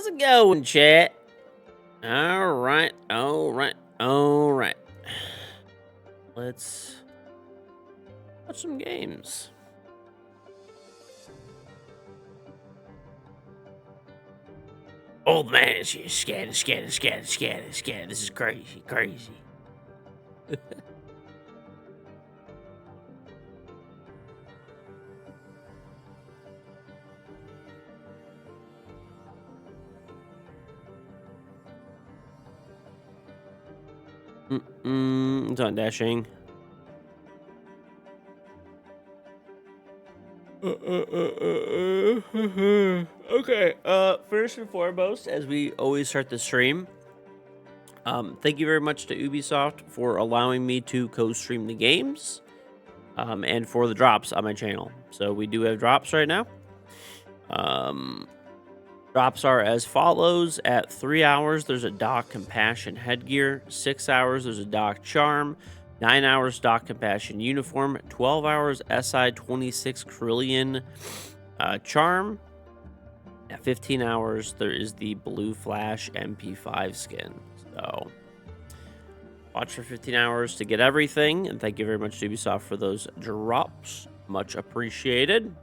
How's it going, chat? All right, all right, all right. Let's watch some games. Old man is here. Scatter. This is crazy. It's on dashing. Okay. First and foremost, as we always start the stream, thank you very much to Ubisoft for allowing me to co-stream the games, and for the drops on my channel. So we do have drops right now. Drops are as follows. At 3 hours, there's a Doc Compassion headgear. 6 hours, there's a Doc Charm. 9 hours, Doc Compassion uniform. 12 hours, SI 26 Krillian charm. At 15 hours, there is the Blue Flash MP5 skin. So watch for 15 hours to get everything. And thank you very much to Ubisoft for those drops. Much appreciated.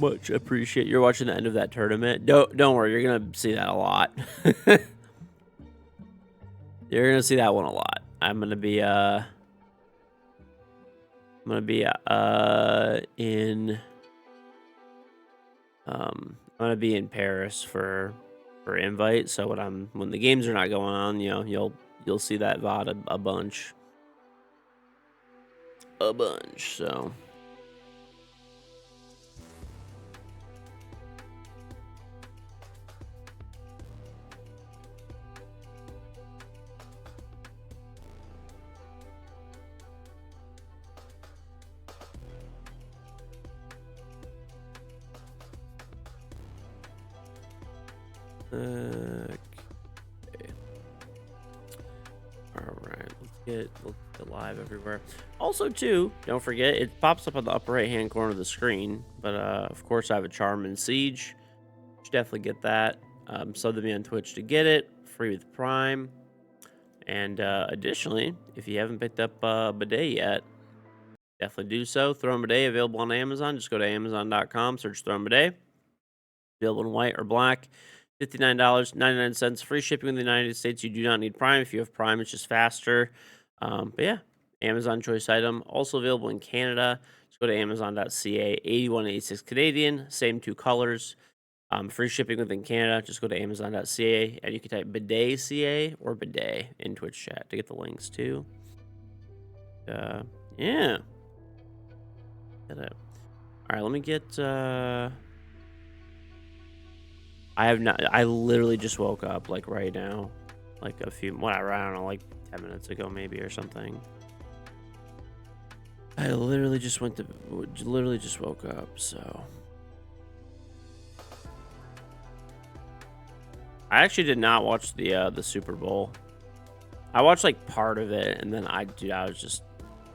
Much appreciate. You're watching the end of that tournament. Don't worry, you're gonna see that a lot. You're gonna see that one a lot. I'm gonna be in Paris for invite. So when the games are not going on, you know, you'll see that VOD a bunch. So. Okay. All right, let's get live everywhere. Also, too, don't forget it pops up on the upper right hand corner of the screen. But of course, I have a Charm and Siege. You should definitely get that. Sub to me on Twitch to get it free with Prime. And additionally, if you haven't picked up Bidet yet, definitely do so. Throne Bidet available on Amazon. Just go to Amazon.com, search Throne Bidet. Available in white or black. $59.99. Free shipping in the United States. You do not need Prime. If you have Prime, it's just faster. But yeah, Amazon choice item. Also available in Canada. Just go to Amazon.ca. 81.86 Canadian. Same two colors. Free shipping within Canada. Just go to Amazon.ca and you can type bidet CA or bidet in Twitch chat to get the links too. Yeah. All right, let me get. I literally just woke up like right now, like I don't know, like 10 minutes ago maybe or something. I literally just woke up, so. I actually did not watch the Super Bowl. I watched like part of it, and then I was just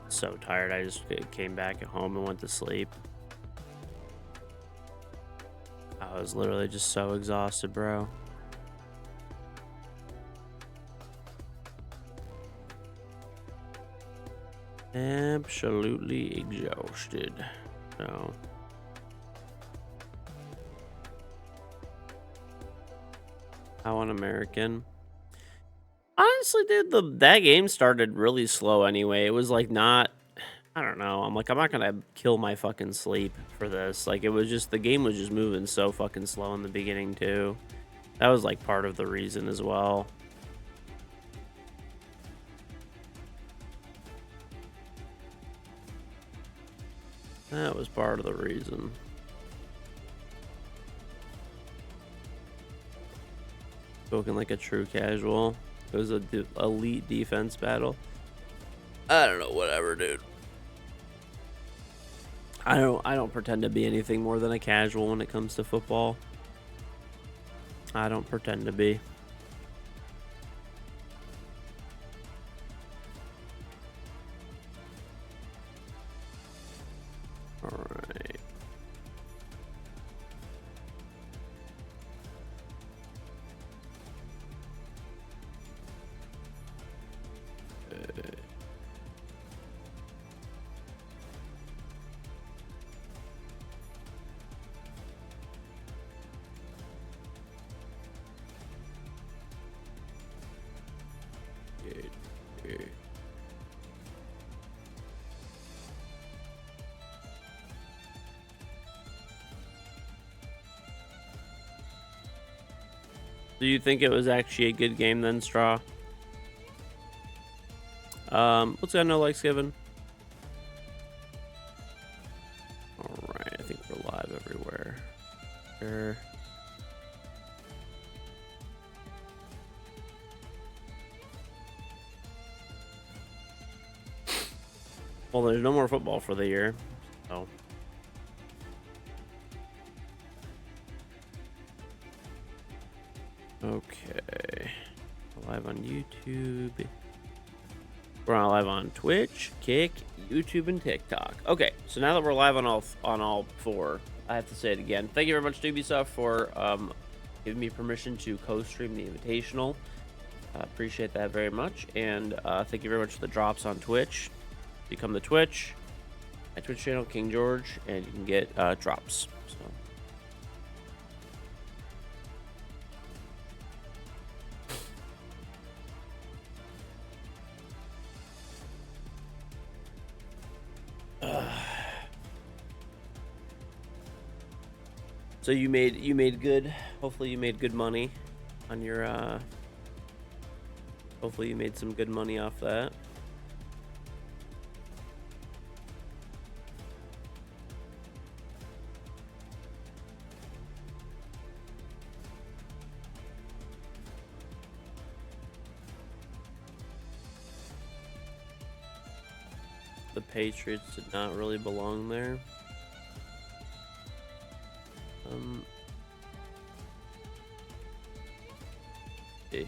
so tired. I just came back at home and went to sleep. I was literally just so exhausted, bro. Absolutely exhausted. So. How un-American. Honestly, dude, that game started really slow anyway. It was like not... I don't know. I'm not gonna kill my fucking sleep for this. Like, it was just... The game was just moving so fucking slow in the beginning, too. That was, like, part of the reason as well. That was part of the reason. Spoken like a true casual. It was a elite defense battle. I don't know, whatever, dude. I don't pretend to be anything more than a casual when it comes to football. I don't pretend to be. All right. Do you think it was actually a good game then, Straw? What's got no likes given? All right, I think we're live everywhere. Sure. Well, there's no more football for the year, so. Okay. Live on YouTube. We're live on Twitch, Kick, YouTube, and TikTok. Okay, so now that we're live on all four, I have to say it again. Thank you very much to Ubisoft for giving me permission to co-stream the Invitational. Appreciate that very much, and thank you very much for the drops on Twitch. Become the Twitch, my Twitch channel, KingGeorge, and you can get drops. So you made good. Hopefully you made good money on your. Hopefully you made some good money off that. The Patriots did not really belong there. Okay.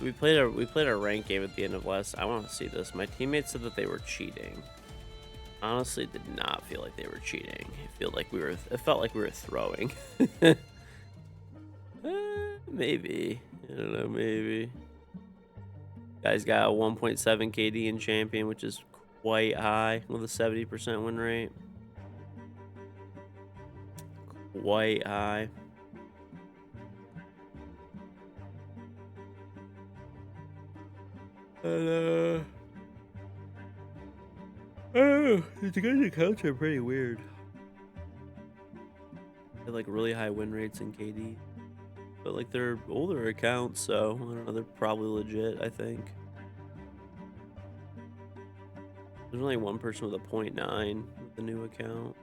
We played a ranked game at the end of last. I want to see this. My teammates said that they were cheating. Honestly, did not feel like they were cheating. It felt like we were throwing. Maybe. I don't know. Maybe. Guys got a 1.7 KD in champion, which is quite high with a 70% win rate. Quite high. And, oh, these guys' accounts are pretty weird. They have like really high win rates in KD. But like they're older accounts, so I don't know, they're probably legit, I think. There's only one person with a 0.9 with the new account.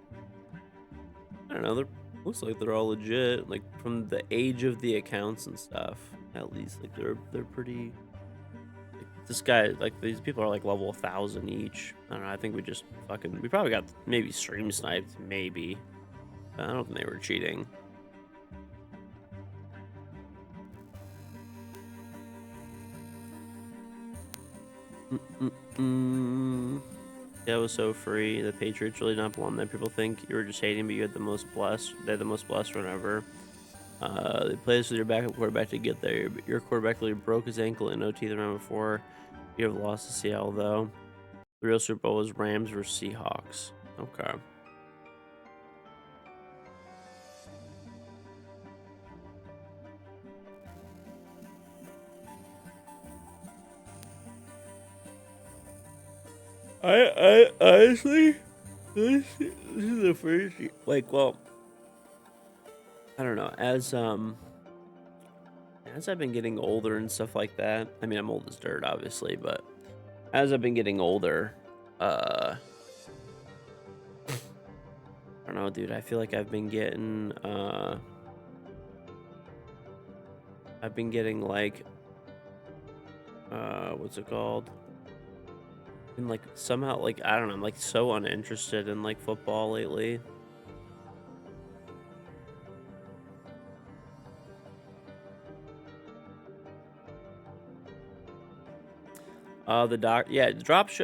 I don't know, looks like they're all legit, like from the age of the accounts and stuff. At least like they're pretty. Like, this guy, like these people are like level 1,000 each. I don't know. I think we probably got maybe stream sniped, maybe. But I don't think they were cheating. That was so free. The Patriots really not belong there. People think you were just hating, but you had the most blessed. They had the most blessed run ever. They played this with your backup quarterback to get there. Your quarterback literally broke his ankle in OT the round before. You have lost to Seattle, though. The real Super Bowl was Rams versus Seahawks. Okay. I honestly, this is the first, like, well, I don't know, as I've been getting older and stuff like that. I mean, I'm old as dirt, obviously, but as I've been getting older, I don't know, dude. I feel like I've been getting like, what's it called? And like somehow, like I don't know, I'm like so uninterested in like football lately. Yeah, drops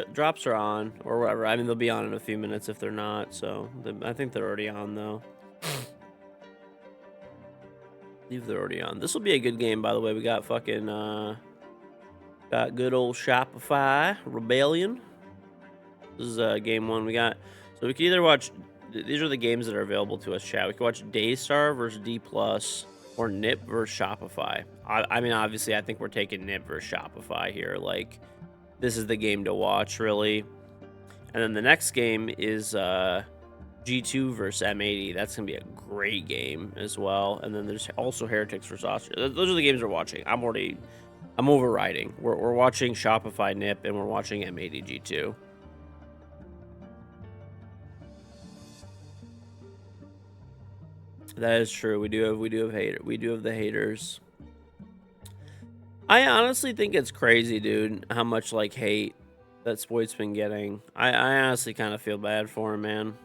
are on or whatever. I mean, they'll be on in a few minutes if they're not. So I think they're already on though. I believe they're already on. This will be a good game, by the way. We got fucking got good old Shopify Rebellion. This is game one. We got, so we can either watch. These are the games that are available to us, chat. We can watch Daystar versus D Plus or Nip versus Shopify. I mean, obviously, I think we're taking Nip versus Shopify here. Like, this is the game to watch, really. And then the next game is G2 versus M80. That's gonna be a great game as well. And then there's also Heretics versus Austria. Those are the games we're watching. I'm overriding. We're watching Shopify Nip and we're watching M80 G2. That is true. We do have the haters. I honestly think it's crazy, dude, how much like hate that Spoit's been getting. I honestly kind of feel bad for him, man.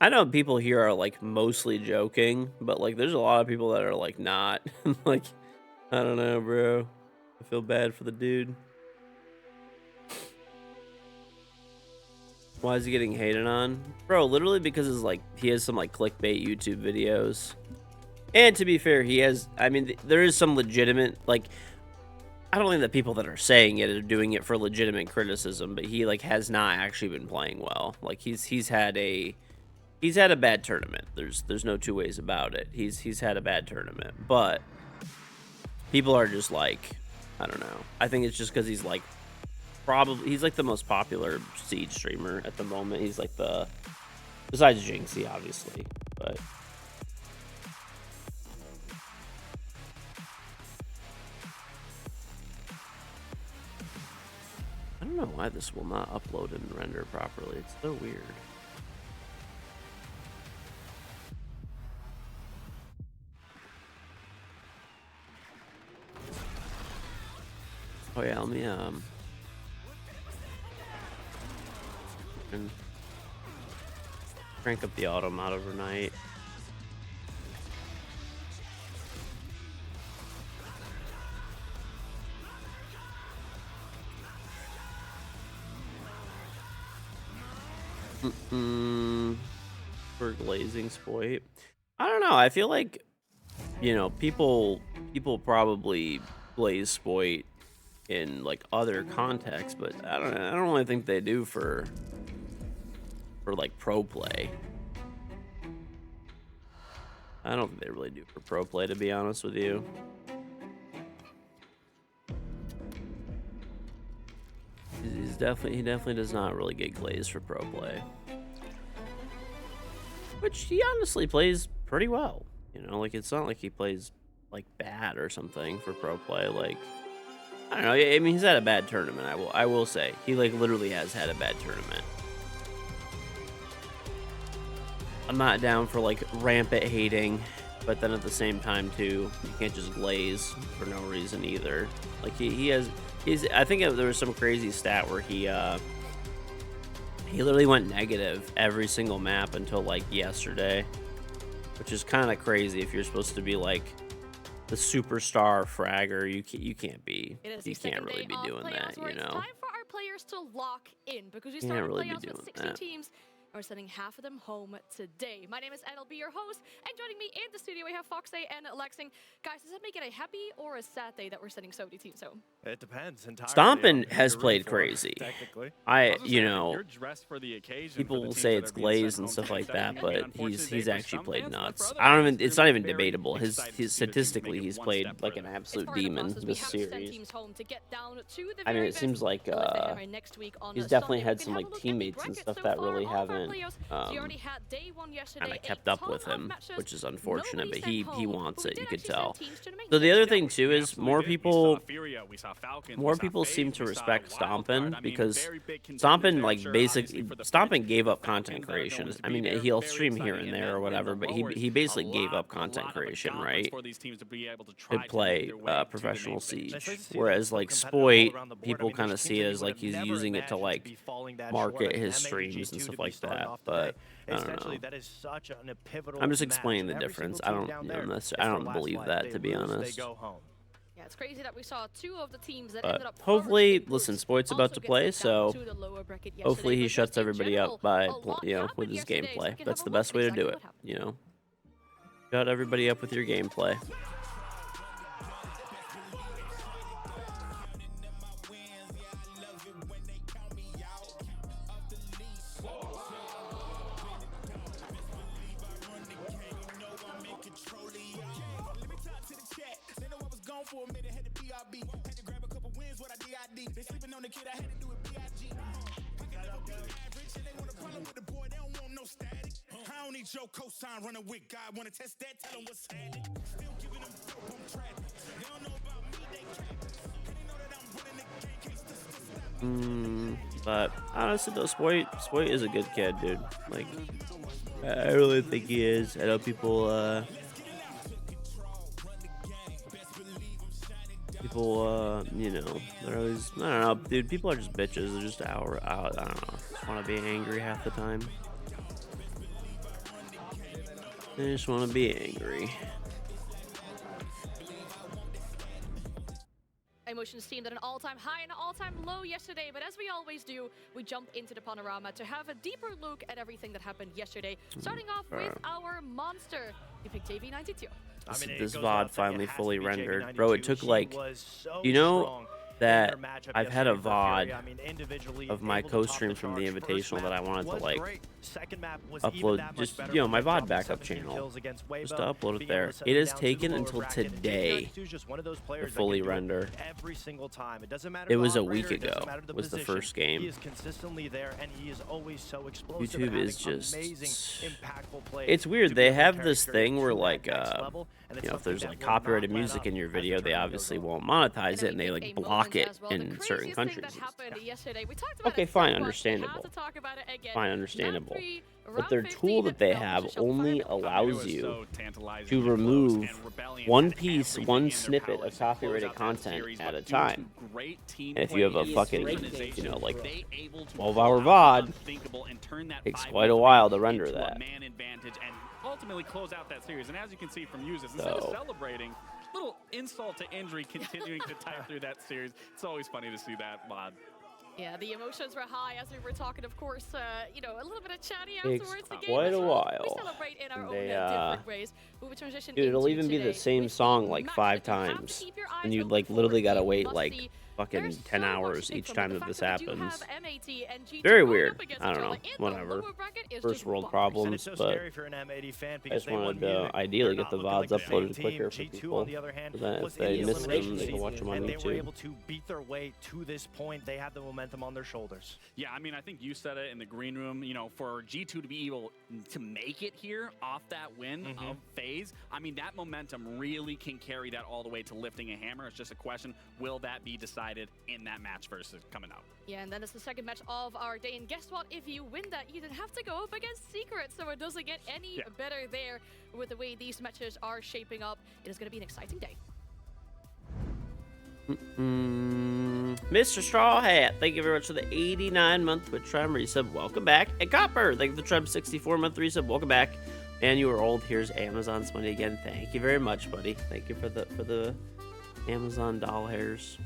I know people here are like mostly joking, but like there's a lot of people that are like not. Like, I don't know, bro. I feel bad for the dude. Why is he getting hated on? Bro, literally because it's like he has some like clickbait YouTube videos. And to be fair, he has, I mean, there is some legitimate, like, I don't think that people that are saying it are doing it for legitimate criticism, but he like has not actually been playing well. Like he's had a bad tournament. There's no two ways about it. He's had a bad tournament, but people are just like, I don't know. I think it's just because he's like he's like the most popular Siege streamer at the moment. He's like besides Jinxie, obviously, but. I don't know why this will not upload and render properly. It's so weird. Oh yeah, let me and crank up the auto mod overnight. For glazing Spoit, I don't know. I feel like, you know, people probably glaze Spoit in like other contexts, but I don't really think they do for like pro play. I don't think they really do for pro play, to be honest with you. He definitely does not really get glazed for pro play, which he honestly plays pretty well. You know, like it's not like he plays like bad or something for pro play. Like, I don't know. I mean, he's had a bad tournament. I will say he like literally has had a bad tournament. I'm not down for like rampant hating, but then at the same time too, you can't just glaze for no reason either. Like he's I think there was some crazy stat where he literally went negative every single map until like yesterday, which is kind of crazy if you're supposed to be like the superstar fragger. You can't really be doing that, you know. Time for our players to lock in because we Can't started really be playoffs doing with 60 that. teams. We're sending half of them home today. My name is Ed, I'll be your host, and joining me in the studio we have Foxay and Lexing. Guys, does that make it a happy or a sad day that we're sending so many teams home? It depends entirely. Stompin has played crazy. Technically, You know, you're dressed for the occasion. people for will the say teams it's that are being glazed sent and home stuff like today. that, but Unfortunately, he's for actually some played fans, but nuts. for I don't other even. fans, It's not even they're very debatable. excited to see the team Statistically, make it he's one played step like an further. absolute demon this series. I mean, it seems like he's definitely had some like teammates and stuff that really haven't kind of kept up with him, which is unfortunate. But he wants it. You could tell. So the other thing too is more people seem to respect Stompin because Stompin Stompin gave up content creation. I mean, he'll stream here and there or whatever, but he basically gave up content creation, right? To play professional Siege. Whereas like Spoit, people kind of see it as like he's using it to like market his streams and stuff like that. But I don't know. I'm just explaining the difference. I don't believe that, to be honest. Yeah, it's crazy that we saw two of the teams that But ended up hopefully, first in listen, groups Spoit's about also to get play, sent down so to the lower bracket hopefully yesterday, he but shuts just in everybody general, up by, a lot with his happened yesterday, so we gameplay. can That's have the a look best at way to do exactly it, what happened. you know? Shut everybody up with your gameplay. For a minute, had to BRB. Had to grab a couple wins, what I did. They sleeping on the kid, I had to do it BIG. I got up there average, and they wanna with the boy, they don't want no static. I don't need your cosign running with God. Wanna test that? Tell them what's happening. Still giving them dope, I'm trapping. They don't know about me, they capping. And they know that I'm running the game, can't stop. But honestly, though, Spoit is a good kid, dude. Like, I really think he is. I know people, you know, they're always, I don't know, dude. People are just bitches. They're just out. I don't know. Just want to be angry half the time. They just want to be angry. Emotions seemed at an all-time high and an all-time low yesterday, but as we always do, we jump into the panorama to have a deeper look at everything that happened yesterday. Starting off with our monster. You picked JV92. This VOD finally fully rendered. Bro, it took like, you know that I've had a VOD of my co-stream from the Invitational that I wanted to like upload, just, you know, my VOD backup channel, just to upload it there. It has taken until today to fully render. It was a week ago, was the first game. YouTube is just, it's weird. They have this thing where like, you know, if there's like copyrighted music in your video, they obviously won't monetize it, and they like block it in certain countries. Okay, fine, understandable. Fine, understandable. But their tool that they have only allows you to remove one piece, one snippet of copyrighted content at a time. And if you have a fucking, you know, like 12-hour VOD, it takes quite a while to render that. Ultimately close out that series. And as you can see from users, instead of celebrating, little insult to injury continuing to type through that series. It's always funny to see that mod. Yeah, the emotions were high as we were talking, of course, you know, a little bit of chatty Takes afterwards. The game quite a while. We celebrate in our own different ways. We would transition dude, it'll into even be the today same with song the like match 5 that you have to times. keep your eyes And you open like for. literally gotta You wait must like see. fucking There's 10 so much hours to pick each from, time but that the this fact that you happens. have MAT and G2 Very going weird. up against I don't each know. other in the Whatever. lower bracket is First just world bonkers. problems, And it's so but scary for an M80 fan I because just they won wanted to Munich. ideally They're get the not looking VODs like the uploaded same quicker team. for G2 people, on the other hand so that was if they in the miss them, elimination they can watch them on and they were YouTube. able to beat their way to this point. They have the momentum on their shoulders. Yeah, I mean, I think you said it in the green room, you know, for G2 to be able to make it here off that win of FaZe, I mean, that momentum really can carry that all the way to lifting a hammer. It's just a question, will that be decided in that match versus coming out? Yeah, and then it's the second match of our day. And guess what? If you win that, you didn't have to go up against Secret. So it doesn't get any better there with the way these matches are shaping up. It is going to be an exciting day. Mr. Straw Hat, thank you very much for the 89-month Twitch Prime resub. Welcome back. And Copper, thank you for the Trump 64-month resub. Welcome back. And you are old. Here's Amazon's money again. Thank you very much, buddy. Thank you for the Amazon doll hairs.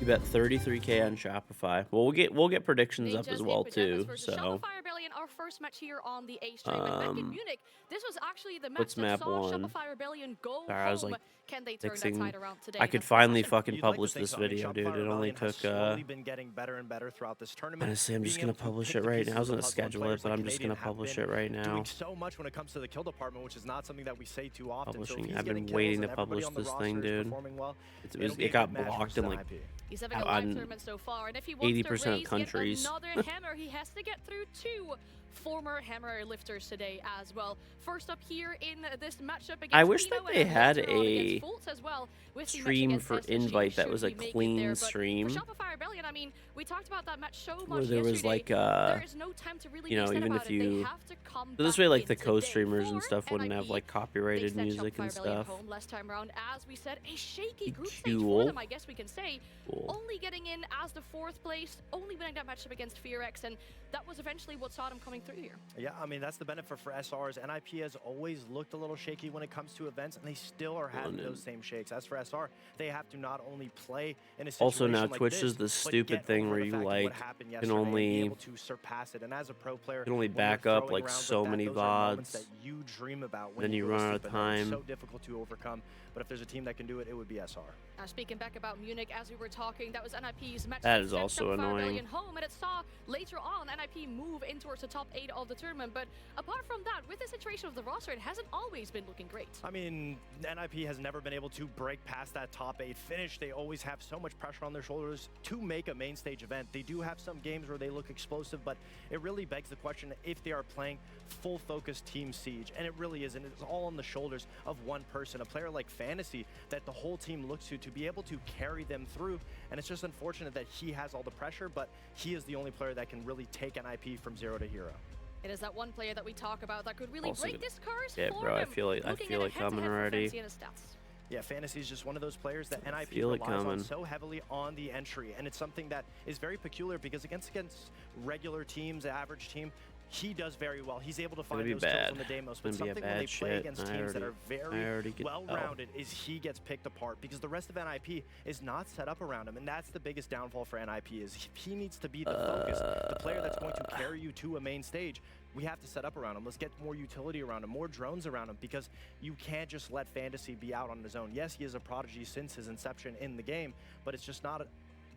You bet 33K on Shopify. Well, we'll get predictions up as well too. So Shopify Rebellion, our first match here on the A stream, and back in Munich, this was actually the match what's that map saw 1? Shopify Rebellion go Sorry, I was home. like Can they turn that fixing. tide around today? I could That's the finally question. fucking You'd like to publish think this so. I mean, video, dude. Shopify It only Rebellion has took. slowly been getting better and better throughout this tournament. Honestly, I'm just Being gonna able to publish pick it the right pieces now. I was of gonna the puzzle, and schedule it, players but like I'm just Canadian gonna have publish been it right now. doing so much when it comes to the kill department, which is not something that we say too often. So if Publishing. he's I've been getting kills waiting and to everybody publish on the this roster thing, is dude. performing well, It be a got good match blocked for in like IP. He's having a on live tournament so far, and if he wants 80% to of raise countries. yet another hammer, he has to get through 2 former hammer lifters today as well. First up here in this matchup against I wish Pino that they and had later on a against Fultz as well, with the match stream against for SSG invite that should was a he make it clean there. But stream. For Shopify Rebellion, I mean, we talked about that match so much where there was yesterday. like There is no time to really you know, be upset even about if it. They you have to come so this back way like in the today co-streamers and for stuff wouldn't have NIP. like They copyrighted sent music Shopify and Rebellion stuff. home last time around, as we said, a shaky group stage for Cool. them, I guess we can say. Cool. Only getting in as the 4th place, only winning that matchup against FearX, and that was eventually what saw them coming through here. Yeah, I mean, that's the benefit for SRs. NIP has always looked a little shaky when it comes to events, and they still are having London. those same shakes. As for SR, they have to not only play in a Also, situation now like Twitch this, does this but stupid get thing over where the you fact of like what happened can yesterday and be only able to surpass it. And as a pro player, only when you're back up throwing like rounds so that, many those are moments VODs. that you dream about when Then you go to run out of sleep at night. It's time. so difficult to overcome. But if there's a team that can do it, it would be SR. Speaking back about Munich, as we were talking, that was NIP's match. That is also Shopify annoying. Rebellion home, and it saw later on NIP move in towards the top 8 of the tournament. But apart from that, with the situation of the roster, it hasn't always been looking great. I mean, NIP has never been able to break past that top 8 finish. They always have so much pressure on their shoulders to make a main stage event. They do have some games where they look explosive, but it really begs the question if they are playing full focus Team Siege, and it really isn't. It's all on the shoulders of one person, a player like Fantasy that the whole team looks to be able to carry them through. And it's just unfortunate that he has all the pressure, but he is the only player that can really take NIP from 0 to hero. It is that one player that we talk about that could really Also break this curse yeah, for bro, him. I feel like coming already. Yeah, Fantasy is just one of those players that NIP Feel it relies on coming. so heavily on the entry, and it's something that is very peculiar because against regular teams, average team, he does very well. He's able to find those kills on the Deimos, but something when they play against teams that are very well-rounded is he gets picked apart because the rest of NIP is not set up around him, and that's the biggest downfall for NIP is he needs to be the focus, the player that's going to carry you to a main stage. We have to set up around him. Let's get more utility around him, more drones around him, because you can't just let Fantasy be out on his own. Yes, he is a prodigy since his inception in the game, but it's just not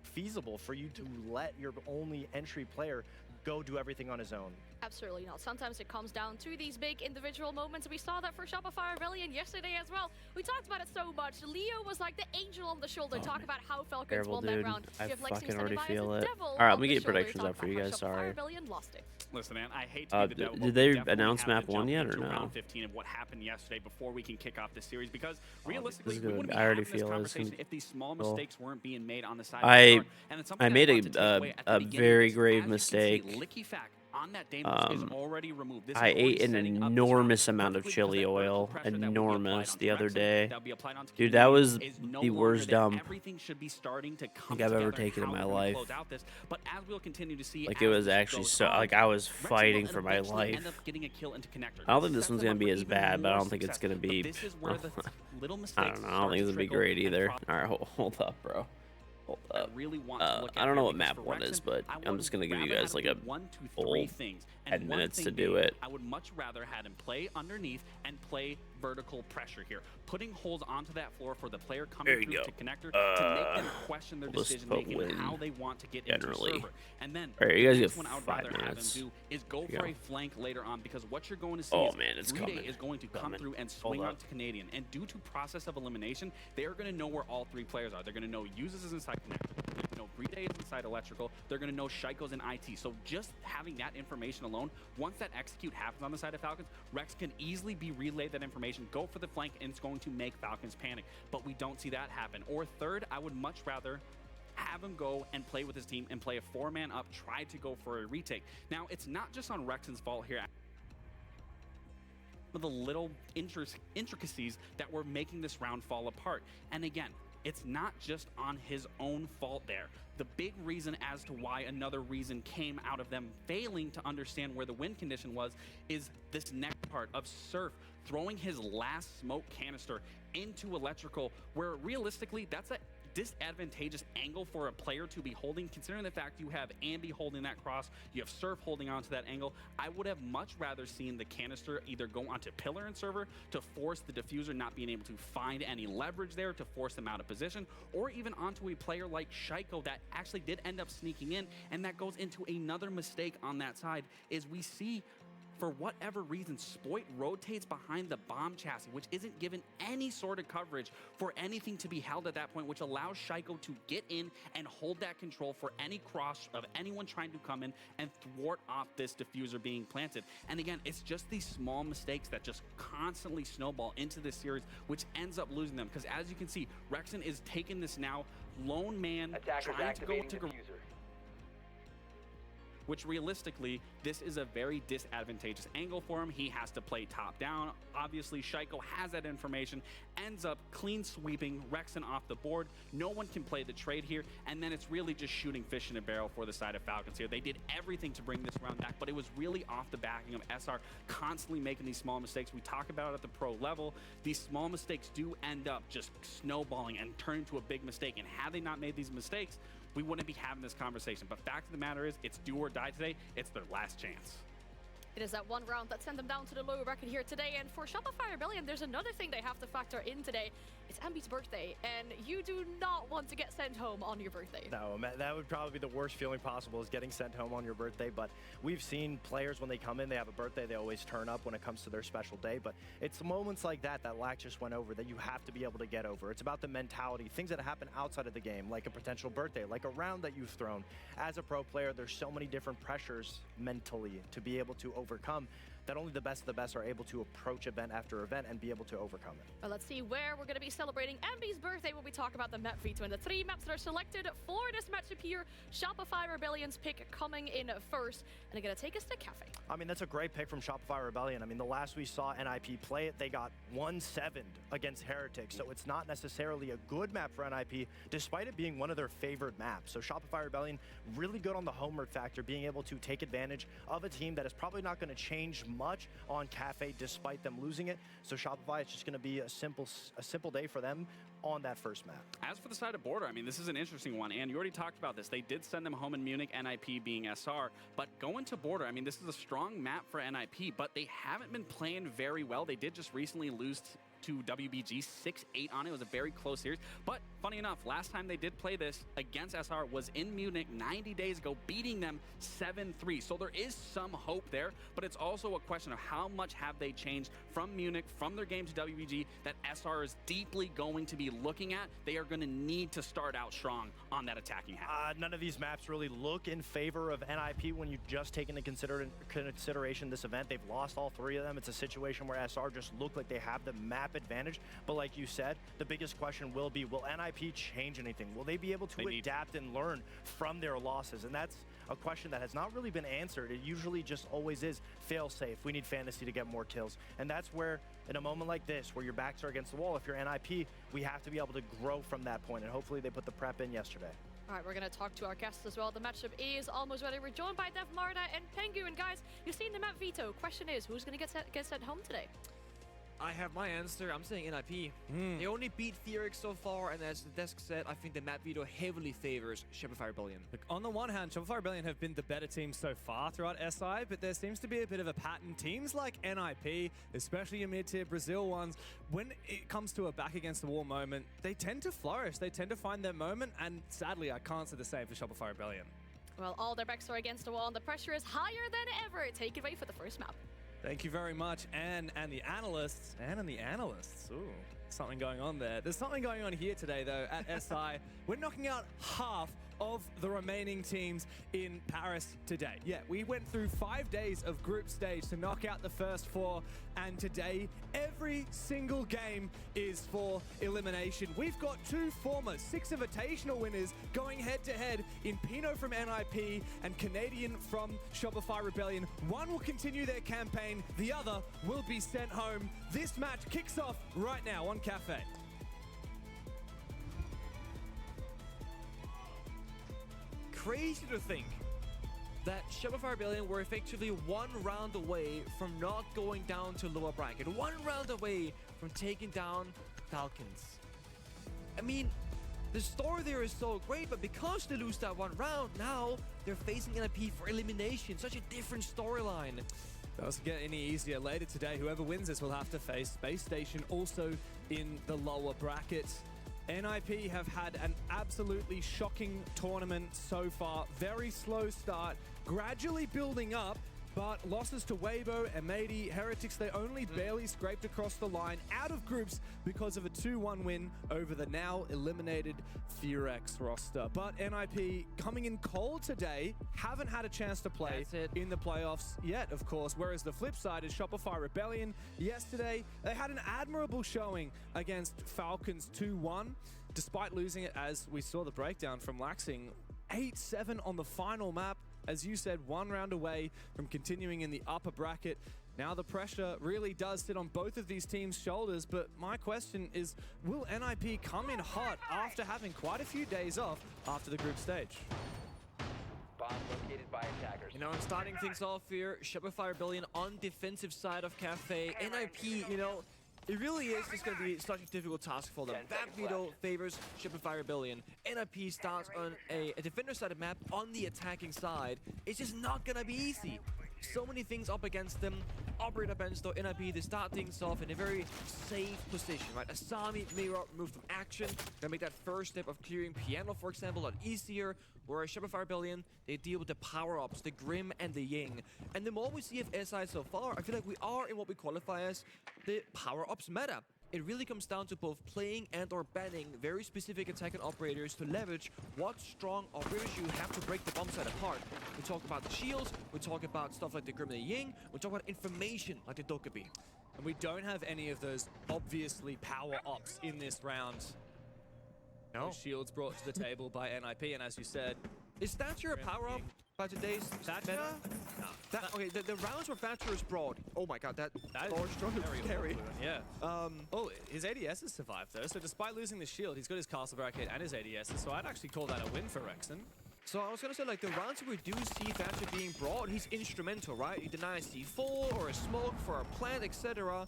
feasible for you to let your only entry player go do everything on his own. Absolutely not. Sometimes it comes down to these big individual moments. We saw that for Shopify Rebellion yesterday as well. We talked about it so much. Leo was like the angel on the shoulder. Talk about how Falcons Terrible, won dude. that round. I You have Lexi fucking standing already by as feel a it. devil All right, let on me the get shoulder. predictions Talk up for about you how guys. Shopify Sorry. Rebellion lost it. Listen, man, I hate to be the devil. Did they definitely announce have map to 1 jump yet or into no? round 15 of what happened yesterday before we can kick off this series because realistically, is we good. wouldn't be I already having this feel conversation this if these small cool. mistakes weren't being made on the side I- of the start. And it's something I that made I want to take away at the a beginning very of this. grave As you can see, mistake. Licky Fact on that Deimos is already removed. This I is already ate an setting up this round enormous amount of perfectly chili because that vertical oil, pressure that would be applied enormous, onto the other Rexen, day. that would be applied onto Dude, that Canadian was is no the longer worst there. dump Everything should be starting to come I've ever together taken in how my we're gonna life. close out this. But as we'll continue to see, Like, as it was this actually goes so, on, like, I was Rexen fighting will for my eventually life. end up getting a kill into connector. I don't think this Sets one's them gonna up be for as even bad, but I more don't think it's success. gonna be. But this is where the little I mistakes don't know. I don't think it's gonna be great either. All right, hold up, bro. Hold up. Really want to look I at don't know here what because map for 1 is, Rexen, but I I'm would just gonna give you rather guys have like him a do 1, 2, 3 full things. 10 And one minutes thing to do being, it. I would much rather had him play underneath and play vertical pressure here, putting holes onto that floor for the player There coming you through go. to connector to make them question their we'll just decision put making and win how they want to get into generally. the server. And then All right, you the guys next get one I would 5 rather minutes. have him do is go Here you for go. a flank later on because what you're going to see Oh, is man, it's Green Day coming. is going to come Coming. through and Hold swing up. onto Canadian. And due to process of elimination, they are going to know where all 3 players are. They're going to know Uses is inside connector. They're going to know Green Day is inside electrical. They're going to know Shaiko's in IT. So just having that information alone, once that execute happens on the side of Falcons, Rex can easily be relayed that information, go for the flank, and it's going to make Falcons panic. But we don't see that happen. Or third, I would much rather have him go and play with his team and play a 4-man up, try to go for a retake. Now, it's not just on Rexon's fault here. Of the little intricacies that were making this round fall apart. And again, it's not just on his own fault there. The big reason as to why another reason came out of them failing to understand where the win condition was is this next part of Surf throwing his last smoke canister into electrical, where realistically that's a disadvantageous angle for a player to be holding, considering the fact you have Ambi holding that cross, you have Surf holding onto that angle. I would have much rather seen the canister either go onto Pillar and Server to force the diffuser not being able to find any leverage there to force them out of position, or even onto a player like Shaiko that actually did end up sneaking in, and that goes into another mistake on that side, is we see for whatever reason, Spoit rotates behind the bomb chassis, which isn't given any sort of coverage for anything to be held at that point, which allows Shaiko to get in and hold that control for any cross of anyone trying to come in and thwart off this diffuser being planted. And again, it's just these small mistakes that just constantly snowball into this series, which ends up losing them. Because as you can see, Rexon is taking this now lone man, trying to go to which realistically, this is a very disadvantageous angle for him. He has to play top down. Obviously, Shaiko has that information, ends up clean sweeping Rexon off the board. No one can play the trade here, and then it's really just shooting fish in a barrel for the side of Falcons here. They did everything to bring this round back, but it was really off the backing of SR constantly making these small mistakes. We talk about it at the pro level. These small mistakes do end up just snowballing and turn into a big mistake, and had they not made these mistakes, we wouldn't be having this conversation. But fact of the matter is, it's do or die today. It's their last chance. It is that one round that sent them down to the lower bracket here today. And for Shopify Rebellion, there's another thing they have to factor in today. It's Ambi's birthday, and you do not want to get sent home on your birthday. No, that would probably be the worst feeling possible, is getting sent home on your birthday. But we've seen players, when they come in, they have a birthday, they always turn up when it comes to their special day. But it's moments like that Lack just went over that you have to be able to get over. It's about the mentality, things that happen outside of the game, like a potential birthday, like a round that you've thrown. As a pro player, there's so many different pressures mentally to be able to overcome that only the best of the best are able to approach event after event and be able to overcome it. Well, let's see where we're going to be celebrating Ambi's birthday when we talk about the map veto. And the 3 maps that are selected for this matchup here, Shopify Rebellion's pick coming in first. And they're going to take us to Cafe. I mean, that's a great pick from Shopify Rebellion. I mean, the last we saw NIP play it, they got 1-7 against Heretics. So it's not necessarily a good map for NIP, despite it being one of their favored maps. So Shopify Rebellion, really good on the homework factor, being able to take advantage of a team that is probably not going to change much on Cafe despite them losing it. So Shopify, it's just going to be a simple day for them on that first map. As for the side of Border, I mean, this is an interesting one, and you already talked about this. They did send them home in Munich, NIP being SR, but going to Border, I mean, this is a strong map for NIP, but they haven't been playing very well. They did just recently lose to WBG 6-8 on it. It was a very close series. But funny enough, last time they did play this against SR was in Munich 90 days ago, beating them 7-3. So there is some hope there, but it's also a question of how much have they changed from Munich, from their game to WBG, that SR is deeply going to be looking at. They are going to need to start out strong on that attacking half. None of these maps really look in favor of NIP when you just take into consideration this event. They've lost all 3 of them. It's a situation where SR just look like they have the map advantage, but like you said, the biggest question will be, will NIP change anything? Will they be able to adapt and learn from their losses? And that's a question that has not really been answered. It usually just always is fail safe. We need Fantasy to get more kills. And that's where, in a moment like this, where your backs are against the wall, if you're NIP, we have to be able to grow from that point. And hopefully they put the prep in yesterday. All right, we're going to talk to our guests as well. The matchup is almost ready. We're joined by Dev, Marta, and Pengu. And guys, you've seen the map veto. Question is, who's going to get sent home today? I have my answer. I'm saying NIP. They only beat Theorix so far, and as the desk said, I think the map veto heavily favors Shopify Rebellion. Look, on the one hand, Shopify Rebellion have been the better team so far throughout SI, but there seems to be a bit of a pattern. Teams like NIP, especially your mid-tier Brazil ones, when it comes to a back-against-the-wall moment, they tend to flourish. They tend to find their moment, and sadly, I can't say the same for Shopify Rebellion. Well, all their backs are against the wall, and the pressure is higher than ever. Take it away for the first map. Thank you very much, and the analysts. Ooh, something going on there. There's something going on here today, though, at SI. We're knocking out half of the remaining teams in Paris today. Yeah, we went through 5 days of group stage to knock out the first 4, and today, every single game is for elimination. We've got 2 former 6 Invitational winners going head-to-head in Pino from NIP and Canadian from Shopify Rebellion. One will continue their campaign, the other will be sent home. This match kicks off right now on Cafe. Crazy to think that Shopify Rebellion were effectively 1 round away from not going down to lower bracket. 1 round away from taking down Falcons. I mean, the story there is so great, but because they lose that 1 round, now they're facing NIP for elimination. Such a different storyline. Doesn't get any easier. Later today, whoever wins this will have to face Space Station, also in the lower bracket. NIP have had an absolutely shocking tournament so far. Very slow start, gradually building up, but losses to Weibo and Mady, Heretics, they only barely scraped across the line out of groups because of a 2-1 win over the now eliminated Furex roster. But NIP coming in cold today, haven't had a chance to play in the playoffs yet, of course, whereas the flip side is Shopify Rebellion. Yesterday, they had an admirable showing against Falcons 2-1, despite losing it, as we saw the breakdown from Laxing, 8-7 on the final map. As you said, 1 round away from continuing in the upper bracket. Now the pressure really does sit on both of these teams' shoulders, but my question is, will NIP come in hot after having quite a few days off after the group stage? Bomb located by attackers. You know, I'm starting things off here. Shopify Rebellion on defensive side of Cafe. NIP, you know, it really is just going to be such a difficult task for them. Map veto favors Shopify Rebellion. NIP starts on a defender-sided map on the attacking side. It's just not going to be easy. So many things up against them. Operator bench though, NIP, they start things off in a very safe position, right? Asami, Mira moved from action. Gonna make that first step of clearing Piano, for example, a lot easier. Whereas Shopify Rebellion, they deal with the power-ups, the Grim and the Ying. And the more we see of SI so far, I feel like we are in what we qualify as the power-ups meta. It really comes down to both playing and or banning very specific attack and operators to leverage what strong operators you have to break the bomb site apart. We talk about the shields, we talk about stuff like the Grim and the Ying, we talk about information like the Dokkaebi. And we don't have any of those obviously power-ups in this round. No. Shields brought to the table by NIP, and as you said, is Thatcher a power-up by today's Thatcher? No. Okay, the rounds where Thatcher is broad. Oh my god, that large drone is scary. Yeah. Oh, his ADS has survived though, so despite losing the shield, he's got his castle barricade and his ADS, so I'd actually call that a win for Rexen. So I was gonna say, like, the rounds where we do see Thatcher being broad, he's instrumental, right? He denies C4 or a smoke for a plant, etc.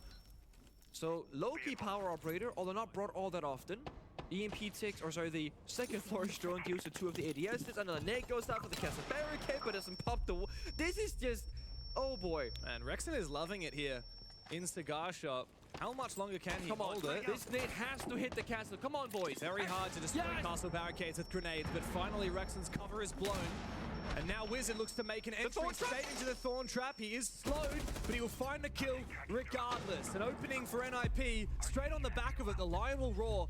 So low-key power operator, although not broad all that often. EMP ticks, or sorry, the second flourish drone deals with 2 of the ADSs. Another nade goes out for the castle barricade, but doesn't pop the wall. This is just, oh boy. And Rexen is loving it here in Cigar Shop. How much longer can he hold it? This nade has to hit the castle. Come on, boys. Very hard to destroy castle barricades with grenades, but finally Rexen's cover is blown. And now Wizard looks to make an entry straight into the Thorn Trap. He is slowed, but he will find the kill regardless. An opening for NIP. Straight on the back of it, the Lion will roar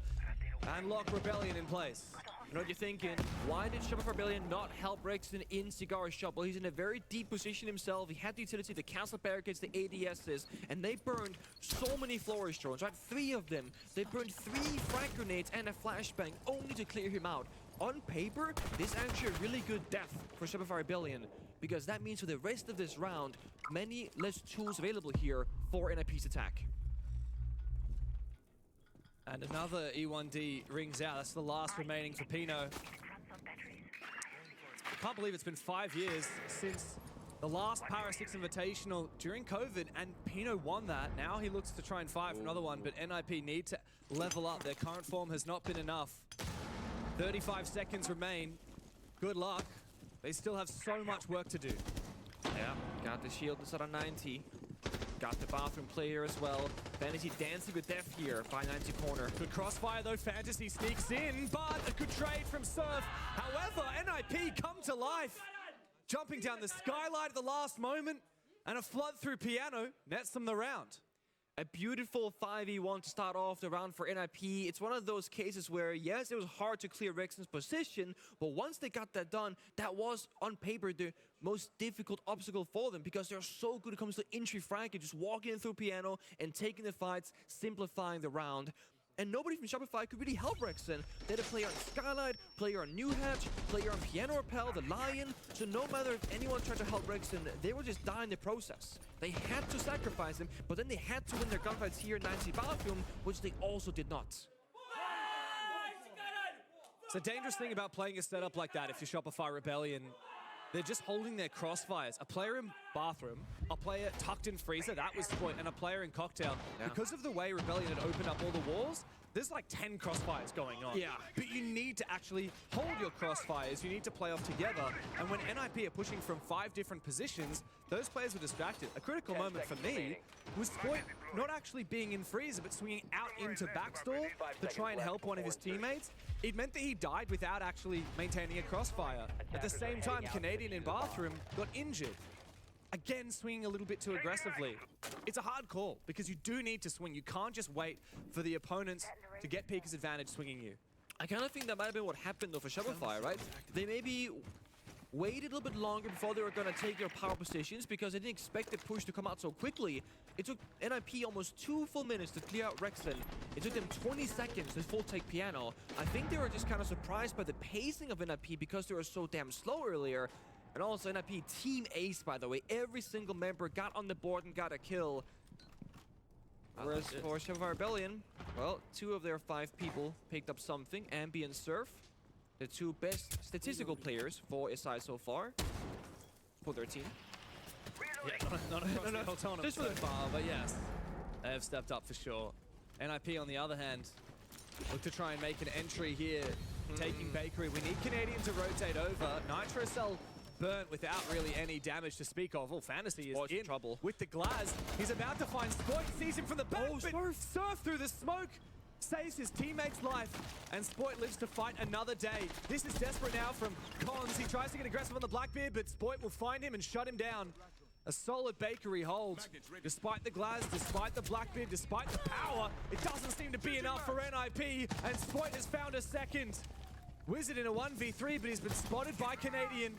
and lock Rebellion in place. You know what you're thinking? Why did Shopify Rebellion not help Rexen in Cigar Shop? Well, he's in a very deep position himself. He had the utility, the castle barricades, the ADSs, and they burned so many flourish drones, right? 3 of them. They burned 3 frag grenades and a flashbang only to clear him out. On paper, this is actually a really good death for Shopify Rebellion, because that means for the rest of this round, many less tools available here for NIP's attack. And another E1D rings out. That's the last remaining for Pino. I can't believe it's been 5 years since the last Para 6 Invitational during COVID, and Pino won that. Now he looks to try and fight for another one, but NIP need to level up. Their current form has not been enough. 35 seconds remain. Good luck. They still have so much work to do. Yeah, got the shield that's at a 90. Got the bathroom player as well. Fantasy dancing with death here by 90 corner. Good crossfire though, Fantasy sneaks in, but a good trade from Surf. However, NIP come to life. Jumping down the skylight at the last moment, and a flood through Piano nets them the round. A beautiful 5v1 to start off the round for NIP. It's one of those cases where, yes, it was hard to clear Rexen's position, but once they got that done, that was, on paper, the most difficult obstacle for them, because they're so good when it comes to entry frag, just walking in through Piano and taking the fights, simplifying the round. And nobody from Shopify could really help Rexen. They had a player on Skylight, player on New Hatch, player on Piano Rappel, the Lion. So no matter if anyone tried to help Rexen, they would just die in the process. They had to sacrifice him, but then they had to win their gunfights here in 90 Bathroom, which they also did not. It's a dangerous thing about playing a setup like that if you're Shopify Rebellion. They're just holding their crossfires. A player in Bathroom, a player tucked in Freezer, that was Spoit, and a player in Cocktail. Yeah. Because of the way Rebellion had opened up all the walls, there's like 10 crossfires going on. Yeah. But you need to actually hold your crossfires. You need to play off together. And when NIP are pushing from 5 different positions, those players were distracted. A critical moment for me was Spoit not actually being in Freezer, but swinging out into backstall to try and help one of his teammates. It meant that he died without actually maintaining a crossfire. At the same time, Canadian in Bathroom got injured. Again, swinging a little bit too aggressively. It's a hard call, because you do need to swing. You can't just wait for the opponents to get Pika's advantage swinging you. I kind of think that might have been what happened though for Shopify, right? They maybe waited a little bit longer before they were going to take their power positions, because they didn't expect the push to come out so quickly. It took NIP almost 2 full minutes to clear out Rexen. It took them 20 seconds to full take Piano. I think they were just kind of surprised by the pacing of NIP because they were so damn slow earlier. And also NIP team ace, by the way. Every single member got on the board and got a kill. Whereas for Shopify Rebellion, well, 2 of their 5 people picked up something. Ambi and Surf, the 2 best statistical players for SI so far for their team. Yeah, not across the whole tournament Just so for the far, but yes, they have stepped up for sure. NIP, on the other hand, look to try and make an entry here, taking Bakery. We need Canadian to rotate over. Nitrocell burnt without really any damage to speak of. Oh, Fantasy is in trouble. with the Glaz. He's about to find Spoit, sees him from the back, but Surf through the smoke saves his teammate's life, and Spoit lives to fight another day. This is desperate now from Cons. He tries to get aggressive on the Blackbeard, but Spoit will find him and shut him down. A solid bakery hold. Despite the Glaz, despite the Blackbeard, despite the power, it doesn't seem to be enough for NIP, and Spoit has found a second. Wizard in a 1v3, but he's been spotted by Canadian.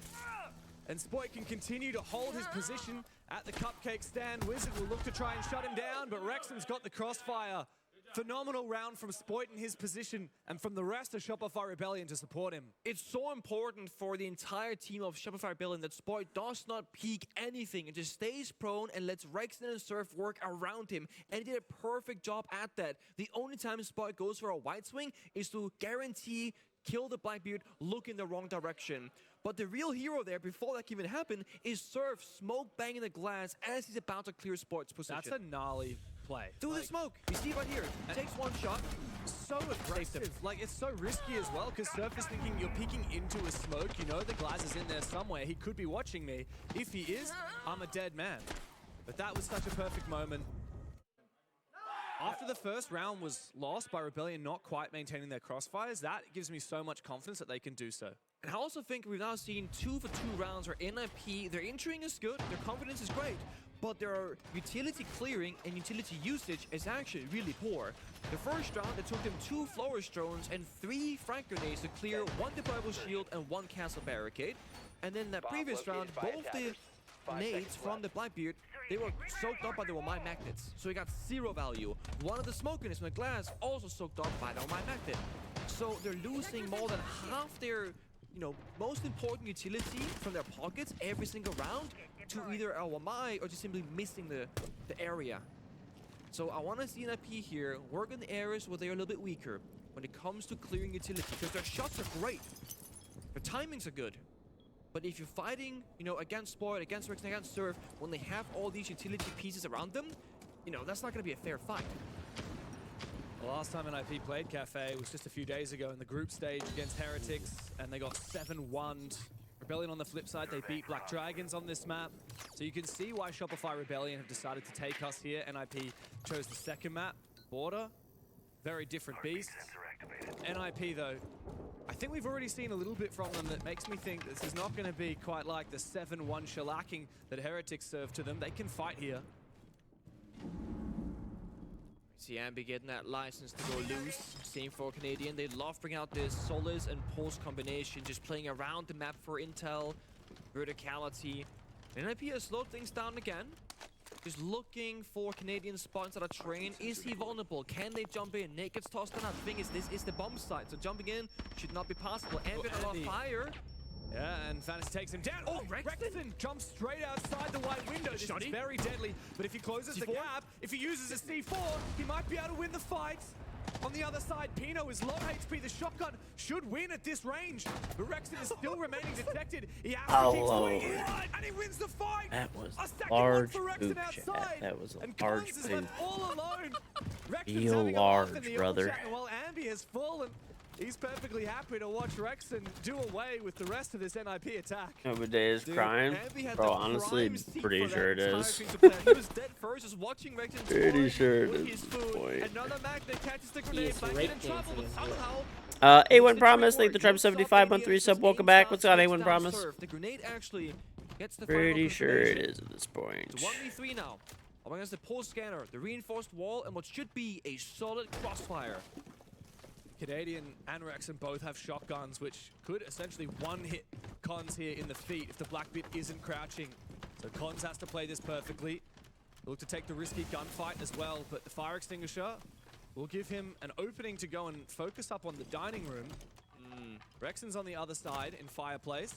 And Spoit can continue to hold his position at the cupcake stand. Wizard will look to try and shut him down, but Rexon's got the crossfire. Phenomenal round from Spoit in his position, and from the rest of Shopify Rebellion to support him. It's so important for the entire team of Shopify Rebellion that Spoit does not peek anything and just stays prone and lets Rexon and Surf work around him. And he did a perfect job at that. The only time Spoit goes for a wide swing is to guarantee kill the Blackbeard, look in the wrong direction. But the real hero there, before that can even happen, is Surf smoke banging the Glaz as he's about to clear Spoit's position. That's a gnarly play. Through the smoke. You see right here. Takes one shot. So aggressive. Like, it's so risky as well, because Surf is thinking you're peeking into a smoke. You know the Glaz is in there somewhere. He could be watching me. If he is, I'm a dead man. But that was such a perfect moment. After the first round was lost by Rebellion not quite maintaining their crossfires, that gives me so much confidence that they can do so. And I also think we've now seen 2 for 2 rounds where NIP, their entering is good, their confidence is great, but their utility clearing and utility usage is actually really poor. The first round, it took them 2 Flourish drones and 3 frag grenades to clear 1 deployable shield and 1 castle barricade. And then that previous round, both the nades from the Blackbeard, they were soaked up by the Wamai magnets, so he got 0 value. One of the smoke grenades from the Glaz also soaked up by the Wamai magnet. So they're losing more than half their, most important utility from their pockets every single round to either a Wamai or just simply missing the area. So I want to see NIP here work in the areas where they're a little bit weaker when it comes to clearing utility, because their shots are great, their timings are good. But if you're fighting, against Spoit, against Rex, against Surf, when they have all these utility pieces around them, that's not going to be a fair fight. The last time NIP played Cafe was just a few days ago in the group stage against Heretics, and they got 7-1'd. Rebellion on the flip side, they beat Black Dragons on this map. So you can see why Shopify Rebellion have decided to take us here. NIP chose the second map, Border. Very different beast. NIP, though, I think we've already seen a little bit from them that makes me think this is not going to be quite like the 7-1 shellacking that Heretics served to them. They can fight here. See Ambi getting that license to go loose. Same for Canadian. They love bringing out this Solace and Pulse combination, just playing around the map for intel, verticality. NIP has slowed things down again. Just looking for Canadian spots at a train. Is he vulnerable? Can they jump in? Nate gets tossed down. The thing is, this is the bomb site, so jumping in should not be possible. Ambit on fire. Yeah, and Fantasy takes him down. Oh, Rexon jumps straight outside the white window. This is very deadly, but if he closes the gap, if he uses a C4, he might be able to win the fight. On the other side, Pino is low HP. The shotgun should win at this range, but Rexon is still remaining detected. He keeps going in, and he wins the fight. That was a second large one for Rexon outside. That was a and large Cons is left all alone. Feel large, brother. While Ambi has fallen, he's perfectly happy to watch Rexon do away with the rest of this NIP attack. Nobody is crying. Bro, honestly, pretty sure it is. He was dead first, just watching Rexon. Pretty sure it is at this point. Another magnet catches the grenade, might get in trouble, but somehow... A1 Promise, thank the Tribe 75 on 3 sub. Welcome back. What's on A1 Promise? The grenade actually gets the pretty sure it is at this point. It's 1v3 now. Up against the pulse scanner, the reinforced wall, and what should be a solid crossfire. Canadian and Rexon both have shotguns, which could essentially one-hit Cons here in the feet if the Blackbeard isn't crouching. So Cons has to play this perfectly. Look to take the risky gunfight as well, but the fire extinguisher will give him an opening to go and focus up on the dining room. Rexon's on the other side in fireplace.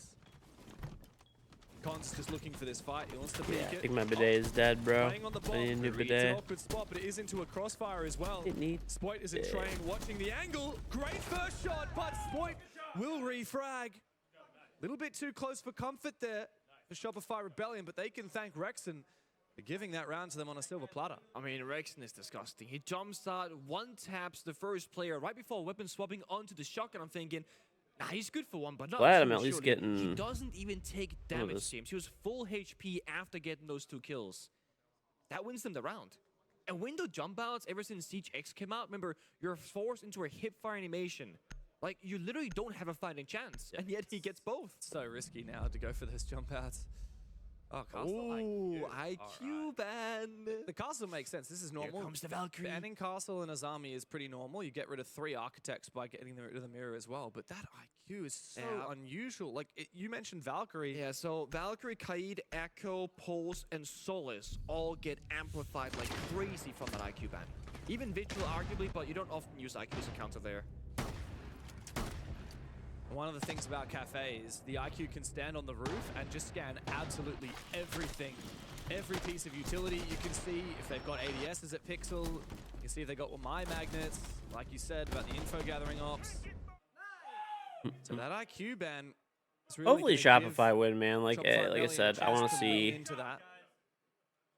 Cons is just looking for this fight. He wants to peek it. I think my bidet is dead, bro. Playing on the bomb. I need a new It's an bidet. awkward spot, but it is into a crossfire as well. Spoit is in bidet. train, watching the angle. Great first shot, but Spoit will refrag. Little bit too close for comfort there for Shopify Rebellion, but they can thank Rexon for giving that round to them on a silver platter. I mean, Rexon is disgusting. He jumps out, one taps the first player right before weapon swapping onto the shotgun. I'm thinking, Nah, he's good for one, but not Glad two, I'm at least surely. He getting doesn't even take some of damage, this. James. He was full HP after getting those 2 kills. That wins them the round. And window jump outs, ever since Siege X came out, remember, you're forced into a hip-fire animation. Like, you literally don't have a fighting chance, and yet he gets both. So risky now to go for those jump outs. Oh, castle Ooh, IQ. IQ ban. The castle makes sense. This is normal. Here comes the Valkyrie. Banning castle in Azami is pretty normal. You get rid of 3 architects by getting rid of the mirror as well. But that IQ is so unusual. Like, you mentioned Valkyrie. Yeah, so Valkyrie, Kaid, Echo, Pulse, and Solace all get amplified like crazy from that IQ ban. Even Vigil, arguably, but you don't often use IQ as a counter there. One of the things about Cafe is the IQ can stand on the roof and just scan absolutely everything. Every piece of utility. You can see if they've got ADSs at Pixel. You can see if they got my magnets, like you said, about the info gathering ops. So that IQ ban is really Hopefully gonna Shopify give win, man. Like Shopify I Rebellion said, a I want chance to lean see into that.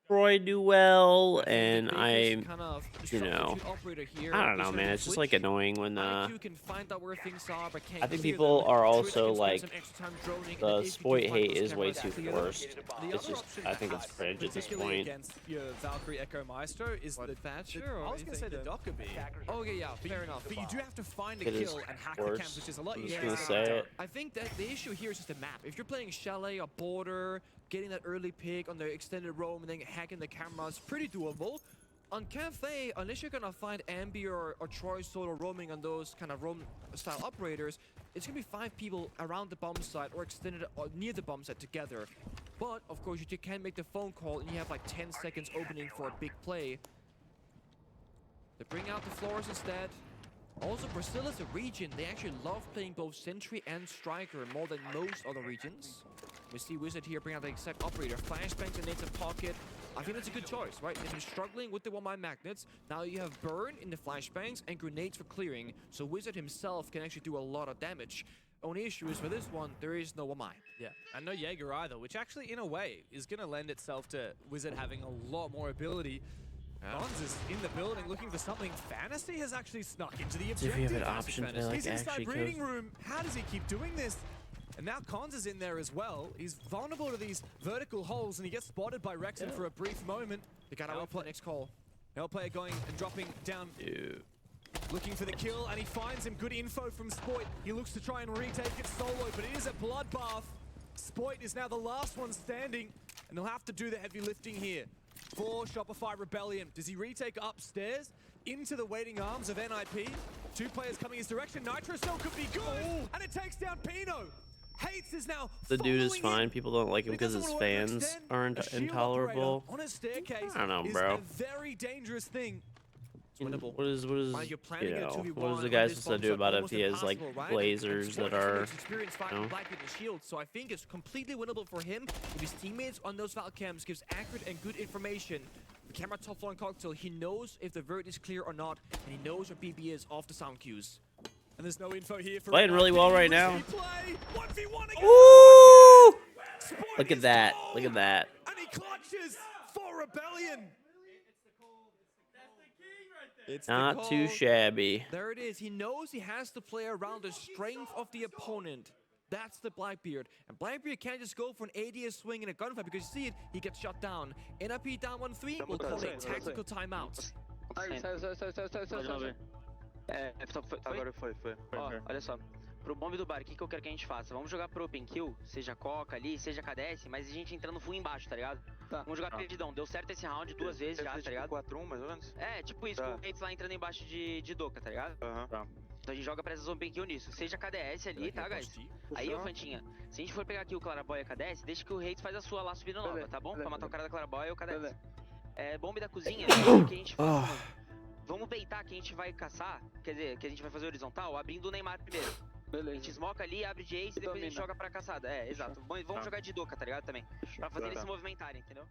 Troy do well, I think and the I, biggest kind of you struggle know, to operator here I don't is know, gonna man. be It's just like Twitch. annoying when IQ can find out where things are, but can't I think clear people them. are Twitch also can spend like some extra time droning, and the then if you Spoit can find hate those is way cameras, too clear them. forced. The It's other just option I think it's perhaps, cringe at this particularly point. against your Valkyrie Echo Maestro is What, the Thatcher, I or was going to say the anything? Dokkaebi. Okay, yeah, fair enough. But you do have to find a It is kill and hack the worse. camps, which is a lot I'm easier. just than gonna say that. it. I think that the issue here is just the map. If you're playing Chalet or Border, getting that early pick on the extended roam and then hacking the cameras, pretty doable. On Cafe, unless you're gonna find Ambi or Troy solo roaming on those kind of roam style operators, it's gonna be 5 people around the bomb site or extended or near the bomb site together. But of course, you can make the phone call and you have like 10 seconds opening for a big play. They bring out the floors instead. Also, Brazil is a region. They actually love playing both Sentry and Striker more than most other regions. We see Wizard here bring out the exact operator. Flashbangs and nades in pocket. I think that's a good choice, right? If you're struggling with the 1-mine magnets, now you have burn in the flashbangs and grenades for clearing, so Wizard himself can actually do a lot of damage. Only issue is for this one, there is no 1-mine. Yeah, and no Jaeger either, which actually, in a way, is going to lend itself to Wizard having a lot more ability. Bronze is in the building looking for something. Fantasy has actually snuck into the See if objective. we have an option to like He's inside actually reading go. room. How does he keep doing this? And now Cons is in there as well. He's vulnerable to these vertical holes, and he gets spotted by Rexon for a brief moment. They gotta wait for the next call. Hellplayer going and dropping down, Dude. looking for the kill, and he finds him. Good info from Spoit. He looks to try and retake it solo, but it is a bloodbath. Spoit is now the last one standing, and they'll have to do the heavy lifting here for Shopify Rebellion. Does he retake upstairs into the waiting arms of NIP? 2 players coming his direction. Nitro Cell could be good, and it takes down Pino. Hates is now The dude is following fine. him. People don't like him But he because doesn't his wanna fans overextend. are A shield intolerable. operator on a staircase I don't know, is bro. a very dangerous thing. Winnable. What is Mind you're planning you a know, 2v1 what is the on guy this supposed to bomb do site, about it if almost he has like impossible, right? blazers And that Spoit are has experience fighting you know? Black with the shield, so I think it's completely winnable for him if his teammates on those Val cams gives accurate and good information. The camera top floor and cocktail, he knows if the vert is clear or not, and he knows where BB is off the sound cues. And there's no info here for Playing really NIP. well right now. Risky play. 1v1 again. Ooh! Spoit Look at is that. gone. Look at that. And he clutches for Rebellion. It's the Not too call. shabby. There it is. He knows he has to play around the strength of the opponent. That's the Blackbeard. And Blackbeard can't just go for an ADS swing in a gunfight because you see it, he gets shut down. NIP down 1-3, we'll call it tactical timeout. Agora foi. Ó, olha só. Pro bombe do bar, o que eu quero que a gente faça? Vamos jogar pro open kill, seja Coca ali, seja KDS, mas a gente entrando full embaixo, tá ligado? Tá. Vamos jogar perdidão. Deu certo esse round 2 vezes já, tá ligado? 4-1, mais ou menos? É, tipo isso, com o Gates lá entrando embaixo de Doka, tá ligado? Aham. Tá. Então a gente joga pra essas open kill nisso. Seja KDS ali, tá, guys? Aí, ô Fantinha, se a gente for pegar aqui o Claraboy e a KDS, deixa que o Hates faz a sua lá subindo nova, tá bom? Pra matar o cara da Claraboy e o KDS. É, bombe da cozinha, o que a gente faz? Vamos beitar que a gente vai caçar, quer dizer, que a gente vai fazer horizontal, abrindo o Neymar primeiro. A gente smoca ali, abre de ace e depois a gente joga pra caçada. É, exato. Vamos jogar de Doka, tá ligado? Também. Pra fazer eles se movimentarem, entendeu?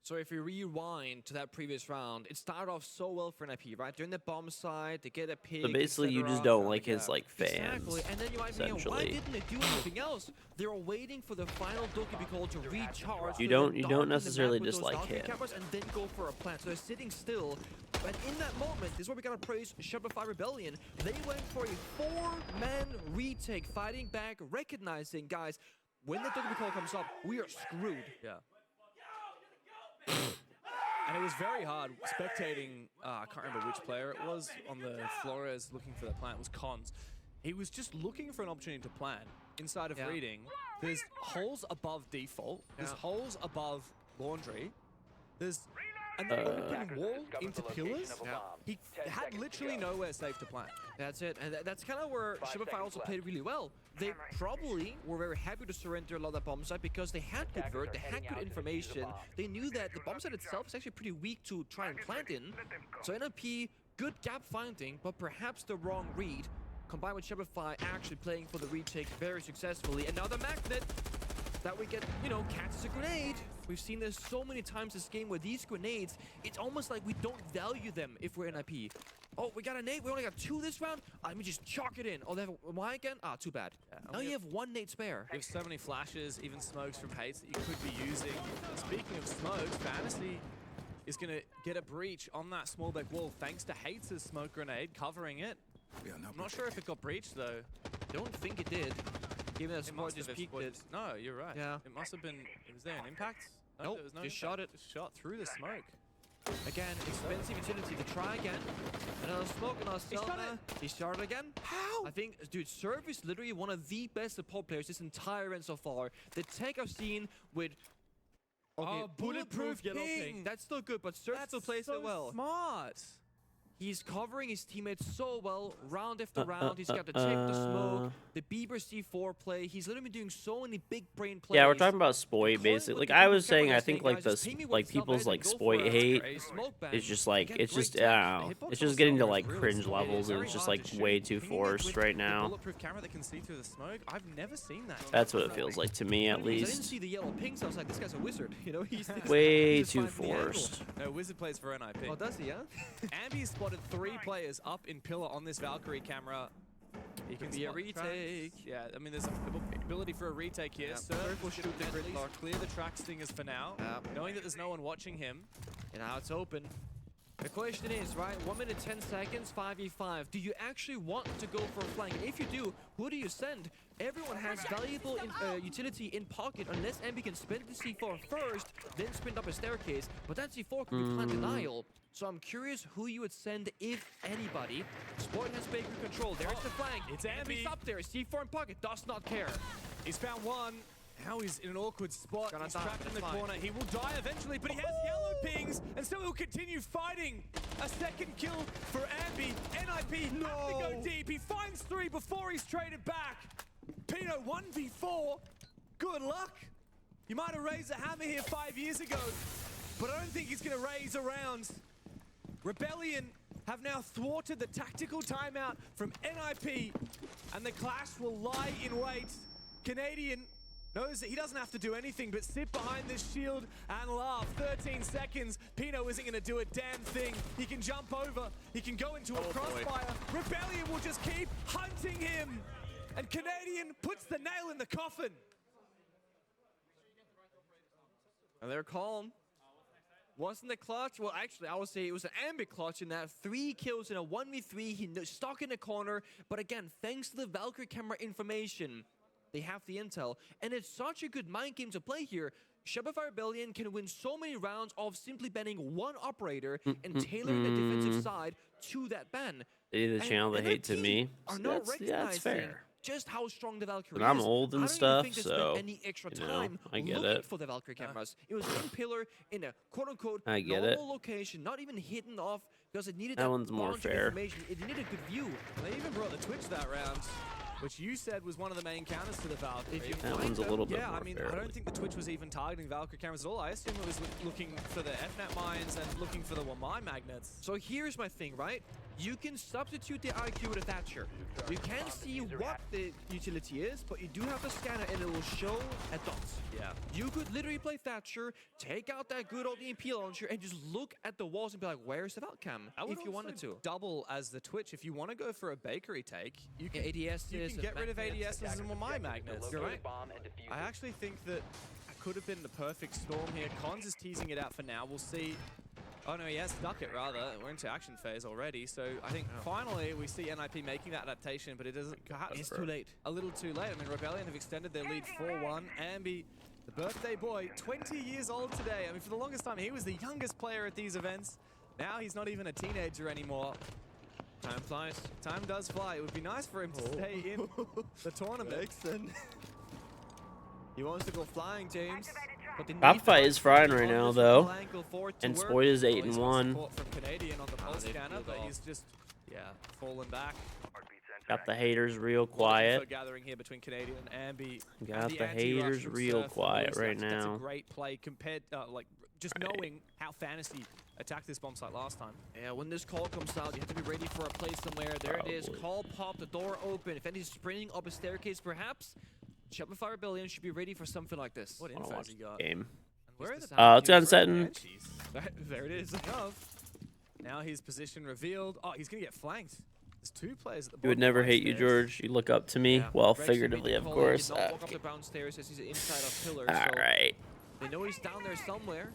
So if we rewind to that previous round, it started off so well for NIP, right? They're in the bomb side, they get a pick. So basically, you just etc. don't like his like fans. Exactly, and then you might be thinking, why essentially. didn't they do anything else? They were waiting for the final Dokkaebi call to recharge. You so don't- they you don't darken the necessarily map with those dislike Valkyrie him. cameras and then go for a plant. So they're sitting still. But in that moment, this is where we gotta praise Shopify Rebellion. They went for a 4-man retake, fighting back, recognizing, guys, when the WB call comes up, we are screwed. Yeah. And it was very hard spectating, I can't remember which player it was on the Flores looking for that plant. It was Cons. He was just looking for an opportunity to plant inside of reading. There's holes above default. There's holes above laundry. There's an open wall into pillars. He had literally nowhere safe to plant. That's it, and that's kind of where Shopify also played really well. They probably were very happy to surrender a lot of that bomb site because they had good vert, they had good information. They knew that the bomb site itself is actually pretty weak to try and plant in. So NIP, good gap finding, but perhaps the wrong read, combined with Shopify actually playing for the retake very successfully. And now the magnet that we get, you know, catches a grenade. We've seen this so many times this game where these grenades, it's almost like we don't value them if we're NIP. Oh, we got a nade. We only got 2 this round. Let me just chalk it in. Oh, they have a Y again? Ah, too bad. Now you have 1 nade spare. You have so many flashes, even smokes from Hates that you could be using. Speaking of smokes, Fantasy is going to get a breach on that small back wall thanks to Hates' smoke grenade covering it. I'm not sure if it got breached though. Don't think it did. Given that Sport just peeked it. No, you're right. Yeah. It must have been, was there an impact? No, Nope, there was no just impact. shot it. Just shot through the smoke. Again, expensive utility to try again. Another smoke, another Selma. He shot it again. How? I think, dude, Serve is literally one of the best support players this entire end so far. The tech I've seen with bulletproof yellow ping. That's still good, but Serve still plays it well. Smart. He's covering his teammates so well, round after round. He's got the check, the smoke, the Bieber C4 play. He's literally doing so many big brain plays. Yeah, we're talking about Spoit basically. Like I was saying, I think like people's like Spoit hate is just like it's just I don't know. It's just getting to like cringe levels, and it's just like way too forced right now. Bulletproof camera that can see through the smoke. I've never seen that. That's what it feels like to me, at I didn't least. see the yellow pings. I was like, this guy's a wizard. You know, he's Way he's just too finding the angle. forced. No, Wizard plays for NIP. Oh, does he? Yeah. Ambi spotted 3 players up in pillar on this Valkyrie camera. He can be a spot retake. tracks. Yeah, I mean, there's a ability for a retake here. Yeah, Surf Surf will shoot the at least gridlock. clear the track stingers for now, knowing that there's no one watching him. And now it's open. The question is, right, 1 minute 10 seconds, 5v5. Do you actually want to go for a flank? And if you do, who do you send? Everyone has valuable utility in pocket unless Ambi can spend the C4 first, then sprint up a staircase. But that C4 could be plant denial. So I'm curious who you would send, if anybody. Sport has Baker control. There's the flank. It's Ambi. up there. C4 in pocket. Does not care. He's found one. Now he's in an awkward spot. Gonna He's die. trapped in the That's fine. corner. He will die eventually, but he has yellow pings, and so he'll continue fighting. A second kill for Ambi. NIP have to go deep. He finds 3 before he's traded back. Pino 1v4. Good luck. You might have raised a hammer here 5 years ago, but I don't think he's going to raise a round. Rebellion have now thwarted the tactical timeout from NIP, and the clash will lie in wait. Canadian knows that he doesn't have to do anything but sit behind this shield and laugh. 13 seconds. Pino isn't going to do a damn thing. He can jump over. He can go into a crossfire. Rebellion will just keep hunting him. And Canadian puts the nail in the coffin. And they're calm. Wasn't the clutch? Well, actually, I would say it was an Ambi clutch in that 3 kills in a 1v3. He stuck in the corner. But again, thanks to the Valkyrie camera information, they have the intel. And it's such a good mind game to play here. Shopify Rebellion can win so many rounds of simply banning one operator and tailoring the defensive side to that ban. They either channel the hate to me. Are not That's fair. just how strong the Valkyrie But I'm is. old and I don't stuff, even think they spent so, any extra you know, time I get looking it. for the Valkyrie cameras. It was in pillar in a quote-unquote I get normal it. location, not even hidden off because it needed That that one's more bunch of fair. information. It needed a good view. They even brought the Twitch that round, which you said was one of the main counters to the Valkyrie. If you That find one's a them, little bit Yeah, more I mean, fair. I don't think the Twitch was even targeting Valkyrie cameras at all. I assume it was looking for the FNAT mines and looking for the Wamai magnets. So here's my thing, right? You can substitute the IQ with a Thatcher. You can see what the utility is, but you do have the scanner and it will show a dot. Yeah. You could literally play Thatcher, take out that good old EMP launcher, and just look at the walls and be like, where's the Valcam? I would If you wanted also to. double as the Twitch. If you want to go for a bakery take, you Yeah, can, ADS you is can a get rid of magnet. ADSs and Wamai magnets. You're right. I actually think that could have been the perfect storm here. Cons is teasing it out for now. We'll see Oh no, he has stuck it rather. We're into action phase already, so I think finally we see NIP making that adaptation, but it doesn't. It's too late. A little too late. I mean, Rebellion have extended their lead 4-1. Ambi, the birthday boy, 20 years old today. I mean, for the longest time, he was the youngest player at these events. Now he's not even a teenager anymore. Time flies. Time does fly. It would be nice for him to stay in the tournament. He wants to go flying, James. Top fight is frying right now, though. And Spoit is 8-1. From Canadian on the pulse scanner, but he's just, falling back. Got the haters real quiet. Gathering here between Canadian and Ambi. Got the haters real quiet right now. That's a great play compared, just knowing how Fantasy attacked this bomb site last time. Yeah, when this call comes out, you have to be ready for a play somewhere. There it is. Call pop, the door open. If anybody's sprinting up a staircase, perhaps Shopify Rebellion should be ready for something like this. What info has he got? Game. Where are the let's go on setting. There it is. Now his position revealed. Oh, he's gonna get flanked. There's 2 players at the bottom. You would never hate you, George. You look up to me. Well, figuratively, of course. Walk up the brown stairs as he's inside of pillars. All right. They know he's down there somewhere.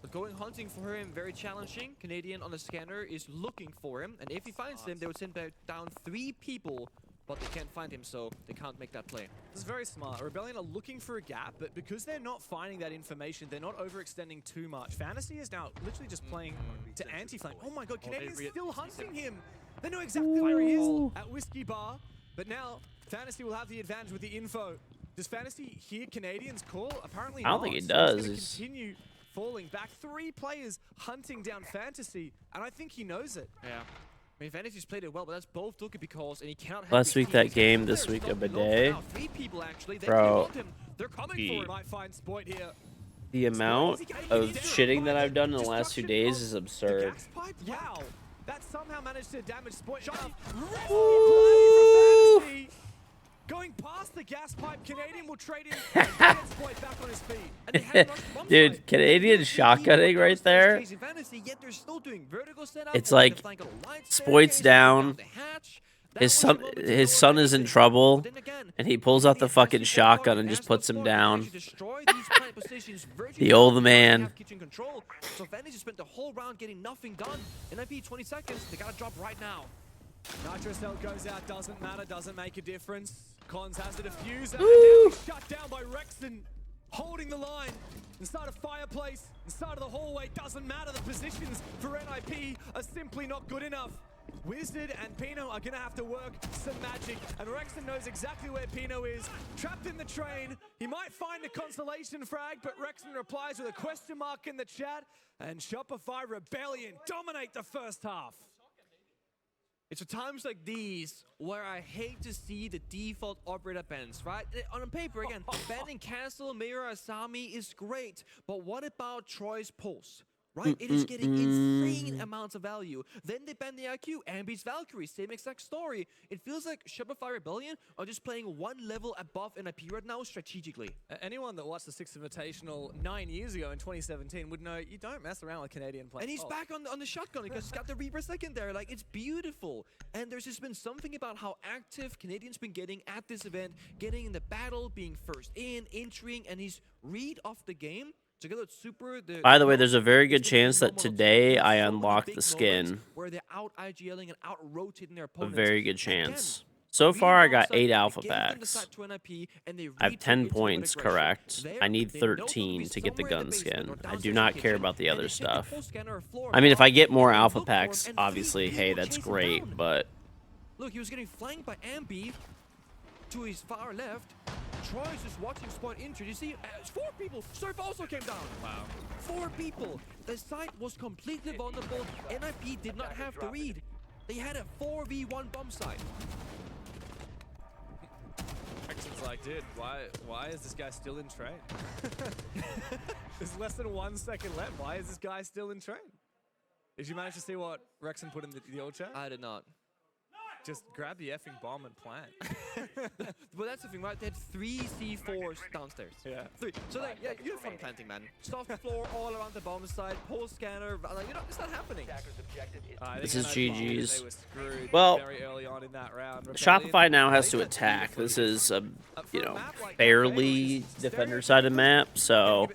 But going hunting for him, very challenging. Canadian on the scanner is looking for him. And if he finds him, they would send down 3 people. But they can't find him, so they can't make that play. This is very smart. Rebellion are looking for a gap, but because they're not finding that information, they're not overextending too much. Fantasy is now literally just playing to anti-flank. Oh my god, Canadian's still hunting him! They know exactly where he is at Whiskey Bar, but now Fantasy will have the advantage with the info. Does Fantasy hear Canadian's call? Apparently not. I don't think he does. He's gonna continue falling back. 3 players hunting down Fantasy, and I think he knows it. Yeah. I mean, Fantasy's played it well, but that's both Duke because, and he cannot. Last week that game, this week a bidet. 3 people actually. Bro, they're coming for him. Might find Spoit here. The amount of shitting that I've done in the last 2 days is absurd. Wow, that somehow managed to damage Spoit. Going past the gas pipe, Canadian will trade in and get Spoit back on his feet. Dude, Canadian shotgunning right there. It's like Spoit's down. His son is in trouble, and he pulls out the fucking shotgun and just puts him down. The old man. So Vantage spent the whole round getting nothing done. NIP 20 seconds. They gotta drop right now. Nitro Cell goes out, doesn't matter, doesn't make a difference. Cons has the diffuser, and now he's shut down by Rexon, holding the line. Inside a fireplace, inside of the hallway, doesn't matter. The positions for NIP are simply not good enough. Wizard and Pino are gonna have to work some magic, and Rexon knows exactly where Pino is. Trapped in the train, he might find a consolation frag, but Rexon replies with a question mark in the chat, and Shopify Rebellion dominate the first half. It's at times like these where I hate to see the default operator bans, right? On paper, again, banning Cancel, Mirror, Asami is great, but what about Troy's Pulse? Right? It is getting insane amounts of value. Then they ban the IQ, Ambi's Valkyrie, same exact story. It feels like Shopify Rebellion are just playing 1 level above NIP right now strategically. Anyone that watched the 6th Invitational 9 years ago in 2017 would know you don't mess around with Canadian players. And he's back on the shotgun because he's got the Reaper secondary. Like, it's beautiful. And there's just been something about how active Canadian's been getting at this event, getting in the battle, being first in, entering, and his read of the game. By the way, there's a very good chance that today I unlock the skin. Where they're out IGLing and out rotating their A opponents. very good chance. So far, I got 8 alpha packs. I have 10 points correct. I need 13 to get the gun skin. I do not care about the other stuff. I mean, if I get more alpha packs, obviously, hey, that's great, but... Look, he was getting flanked by Ambi to his far left. Troy's just watching Spot injured. You see, 4 people. Surf also came down. Wow. 4 people. The site was completely vulnerable. NIP did not have the read. They had a 4v1 bomb site. Rexon's like, dude, why is this guy still in train? There's less than 1 second left. Why is this guy still in train? Did you manage to see what Rexon put in the old chat? I did not. Just grab the effing bomb and plant. But that's the thing, right? They had 3 C4s downstairs. Yeah. 3. So like, yeah, you have fun planting, man. Soft floor all around the bomb site, pole scanner. Like, you know, it's not happening. This is GG's. They were screwed Well, very early on in that round. Shopify now has to attack. This is a, you know, fairly defender-sided map, so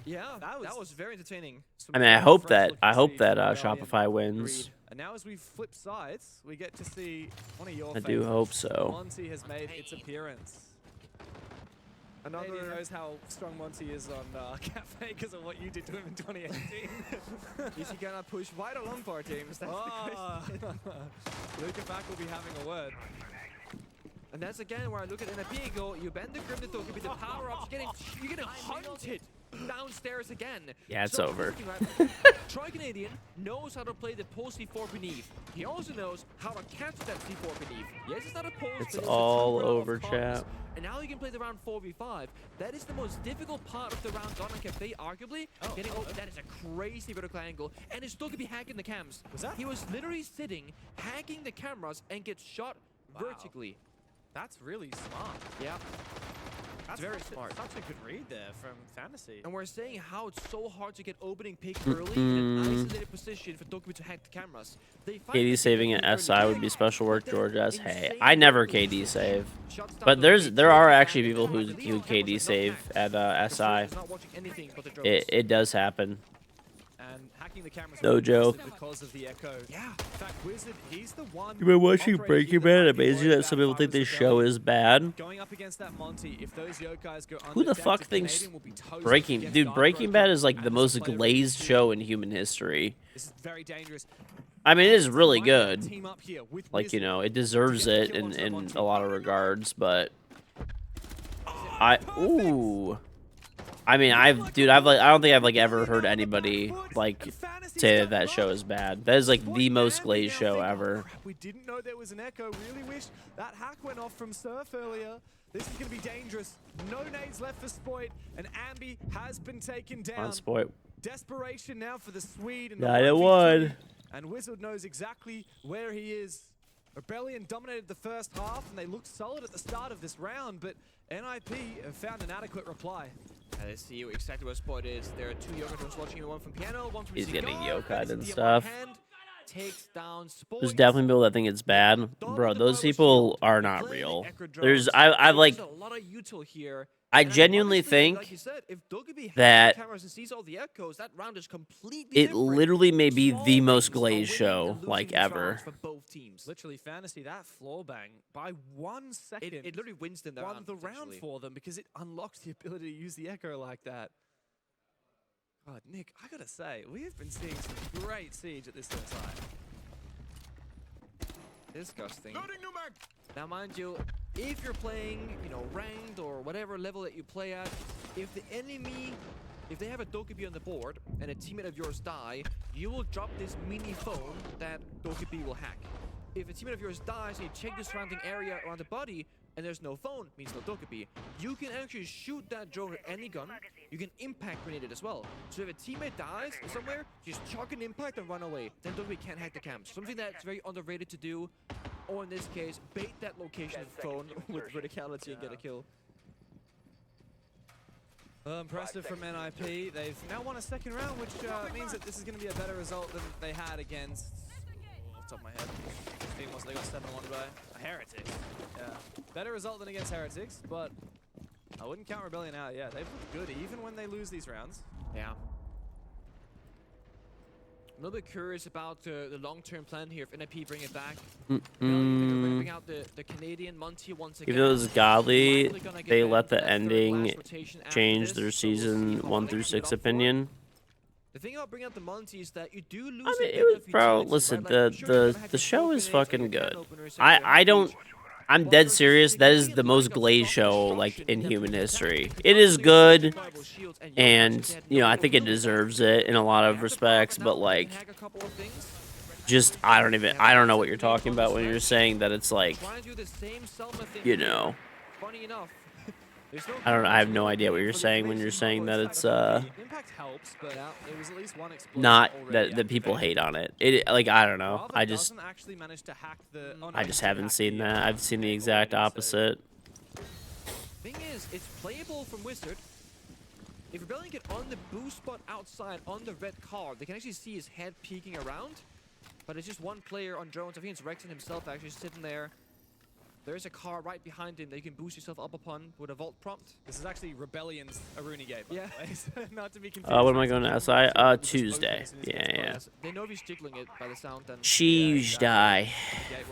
Yeah, that was very entertaining. I mean, I hope that Shopify wins. And now as we flip sides, we get to see one of your I do favorites. hope so. Monty has made its appearance. Another Maybe knows how strong Monty is on Cafe because of what you did to him in 2018. Is he gonna push wide or long bar, James? That's the question. Luke and Back will be having a word. And that's again where I look at NIP and go, you bend the Grim to with the power ups, you're getting hunted downstairs again. Yeah, it's So, over. Troy Canadian knows how to play the post C4 beneath. He also knows how to catch that C4 beneath. Yes, it's not a post. It's but all a true over, of comms. chat. And now you can play the round 4v5. That is the most difficult part of the round done on Cafe, arguably. Getting open, that is a crazy vertical angle. And it's still could be hacking the cams. Was that? He was literally sitting, hacking the cameras, and gets shot vertically. That's really smart. Yeah. That's very smart. Such a good read there from Fantasy. And we're saying how it's so hard to get opening pick early in an isolated position for Dokkaebi to hack the cameras. KD saving an SI would be special work, George S. Hey, I never KD save. But there are actually people who KD save at SI. It does happen. And hacking the cameras No joke. because of the echo. Yeah. In fact, Wizard, he's the one. You've been watching operating Breaking in the Bad. back. Amazing that some people think this show is bad. Going up against that Monty, if those yokais go Who the undetected, fuck thinks Canadian will be toasted Breaking... against Dude, Dark Breaking Broken. Bad is like the And most this is a player glazed who- show in human history. This is very dangerous. I mean, it is really Might not good. team up here with Like, you Wizard know, it to deserves get the it kill onto in Monty. a lot of regards, but... Ooh... I mean, I don't think I've like ever heard anybody like say that show is bad. That is like the most glazed show ever. We didn't know there was an echo. Really wish that hack went off from Surf earlier. This is going to be dangerous. No nades left for Spoit, and Ambi has been taken down. On Spoit. Desperation now for the Swede. And 9-1. And Wizard knows exactly where he is. Rebellion dominated the first half, and they looked solid at the start of this round, but NIP have found an adequate reply. Let's see exactly where Spot is. There are 2 yokai watching, one from piano, one from He's getting Cigar. yokai'd and The stuff. hand takes down Spot. There's definitely people that think it's bad. Bro, those people are not real. I've like... There's a lot of util here. I And genuinely honestly, think like you said, if Dokkaebi has that the cameras and sees all the echoes, that round is completely it different. literally may be Small the most things are glazed winning show and losing like these ever. rounds for both teams. Literally, Fantasy, that floor bang by 1 second. It literally wins them the won round. the round potentially. for them because it unlocks the ability to use the echo like that. God, Nick, I gotta say, we have been seeing some great siege at this side. Disgusting. Now, mind you, if you're playing, you know, ranked or whatever level that you play at, if the enemy, if they have a Dokkaebi on the board and a teammate of yours die, you will drop this mini phone that Dokkaebi will hack. If a teammate of yours dies and you check the surrounding area around the body and there's no phone, means no Dokkaebi, you can actually shoot that drone with any gun. You can impact grenade it as well. So if a teammate dies somewhere, just chuck an impact and run away. Then Dokkaebi can't hack the cams. Something that's very underrated to do. Or in this case, bait that location of the phone with verticality and get a kill. Impressive from NIP. They've now won a second round, which means that this is going to be a better result than they had against... Off the top of my head. This team was, they got 7-1 by Heretics. Yeah. Better result than against Heretics, but I wouldn't count Rebellion out yet. They've looked good even when they lose these rounds. Yeah. I'm a little bit curious about the long-term plan here if NIP bring it back. Bring out the Canadian Monty once again. If it was godly, Likely gonna get they banned let for the that third ending last rotation after change this, their so we'll see season how 1 they through keep it 6 up for. opinion. The thing about bringing out the Monty is that you do lose I a mean, bit it was, of bro. utility, Listen, right? Like, I'm sure you're gonna have the your show is openers, fucking your good. can openers, and your I don't. MPs. I'm dead serious. That is the most glazed show like in human history. It is good, and you know I think it deserves it in a lot of respects. But like, just I don't know what you're talking about when you're saying that it's like, you know. Funny enough, I don't know. I have no idea what you're saying when you're saying that it's Impact helps, but it was at least one not that people hate on it. It like I don't know. I just actually managed to hack the. I just haven't seen that. I've seen the exact opposite. Thing is, it's playable from Wizard. If Rebellion get on the boost spot outside on the red car, they can actually see his head peeking around. But it's just one player on drones. I think it's Rexon himself actually sitting there. There's a car right behind him that you can boost yourself up upon with a vault prompt. This is actually Rebellion's Aruni gate, by the way. Not to be confused. What am I going to SI? Tuesday. Yeah. They know if he's jiggling it by the sound. Then Tuesday.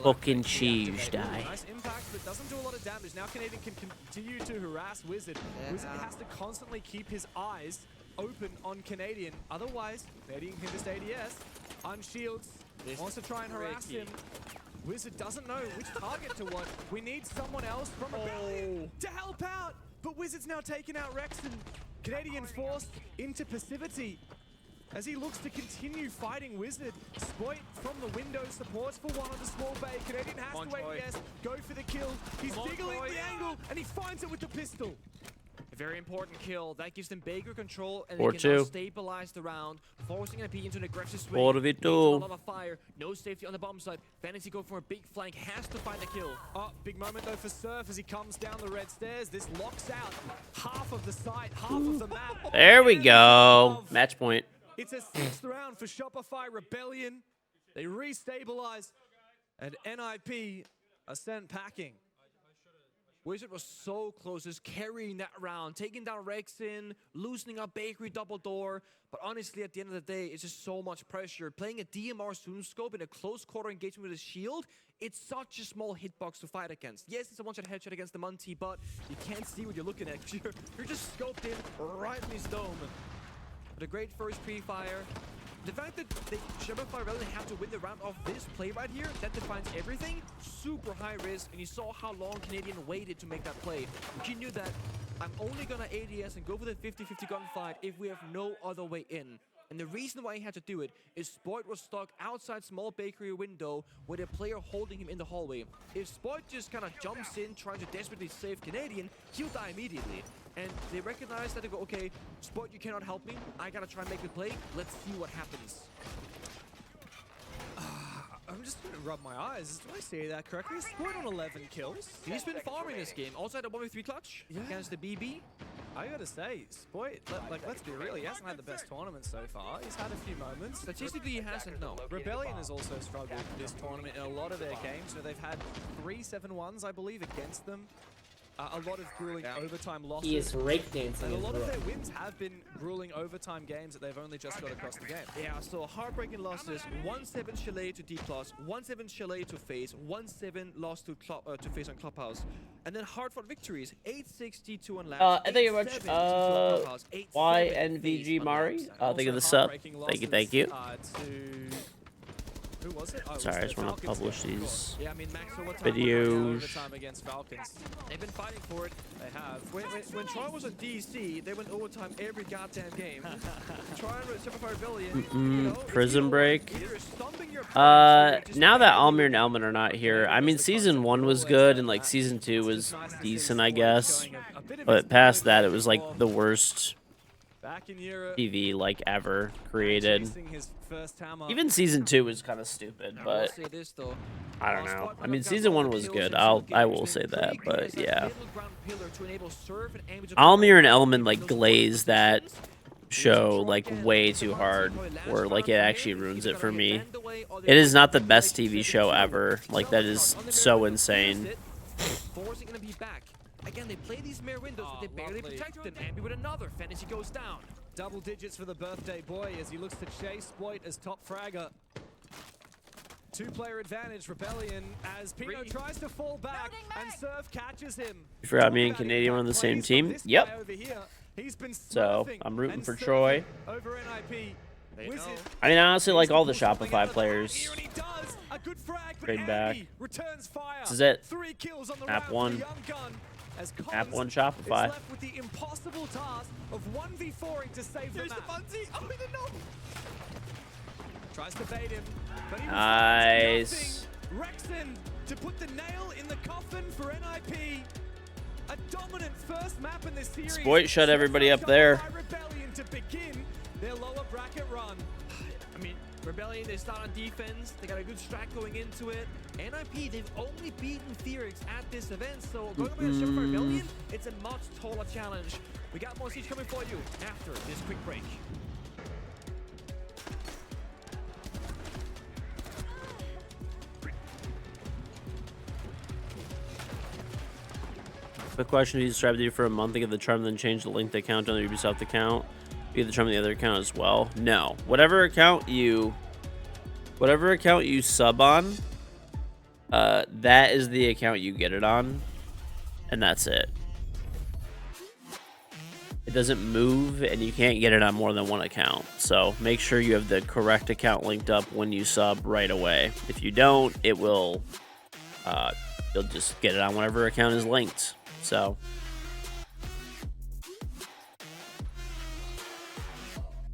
Fucking Tuesday. Nice impact, but doesn't do a lot of damage. Now Canadian can continue to harass Wizard. Wizard has to constantly keep his eyes open on Canadian. Otherwise, Canadian can just ADS. Unshields. Wants to try and harass him. Wizard doesn't know which target to watch. We need someone else from Rebellion to help out. But Wizard's now taken out Rexon. Canadian forced into passivity as he looks to continue fighting Wizard. Spoit from the window supports for one on the small bay. Canadian has to wait, yes, go for the kill. He's diggling the angle and he finds it with the pistol. A very important kill. That gives them Baker control and they can now stabilize the round, forcing NIP into an aggressive swing. A lot of fire. No safety on the bomb side. Fantasy go for a big flank. Has to find a kill. Oh, big moment though for Surf as he comes down the red stairs. This locks out half of the site, half of the map. There we go. Match point. It's a 6th round for Shopify Rebellion. They restabilize and NIP are sent packing. Wizard was so close, just carrying that round, taking down Rexon, loosening up Bakery double door. But honestly, at the end of the day, it's just so much pressure. Playing a DMR Zoom Scope in a close quarter engagement with a shield, it's such a small hitbox to fight against. Yes, it's a one-shot headshot against the Munty, but you can't see what you're looking at. You're just scoped in right in his dome. But a great first pre-fire. The fact that Shopify Rebellion have to win the round off this play right here, that defines everything. Super high risk, and you saw how long Canadian waited to make that play. He knew that I'm only gonna ADS and go for the 50-50 gunfight if we have no other way in. And the reason why he had to do it is Spoit was stuck outside small bakery window with a player holding him in the hallway. If Spoit just kind of jumps in trying to desperately save Canadian, he'll die immediately. And they recognize that. They go, okay, Spoit, you cannot help me. I gotta try and make the play. Let's see what happens. I'm just gonna rub my eyes. Do I say that correctly? Spoit on 11 kills. He's been farming this game. Also had a 1v3 clutch against the BB. I gotta say, Spoit, let's be real, he hasn't had the best tournament so far. He's had a few moments. Statistically, he hasn't, no. Rebellion has also struggled this tournament in a lot of their games. So they've had 3 7-1s, I believe, against them. A lot of grueling overtime losses. He is breakdancing. And a lot of their wins have been grueling overtime games that they've only just got across the game. Yeah, so heartbreaking losses. 1-7 Chalet to D+, 1-7 Chalet to FaZe, 1-7 loss to FaZe on Clubhouse. And then hard-fought victories, 8-6 G2 on Labs. Thank you very much. YNVG Mari. Thank you for the sub. Thank you. Who was it? Oh, sorry, I just want to publish these videos. They've been fighting for it. They have. When Troy was at DC, they went overtime every goddamn game. Troy and Shopify Rebellion, Prison Break. Now that Almir and Elman are not here, I mean, Season 1 was good, and, like, Season 2 was decent, I guess. But past that, it was, like, the worst TV, like, ever created. Even Season 2 was kind of stupid, but I don't know. I mean, Season 1 was good. I will say that, but yeah. Almir and Elman, like, glaze that show, like, way too hard, or, like, it actually ruins it for me. It is not the best TV show ever. Like, that is so insane. Again, they play these mirror windows, but they barely protect them. Ambi with another. Fantasy goes down. Double digits for the birthday boy as he looks to chase Spoit as top fragger. 2-player advantage, Rebellion, as Pino tries to fall back and Surf catches him. You forgot me and Canadian were on the same team? Yep. So, I'm rooting for Troy. Over NIP. I mean, I honestly like all the Shopify players. Trade back. This is it. Map 1. Map 1 Shopify. Left with the impossible task of 1v4ing to save the map. Oh, he didn't know. Tries to bait him, but he was nice. Rexon to put the nail in the coffin for NIP. A dominant first map in this series. Spoit shut everybody up there. Rebellion to begin their lower bracket run. I mean, Rebellion, they start on defense. They got a good strat going into it. NIP, they've only beaten Theorix at this event, so going up against Shepard Rebellion, it's a much taller challenge. We got more Siege coming for you after this quick break. Quick question: do you subscribe to you for a month to get the charm, then change the link to account on the Ubisoft account? Get the charm on the other account as well? No. Whatever account you sub on, that is the account you get it on, and that's it. It doesn't move, and you can't get it on more than one account. So make sure you have the correct account linked up when you sub right away. If you don't, it will, you'll just get it on whatever account is linked. So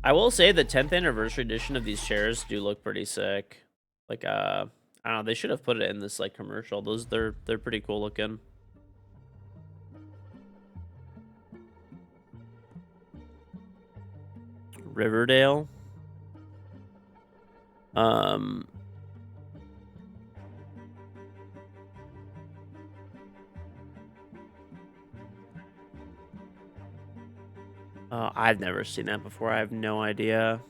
I will say the 10th anniversary edition of these chairs do look pretty sick. Like, I don't know, they should have put it in this like commercial. They're pretty cool looking. Riverdale. I've never seen that before. I have no idea.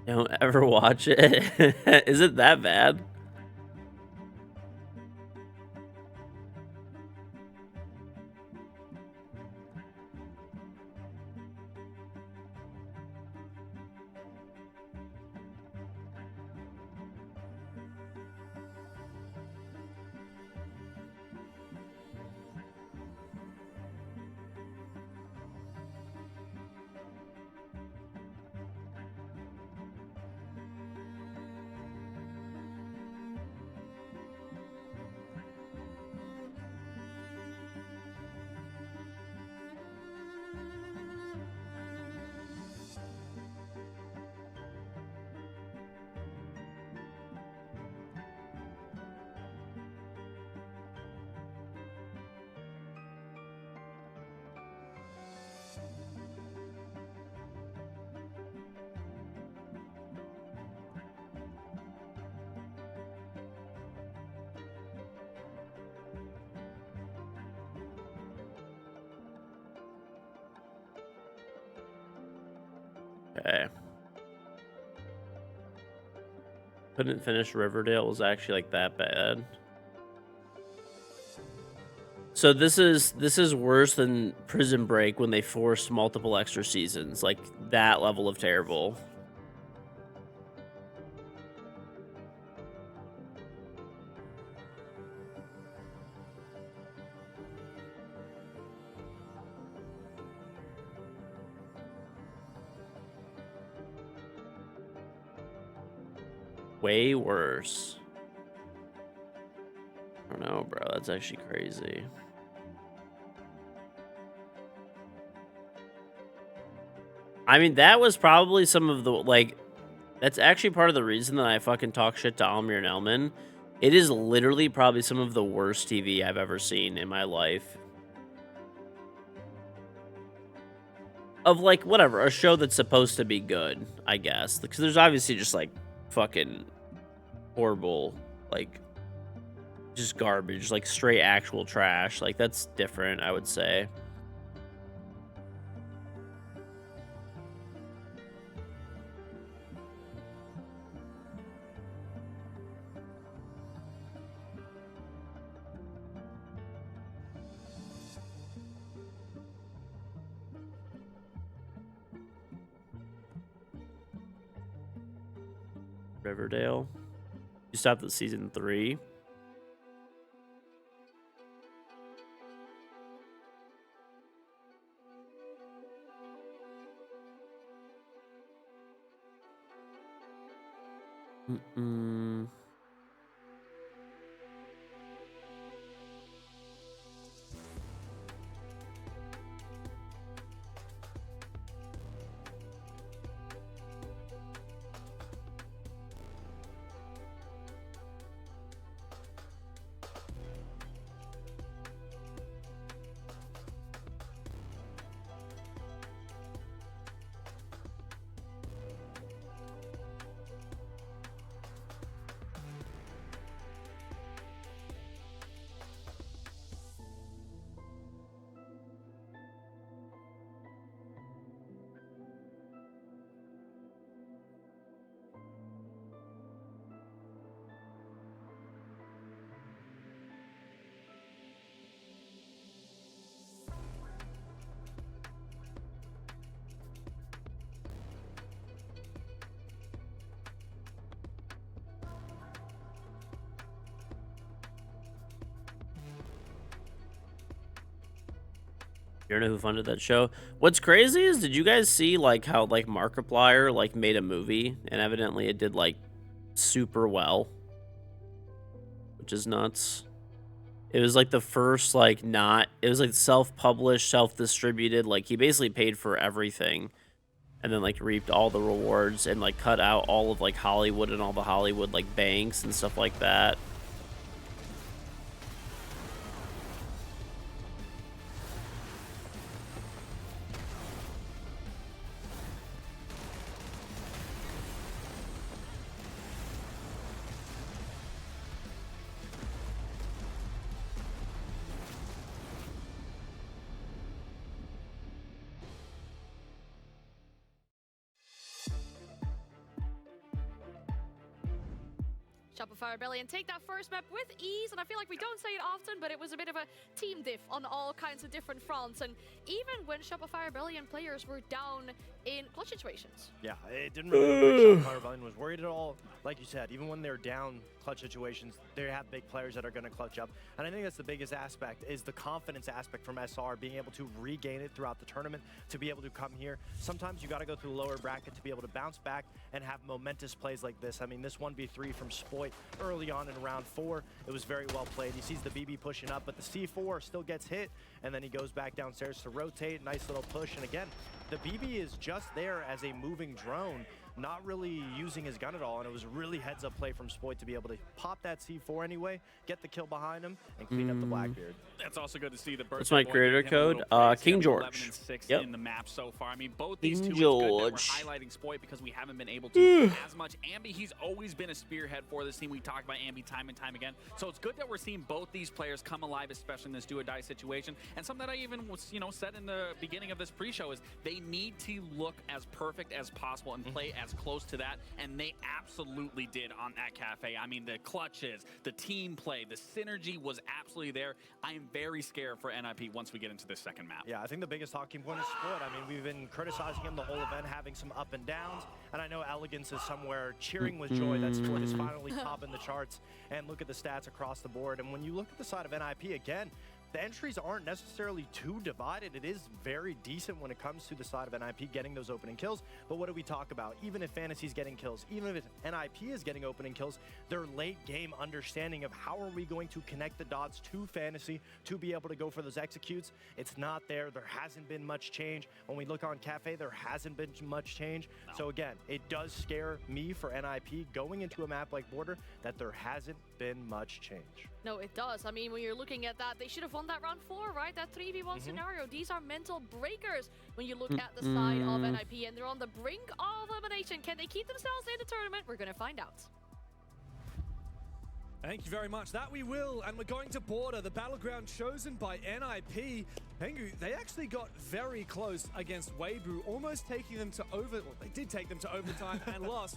Don't ever watch it. Is it that bad? Okay. Couldn't finish Riverdale was actually like that bad. So this is worse than Prison Break when they forced multiple extra seasons. Like that level of terrible. Way worse. I don't know, bro. That's actually crazy. I mean, that was probably some of the, like, that's actually part of the reason that I fucking talk shit to Almir and Elman. It is literally probably some of the worst TV I've ever seen in my life. Of, like, whatever, a show that's supposed to be good, I guess. Because there's obviously just, like, fucking horrible, like, just garbage, like, straight actual trash. Like, that's different, I would say. Riverdale. You stopped at season 3. You don't know who funded that show? What's crazy is, did you guys see like how like Markiplier like made a movie and evidently it did like super well, which is nuts. It was like the first like it was like self-published, self-distributed. Like he basically paid for everything, and then like reaped all the rewards and like cut out all of like Hollywood and all the Hollywood like banks and stuff like that. Shopify Rebellion take that first map with ease, and I feel like we don't say it often, but it was a bit of a team diff on all kinds of different fronts, and even when Shopify Rebellion players were down in clutch situations. Yeah, it didn't really look like Shopify Rebellion was worried at all. Like you said, even when they're down clutch situations, they have big players that are going to clutch up, and I think that's the biggest aspect, is the confidence aspect from SR, being able to regain it throughout the tournament, to be able to come here. Sometimes you got to go through the lower bracket to be able to bounce back and have momentous plays like this. I mean, this 1v3 from Spoit early on in round 4, it was very well played. He sees the BB pushing up, but the C4 still gets hit, and then he goes back downstairs to rotate. Nice little push, and again, the BB is just there as a moving drone, not really using his gun at all, and it was really heads-up play from Spoit to be able to pop that C4 anyway, get the kill behind him, and clean up the Blackbeard. That's also good to see the That's my creator code, KingGeorge. Yep. In the map so far. I mean, both these two, KingGeorge. We're highlighting Spoit because we haven't been able to as much. Ambi, he's always been a spearhead for this team. We talked about Ambi time and time again. So it's good that we're seeing both these players come alive, especially in this do-or-die situation. And something that I even was, said in the beginning of this pre-show is they need to look as perfect as possible and play as close to that, and they absolutely did on that cafe. I mean, the clutches, the team play, the synergy was absolutely there. I am very scared for NIP once we get into this second map. Yeah, I think the biggest talking point is Spoit. I mean, we've been criticizing him the whole event, having some up and downs, and I know Elegance is somewhere cheering with joy that Spoit is finally topping the charts, and look at the stats across the board. And when you look at the side of NIP again, the entries aren't necessarily too divided. It is very decent when it comes to the side of NIP getting those opening kills. But what do we talk about? Even if Fantasy's getting kills, even if NIP is getting opening kills, their late game understanding of how are we going to connect the dots to Fantasy to be able to go for those executes, it's not there. There hasn't been much change. When we look on Cafe, there hasn't been much change. No. So again, it does scare me for NIP going into a map like Border that there hasn't been much change. No, it does. I mean, when you're looking at that, they should have won that round 4, right? That 3v1 scenario. These are mental breakers when you look at the side of NIP, and they're on the brink of elimination. Can they keep themselves in the tournament? We're going to find out. Thank you very much. That we will, and we're going to Border, the battleground chosen by NIP. Pengu, they actually got very close against Weibo, almost taking them to well, they did take them to overtime and lost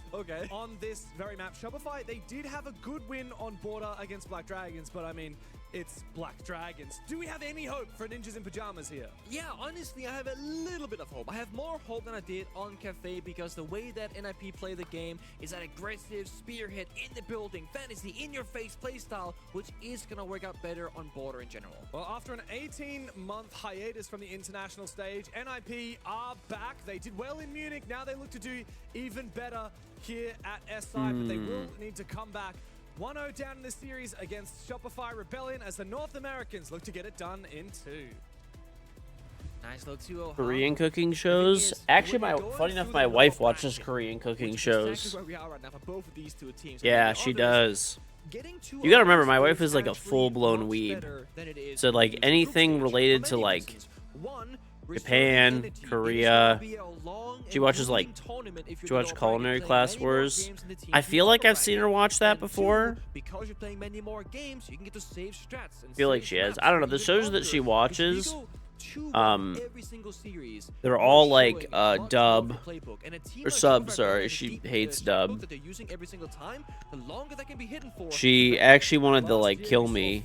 on this very map. Shopify, they did have a good win on Border against Black Dragons, but I mean, it's Black Dragons. Do we have any hope for Ninjas in Pajamas here? Yeah, honestly, I have a little bit of hope. I have more hope than I did on Cafe because the way that NIP play the game is that aggressive spearhead in the building, fantasy, in-your-face playstyle, which is going to work out better on Border in general. Well, after an 18-month hiatus from the international stage, NIP are back. They did well in Munich. Now they look to do even better here at SI, but they will need to come back 1-0 down in the series against Shopify Rebellion as the North Americans look to get it done in 2. Nice little 2-0. Korean cooking shows. Actually, funny enough, my wife watches Korean cooking shows. Exactly where we are right now for both of these two teams. Yeah, she does. You gotta remember, my wife is like a full-blown weeb. So like anything related to like Japan, Korea, she watches like, she watches Culinary Class Wars. I feel like I've seen her watch that before. Because you're playing many more games, you can get to save strats. I feel like she has. I don't know, the shows that she watches, they're all like dub or sub. Sorry, she hates dub. She actually wanted to like kill me.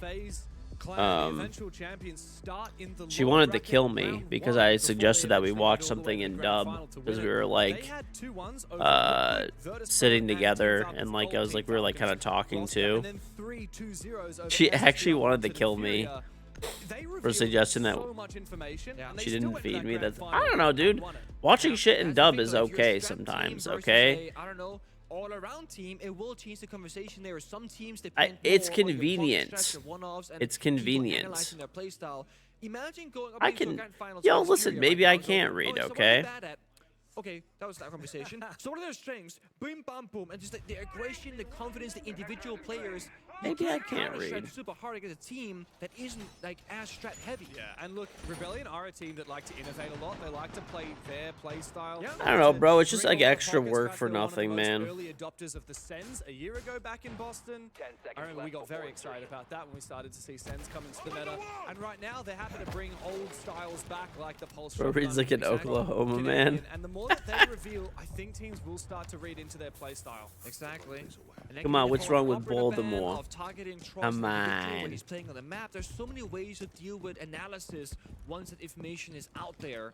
She wanted to kill me because I suggested that we watch something in dub because we were like sitting together and like I was like we were like kind of talking too. She actually wanted to kill me. for suggesting that so much information, and they she still didn't went to feed that me. grand That's final I don't know, and dude. won it. Watching shit in That's the dub thing, is though, if you're a okay strat team sometimes. versus Okay. I don't know, all-around team, it will change the conversation. There are some teams that It's more on your convenient. pop strats, your one-offs, and It's people convenient. analyzing their playstyle. Imagine going up I into a can. grand finals Yo, with listen. Xperia Maybe right I now, go, can't "Oh, read. so what are Okay. you bad at?" Okay, that was that conversation. So what are their strengths? Boom, bam, boom, and just like the aggression, the confidence, the individual players. Maybe I can't counter-strat read. super hard against a team that isn't like as strat heavy. Yeah, and look, Rebellion are a team that like to innovate a lot. They like to play their play style. Yeah. I don't know, bro. It's just Bring like all the extra pocket work strats. for They were one of the nothing, most man. Early adopters of the Sens a year ago back in Boston. 10 seconds I remember we got left very before excited insertion. about that when we started to see Sens come into the meta. And right now, they're happy to bring old styles back, like the Pulse Bro, shotgun, reads like an exactly, Oklahoma Canadian. man. And the more that they reveal, I think teams will start to read into their play style. Exactly. And Come on, what's wrong with operator ban Voldemort? of targeting trust Come individual when on. he's playing on the map. There's so many ways to deal with analysis once that information is out there.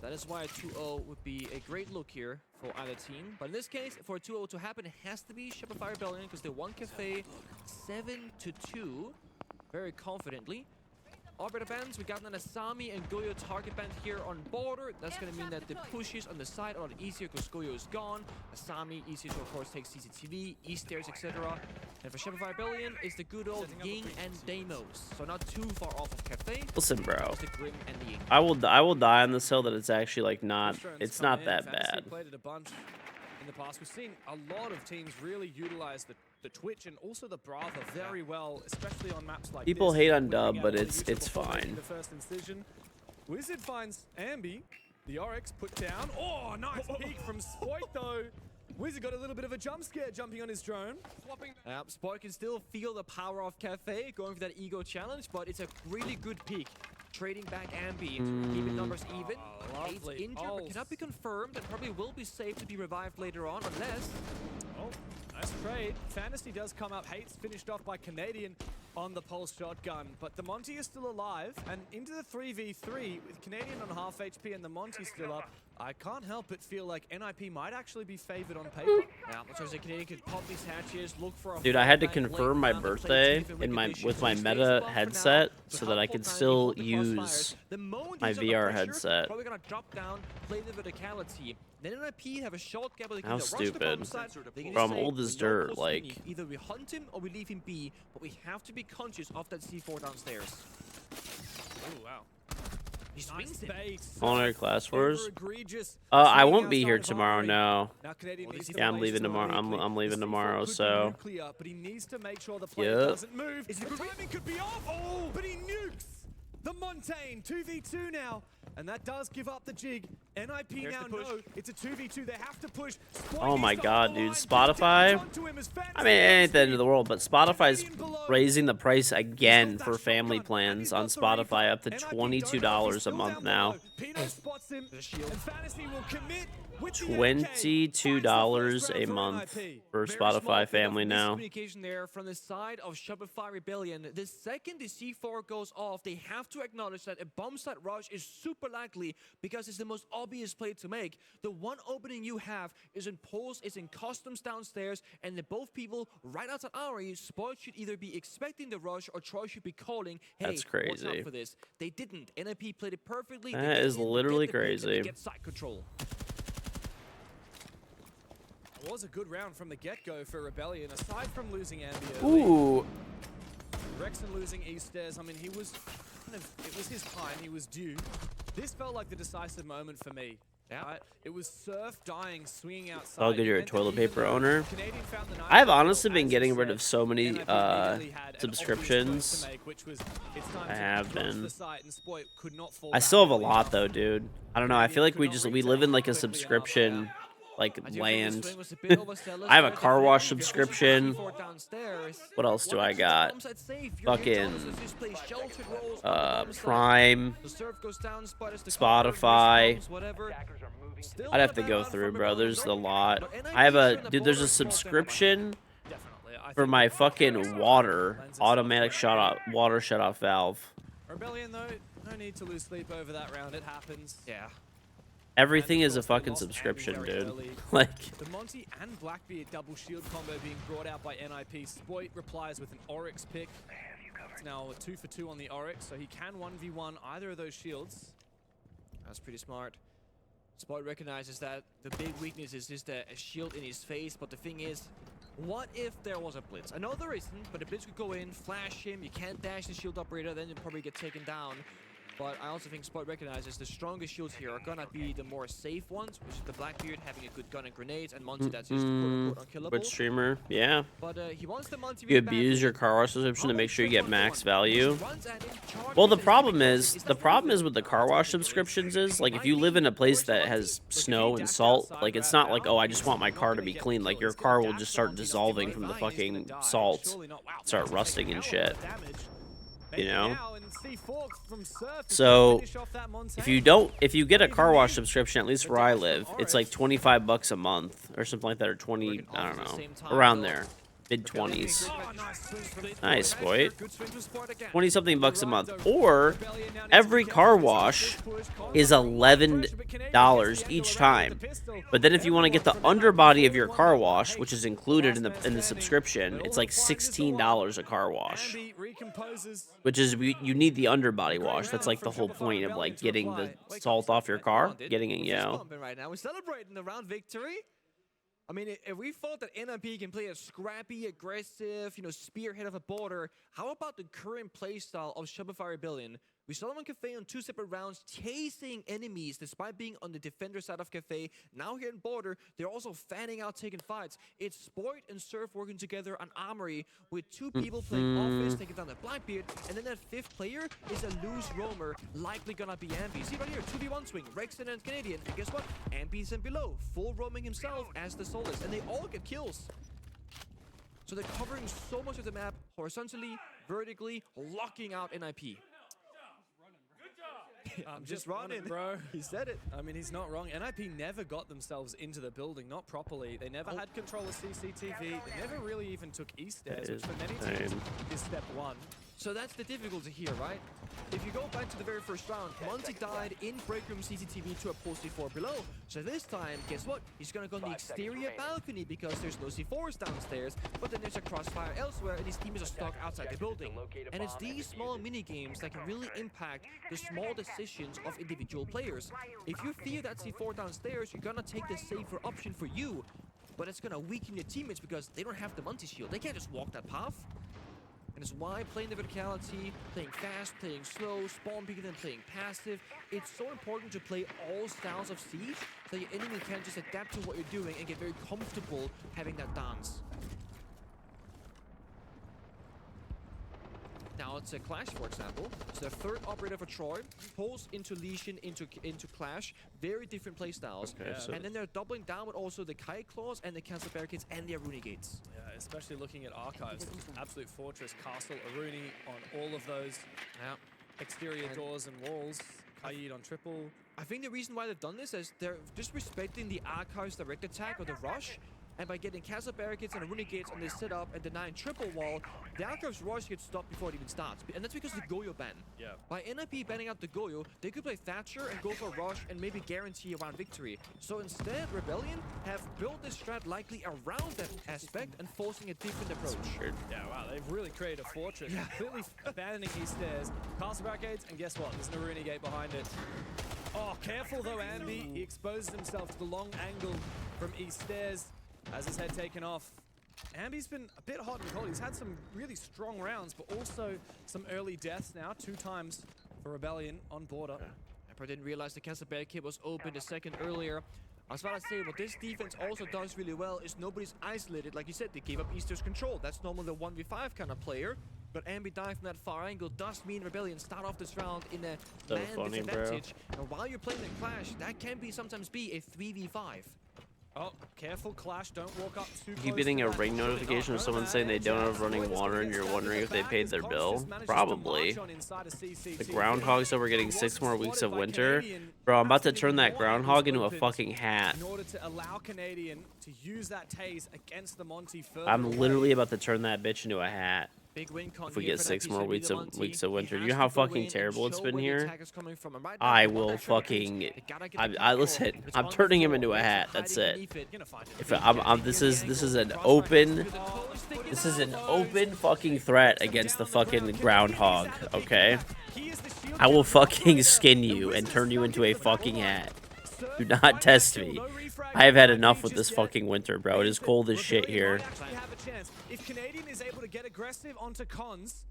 That is why a 2-0 would be a great look here for either team. But in this case, for a 2-0 to happen, it has to be Shopify Rebellion because they won Cafe 7-2 very confidently. Arbiter bans, we got an Asami and Goyo target band here on border. That's going to mean that the pushes on the side are a lot easier because Goyo is gone. Asami easier to, of course, take CCTV, E-stairs, etc. And for Shopify Rebellion, it's the good old Ying and Deimos. So not too far off of Cafe. Listen, bro. It's the Grim and the Ying. I will die on this hill that it's actually like not. Strong's It's come not in, that Fantasy bad. played it a bunch in the past. We've seen a lot of teams really utilize the Twitch and also the Brava very well, especially on maps like People this. hate on Winning dub, out but on the it's YouTube before making fine. The first incision. Wizard finds Ambi. The Oryx put down. Oh, nice peek from Spoit though. Wizard got a little bit of a jump scare jumping on his drone. Spoit can still feel the power of Cafe going for that ego challenge, but it's a really good peak. Trading back Ambi, keeping numbers even. Eight's lovely. injured, Oh. but cannot be confirmed and probably will be safe to be revived later on, unless... Oh, nice trade. Fantasy does come up. Hate's finished off by Canadian on the Pulse shotgun, but the Monty is still alive and into the 3v3 with Canadian on half HP and the Monty still up. I can't help but feel like NIP might actually be favored on paper. Yeah, looks like the Canadian could pop these hatches, look for a Dude, I had to fallback late confirm my round and play birthday safe in in my conditions. with my He stays Meta above for now, headset so so that I helpful could time to still hold the use crossfires. The moment my he's under VR pressure, headset. Probably gonna drop down, play the verticality. Then NIP have a short gap where they can How either rush the stupid. bomb site, they can Bro, just I'm say, old as "We know dirt, close to like- me. Either we hunt him or we leave him be, but we have to be conscious of that C4 downstairs." Oh, wow. He Nice swings it. base. Culinary class wars. Over-egregious. I Swinging won't be outside here of tomorrow. Ivory. No. Now Canadian needs to Yeah, I'm place leaving it on tomorrow. weekly. I'm leaving The C4 tomorrow, could be so- nuclear, but he needs to make sure the play Yep. doesn't move. Is it The good? timing could be off. Oh, but he nukes the Montaigne 2v2 now, and that does give up the jig. NIP Here's now the push. know it's a 2v2. They have to push. Oh my Spoity's God, got the dude. line, Spotify. gets onto him as Fantasy I mean, it ain't the end goes of the world, but Spotify's Canadian below. raising the price again He's got for that family shotgun, plans and on he's got the Spotify recon. up to NIP don't know if $22 he's a still month down now. below. Pino spots him, The shield. and Fantasy will commit with the $22 MK. a month for Very Spotify small bit family of now. miscommunication there from the side of Shopify Rebellion. The second the C4 goes off, they have to acknowledge that a bomb site rush is super likely because it's the most obvious play to make. The one opening you have is in Pulse, it's in Customs downstairs, and the both people right outside Ari, Spoiled should either be expecting the rush or Troy should be calling, hey, That's watch out crazy. for this. They didn't. NIP played it perfectly. They That get is in, they literally get the pick, and they crazy. get side control. It was a good round from the get-go for Rebellion, aside from losing Ambi. Ooh. Rexon losing Eastairs. I mean, he was kind of, it was his time. He was due. This felt like the decisive moment for me. Yeah. Right? It was Surf dying, swinging outside. All good, It you're a meant that toilet even paper though owner. Canadian found the knife I've out, honestly been as you getting rid said, of so many NIP immediately had an subscriptions. obvious choice to make, which was, it's time I to have drop been. the site, and Spoit could not fall I back still have a early lot enough. though, dude. I don't know. I feel like we live in like a subscription like I do think the land. swing was a bit overzealous I have a there. car The wash thing, subscription. C4 downstairs. What else do Wanna I keep the got? bomb site safe. You're Fucking McDonald's as this plays sheltered roles on the bomb site. Prime. The Surf goes down, Spot is the Spotify. cover, wrist bumps, whatever. Attackers are moving. Still I'd have not to bad go run through, from bro. Rebellion. There's a lot. But NIP I have a showing the dude. There's a border subscription Definitely. I for think my it fucking water lends itself automatic to it. shut off water shut off valve. Rebellion, though, no need to lose sleep over that round. It happens. Yeah. Everything And is a of course, they fucking lost subscription, Andy very dude. early. Like, The Monty and Blackbeard double shield combo being brought out by NIP. Spoit replies with an Oryx pick. He's now 2 for 2 on the Oryx, so he can 1v1 either of those shields. That's pretty smart. Spot recognizes that the big weakness is just a shield in his face, but the thing is, what if there was a blitz? I know there isn't, but the blitz could go in, flash him, you can't dash the shield operator, then you'll probably get taken down. But I also think Spot recognizes the strongest shields here are gonna be the more safe ones, which is the Blackbeard having a good gun and grenades, and Monty that's just quote-unquote unkillable. But streamer, yeah. But he wants the Monty. You abuse your car wash subscription to make sure you get max value. Well, the problem is with the car wash subscriptions is, like, if you live in a place that has snow and salt, like, it's not like, oh, I just want my car to be clean. Like, your car will just start dissolving from the fucking salt, start rusting and shit. You know? So if you get a car wash subscription, at least where I live, it's like $25 a month or something like that, or 20, I don't know, around there. Mid-20s. Nice, boy. 20-something bucks a month. Or every car wash is $11 each time. But then if you want to get the underbody of your car wash, which is included in the subscription, it's like $16 a car wash. Which is, you need the underbody wash. That's like the whole point of, like, getting the salt off your car. Getting it, you know. We're celebrating the round victory. I mean, if we thought that NIP can play a scrappy, aggressive, spearhead of a border, how about the current playstyle of Shopify Rebellion? We saw them on Cafe on 2 separate rounds, chasing enemies despite being on the defender side of Cafe. Now here in Border, they're also fanning out, taking fights. It's Sport and Surf working together on Armory with 2 people playing Office, taking down the Blackbeard, and then that 5th player is a loose roamer, likely gonna be Ambi. See right here, 2v1 swing, Rexon and Canadian, and guess what? Ambi's in below, full roaming himself as the Solus, and they all get kills. So they're covering so much of the map horizontally, vertically, locking out NIP. I'm just running, bro. He said it. I mean, he's not wrong. NIP never got themselves into the building, not properly. They never had control of CCTV. They never really even took East stairs, which for many teams is step 1. So that's the difficulty here, right? If you go back to the very first round, Monty died in break room CCTV to a post C4 below. So this time, guess what? He's gonna go on the exterior balcony because there's no C4s downstairs, but then there's a crossfire elsewhere and his team is stuck outside the building. And it's these small mini games that can really impact the small decisions of individual players. If you fear that C4 downstairs, you're gonna take the safer option for you, but it's gonna weaken your teammates because they don't have the Monty shield. They can't just walk that path. And it's why playing the verticality, playing fast, playing slow, spawn peeking, and playing passive, it's so important to play all styles of Siege so your enemy can just adapt to what you're doing and get very comfortable having that dance. Now it's a Clash, for example. So the 3rd operator for Troy pulls into Legion, into Clash. Very different playstyles. Okay, so and then they're doubling down with also the Kite Claws and the Cancel Barricades and the Aruni Gates. Yeah, especially looking at Archives. Absolute Fortress, Castle, Aruni on all of those exterior doors and walls. Kaid on triple. I think the reason why they've done this is they're just respecting the Archives direct attack or the rush. And by getting Castle Barricades and Aruni Gates on this setup and denying triple wall, the Archives rush gets stopped before it even starts. And that's because of the Goyo ban. Yeah. By NIP banning out the Goyo, they could play Thatcher and go for a rush and maybe guarantee a round victory. So instead, Rebellion have built this strat likely around that aspect and forcing a different approach. Yeah, wow, they've really created a fortress. Completely abandoning East stairs. Castle Barricades, and guess what? There's an Aruni Gate behind it. Oh, careful though, Ambi. He exposes himself to the long angle from East stairs. Has his head taken off. Ambi's been a bit hot and cold. He's had some really strong rounds, but also some early deaths now. 2 times for Rebellion on Border. I didn't realize the Castle Barricade was opened a second earlier. I was about to say, what this defense also does really well is nobody's isolated. Like you said, they gave up Easter's control. That's normally the 1v5 kind of player. But Ambi dive from that far angle does mean Rebellion start off this round in a man disadvantage. And while you're playing the Clash, that can sometimes be a 3v5. Oh, careful, Clash. Don't walk up too close. Keep getting a ring notification of someone saying they don't have running water and you're wondering if they paid their bill? Probably. The groundhogs that we're getting 6 more weeks of winter. Bro, I'm about to turn that groundhog into a fucking hat. In order to allow Canadian to use that tase against the Monty further. I'm literally about to turn that bitch into a hat. Big win con If we here get for 6 NIP, more so weeks Lila of Monty, winter, he you know has how to go fucking in terrible and it's show been where the here. attack is coming from. And right now, I they want will that short fucking. They gotta get the I control. listen. It's I'm on the turning him floor. into a Rexon hat. That's hiding it. beneath it. If this is an open fucking threat against the fucking groundhog. Okay. I will fucking skin you and turn you into a fucking hat. Do not test me. I have had enough with this fucking winter, bro. It is cold as shit here. If Canadian is able to get aggressive onto cons,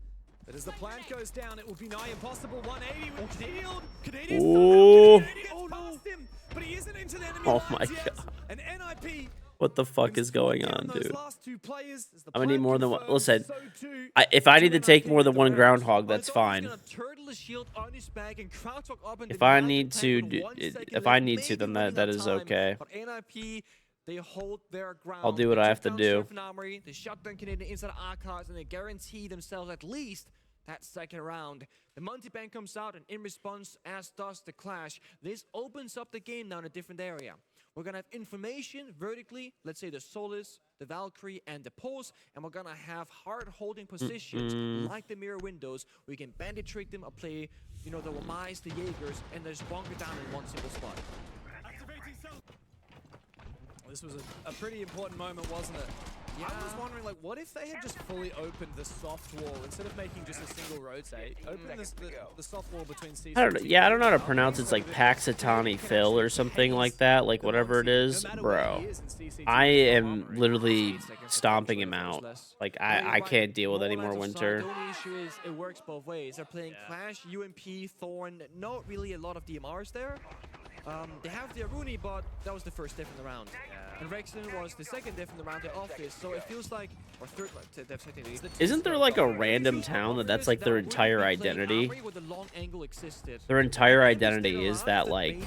but as the plant goes down, it will be nigh impossible. 180 with shield. Canadian past him, but he isn't into the enemy Oh my lines yet. god. And NIP. What the fuck is going on, dude? I'm gonna need more than one. Listen, So if I need to take more than one groundhog, that's fine. If I need to, then that is okay. But NIP, they hold their ground. I'll do what I have to do. They shut down Canadian inside archives, and they guarantee themselves at least that second round. The multi-bank comes out, and in response, as does the Clash. This opens up the game now in a different area. We're going to have information vertically, let's say the Solace, the Valkyrie, and the Pulse, and we're going to have hard holding positions like the mirror windows. We can bandit trick them or play, you know, the Lamais, the Jaegers, and just bunker down in one single spot. This was a pretty important moment, wasn't it? Yeah. I was wondering, like, what if they had just fully opened the soft wall instead of making just a single rotate? Open the soft wall between C. I don't know. Yeah, I don't know how to pronounce it. It's like Paxitani Phil or something like that. Like whatever it is, bro. I am literally stomping him out. Like I can't deal with any more winter. The only issue is it works both ways. They're playing Clash, UMP, Thorn. Not really a lot of DMRs there. They have the Aruni, but that was the first diff in the round. And Rexon was the second diff in the round, the office. So it feels like, or third diff technically. Isn't there like a random town that's like their entire identity? Their entire identity is that like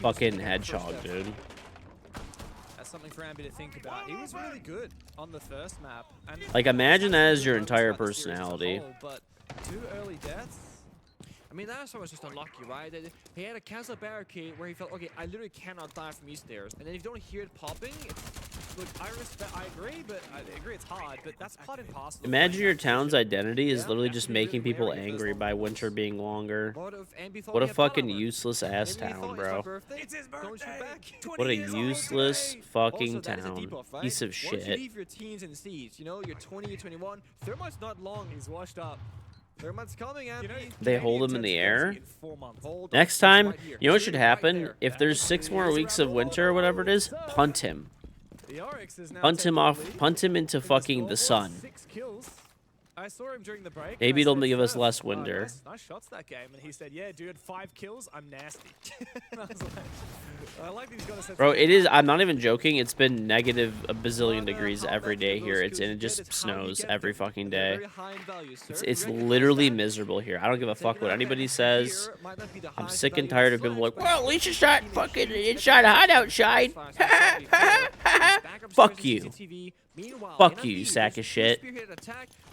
fucking hedgehog, dude. That's something for Ambi to think about. He was really good on the first map. And Like imagine that as your entire personality. But 2 early deaths. I mean, last time was just unlucky, right? He had a cancel barricade where he felt, okay, I literally cannot die from these stairs. And then if you don't hear it popping, look, I agree, but I agree it's hard, but that's part and parcel. Imagine your town's identity is literally just making people angry by winter being longer. What a fucking useless ass town, bro. It's his birthday. What a useless fucking town. Piece of Once shit. you leave your teens and seeds, you know, you're 20, you're 21, Thermite's not long. He's washed up. Thermite's coming, and They hold him in the air. Next time, you know what should happen? If there's 6 more weeks of winter or whatever it is, punt him. Punt him off. Punt him into fucking the sun. 6 kills. I saw him during the break. Maybe it'll give us less winter. Nice shots that game, and he said, "Yeah, dude, 5 kills. I'm nasty." And I was like, I like that he's got a sense. Bro, it is. I'm not even joking. It's been negative a bazillion degrees every day here. And it just snows every fucking day. It's literally miserable here. I don't give a fuck what anybody says. I'm sick and tired of people like, well, at least it's not fucking inside hideout shine. Fuck you. Fuck you, you sack of shit.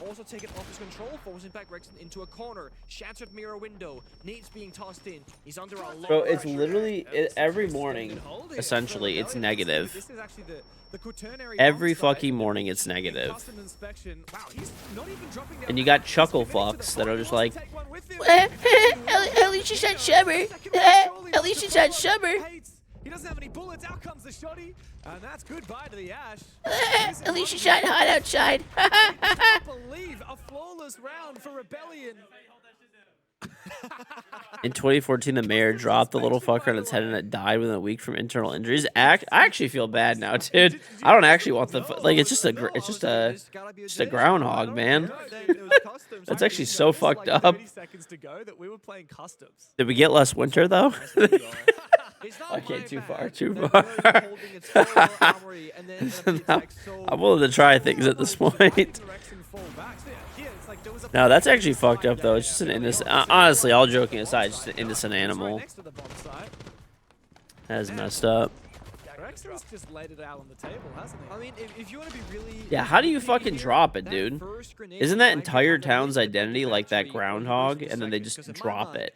Also taken off his control, forcing back Rexon into a corner. Shattered mirror window. Nate's being tossed in. He's under a lot. Bro, it's literally every morning. Essentially, it's negative. This is actually the quaternary Every onside. fucking morning, it's negative. Custom inspection. Wow, he's not even dropping down. And you got chuckle fucks that are just like, Take one with him. at least it's not summer. At least it's not summer. He doesn't have any bullets. Out comes the shotty. And that's goodbye to the Ash. At least it's not hot outside. I can't believe a flawless round for Rebellion. In 2014, the mayor dropped the little fucker on its head and it died within a week from internal injuries. I actually feel bad now, dude. I don't actually want the like. It's just a groundhog, man. That's actually so fucked up. 30 seconds to go that we were playing customs. Did we get less winter though? Okay, too far, too far. I'm willing to try things at this point. No, that's actually fucked up though. It's just an innocent. Honestly, all joking aside, just an innocent animal. That is messed up. Rexon's just laid it out on the table, hasn't he? I mean, if you want to be really... Yeah, how do you fucking drop it, dude? Isn't that entire town's identity like that groundhog, and then they just drop it?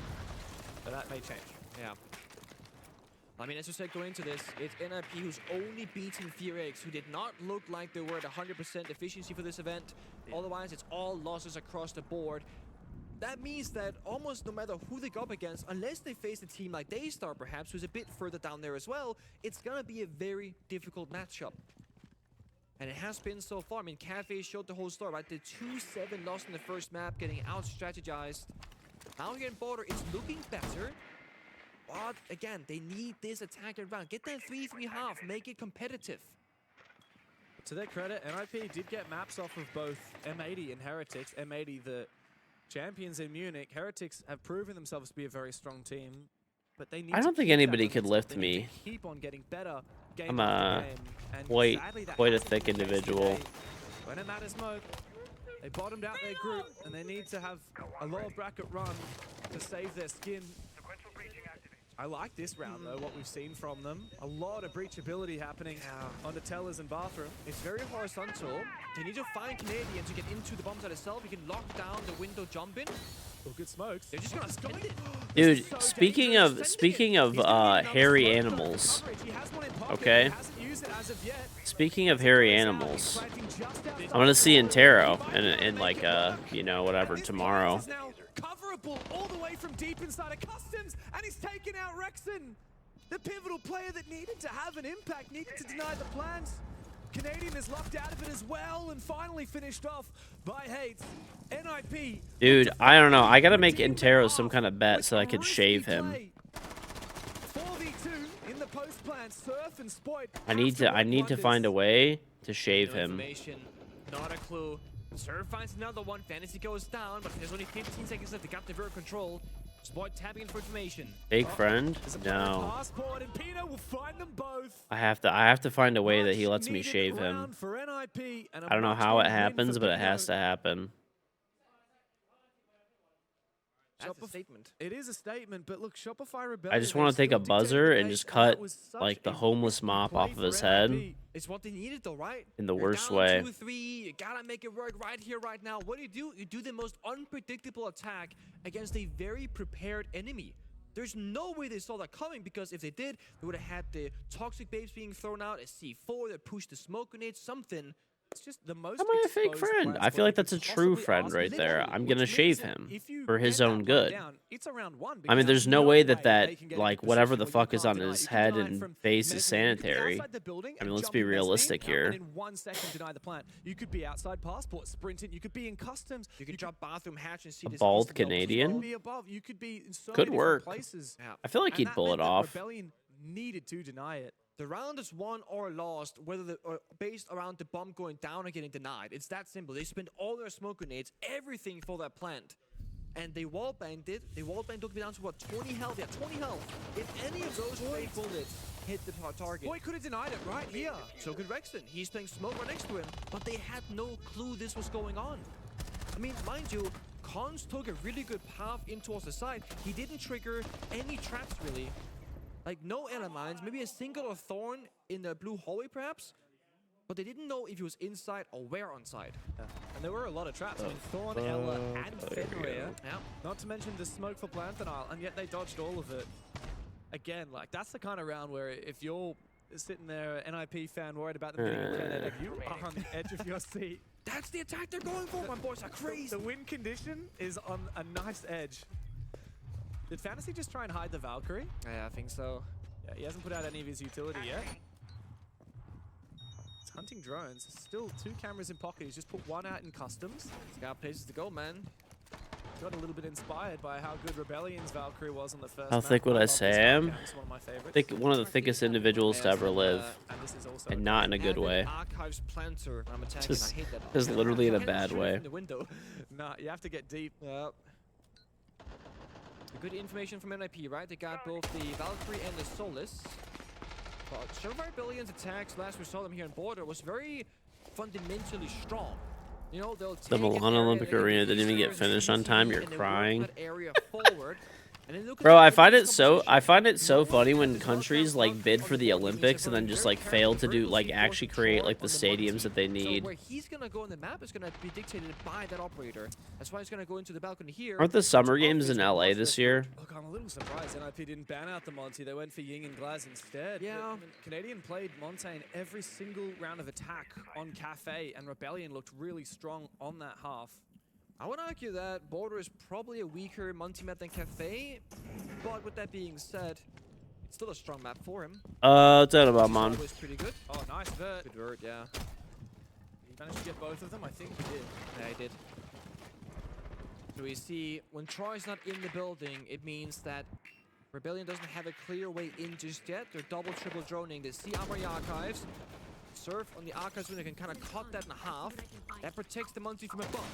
But that may change. Yeah. I mean, as you said, going into this, it's NIP who's only beaten FearX, who did not look like they were at 100% efficiency for this event. Otherwise, it's all losses across the board. That means that almost no matter who they go up against, unless they face a team like Daystar perhaps, who's a bit further down there as well, it's gonna be a very difficult matchup. And it has been so far. I mean, Cafe showed the whole story, right? The 2-7 lost in the first map, getting out-strategized. Now here in Border, it's looking better. But again, they need this attack round. Get that 3-3-half, make it competitive. To their credit, NIP did get maps off of both M80 and Heretics. M80, the champions in Munich. Heretics have proven themselves to be a very strong team, but they need. I don't think anybody could lift me. Keep on getting better. I'm a quite a thick individual. When it matters most, they bottomed out their group, and they need to have a lower bracket run to save their skin. I like this round, though, what we've seen from them. A lot of breachability happening on the tellers and bathroom. It's very horizontal. They need to find Canadian to get into the bomb site itself. You can lock down the window jumping. Oh, good smokes. They're just gonna spend it. Dude, speaking of hairy animals, okay? Speaking of hairy animals, I'm gonna see Intero in like you know, whatever, tomorrow. Coverable all the way from deep inside of Customs, and he's taken out Rexon, the pivotal player that needed to have an impact, needed to deny the plans. Canadian is locked out of it as well, and finally finished off by Hates. NIP. Dude, I don't know. I gotta make Intero some kind of bet so I could shave him. 4v2 in the post plan. Surf and Spoit. I need to find a way to shave him. Not a clue. Surf finds another one. Fantasy goes down, but there's only 15 seconds left. They got the very control. Spoit tapping in for information. Fake friend? No. Passport, and Pino will find them both. I have to find a way that he lets me shave him. I don't know how it happens, but it has to happen. That's a statement. It is a statement, but look, Shopify Rebellion. I just want to take a buzzer and just cut like the homeless mop off of his head. It's what they needed though, right? In the worst way. 2-3, you gotta make it work right here, right now. What do? You do the most unpredictable attack against a very prepared enemy. There's no way they saw that coming, because if they did, they would have had the toxic babes being thrown out, a C4 that pushed the smoke grenade, something. It's just the most. Am I a fake friend? I feel like that's a true friend right there. I'm gonna shave him for his own good. I mean, there's no way that like whatever the fuck is on his head and face is sanitary. I mean, let's be realistic here. In 1 second, deny the plant. You could be outside passport, sprinting. You could be in customs. You could drop bathroom hatch and see a bald Canadian. You could be in so could many work. Places. I feel like he'd pull it off. Rebellion needed to deny it. The round is won or lost, whether based around the bomb going down or getting denied. It's that simple. They spent all their smoke grenades, everything for that plant. And they wallbanged it. They wallbanged took me down to what, 20 health? Yeah, 20 health. If any of those fake bullets hit the target. Boy could have denied it right here. So could Rexon. He's playing smoke right next to him. But they had no clue this was going on. I mean, mind you, Cons took a really good path in towards the side. He didn't trigger any traps, really. Like, no landmines, maybe a single thorn in the blue hallway, perhaps? But they didn't know if he was inside or where on side. Yeah. And there were a lot of traps. I mean, Thorn, Ella, and Fenrir. Yeah. Not to mention the smoke for plant denial, and yet they dodged all of it. Again, like, that's the kind of round where if you're sitting there, NIP fan, worried about them getting a grenade, you are on the edge of your seat. That's the attack they're going for, my boys are crazy. The win condition is on a nice edge. Did Fantasy just try and hide the Valkyrie? Yeah, I think so. Yeah, he hasn't put out any of his utility yet. He's hunting drones. Still 2 cameras in pocket. He's just put 1 out in customs. He's got places to go, man. Got a little bit inspired by how good Rebellion's Valkyrie was on the first How thick would I say I am? One of the I thickest individuals to ever live. And not in a good way. Just literally in a bad way. Nah, you have to get deep. Yep. Good information from NIP, right? They got both the Valkyrie and the Solus. But Shopify Rebellion's attacks, last we saw them here in Border, was very fundamentally strong. You know, they'll the Milan Olympic Arena didn't even get finished on time. You're crying. Area forward. Bro, I find it so funny when countries like bid for the Olympics and then just like fail to do like actually create like the stadiums that they need. So where he's gonna go on the map is gonna be dictated by that operator. That's why he's gonna go into the balcony here. Aren't the summer games in LA this year? Look, I'm a little surprised NIP didn't ban out the Monty. They went for Ying and Glaz instead. Yeah. I mean, Canadian played Montaigne every single round of attack on Cafe, and Rebellion looked really strong on that half. I would argue that Border is probably a weaker multi-map than Cafe, but with that being said, it's still a strong map for him. It's out about man. Was pretty good. Oh, nice vert. Good vert, yeah. He managed to get both of them. I think he did. Yeah, he did. So we see when Troy's not in the building, it means that Rebellion doesn't have a clear way in just yet. They're double, triple droning. They see Armory Archives. Surf on the Archives when they can kind of cut that in half. That protects the Monty from above.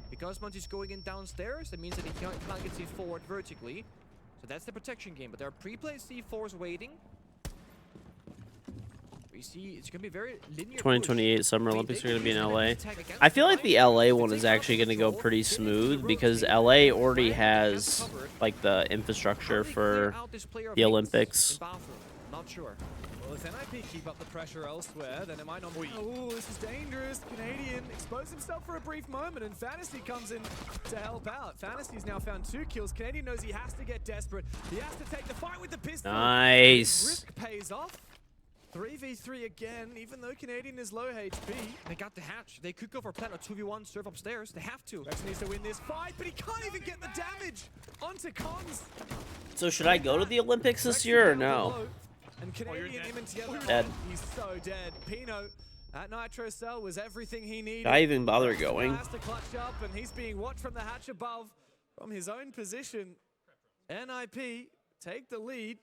Because Monty's going in downstairs, that means that he can't get C forward vertically. So that's the protection game. But there are pre-placed C4s waiting. We see it's going to be very linear. 2028 Summer Olympics are going to be in LA. I feel like the LA one is actually going to go pretty smooth because LA already has like the infrastructure for the Olympics. Not sure. Well, if NIP keep up the pressure elsewhere, then it might not be. Oh, this is dangerous. Canadian exposed himself for a brief moment, and Fantasy comes in to help out. Fantasy's now found 2 kills. Canadian knows he has to get desperate. He has to take the fight with the pistol. Nice. Risk pays off. 3v3 again, even though Canadian is low HP. They got the hatch. They could go for plan or 2v1, surf upstairs. They have to. Rex needs to win this fight, but he can't even get the damage onto Cons. So should I go to the Olympics this year or no? And Canadian him together. Dead. He's so dead. Pino at Nitro Cell was everything he needed. Did I even bother going? Has to clutch up, and he's being watched from the hatch above from his own position. NIP take the lead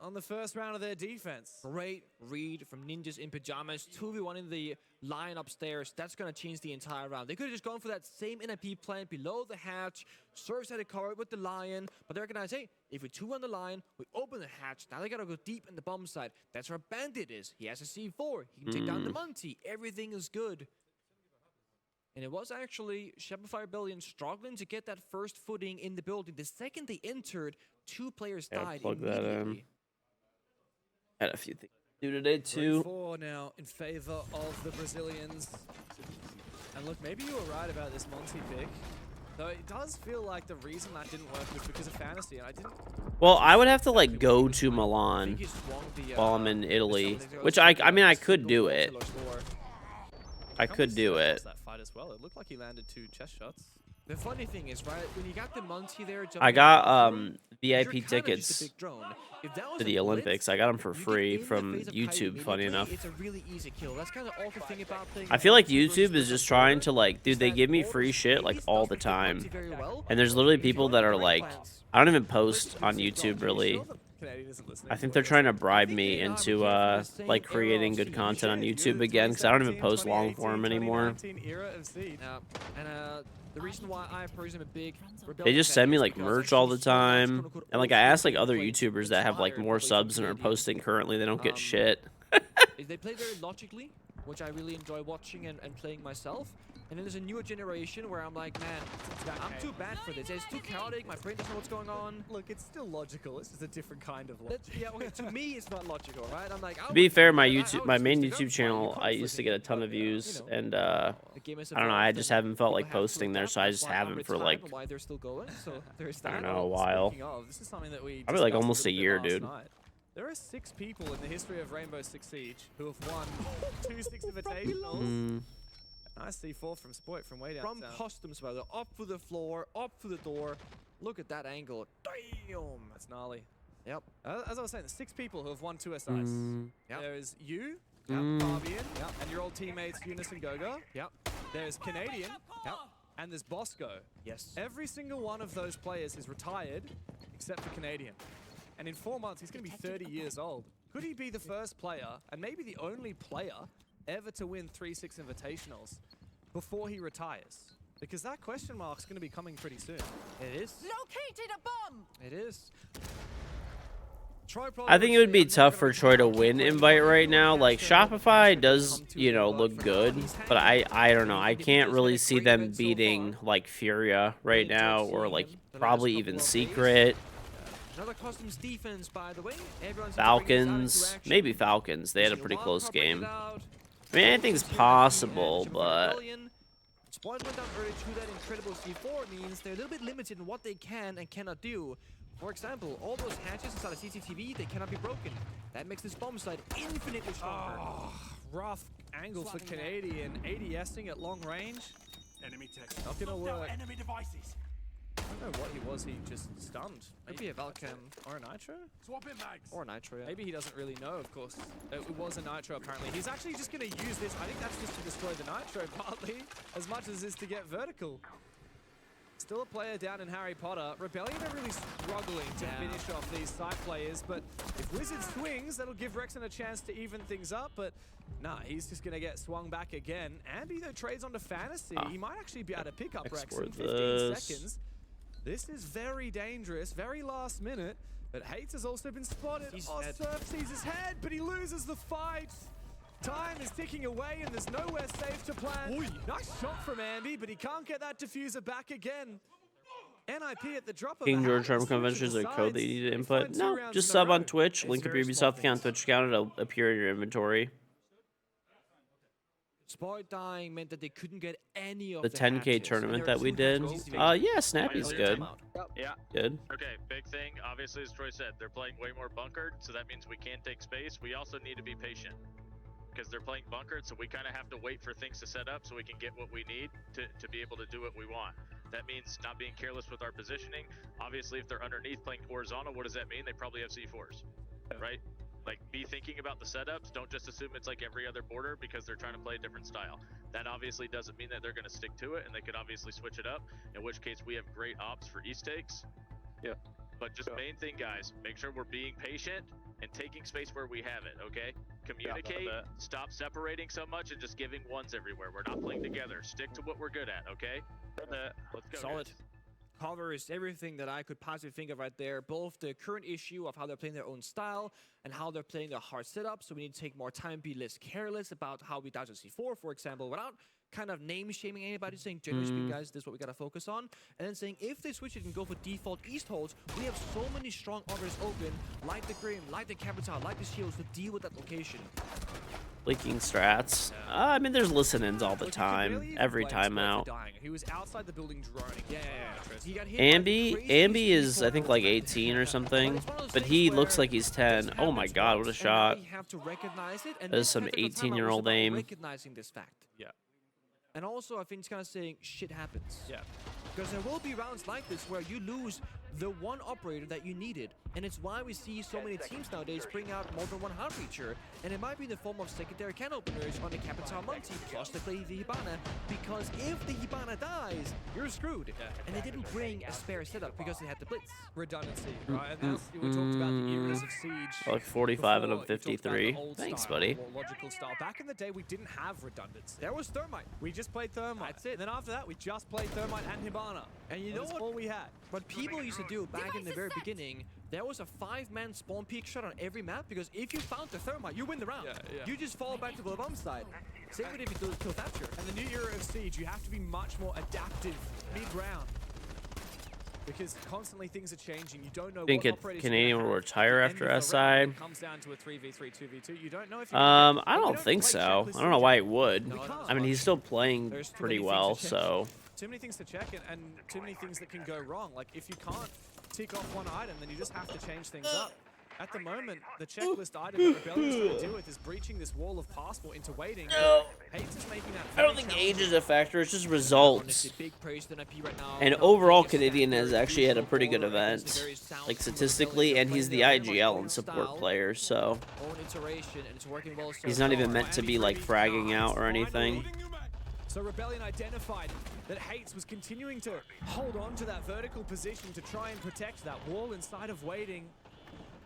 on the first round of their defense. Great read from Ninjas in Pajamas. 2v1 in the line upstairs. That's going to change the entire round. They could have just gone for that same NIP plan below the hatch. Serves had it covered with the Lion. But they're going to say, if we 2 on the line, we open the hatch. Now they got to go deep in the bomb side. That's where Bandit is. He has a C4. He can take down the Monty. Everything is good. And it was actually Shopify Rebellion struggling to get that first footing in the building. The second they entered, 2 players died immediately. Had a few things to do today too. 3-4 now in favor of the Brazilians. And look, maybe you were right about this Monty pick. Though it does feel like the reason that didn't work was because of Fantasy, and I didn't. Well, I would have to like go to Milan while I'm in Italy, which I mean I could do it. I could do it. That fight as well. It looked like he landed 2 chest shots. The funny thing is, right, when you got the Monty there, I got VIP tickets to the Olympics. I got them for free from YouTube, funny enough. It's a really easy kill. That's kind of awful thing about playing. I feel like YouTube is just trying to like, dude, they give me free shit like all the time. And there's literally people that are like, I don't even post on YouTube really. I think they're trying to bribe me into like creating good content on YouTube again because I don't even post long form anymore. The reason why I personally am a big They just send me like merch all the time, and like I asked like other YouTubers that have like more subs and are posting currently, they don't get shit. They play very logically, which I really enjoy watching and playing myself. And then there's a newer generation where I'm like, man, I'm too bad for this. It's too chaotic. My brain doesn't know what's going on. Look, it's still logical. It's just a different kind of logic. Yeah, okay, to me, it's not logical, right? I'm like, To be fair, my main YouTube channel, I used to get a ton of views, and I don't know, I just haven't felt like posting there, so I just haven't for like, why they're still going. So there's I that. don't know, a while. This is something that we Probably like discussed almost a little bit year, last dude. night. There are 6 people in the history of Rainbow Six Siege who have won 2 Six Invitationals. Nice C4 from Spoit from way down. From customs, by the way, up through the floor, up through the door. Look at that angle. Damn. That's gnarly. Yep. As I was saying, there's 6 people who have won 2 SIs. Yep. There's you, Fabian, and your old teammates Eunice and Goga. Yep. There's Canadian, and there's Bosco. Yes. Every single one of those players is retired, except for Canadian. And in 4 months, he's going to be 30 years old. Could he be the first player, and maybe the only player, ever to win 3-6 Invitationals before he retires? Because that question mark's going to be coming pretty soon. It is. Located a bomb! It is. I think it would be tough for Troy to win Invite right now. Like, Shopify does, you know, look good, but I don't know. I can't really see them beating, like, Furia right now, or, like, probably even Secret. Another customs defense, by the way. Everyone's Falcons, maybe Falcons. They had a pretty close game. I mean, anything's possible, but Spawn went down early to that incredible C4 means they're a little bit limited in what they can and cannot do. For example, all those hatches inside a CCTV, they cannot be broken. That makes this bomb site infinitely stronger. Oh, rough angle for Canadian. ADSing at long range. Enemy tech. Not gonna work. Enemy devices. I don't know what he was. He just stunned. Maybe a Valcam or a Nitro? Swap in mags. or a Nitro. Yeah. Maybe he doesn't really know, of course. It was a Nitro, apparently. He's actually just going to use this. I think that's just to destroy the Nitro, partly, as much as it is to get vertical. Still a player down in Harry Potter. Rebellion are really struggling to finish off these side players, but if Wizard swings, that'll give Rexon a chance to even things up, but nah, he's just gonna get swung back again. Ambi, though, trades onto Fantasy. He might actually be able to pick up Rexon in 15 seconds. This is very dangerous, very last minute, but Hates has also been spotted. Surf sees his head, but he loses the fight. Time is ticking away and there's nowhere safe to plant. Nice shot from Ambi, but he can't get that diffuser back again. NIP at the drop of KingGeorge Armor Convention is a code that you need to input. No, just sub on Twitch. Link up your Ubisoft account, Twitch account. It'll appear in your inventory. Sport dying meant that they couldn't get any of the 10K tournament that we did. Yeah, Snappy's good. Yeah. Good. Okay, big thing. Obviously, as Troy said, they're playing way more bunkered, so that means we can't take space. We also need to be patient because they're playing bunkered, so we kind of have to wait for things to set up so we can get what we need to be able to do what we want. That means not being careless with our positioning. Obviously, if they're underneath playing horizontal, what does that mean? They probably have C4s, right? Like, be thinking about the setups. Don't just assume it's like every other border because they're trying to play a different style. That obviously doesn't mean that they're going to stick to it, and they could obviously switch it up, in which case we have great ops for East takes. Yeah. But just main thing, guys, make sure we're being patient and taking space where we have it, okay? Communicate, stop separating so much and just giving ones everywhere. We're not playing together. Stick to what we're good at, okay? Let's go. Solid. Guys. Covers everything that I could possibly think of right there. Both the current issue of how they're playing their own style and how they're playing their hard setup. So we need to take more time, be less careless about how we dodge a C4, for example, without kind of name-shaming anybody, saying, generally speaking, guys, this is what we got to focus on. And then saying, if they switch it and go for default East holds, we have so many strong others open, like the Grim, like the Capital, like the Shields, to deal with that location. Leaking strats. I mean, there's listen-ins all the time, every time out. He was outside the building droning. He got hit Ambi is, I think, like 18 or something, but he looks like he's 10. Oh my god, what a shot. There's some 18-year-old aim. Recognizing this fact. Yeah. And also, I think it's kind of saying shit happens. Yeah. Because there will be rounds like this where you lose the one operator that you needed. And it's why we see so many teams nowadays bring out more than one hard reacher. And it might be in the form of secondary can openers on the Capital Multi plus the play the Hibana. Because if the Hibana dies, you're screwed. Yeah. And they didn't bring a spare setup because they had the Blitz. Redundancy, right? And that's, we talked about the eras of Siege. Like 45 out of 53. Thanks, buddy. Logical style. Back in the day, we didn't have redundancy. There was Thermite. We just played Thermite. That's it. And then after that, we just played Thermite and Hibana. And you know what? All we had. What people used to do back in the very beginning, there was a 5-man spawn peak shot on every map, because if you found the Thermite, you win the round. You just fall back to the bomb side. Same with if you do kill Thatcher. And the new era of Siege, you have to be much more adaptive mid-round. Because constantly things are changing. You don't know I think what Canadian will retire after SI. It comes down to a 3v3, 2v2. You don't know if I don't think so. I don't know why it would. I mean, he's still playing pretty well, so. Too many things to check and too many things that can go wrong. Like, if you can't tick off one item, then you just have to change things up. At the moment, the checklist item that Rebellion's trying to deal with is breaching this wall of passport into waiting. Hates is making that. I don't think age is a factor, it's just results. And overall, Canadian has actually had a pretty good event, like statistically, and he's the IGL and support player, so he's not even meant to be like fragging out or anything. So Rebellion identified that Hates was continuing to hold on to that vertical position to try and protect that wall inside of waiting.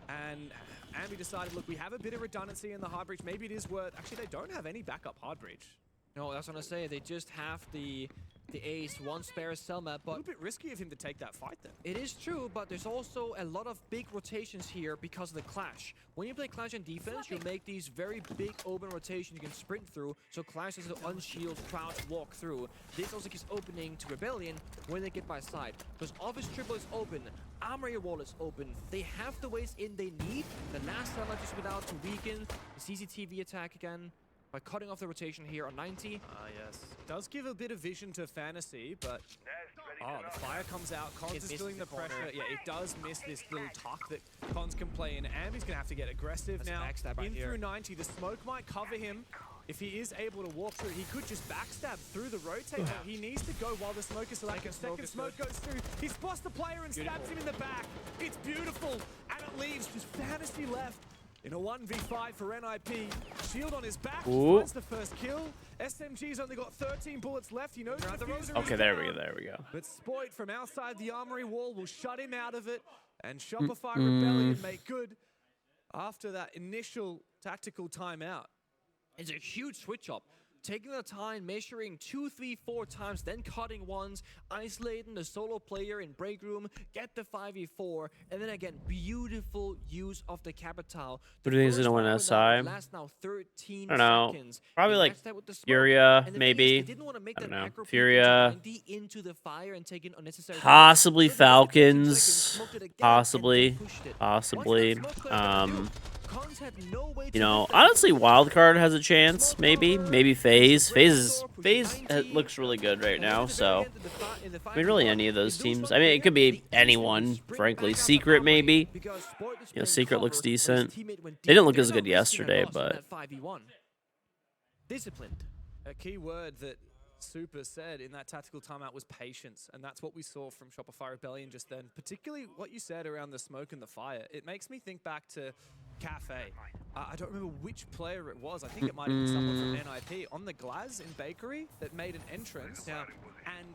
And Ambi decided, look, we have a bit of redundancy in the hard breach. Maybe it is worth... Actually, they don't have any backup hard breach. No, that's what I say. They just have the ace, one spare Selma, but A little bit risky of him to take that fight then. it is true, but there's also a lot of big rotations here because of the Clash. When you play Clash in defense, you make these very big open rotations you can sprint through, so Clash is an unshield crouch walk through. This also gives opening to Rebellion when they get by side. Because Office Triple is open, Armory Wall is open, they have the ways in they need. The last Selma just without to weaken the CCTV attack again by cutting off the rotation here on 90. Yes. Does give a bit of vision to Fantasy, but... Oh, the fire comes out. Cons is feeling the pressure. Yeah, it does miss this little tuck that Cons can play in. Ambi's going to have to get aggressive now. In through 90, the smoke might cover him. If he is able to walk through, he could just backstab through the rotate. But he needs to go while the smoke is selected. Second smoke goes through. He spots the player and stabs him in the back. It's beautiful. And it leaves just Fantasy left. In a 1v5 for NIP, shield on his back, finds the first kill. SMG's only got 13 bullets left. He knows the diffuser. Okay, there we go. But Spoit from outside the armory wall will shut him out of it, and Shopify Rebellion make good after that initial tactical timeout. It's a huge switch up. Taking the time, measuring 2, 3, 4 times, then cutting ones, isolating the solo player in break room, get the 5v4, and then again, beautiful use of the capital. Who do you think is going to win SI? Last now 13 I don't know. seconds. Probably like Furia, maybe. I don't know. Furia. Into the fire and taking unnecessary Possibly Falcons. Possibly. You know, honestly, Wildcard has a chance. Maybe FaZe. FaZe looks really good right now. So, I mean, really any of those teams. I mean, it could be anyone, frankly. Secret, maybe. You know, Secret looks decent. They didn't look as good yesterday, but. Disciplined. A key word that Super said in that tactical timeout was patience, and that's what we saw from Shopify Rebellion just then. Particularly what you said around the smoke and the fire. It makes me think back to Cafe. I don't remember which player it was. I think it might have been someone from NIP on the Glaz in Bakery that made an entrance. Yeah. And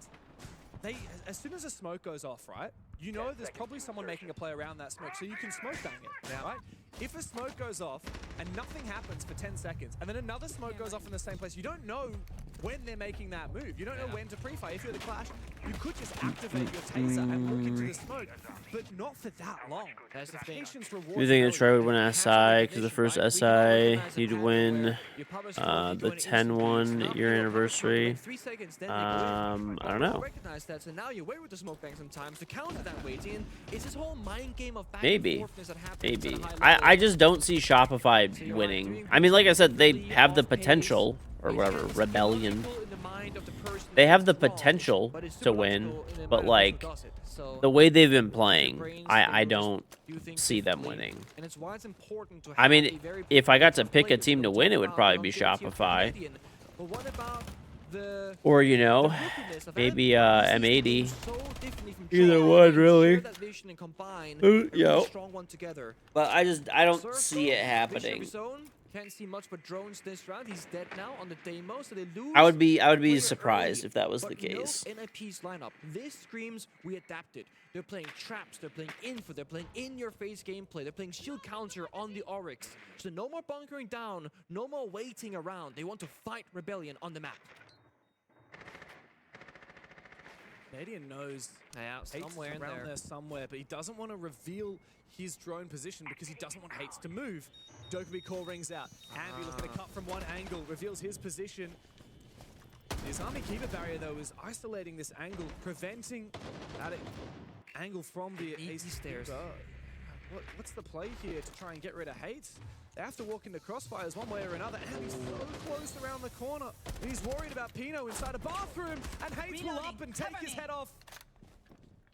they, as soon as the smoke goes off, right, you know there's probably someone making a play around that smoke, so you can smoke bang it, right? If a smoke goes off and nothing happens for 10 seconds, and then another smoke goes off in the same place, you don't know when they're making that move. You don't know when to pre-fire. If you're the Clash, you could just activate your taser and look into the smoke, but not for that long. That's the patience reward. You think that Troy would win SI? Because the first SI need to win the 10-1 year anniversary. I don't know. So now you're away with the smoke bang sometimes to counter that waiting. It's this whole mind game of back Maybe. and forthness that happens. Maybe. I just don't see Shopify winning. I mean, like I said, they have the potential, or whatever, Rebellion. They have the potential to win, but like the way they've been playing, I don't see them winning. I mean, if I got to pick a team to win, it would probably be Shopify. Or, you know, maybe M80. Either one, really. Yo. But I don't see it happening. Can't see much but drones this round. He's dead now on the demo, so they lose. I would be surprised if that was the case. No NIP's lineup. This screams we adapted. They're playing traps, they're playing info, they're playing in-your-face gameplay, they're playing shield counter on the Oryx. So no more bunkering down, no more waiting around. They want to fight Rebellion on the map. Canadian knows somewhere in there somewhere, but he doesn't want to reveal his drone position because he doesn't want Hates to move. Dokkaebi call rings out. Ambi looking to cut from one angle, reveals his position. His army keeper barrier, though, is isolating this angle, preventing that angle from the easy stairs. What's the play here to try and get rid of Hates? They have to walk into crossfires one way or another. Ambi's so close around the corner. He's worried about Pino inside a bathroom, and Hates will up and take his head off.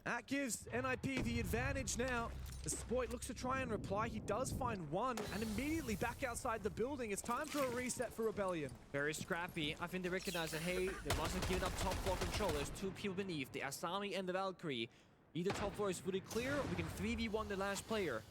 That gives NIP the advantage now. The Spoit looks to try and reply. He does find one, and immediately back outside the building. It's time for a reset for Rebellion. Very scrappy. I think they recognize that, hey, they must have given up top floor control. There's two people beneath, the Asami and the Valkyrie. Either top floor is fully clear, or we can 3v1 the last player.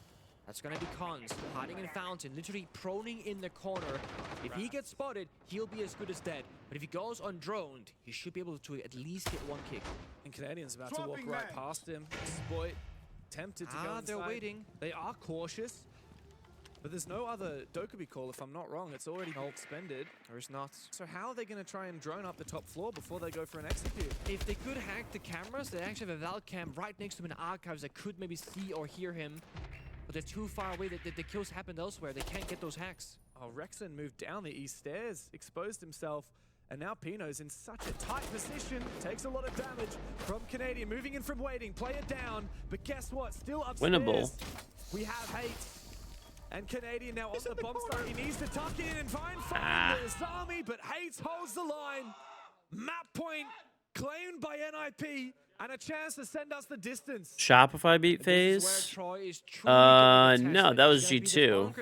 That's gonna be Cons, hiding in Fountain, literally proning in the corner. If he gets spotted, he'll be as good as dead. But if he goes undroned, he should be able to at least get one kick. And Canadian's about to walk right past him. Spoit tempted to go inside. They're waiting. They are cautious. But there's no other Dokkaebi call, if I'm not wrong. It's already been expended. Or is not. So how are they going to try and drone up the top floor before they go for an execute? If they could hack the cameras, they actually have a Val cam right next to him in archives that could maybe see or hear him. But they're too far away. The kills happened elsewhere. They can't get those hacks. Oh, Rexon moved down the east stairs, exposed himself. And now Pino's in such a tight position. Takes a lot of damage from Canadian. Moving in from waiting. Player down. But guess what? Still upstairs. Winnable. We have Hates. And Canadian now on the bomb site. He needs to tuck in and find his army, but Hates holds the line. Map point claimed by NIP and a chance to send us the distance. Shopify beat phase? No, that was G2.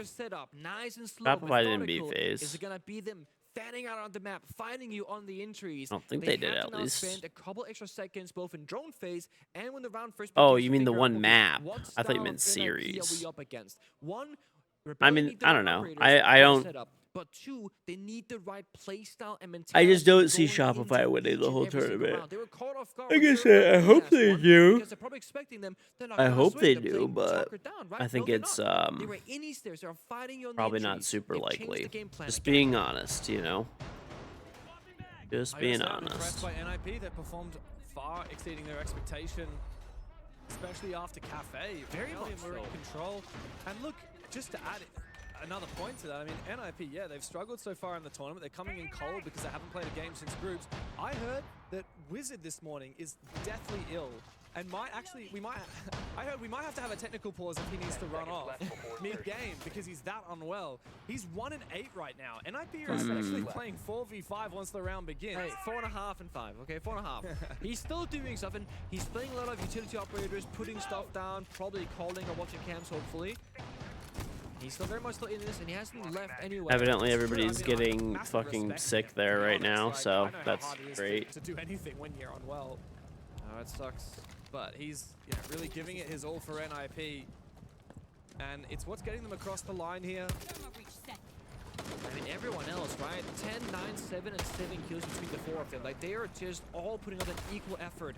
Nice and slow, Shopify didn't beat phase. Is it gonna be them fanning out on the map, finding you on the entries? I don't think they did have at to now least. spend a couple extra seconds both in drone phase and when the round first Oh, begins you to mean the figure out, one okay, map. what I thought you style meant of NIP series. are we up against? One, I mean, I don't know. I don't. But two, they need the right playstyle and I mentality. just don't see going into Shopify winning each the and whole every single tournament. round. They were caught off guard Like when I Server said, I played hope last they one, do. because they're probably expecting them. They're not I gonna hope switch. they They're do, playing but Tucker down, right? I think No, they're it's not. They were in East stairs. They're fighting you on the probably not entries. super They've changed likely. the game plan Just again. being honest, you know. Just I being gotta say, I'm impressed honest. by NIP. They performed far exceeding their expectation, especially after Cafe. Very Valiant much were in so. control. And look, just to add another point to that, I mean, NIP, yeah, they've struggled so far in the tournament. They're coming in cold because they haven't played a game since groups. I heard that Wizard this morning is deathly ill. And I heard we might have to have a technical pause if he needs to run off mid-game because he's that unwell. He's 1-8 right now. NIP are essentially playing 4v5 once the round begins. Hey, 4.5 and 5, okay? 4.5. He's still doing stuff, and he's playing a lot of utility operators, putting stuff down, probably calling or watching cams, hopefully. He's still very much still in this, and he hasn't left anywhere. Evidently, everybody's getting fucking sick there right now, so that's great. To do anything when you're unwell. Oh, it sucks. But he's really giving it his all for NIP. And it's what's getting them across the line here. I mean, everyone else, right? 10, 9, 7, and 7 kills between the four of them. Like, they are just all putting up an equal effort.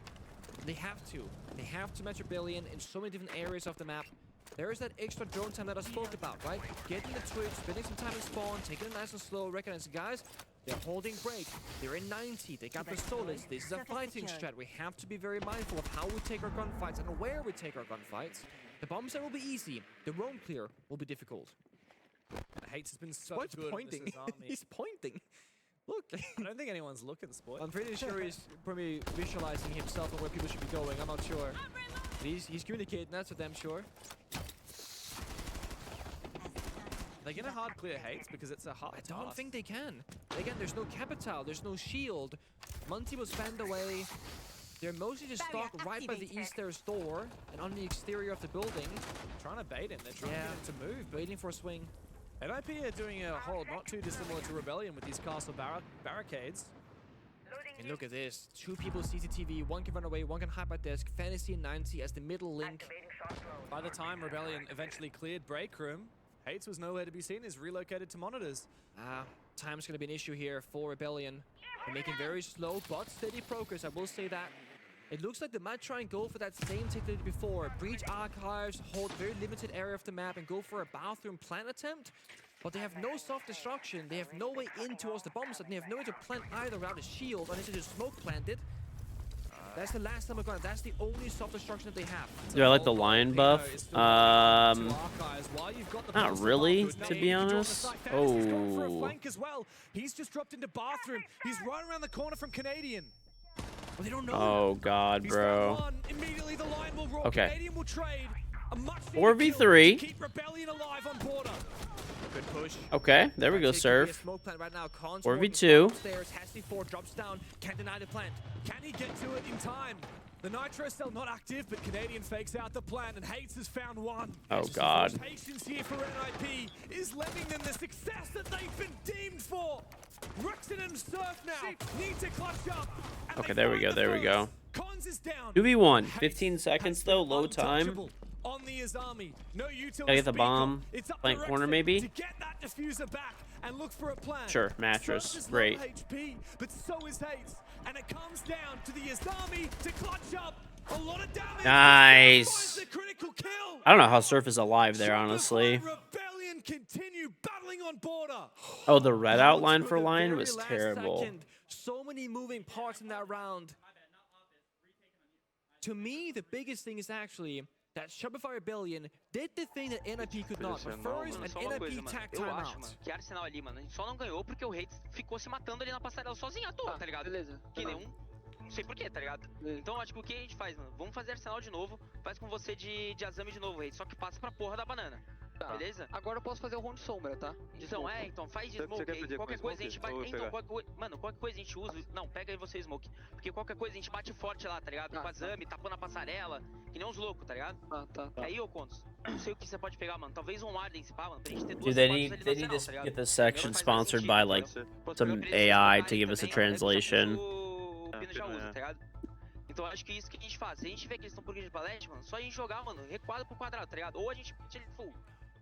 They have to. They have to match Rebellion in so many different areas of the map. There is that extra drone time that I spoke about, right? Getting the twitch, spending some time in spawn, taking it nice and slow, recognizing, guys, they're holding break. They're in 90. They got the Solus. This is a fighting strat. We have to be very mindful of how we take our gunfights and where we take our gunfights. The bomb set will be easy. The roam clear will be difficult. Hates has been so Spoit's good. pointing. He's pointing. Look. I don't think anyone's looking, Spoit. I'm pretty sure he's probably visualizing himself and where people should be going. I'm not sure. But he's communicating, that's for damn sure. They're gonna hard clear Hates because it's a hard I don't think they can. Again, there's no capital, there's no shield. Monty was fanned away. They're mostly just stuck right by the east stairs door and on the exterior of the building. Trying to bait him. They're trying to get him to move. Waiting for a swing. NIP are doing a hold not too dissimilar to Rebellion with these castle barricades. And look at this. 2 people CCTV, 1 can run away, 1 can hide by desk. Fantasy and 90 as the middle link. By the time Rebellion eventually cleared break room, Hates was nowhere to be seen, is relocated to monitors. Time's going to be an issue here for Rebellion. They're making very slow but steady progress, I will say that. It looks like they might try and go for that same take they did before. Breach archives, hold very limited area of the map, and go for a bathroom plant attempt. But they have no self-destruction. They have no way in towards the bomb set. They have no way to plant either without a shield, unless they just smoke planted. That's the last time we're going. That's the only self-destruction that they have. Do I like the lion buff? Not really, to be honest. Oh. He's just dropped into bathroom. He's right around the corner from Canadian. Well, they don't know. Oh God, bro. Immediately the line will roll. Okay. Canadian will trade. 4v3. Keep Rebellion alive on border. Good push. Okay, there we go, serve. Smoke plant right now. 4v2. Upstairs, Hasty 4 drops down. Can't deny the plant. Can he get to it in time? The Nitro cell not active, but Canadian fakes out the plan, and Hates has found one. Oh God. Patience here for NIP is lending them the success that they've been deemed for. Rexon and Surf now need to clutch up. Okay, there we go, there we go. Cons is down. 2v1, 15 seconds though, low time. On the Izami. No Gotta get the bomb. Flank corner maybe. To get that diffuser back and look for a plan. Sure, mattress. Great. HP, but so is Hates. And it comes down to the Izami to clutch up a lot of damage. Nice. The critical kill. I don't know how Surf is alive there, honestly. Rebellion Rebellion continue battling on border. Oh, the red outline To for the Lion very was last terrible. second. So many moving parts in that round. To me, the biggest thing is actually that Shopify Rebellion did the thing that NIP could not. But first, Mano, an só uma coisa, NIP mano. tag Eu acho, timeout. mano, que Arsenal ali, mano, a gente só não ganhou porque o Reis ficou se matando ali na passarela sozinho à toa, tá ligado? Beleza. Que nem um. Não sei porquê, tá ligado? Então eu acho que o que a gente faz, mano? Vamos fazer Arsenal de novo, faz com você de Azami de novo, Reis. Só que passa pra porra da banana. Tá. Beleza? Agora eu posso fazer o round sombra, tá? Então, então faz de smoke aí. Qualquer coisa a gente bate. Então, qualquer coisa a gente usa. Não, pega aí você smoke. Porque qualquer coisa a gente bate forte lá, tá ligado? Com a Zami, tapando a passarela. Que nem uns loucos, tá ligado? Tá. Aí, ô Contos, não sei o que você pode pegar, mano. Talvez um Arden se pá, mano. Pra gente ter duas Dude, they spots need ali they no need Arsenal, to tá ligado? get this section Faz mais sponsored sentido, by like entendeu? some Pra eles AI colocarem to give us a também, translation. O Pino já usa, tá ligado? Então acho que isso que a gente faz. Se a gente vê que eles estão por de palete, mano, só a gente jogar, mano, recuado pro quadrado, tá ligado? Ou a gente bate ele full.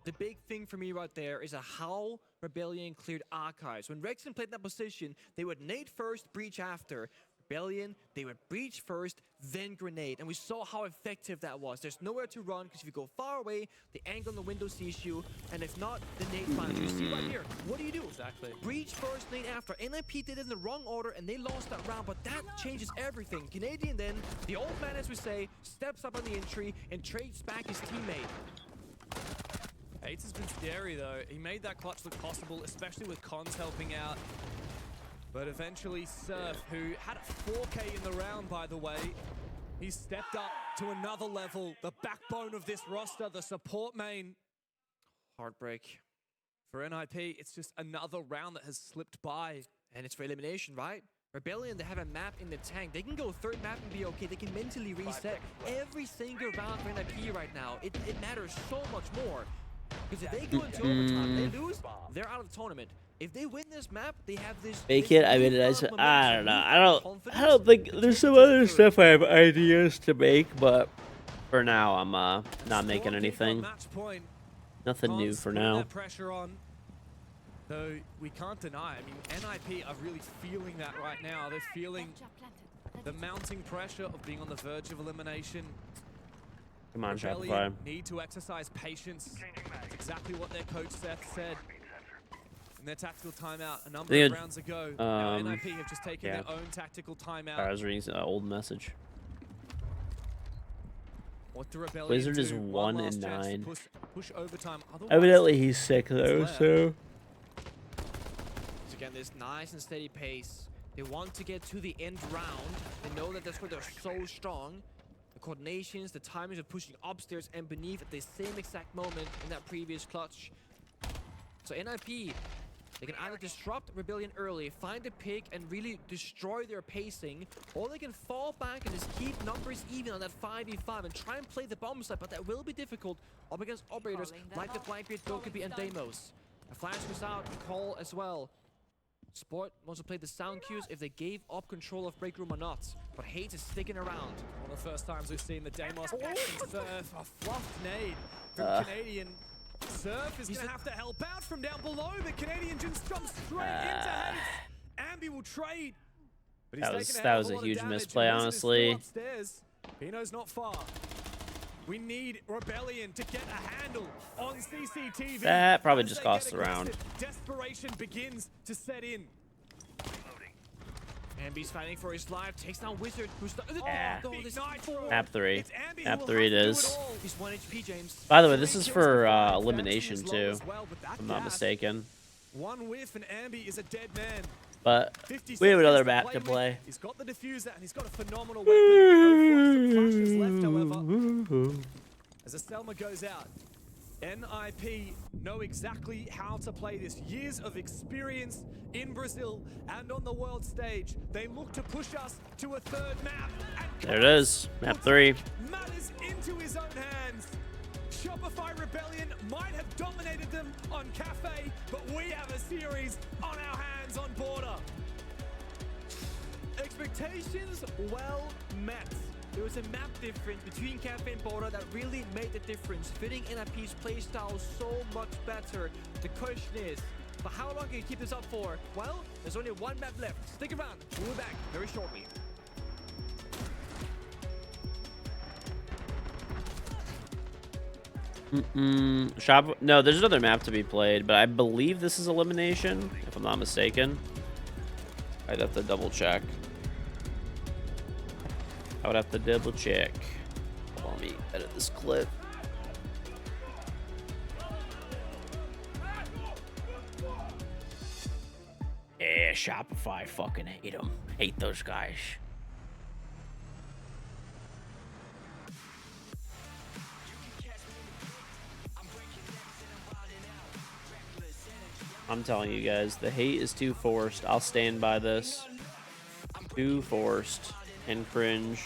The big thing for me right there is how Rebellion cleared archives. When Rexon played in that position, they would nade first, breach after. Rebellion, they would breach first, then grenade. And we saw how effective that was. There's nowhere to run, because if you go far away, the angle on the window sees you, and if not, the nade finds you. You see right here, what do you do? Exactly. Breach first, nade after. NIP did it in the wrong order, and they lost that round, but that changes everything. Canadian then, the old man, as we say, steps up on the entry and trades back his teammate. Hates has been scary though. He made that clutch look possible, especially with Cons helping out. But eventually Surf, who had a 4K in the round, by the way, he stepped up to another level. The backbone of this roster, the support main. Heartbreak. For NIP, it's just another round that has slipped by. And it's for elimination, right? Rebellion, they have a map in the tank. They can go third map and be okay. They can mentally reset every single round for NIP right now. It matters so much more. Because if they go into overtime, they lose, they're out of the tournament. If they win this map, they have this. Make it. I mean, I don't know. I don't think there's some other stuff I have ideas to make, but for now, I'm not making anything. Nothing new for now. Pressure on. Though we can't deny. I mean, NIP are really feeling that right now. They're feeling the mounting pressure of being on the verge of elimination. Come on, Rebellion Shopify. need to exercise patience. That's exactly what their coach Seth said in their tactical timeout a number of rounds ago. Now NIP have just taken their own tactical timeout. I was reading an old message. What the Rebellion Wizard is do? 1 and 9. Push overtime. Evidently, he's sick though, so. Again, this nice and steady pace. They want to get to the end round. They know that that's where they're so strong. The coordinations, the timings of pushing upstairs and beneath at the same exact moment in that previous clutch. So NIP, they can either disrupt Rebellion early, find a pick, and really destroy their pacing, or they can fall back and just keep numbers even on that 5v5 and try and play the bomb side, but that will be difficult up against operators like the Blackbeard, Dokkaebi, and Deimos. A flash goes out, Call as well. Sport wants to play the sound cues if they gave up control of break room or not, but Hayes is sticking around. One of the first times we've seen the Deimos and Surf a fluffed nade from Canadian. Surf is going to have to help out from down below, but Canadian just jumps straight into Hayes. Ambi will trade. But That was a huge misplay, honestly. Pino's not far. We need Rebellion to get a handle on CCTV. That probably just cost the round. Desperation begins to set in. Ambi's fighting for his life, takes down Wizard, who's Map 3. Map 3 it is. He's 1 HP, James. By the way, this is for elimination too, if I'm not mistaken. One whiff and Ambi is a dead man. But we have another map to play. He's got the diffuser and he's got a phenomenal weapon. No flashes left, however. As a Selma goes out, NIP know exactly how to play this. Years of experience in Brazil and on the world stage. They look to push us to a third map. There it is, map 3. Matters into his own hands. Shopify Rebellion might have dominated them on Cafe, but we have a series on our hands on Border. Expectations well met. There was a map difference between Cafe and Border that really made the difference, fitting NIP's playstyle so much better. The question is, but how long can you keep this up for? Well, there's only one map left. Stick around. We'll be back very shortly. Shop. No, there's another map to be played, but I believe this is elimination, if I'm not mistaken. I'd have to double check. I would have to double check. Hold on, let me edit this clip. Yeah, Shopify, fucking hate them. Hate those guys. I'm telling you guys, the hate is too forced. I'll stand by this. Too forced and cringe,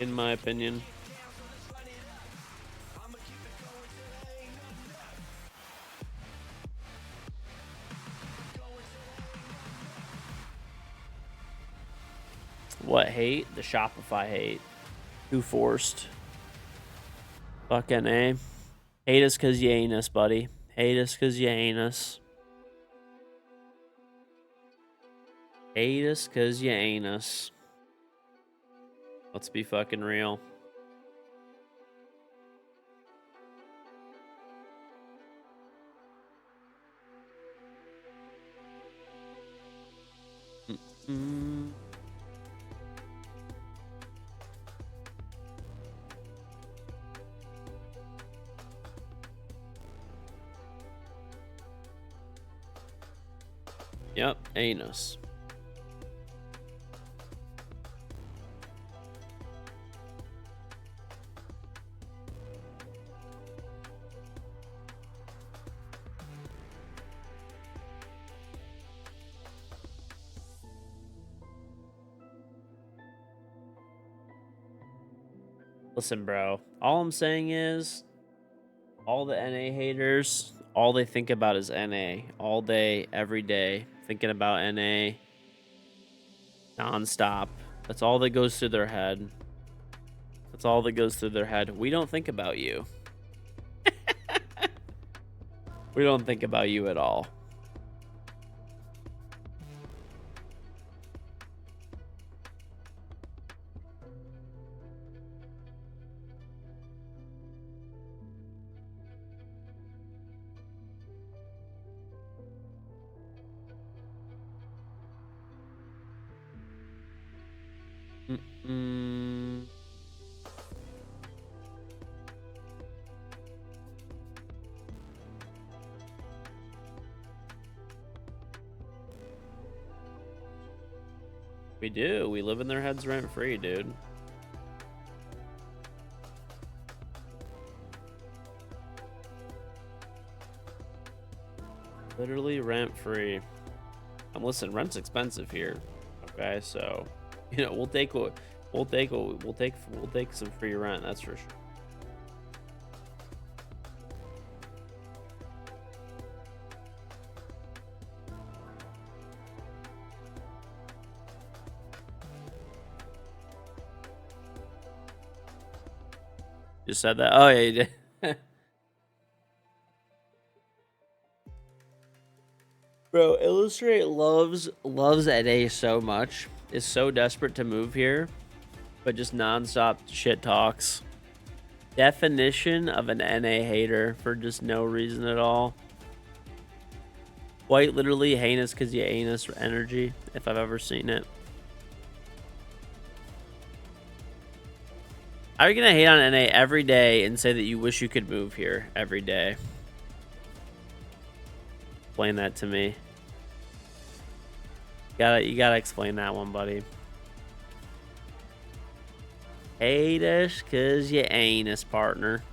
in my opinion. What hate? The Shopify hate. Too forced. Fucking A. Hate us cause you ain't us, buddy. Hate us cause you ain't us. Hate us cause you ain't us. Let's be fucking real. Yep, anus. Listen, bro. All I'm saying is, all the NA haters, all they think about is NA. All day, every day, thinking about NA. Non-stop. That's all that goes through their head. That's all that goes through their head. We don't think about you. We don't think about you at all. We do. We live in their heads rent free, dude. Literally rent free. And listen, rent's expensive here. Okay, so you know we'll take some free rent. That's for sure. Just said that. Oh yeah, you did. Bro, Illustrate loves NA so much. Is so desperate to move here, but just nonstop shit talks. Definition of an NA hater for just no reason at all. Quite literally heinous because you anus energy, if I've ever seen it. How are you gonna hate on NA every day and say that you wish you could move here every day? Explain that to me. You gotta explain that one, buddy. Hate us cause you anus, partner.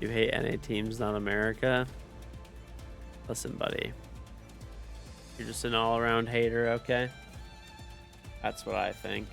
You hate NA teams, not America? Listen, buddy. You're just an all-around hater, okay? That's what I think.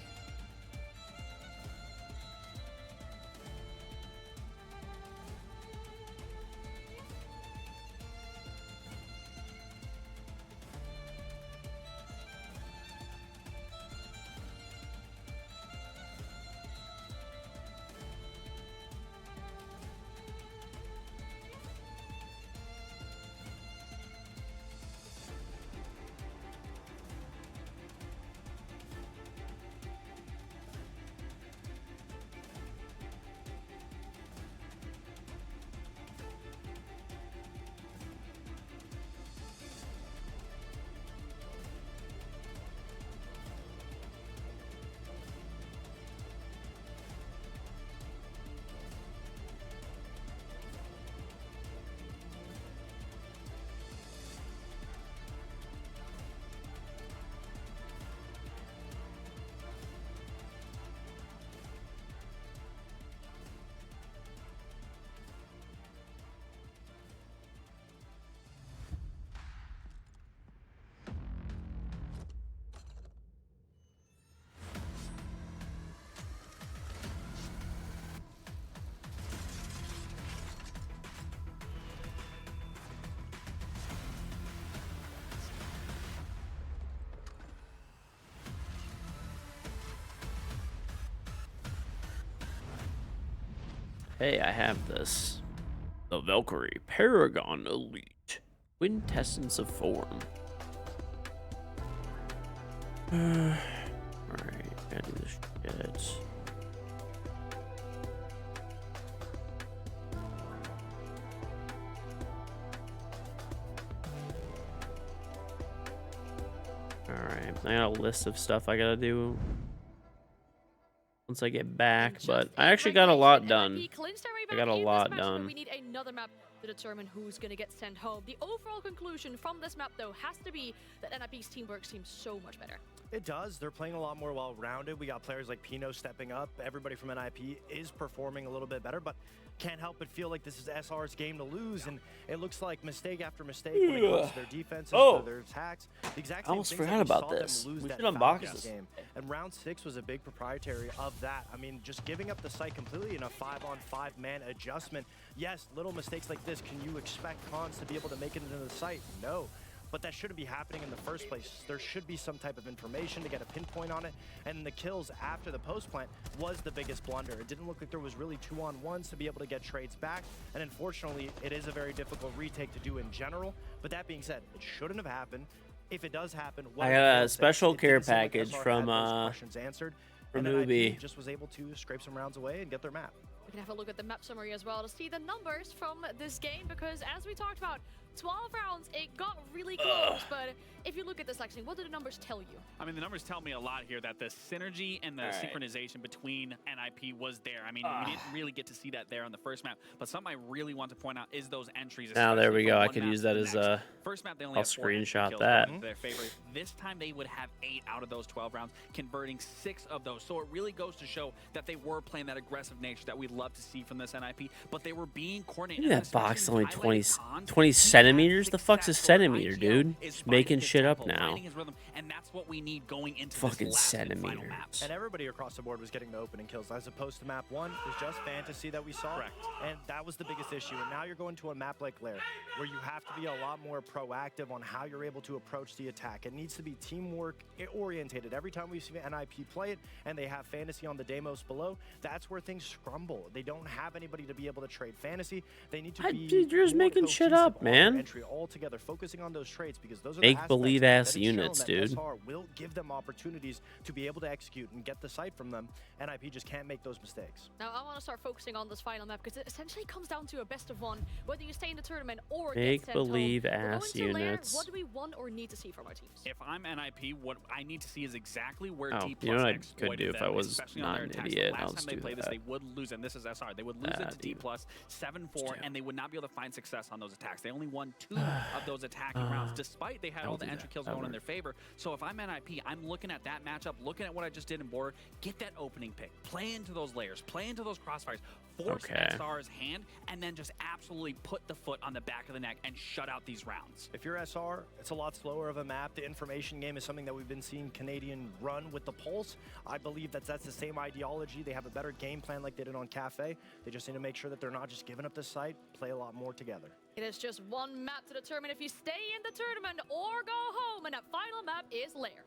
Hey, I have this. The Valkyrie Paragon Elite. Quintessence of form. Alright, gotta do this shit. Alright, I got a list of stuff I gotta do once I get back, but I actually got a lot done. I got a lot done. We need another map to determine who's going to get sent home. The overall conclusion from this map, though, has to be that NIP's teamwork seems so much better. It does. They're playing a lot more well-rounded. We got players like Pino stepping up. Everybody from NIP is performing a little bit better, but can't help but feel like this is SR's game to lose, and it looks like mistake after mistake when it comes to their defenses, to their attacks. The exact same I almost things forgot that we about saw this. them lose We that should unbox Falcons this game. And round 6 was a big proprietary of that. I mean, just giving up the site completely in a 5-on-5 man adjustment. Yes, little mistakes like this. Can you expect Cons to be able to make it into the site? No. But that shouldn't be happening in the first place. There should be some type of information to get a pinpoint on it. And the kills after the post plant was the biggest blunder. It didn't look like there was really 2-on-1s to be able to get trades back. And unfortunately, it is a very difficult retake to do in general. But that being said, it shouldn't have happened. If it does happen, I got a special care package from Ubi. Just was able to scrape some rounds away and get their map. We can have a look at the map summary as well to see the numbers from this game, because as we talked about, 12 rounds, it got really close, but if you look at this, Lexi, what do the numbers tell you? I mean, the numbers tell me a lot here, that the synergy and the synchronization between NIP was there. I mean, we didn't really get to see that there on the first map, but something I really want to point out is those entries. Now, there we go. I could use that as a... First map, they only I'll have 4 screenshot kills that. Their favorite. This time, they would have 8 out of those 12 rounds, converting 6 of those. So it really goes to show that they were playing that aggressive nature that we love to see from this NIP, but they were being coordinated. Look at that box, only 20 centimeters? The fuck's a centimeter, dude? Just making shit up now. And that's what we need going into fucking centimeters. And everybody across the board was getting the opening kills, as opposed to map 1 was just fantasy that we saw. Correct. And that was the biggest issue. And now you're going to a map like Lair, where you have to be a lot more proactive on how you're able to approach the attack. It needs to be teamwork orientated. Every time we see NIP play it and they have fantasy on the Deimos below, that's where things scramble. They don't have anybody to be able to trade fantasy. They need to be you're just making shit up, man. Entry altogether, focusing on those trades, because those are make the believe ass units, dude. SR will give them opportunities to be able to execute and get the site from them. NIP just can't make those mistakes. Now I want to start focusing on this final map, because it essentially comes down to a best of 1, whether you stay in the tournament or make get sent believe home. ass units. What do we want or need to see from our teams? If I'm NIP, what I need to see is exactly where Oh, D+X you know what I could do if them, I was especially not on an their attacks. idiot? The I'll last just time they do played this, that. they would lose, and this is SR. They would lose it to D+, 7-4, and they would not be able to find success on those attacks. They only won 2 of those attacking rounds, despite they had all the entry kills going in their favor. So if I'm NIP, I'm looking at that matchup, looking at what I just did in border, get that opening pick, play into those layers, play into those crossfires, force SR's hand, and then just absolutely put the foot on the back of the neck and shut out these rounds. If you're SR, it's a lot slower of a map. The information game is something that we've been seeing Canadian run with the Pulse. I believe that's the same ideology. They have a better game plan like they did on Cafe. They just need to make sure that they're not just giving up the site, play a lot more together. It is just one map to determine if you stay in the tournament or go home, and that final map is Lair.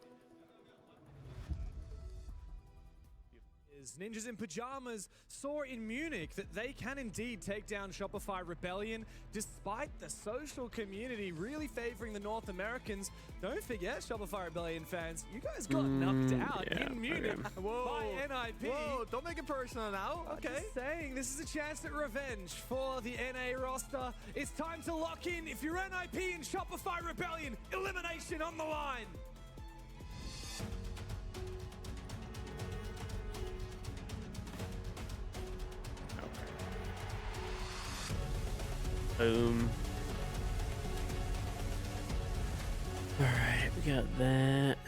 Ninjas in Pajamas saw in Munich that they can indeed take down Shopify Rebellion, despite the social community really favoring the North Americans. Don't forget, Shopify Rebellion fans, you guys got knocked out in Munich by NIP. Whoa, don't make it personal now. Okay. I'm just saying, this is a chance at revenge for the NA roster. It's time to lock in. If you're NIP and Shopify Rebellion, elimination on the line. Boom. Alright, we got that.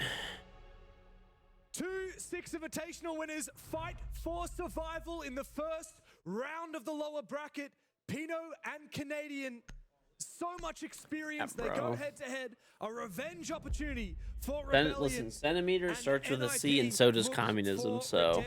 2 6 Invitational winners fight for survival in the first round of the lower bracket. Pino and Canadian. So much experience. They go head to head. A revenge opportunity for Rebellion. Listen, centimeters starts with a C and so does communism, so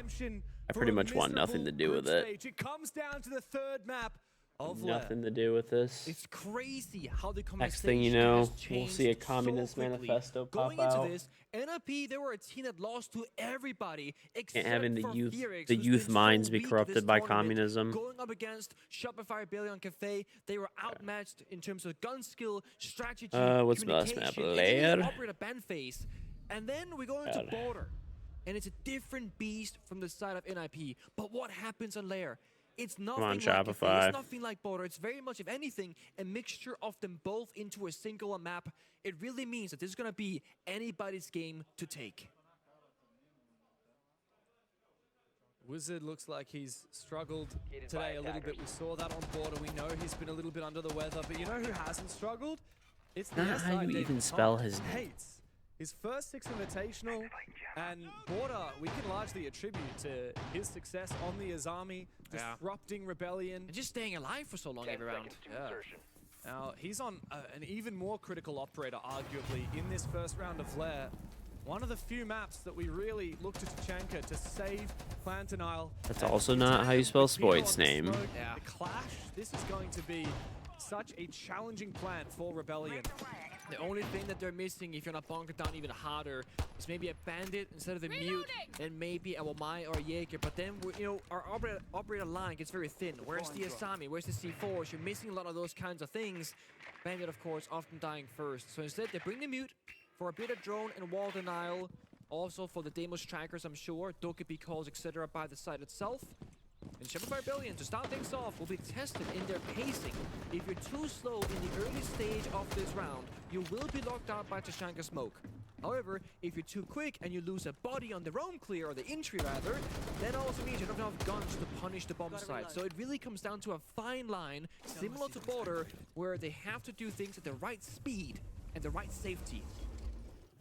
I pretty much want nothing to do with it. It comes down to the third map. of Nothing to do with this. It's crazy how the Next thing you conversation know, has we'll changed see a so communist quickly. manifesto pop Going out. into this, NIP, they were a team that lost to everybody except Having the for youth, Felix, the who's youth been minds so be weak corrupted this by tournament. communism. Going up against Shopify Rebellion Cafe, they were outmatched in terms of gun skill, strategy, What's the last map? communication, Lair? and operator ban phase. And then we go into Border, and it's a different beast from the side of NIP. But what happens on Lair? It's nothing like Shopify. It's nothing like Border. It's very much, if anything, a mixture of them both into a single map. It really means that this is going to be anybody's game to take. Wizard looks like he's struggled today a little bit. We saw that on Border. We know he's been a little bit under the weather, but you know who hasn't struggled? It's the Not how you even spell his name. Hates. His first 6 Invitational, and Border, we can largely attribute to his success on the Azami, disrupting Rebellion. And just staying alive for so long every round. Yeah. Now, he's on an even more critical operator, arguably, in this first round of Lair. One of the few maps that we really look to Tachanka to save Clan Denial. That's also not how you spell Spoit's name. Yeah. The clash, this is going to be such a challenging plan for Rebellion. The only thing that they're missing, if you're not bunkered down even harder, is maybe a bandit instead of the mute, and maybe a Wamai or a Jaeger. But then, you know, our operator line gets very thin. Where's the Asami? Where's the C4s? You're missing a lot of those kinds of things. Bandit, of course, often dying first. So instead, they bring the mute for a bit of drone and wall denial. Also for the Deimos trackers, I'm sure. Dokkaebi calls, etc. by the site itself. And Shopify Rebellion, to start things off, will be tested in their pacing. If you're too slow in the early stage of this round, you will be locked out by Tachanka Smoke. However, if you're too quick and you lose a body on the roam clear, or the entry rather, that also means you don't have guns to punish the bomb site. So it really comes down to a fine line, similar to Border, where they have to do things at the right speed and the right safety.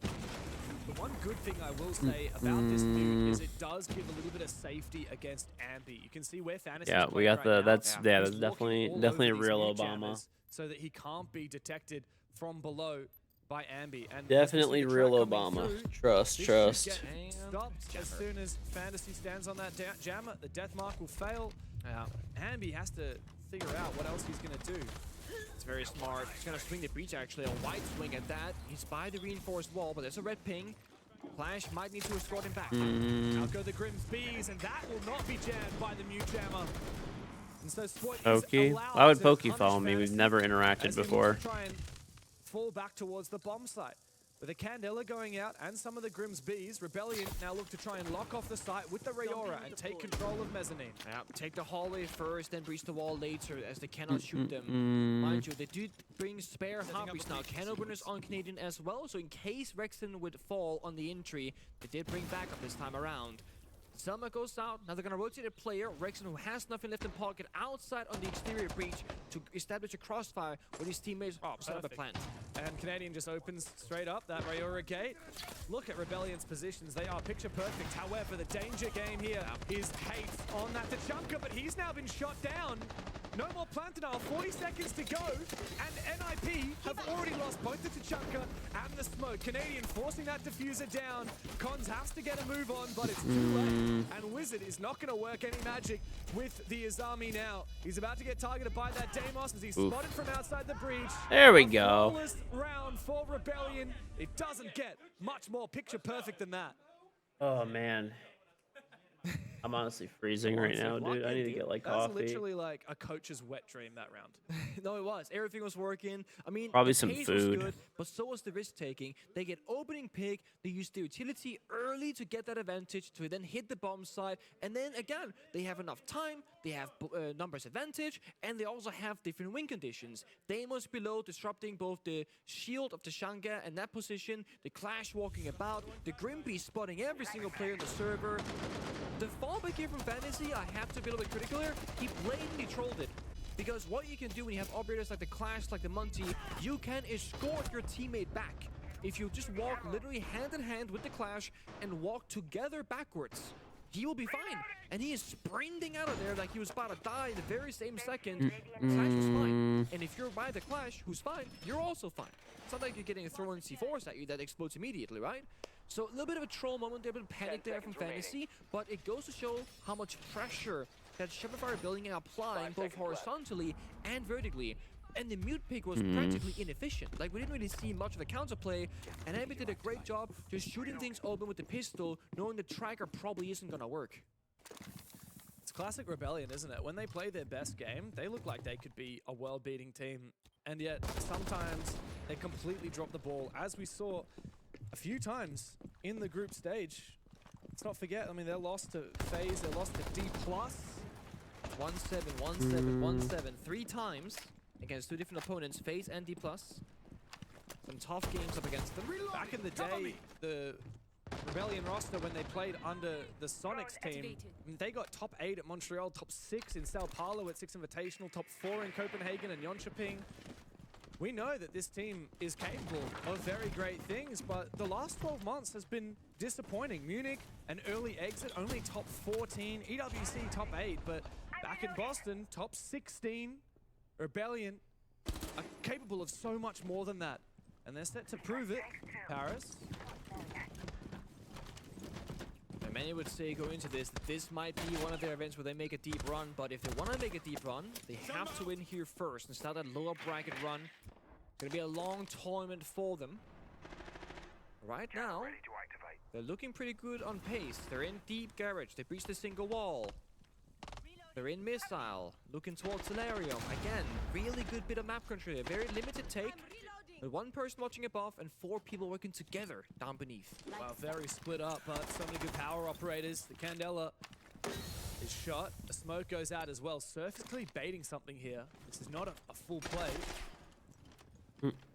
The one good thing I will say about this mute is it does give a little bit of safety against Ambi. You can see where Fantasy. Yeah, we got the. That's definitely a real Obama. So that he can't be detected from below by Ambi. And definitely real Obama. Trust. Stopped as soon as Fantasy stands on that jammer. The death mark will fail. Ambi has to figure out what else he's gonna do. It's very smart. He's gonna swing the breach, actually. A wide swing at that. He's by the reinforced wall, but there's a red ping. Flash might need to escort him back. Out go the Grimm's bees, and that will not be jammed by the mute jammer. And so Pokey. Why would Pokey follow me? We've never interacted before. Try and fall back towards the bomb site. With the Candela going out and some of the Grimm's bees, Rebellion now look to try and lock off the site with the Rayora and take control of Mezzanine. Yeah, take the hallway first, then breach the wall later, as they cannot shoot them. Mind you, they do bring spare Harpies now. Can openers on Canadian as well, so in case Rexon would fall on the entry, they did bring backup this time around. Selma goes out. Now they're going to rotate a player. Rexon, who has nothing left in pocket, outside on the exterior breach to establish a crossfire with his teammates set up a plant. And Canadian just opens straight up that Rayora gate. Look at Rebellion's positions. They are picture perfect. However, the danger game here is Hate on that Tachanka, but he's now been shot down. No more plant denial, 40 seconds to go, and NIP have already lost both the Tachanka and the smoke. Canadian forcing that diffuser down. Cons has to get a move on, but it's too late. And Wizard is not going to work any magic with the Azami now. He's about to get targeted by that Deimos as he's spotted from outside the breach. There we go. Flawless round for Rebellion. It doesn't get much more picture perfect than that. Oh, man. I'm honestly freezing right now, dude. I need to get like coffee. That's literally like a coach's wet dream that round. No, it was. Everything was working. I mean, probably the some pace food. Was good, but so was the risk taking. They get opening pick. They use the utility early to get that advantage to then hit the bomb side. And then again, they have enough time. They have numbers advantage, and they also have different win conditions. Deimos below disrupting both the shield of the Tachanka and that position. The Clash walking about. The Grimby spotting every single player in the server. The fallback here from Fantasy, I have to be a little bit critical here. He blatantly trolled it. Because what you can do when you have operators like the Clash, like the Monty, you can escort your teammate back. If you just walk literally hand in hand with the Clash and walk together backwards, he will be fine. And he is sprinting out of there like he was about to die in the very same second. Clash was fine. And if you're by the Clash, who's fine, you're also fine. It's not like you're getting thrown C4s at you that explodes immediately, right? So a little bit of a troll moment there, a bit of panic there from Fantasy, but it goes to show how much pressure that Shopify are building and applying both horizontally and vertically. And the mute pick was practically inefficient. Like, we didn't really see much of the counterplay, and Ingame did a great job just shooting things open with the pistol, knowing the tracker probably isn't gonna work. It's classic Rebellion, isn't it? When they play their best game, they look like they could be a world-beating team, and yet sometimes they completely drop the ball, as we saw a few times in the group stage. Let's not forget, I mean, they lost to FaZe, they lost to D+. 1-7, 1-7, 1-7, 3 times against 2 different opponents, FaZe and D+. Some tough games up against them. Back in the day, the Rebellion roster, when they played under the Sonics team, they got top 8 at Montreal, top 6 in Sao Paulo at 6 Invitational, top 4 in Copenhagen and Jönköping. We know that this team is capable of very great things, but the last 12 months has been disappointing. Munich, an early exit, only top 14. EWC, top 8, but back in Boston, top 16. Rebellion are capable of so much more than that, and they're set to prove it. Paris. And many would say going into this that this might be one of their events where they make a deep run, but if they want to make a deep run, they have to win here first and start that lower bracket run. It's going to be a long tournament for them. Right now, they're looking pretty good on pace. They're in deep garage. They breached the single wall. They're in missile, looking towards Solarium. Again, really good bit of map control. A very limited take. With 1 person watching above and 4 people working together down beneath. Wow, very split up, but so many good power operators. The Candela is shot. The smoke goes out as well. Surf is clearly baiting something here. This is not a full play.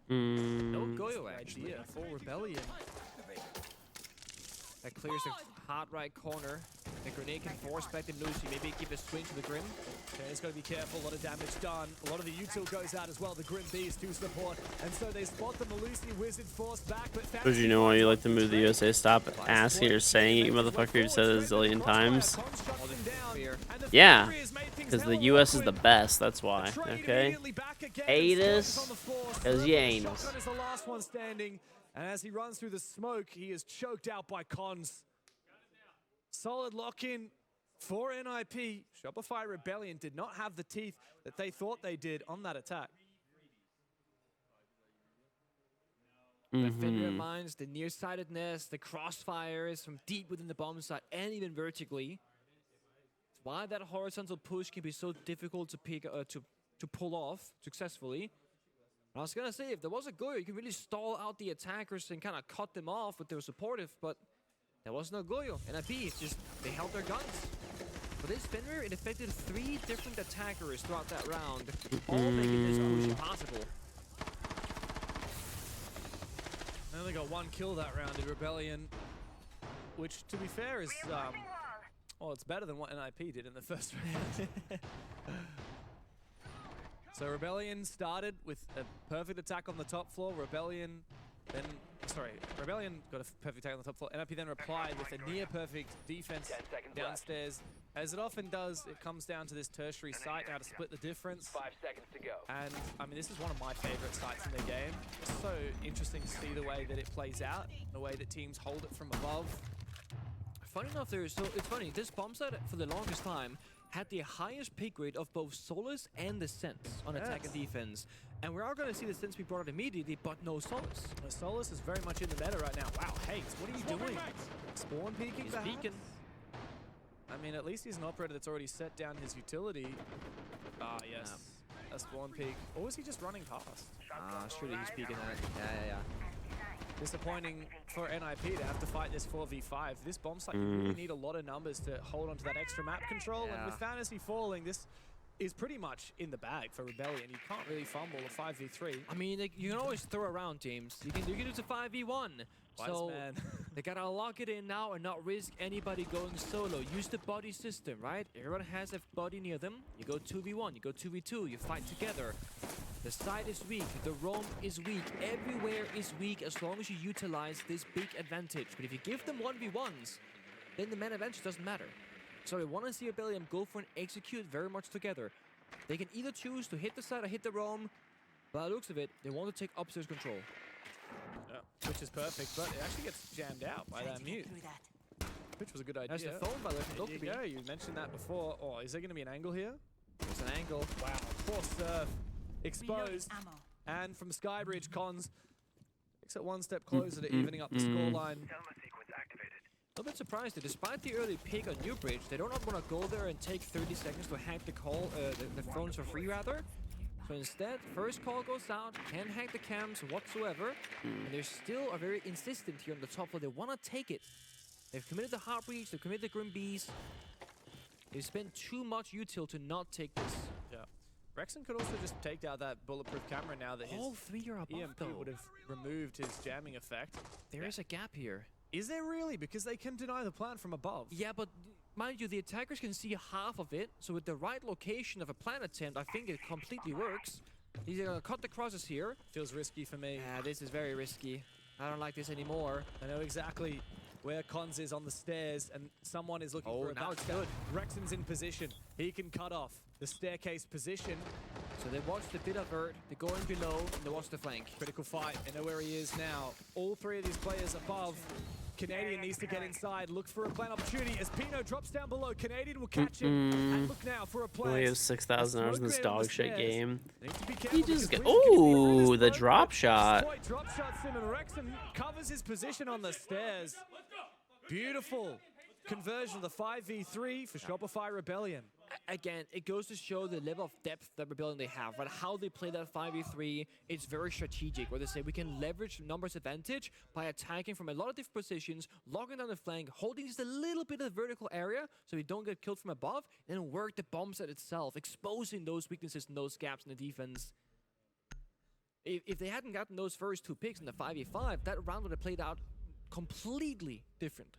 No Goyo, actually. Idea for Rebellion. That clears the hard right corner. The grenade can force back the Lucy. Maybe give a swing to the Grim. Okay, he's got to be careful. A lot of damage done. A lot of the util goes out as well. The Grim Bees to support. And so they spot the Malusi Wizard force back. But Did you know why you like to move the USA? Stop asking or saying it, you motherfucker. You've said it a zillion times. Yeah, because the US is the best. That's why. Okay. Anus, because you anus. Shotgun is the last one standing. And as he runs through the smoke, he is choked out by Cons. Solid lock-in for NIP. Shopify Rebellion did not have the teeth that they thought they did on that attack. The Fenrir mines, the nearsightedness, the crossfires from deep within the bomb site, and even vertically. It's why that horizontal push can be so difficult to pick to pull off successfully. I was gonna say, if there was a Goyo, you could really stall out the attackers and kind of cut them off with their supportive, but there was no Goyo. NIP, just they held their guns. For this Fenrir, it affected 3 different attackers throughout that round, all making this push impossible. They only got 1 kill that round in Rebellion, which, to be fair, is well, it's better than what NIP did in the first round. So Rebellion started with a perfect attack on the top floor. Rebellion got a perfect attack on the top floor. NIP then replied with a near-perfect defense downstairs. As it often does, it comes down to this tertiary site, how to split the difference. 5 seconds to go. And, I mean, this is one of my favorite sites in the game. It's so interesting to see the way that it plays out, the way that teams hold it from above. Funny enough, it's funny, this bomb site, for the longest time, had the highest pick rate of both Solus and the Sense on attack and defense. And we are going to see the Sense be brought out immediately, but no Solus. Solus is very much in the meta right now. Wow, Hayes, what are you doing? Spawn peeking? He's peeking. I mean, at least he's an operator that's already set down his utility. Ah, yes. A spawn peek. Or was he just running past? Ah, surely he's peeking at it. Yeah. Disappointing for NIP to have to fight this 4v5. This bomb site, you really need a lot of numbers to hold on to that extra map control. And with Fantasy falling, this is pretty much in the bag for Rebellion. You can't really fumble a 5v3. I mean, you can always throw around teams. You can do it to 5v1. So they gotta lock it in now and not risk anybody going solo. Use the body system, right? Everyone has a body near them. You go 2v1, you go 2v2, you fight together. The side is weak, the roam is weak, everywhere is weak as long as you utilize this big advantage. But if you give them 1v1s, then the man advantage doesn't matter. So I want to see Rebellion go for and execute very much together. They can either choose to hit the side or hit the roam. By the looks of it, they want to take upstairs control. Which is perfect, but it actually gets jammed out by that mute. pitch was a good idea. There's the phone by the way from There you go. You mentioned that before. Oh, is there going to be an angle here? There's an angle. Wow, poor Surf. Exposed. And from Skybridge, Cons takes it one step closer to evening up the scoreline. A little bit surprised that despite the early pick on New Bridge, they don't want to go there and take 30 seconds to hack the call, the phones for free rather. So instead, first call goes out, can't hack the cams whatsoever, and they still are very insistent here on the top floor. They want to take it. They've committed the Heartbreach, they've committed the Grim Beast. They spent too much util to not take this. Yeah. Rexon could also just take out that bulletproof camera now that All three are above EMP though. would have removed his jamming effect. There is a gap here. Is there really? Because they can deny the plant from above. Yeah, but mind you, the attackers can see half of it, so with the right location of a plant attempt, I think it completely works. He's gonna cut the crosses here. Feels risky for me. Yeah, this is very risky. I don't like this anymore. I know exactly where Cons is on the stairs, and someone is looking for a now it's backstab. good. Rexon's in position. He can cut off the staircase position. So they watch the bit avert, they go in below, and they watch the flank. Critical fight. They know where he is now. All three of these players above. Canadian needs to get inside, look for a plant opportunity as Pino drops down below. Canadian will catch him and look now for a plant. We have 6,000 hours in this dog shit game. He just got, ooh, the drop shot. Drop shots him and Rexon covers his position on the stairs. Beautiful conversion of the 5v3 for Shopify Rebellion. Again, it goes to show the level of depth that Rebellion they have, right? How they play that 5v3, it's very strategic, where they say we can leverage numbers advantage by attacking from a lot of different positions, logging down the flank, holding just a little bit of the vertical area so we don't get killed from above, and then work the bomb set itself, exposing those weaknesses and those gaps in the defense. If they hadn't gotten those first two picks in the 5v5, that round would have played out completely different.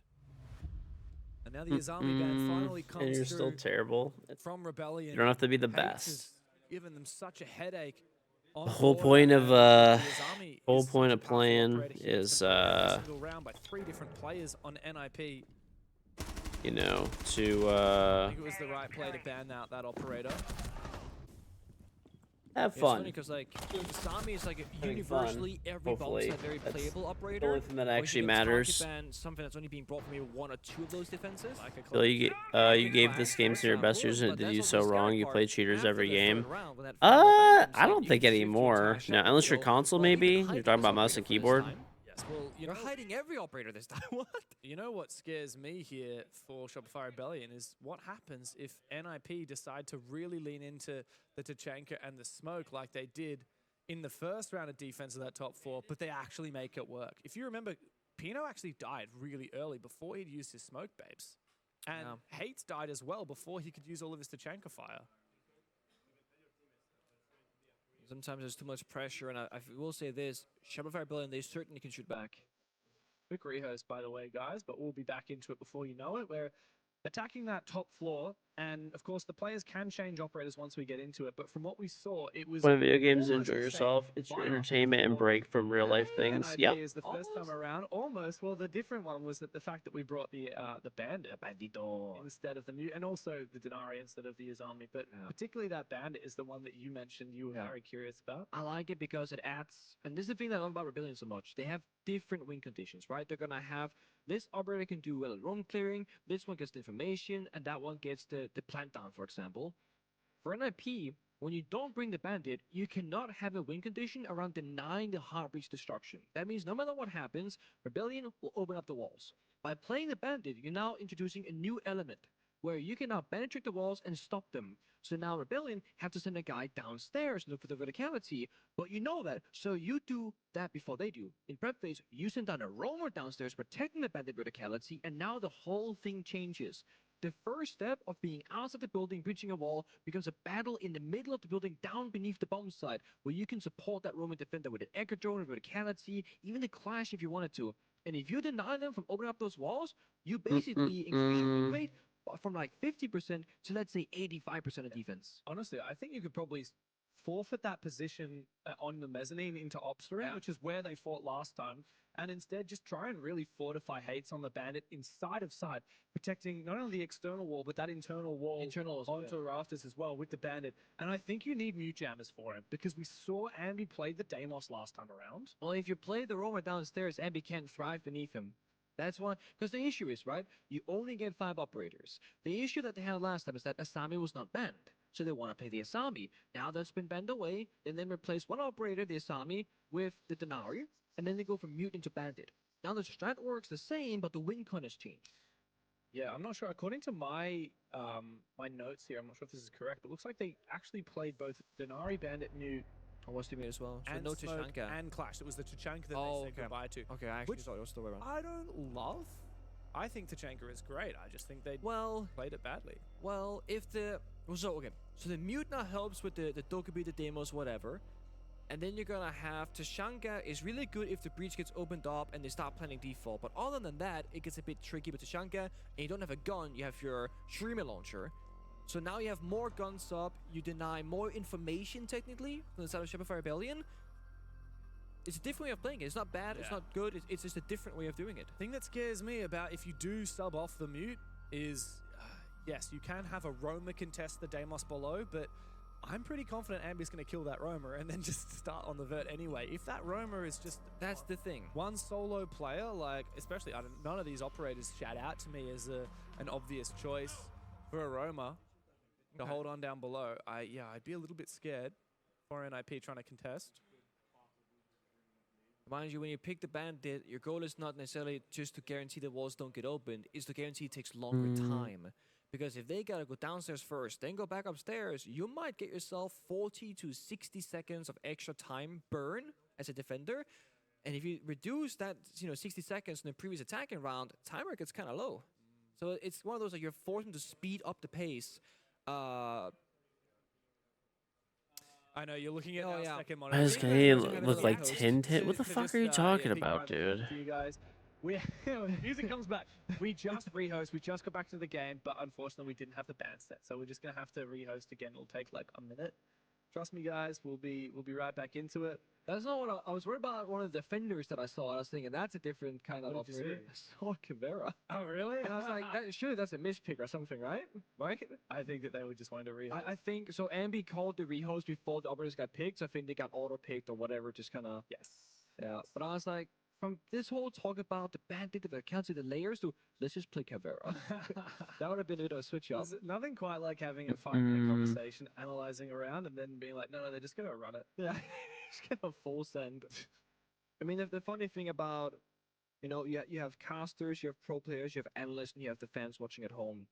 And now the Azami ban finally comes And you're still through terrible. from Rebellion. You don't have to be the Hates best. has given them such a headache. The whole point of playing is single round by 3 different players on NIP. you know, I to think it was the right play to ban out that operator. have It's fun. funny because like Sami is like Having universally fun, every bomb hopefully. set very That's playable operator. the only thing that Or if actually you get target matters. ban, something that's only being brought from maybe 1 or 2 of those defenses. Like a Phil, you gave this game some of your best years and it did you so wrong. You play cheaters every game. I don't think anymore. No, unless you're console maybe. You're talking about mouse and keyboard. Yes, well, You're hiding every operator this time. What? you know what scares me here for Shopify Rebellion is what happens if NIP decide to really lean into the Tachanka and the smoke like they did in the first round of defense of that top 4, but they actually make it work. If you remember, Pino actually died really early before he'd used his smoke babes. And Hates died as well before he could use all of his Tachanka fire. Sometimes there's too much pressure, and I will say this: Shopify Rebellion, they certainly can shoot back. Quick rehearse, by the way, guys, but we'll be back into it before you know it. We're attacking that top floor, and of course, the players can change operators once we get into it. But from what we saw, it was When video games, almost enjoy the yourself. same It's your lineup. entertainment and break from real life things. NIP Yep. is the first time around. Almost. Well, the different one was that the fact that we brought the bandit, bandito, instead of the new, and also the Denari instead of the Azami. But particularly that bandit is the one that you mentioned you were very curious about. I like it because it adds, and this is the thing that I love about Rebellion so much. They have different win conditions, right? They're gonna have this operator can do well roam clearing, this one gets the information, and that one gets the plant down, for example. For NIP, when you don't bring the bandit, you cannot have a win condition around denying the Heartbreach destruction. That means no matter what happens, Rebellion will open up the walls. By playing the bandit, you're now introducing a new element where you can now penetrate the walls and stop them. So now Rebellion have to send a guy downstairs to look for the verticality, but you know that, so you do that before they do. In prep phase, you send down a roamer downstairs protecting the bandit verticality, and now the whole thing changes. The first step of being outside the building, breaching a wall, becomes a battle in the middle of the building down beneath the bomb site, where you can support that roaming defender with an echo drone, a verticality, even a clash if you wanted to. And if you deny them from opening up those walls, you basically increase your win rate from like 50% to, let's say, 85% of defense. Honestly, I think you could probably forfeit that position on the mezzanine into Obstinate, which is where they fought last time, and instead just try and really fortify Hates on the bandit inside of site, protecting not only the external wall, but that internal wall onto the rafters as well with the bandit. And I think you need mute jammers for him, because we saw Ambi play the Deimos last time around. Well, if you play the roamer downstairs, Ambi can't thrive beneath him. That's why, because the issue is, right, you only get 5 operators. The issue that they had last time is that Asami was not banned. So they want to play the Asami. Now that's been banned away, and then replace one operator, the Asami, with the Denari, and then they go from Mute into Bandit. Now the strat works the same, but the win con has changed. Yeah, I'm not sure. According to my my notes here, I'm not sure if this is correct, but it looks like they actually played both Denari, Bandit, Mute, Or was the Mute as well? So and no Smoke Tachanka. and Clash. It was the Tachanka that Oh, they said okay. goodbye to. Okay, I actually Which thought it was the way around. I don't love. I think Tachanka is great. I just think they played it badly. Well, if the so the Mute now helps with the Dokkaebi, the demos, whatever. And then you're gonna have Tachanka is really good if the breach gets opened up and they start planning default. But other than that, it gets a bit tricky with Tachanka, and you don't have a gun, you have your streamer launcher. So now you have more guns up, you deny more information technically from the side of Shopify Rebellion. It's a different way of playing it. It's not bad, it's not good, it's just a different way of doing it. The thing that scares me about if you do sub off the Mute is, yes, you can have a roamer contest the Deimos below, but I'm pretty confident Ambi's going to kill that roamer and then just start on the vert anyway. If that roamer is just... That's the thing. One solo player, like, especially, none of these operators shout out to me as an obvious choice for a roamer to hold on down below. I'd be a little bit scared for NIP trying to contest. Mind you, when you pick the Bandit, your goal is not necessarily just to guarantee the walls don't get opened, it's to guarantee it takes longer time. Because if they gotta go downstairs first, then go back upstairs, you might get yourself 40 to 60 seconds of extra time burn as a defender. And if you reduce that, 60 seconds in the previous attacking round, timer gets kind of low. So it's one of those that you're forcing to speed up the pace. I know you're looking at our second Why monitor. does Canadian look like Tintin? What the fuck are you talking about, dude? For you guys, music comes back. We just rehost. We just got back to the game, but unfortunately, we didn't have the band set, so we're just gonna have to rehost again. It'll take like a minute. Trust me, guys. We'll be right back into it. That's not what I was worried about. One of the defenders that I saw, I was thinking that's a different kind of operator. I saw Kavera. Oh, really? And I was like, surely that's a mispick or something, right? Right? I think that they would just want to rehost. I think so. Ambi called the rehost before the operators got picked. So I think they got auto picked or whatever. Just kind of yeah. But I was like, from this whole talk about the bandit, the accounts, the layers, to let's just play Kavera. That would have been a bit of a switch up. There's nothing quite like having a 5-minute conversation, analyzing around, and then being like, no, they're just gonna run it. Yeah, just gonna full send. I mean, the funny thing about, you have casters, you have pro players, you have analysts, and you have the fans watching at home.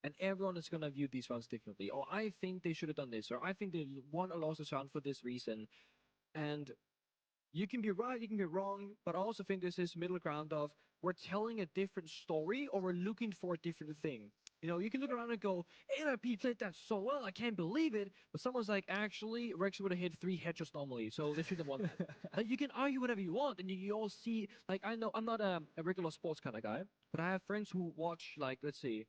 And everyone is going to view these rounds differently. Or I think they should have done this, or I think they won or lost this round for this reason. And you can be right, you can be wrong, but I also think this is middle ground of we're telling a different story or we're looking for a different thing. You can look around and go, NRP played that so well, I can't believe it. But someone's like, actually, Rex would have hit 3 headshots normally, so they should have won that. You can argue whatever you want, and you all see, like, I know I'm not a regular sports kind of guy, but I have friends who watch, like, let's see,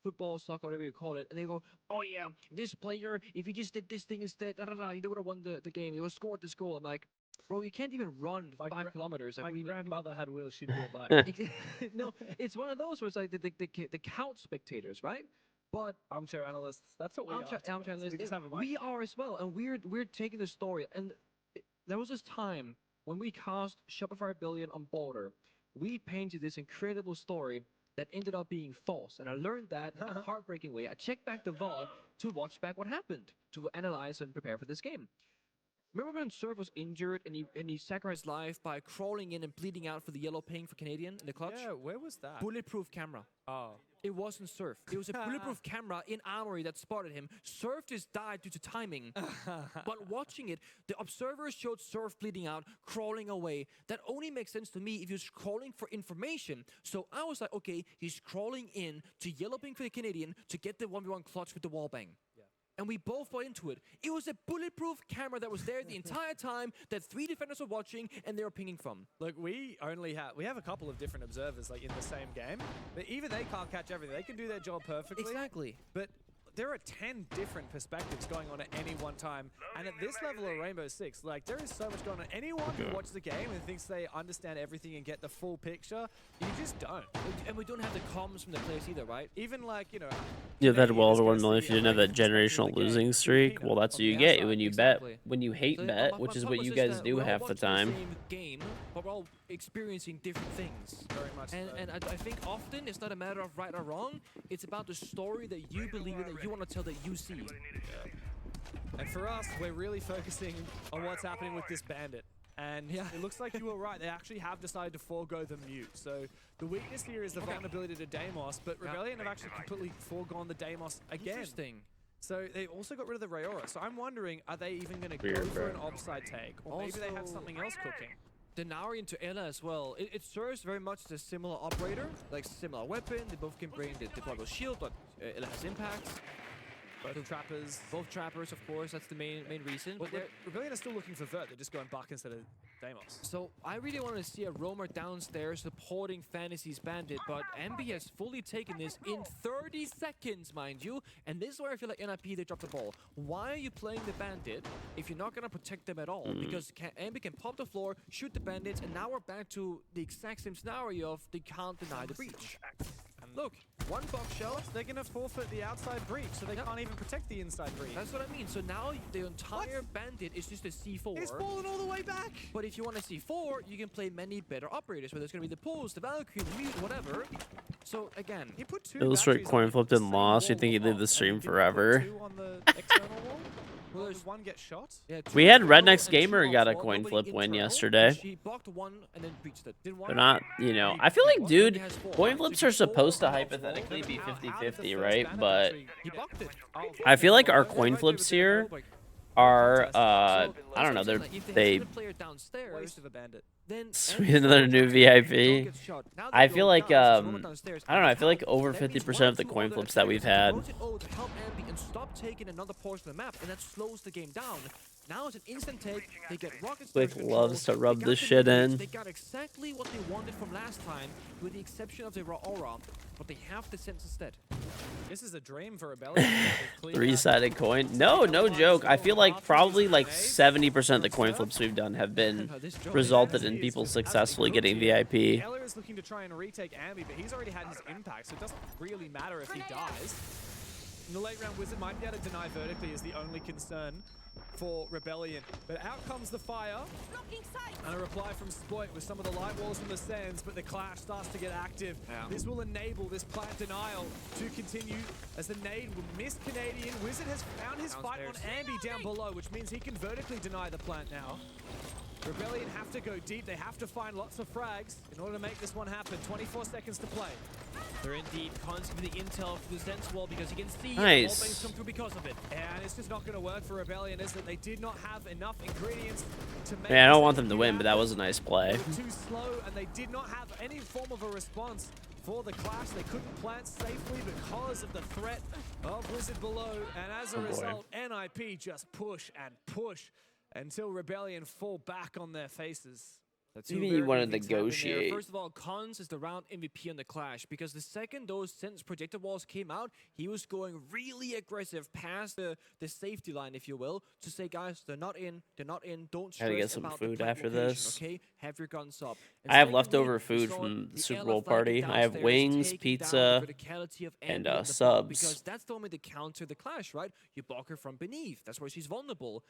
football, soccer, whatever you call it, and they go, oh yeah, this player, if he just did this thing instead, he would have won the game, he would have scored this goal. I'm like, bro, you can't even run 5 kilometers. My grandmother had wheels, she'd do it like. No, it's one of those where it's like the count spectators, right? But armchair analysts, that's what we are. Armchair analysts, we are as well, and we're taking the story. And there was this time when we cast Shopify Rebellion on Border, we painted this incredible story that ended up being false. And I learned that in a heartbreaking way. I checked back the VOD to watch back what happened, to analyze and prepare for this game. Remember when Surf was injured and he sacrificed his life by crawling in and bleeding out for the yellow ping for Canadian in the clutch? Yeah, where was that? Bulletproof camera. Oh. It wasn't Surf. It was a bulletproof camera in Armory that spotted him. Surf just died due to timing. But watching it, the observers showed Surf bleeding out, crawling away. That only makes sense to me if he was crawling for information. So I was like, okay, he's crawling in to yellow ping for the Canadian to get the 1v1 clutch with the wall bang. And we both bought into it. It was a bulletproof camera that was there the entire time that 3 defenders were watching and they were pinging from. Look, we have a couple of different observers like in the same game, but even they can't catch everything. They can do their job perfectly. Exactly. But there are 10 different perspectives going on at any one time. And at this level of Rainbow Six, like, there is so much going on. Anyone who watches the game and thinks they understand everything and get the full picture, you just don't. And we don't have the comms from the players either, right? Even like, Yeah, that well over 1 million if you didn't have that generational losing streak. Well, that's what you get when you bet, when you hate bet, which is what you guys do half the time. Game, but we're all experiencing different things. Very much And I think often it's not a matter of right or wrong. It's about the story that you believe in, that you want to tell, that you see. And for us, we're really focusing on what's happening with this bandit. And yeah, it looks like you were right. They actually have decided to forego the mute. So the weakness here is the vulnerability to Deimos, but Rebellion have actually completely foregone the Deimos again. Interesting. So they also got rid of the Rayora. So I'm wondering, are they even going to go for an offside take? Or maybe they have something else cooking? Denari into Ella as well. It serves very much as a similar operator, like similar weapon. They both can bring the deployable shield, but Ella has impacts. Both trappers, of course. That's the main reason. But Rebellion are still looking for Vert. They're just going Buck instead of Deimos. So I really want to see a roamer downstairs supporting Fantasy's bandit, but Ambi has fully taken this in 30 seconds, mind you. And this is where I feel like NIP, they dropped the ball. Why are you playing the bandit if you're not going to protect them at all? Because Ambi can pop the floor, shoot the bandits, and now we're back to the exact same scenario of they can't deny the breach. And look, one box shot, they're going to forfeit the outside breach, so they can't even protect the inside breach. That's what I mean. So now the entire bandit is just a C4. It's fallen all the way back. But if you want a C4, you can play many better operators, whether it's going to be the Pulse, the Valkyrie, the Mute, whatever. So again, you put two Illustrate coin flipped and lost. You think he'd leave the stream forever? Two on the external wall? Well, there's one get shot. Yeah, We had Redneck's Gamer got a coin flip win yesterday. She blocked one and then breached it. They're not, you know, I feel like, dude, coin flips are supposed to hypothetically be 50-50, right? But I feel like our coin flips here are, I don't know, they sweet, another new VIP. I feel like, I don't know, I feel like over 50% of the coin flips that we've had. Stop taking another portion of the map, and that slows the game down. Now it's an instant take. They get rockets. Quick loves to rub this shit in. They got exactly what they wanted from last time, with the exception of the raw aura, but they have the sense instead. This is a dream for Rebellion. Three-sided coin. No joke. I feel like probably like 70% of the coin flips we've done have been resulted in people successfully getting VIP. Eller is looking to try and retake Ambi, but he's already had his impact, so it doesn't really matter if he dies. In the late round, Wizard might be able to deny vertically is the only concern for Rebellion. But out comes the fire. And a reply from Sploit with some of the light walls from the Sands, but the clash starts to get active. This will enable this plant denial to continue as the nade will miss Canadian. Wizard has found his fight on Ambi down below, which means he can vertically deny the plant now. Rebellion have to go deep. They have to find lots of frags in order to make this one happen. 24 seconds to play. They're in deep, constantly the intel for the Sense wall because you can see nice. all things come through because of it. And it's just not going to work for Rebellion, is that they did not have enough ingredients to make. Man, I don't want them to win, but that was a nice play. They were too slow, and they did not have any form of a response for the clash. They couldn't plant safely because of the threat of Wizard below, and as a result, NIP just push and push until Rebellion fall back on their faces. Maybe you want to negotiate. First of all, Cons is the round MVP on the clash because the second those Sense projector walls came out, he was going really aggressive past the safety line, if you will, to say, guys, they're not in, don't stress. Gotta get some food after this. Okay, have your guns up. And I have leftover food from the Super Bowl party. I have wings, pizza, and subs. Because that's the moment to counter the clash, right? You block her from beneath. That's where she's vulnerable.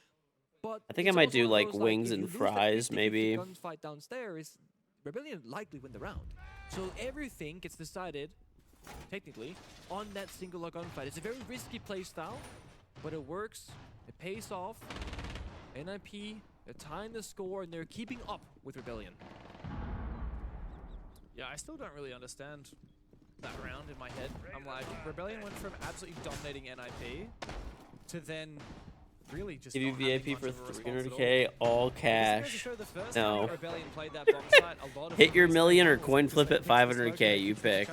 But I think I might do like wings and fries, maybe. Gunfight downstairs, Rebellion likely win the round. So everything gets decided, technically, on that singular gunfight. It's a very risky playstyle, but it works. It pays off. NIP, they're tying the score, and they're keeping up with Rebellion. Yeah, I still don't really understand that round in my head. I'm like, Rebellion went from absolutely dominating NIP to then really just give you VIP for 300k, all cash. No. Hit your million or coin flip at 500k, you pick.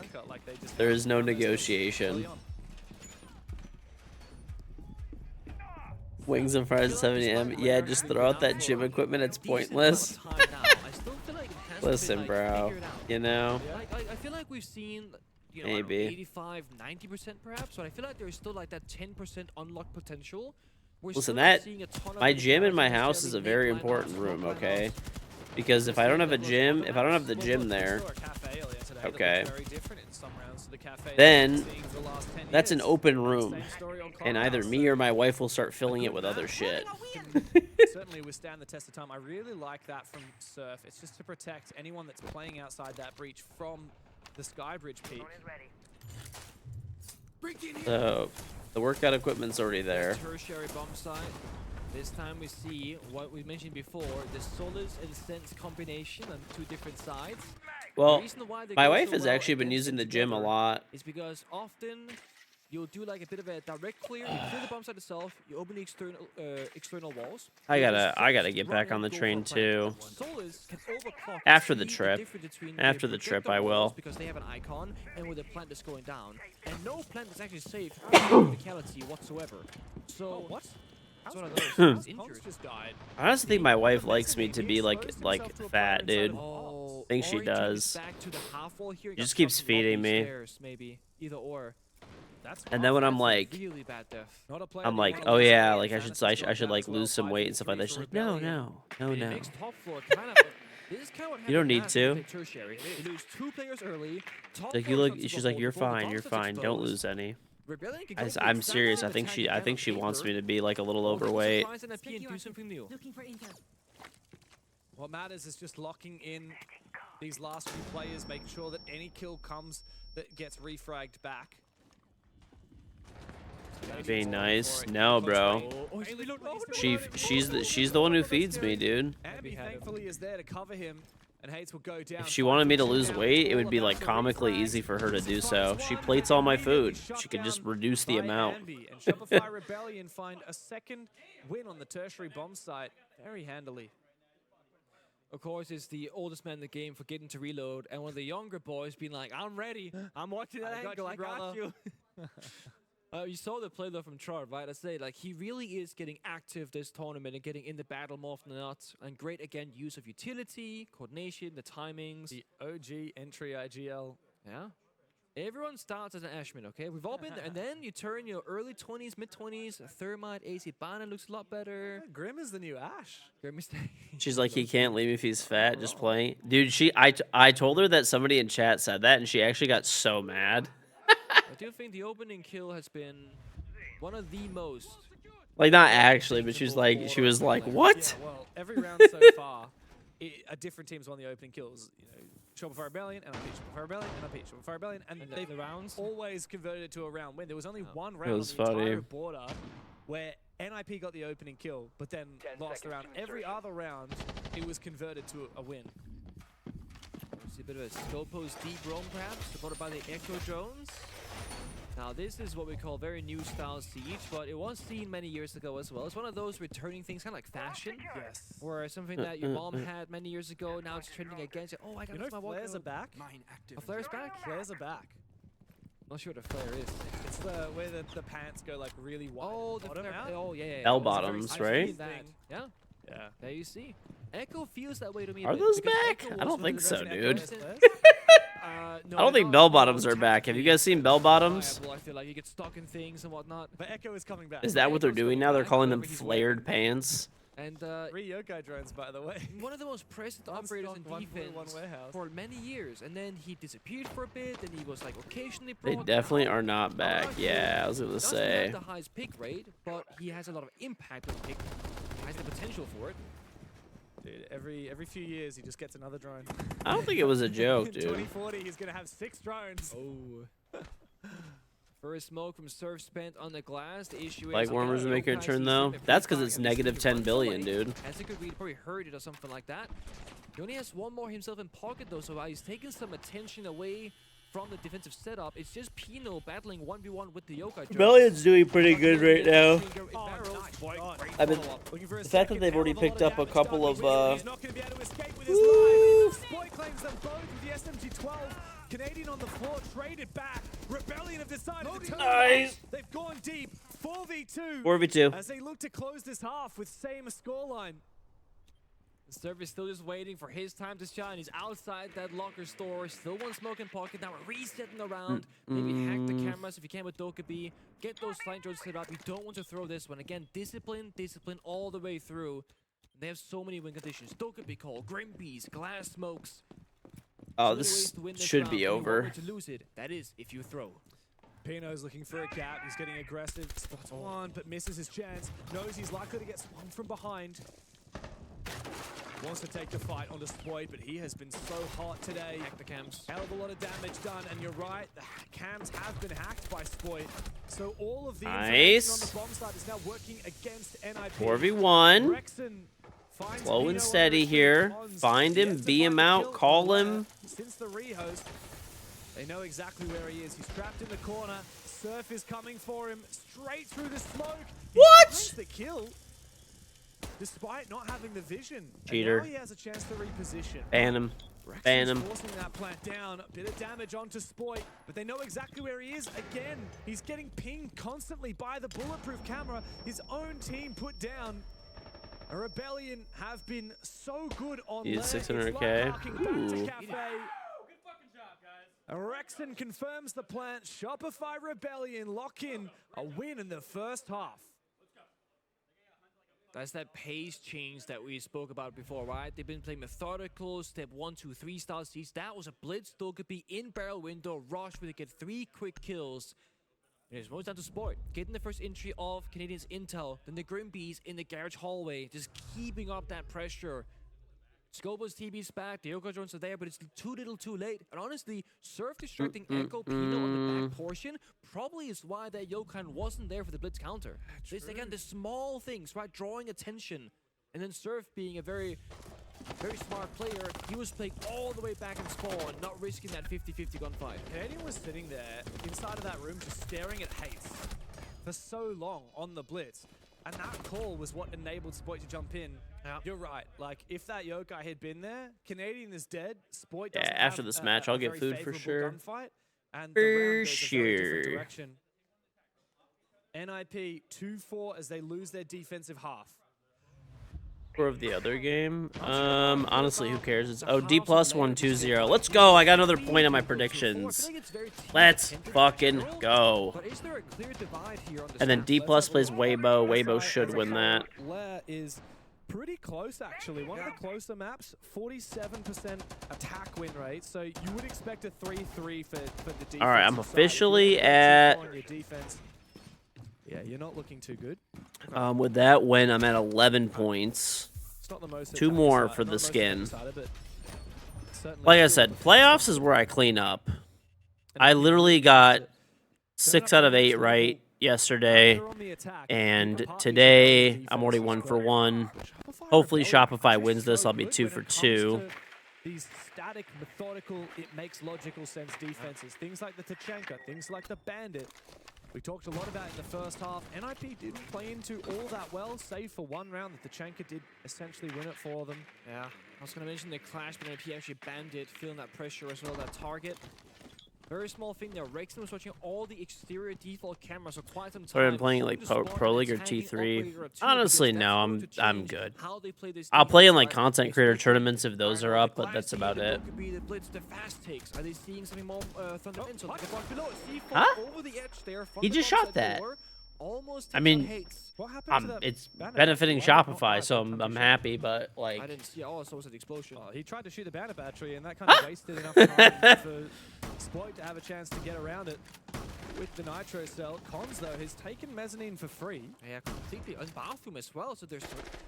There is no negotiation. Wings and fries at 7 AM. Yeah, just throw out that gym equipment, it's pointless. Listen, bro, you know? I feel like we've seen, you know, maybe 85, 90% perhaps, but I feel like there's still like that 10% unlocked potential. Listen, my gym in my house is a very important room, okay? Because if I don't have a gym, if I don't have the gym there, okay. some rounds to the cafe. then Seeing for the last 10 that's an years. open room, Same story on and either Clubhouse, me so or my wife will start a filling it good with other map. shit. Certainly withstand the test of time. I really like that from Surf. It's just to protect anyone that's playing outside that breach from the Sky Bridge peak. So the workout equipment's already there. Tertiary bomb site. This time we see what we mentioned before, the Solus and Sense combination on two different sides. Well, The reason why they my go wife so has well actually been against using them the gym a together lot. is because often you'll do like a bit of a direct clear. You clear the bomb site itself. You open the external walls. I you gotta just get run back in, on the go for train a plant. too. Solus can overclock After and the see trip. difference between After the the trip, projector I walls will. because they have an icon and with the plant that's going down. And no plant is actually safe from physicality whatsoever. So what? It's one of those. It's injured. Just died. I honestly think my wife likes me to be like fat, dude. Oh, Think she or he took us does. back to the half wall here. She got just keeps shot from lobby feeding me. stairs, maybe either or. That's And then when I'm That's a like, really bad death. not a player I'm that like, you oh wanna lose yeah, against. like I should Fantasy's like got that lose as some well, weight and stuff like that. 5-3 She's for like, no, Rebellion. no, It no. makes top floor kind of. This is kind of what You don't happens need last when you to. play tertiary. You lose 2 players early. Top Like you floor look, becomes she's like, you're before the fine, you're box gets fine. Don't exposed. lose any. Rebellion can go for I'm exact serious. I same think attack she you have on wants me paper, to be like a little or they can overweight. surprise NFP and do something new. What matters is just locking in these last few players, making sure that any kill comes that gets refragged back. Being nice. No, bro. She's the one who feeds me, dude. Ambi thankfully is there to cover him, and Hates will go down. If she wanted me to lose weight, it would be like comically easy for her to do so. She plates all my food. She could just reduce the amount. Ambi, and Shopify Rebellion find a second win on the tertiary bomb site very handily. Of course, it's the oldest man in the game forgetting to reload, and one of the younger boys being like, I'm ready. I'm watching that angle. I got you. You saw the play though from Chart, right? I say, like, he really is getting active this tournament and getting in the battle more often than not. And great, again, use of utility, coordination, the timings. The OG entry IGL. Yeah. Everyone starts as an Ashman, okay? We've all been there. And then you turn your early 20s, mid-20s, Thermite, AC Banner looks a lot better. Yeah, Grim is the new Ash. Grim is She's like, he can't leave me if he's fat, just playing. Dude, I told her that somebody in chat said that, and she actually got so mad. I do think the opening kill has been one of the most. Like, not actually, but she was like, what? Yeah, well, every round so far, a different team's won the opening kills. You know, Shopify Rebellion, and Shopify Rebellion, and Shopify Rebellion, and they've the rounds always converted it to a round win. There was only one round It on was the funny. entire border where NIP got the opening kill, but then lost the round. Every other round, it was converted to a win. See a bit of a Scopo's deep roam, perhaps, supported by the Echo drones. Now, this is what we call very new style siege, but it was seen many years ago as well. It's one of those returning things, kind of like fashion. Yes. Or something that your mom had many years ago, now it's trending against it. Oh, I got You know, my walk flares are back. A flare's back? Flares are back. Not sure what a flare is. It's the where the pants go like really wide. Oh, the bottom flare. out. Oh, yeah, yeah. Bell It's a very bottoms, I've right? seen that. Yeah. Yeah. There you see. Echo feels that way to me. a Are bit, those because back? Echo I don't was think so, one of the dude. best- No, I don't think bell bottoms are back. Have you guys seen bell bottoms? I feel like you get stuck in things and whatnot. But Echo is coming back. Is that what they're Echo's doing coming now? They're back, calling them whatever he's flared pants? And 3 yokai drones, by the way. one of the most present On operators stock, in 1.1 defense warehouse. for many years, and then he disappeared for a bit, and he was like occasionally They brought definitely back. are not back. Yeah, I was gonna Doesn't say. have the highest pick rate, but he has a lot of impact on pick. Has the potential for it. Dude, every few years he just gets another drone. I don't think it was a joke, In dude. 2040 he's gonna have 6 drones. Oh. First smoke from Surf spent on the glass. The issue Like is warmers are making a turn though. That's because it's negative 10 billion, dude. That's a good read. Probably heard it or something like that. He only has one more himself in pocket though, so while he's taking some attention away from the defensive setup, it's just Pino battling 1v1 with the Yokai. Rebellion's doing pretty good right now. I mean, The fact that they've already picked up a couple of, He's not gonna be able to escape with his life. Boy claims them both with the SMG-12. Canadian on the floor, traded back. Rebellion have decided to turn Nice. They've gone deep. 4v2. 4v2. As they look to close this half with same scoreline. The Surf is still just waiting for his time to shine. He's outside that locker store, still one smoke in pocket. Now we're resetting around. Maybe hack the cameras if you can with Dokkaebi. Get those flank drones set up. You don't want to throw this one. Again, discipline all the way through. They have so many win conditions. Dokkaebi call, Grimpies, glass smokes. Oh, this should be over. To lose it, that is if you throw. Pino's looking for a gap. He's getting aggressive. Spots one, but misses his chance. Knows he's likely to get swung from behind. Wants to take the fight onto Spoit, but he has been so hot today. Hack the cams. Hell of a lot of damage done, and you're right, the cams have been hacked by Spoit. So all of the information on the bomb side is now working against NIP. 4v1. Finds Slow Pino and steady here. Find him, bee him out, call him. Since the rehost, they know exactly where he is. He's trapped in the corner. Surf is coming for him straight through the smoke. What? He finds the kill, despite not having the vision. Cheater. And now he has a chance to reposition. Ban him. Ban him. Forcing that plant down. A bit of damage onto Spoit, but they know exactly where he is. Again, he's getting pinged constantly by the bulletproof camera. His own team put down. A Rebellion have been so good on He's lane. 600K. Ooh. Rexon confirms the plant. Shopify Rebellion lock in a win in the first half. That's that pace change that we spoke about before, right? They've been playing methodical, step 1, 2, 3 style siege. That was a blitz, still could be in barrel window, rush where they get 3 quick kills. And it's most down to Sport, getting the first entry of Canadians intel, then the Grim Bees in the garage hallway, just keeping up that pressure. Scobo's TB's back, the Yoko Jones are there, but it's too little too late. And honestly, Surf distracting Echo Pino on the back portion probably is why that Yokan wasn't there for the blitz counter. It's again the small things, right? Drawing attention. And then Surf being a very smart player, he was playing all the way back in spawn, not risking that 50-50 gunfight. Canadian was sitting there inside of that room just staring at Hates for so long on the blitz. And that call was what enabled Spoit to jump in. Yeah. You're right. Like, if that Yokai had been there, Canadian is dead. Spoit Yeah, doesn't after have this match, I'll get food for sure. Gunfight, and For the round goes a very sure. different direction. NIP 2-4 as they lose their defensive half. Score of the other game. Honestly, who cares? It's D plus 1-2-0. Let's go. I got another point on my predictions. Let's fucking go. And then D plus plays Weibo. Weibo should win that. Lair is pretty close, actually. One of the closer maps, 47% attack win rate. So you would expect a 3-3 for the defense. All right, I'm officially at. Yeah, you're not looking too good. With that win, I'm at 11 points. It's not the most 2 more for the skin. Like I said, playoffs is where I clean up. I literally got 6 out of 8 right yesterday, and today I'm already 1 for 1. Hopefully Shopify wins this. I'll be 2 for 2. These static, methodical, it makes logical sense defenses. Things like the Tachenka, things like the Bandit. We talked a lot about in the first half. NIP didn't play into all that well, save for one round that Tachenka did essentially win it for them. Yeah, I was going to mention the clash, but NIP actually Bandit, feeling that pressure as well, that target. Very small thing there. Rexon was watching all the exterior default cameras for quite some time. So I'm playing like Pro League or T3. Honestly, no, I'm good. I'll play in like content creator tournaments if those are up, but that's about it. Huh? He just shot that. I mean, it's benefiting Shopify, so I'm happy, but like. I didn't see. Oh, so was an explosion. He tried to shoot the Bandit battery, and that kind of wasted enough time for Spoit to have a chance to get around it with the Nitro cell. Cons, though, has taken Mezzanine for free. Yeah, completely. And Bathroom as well, so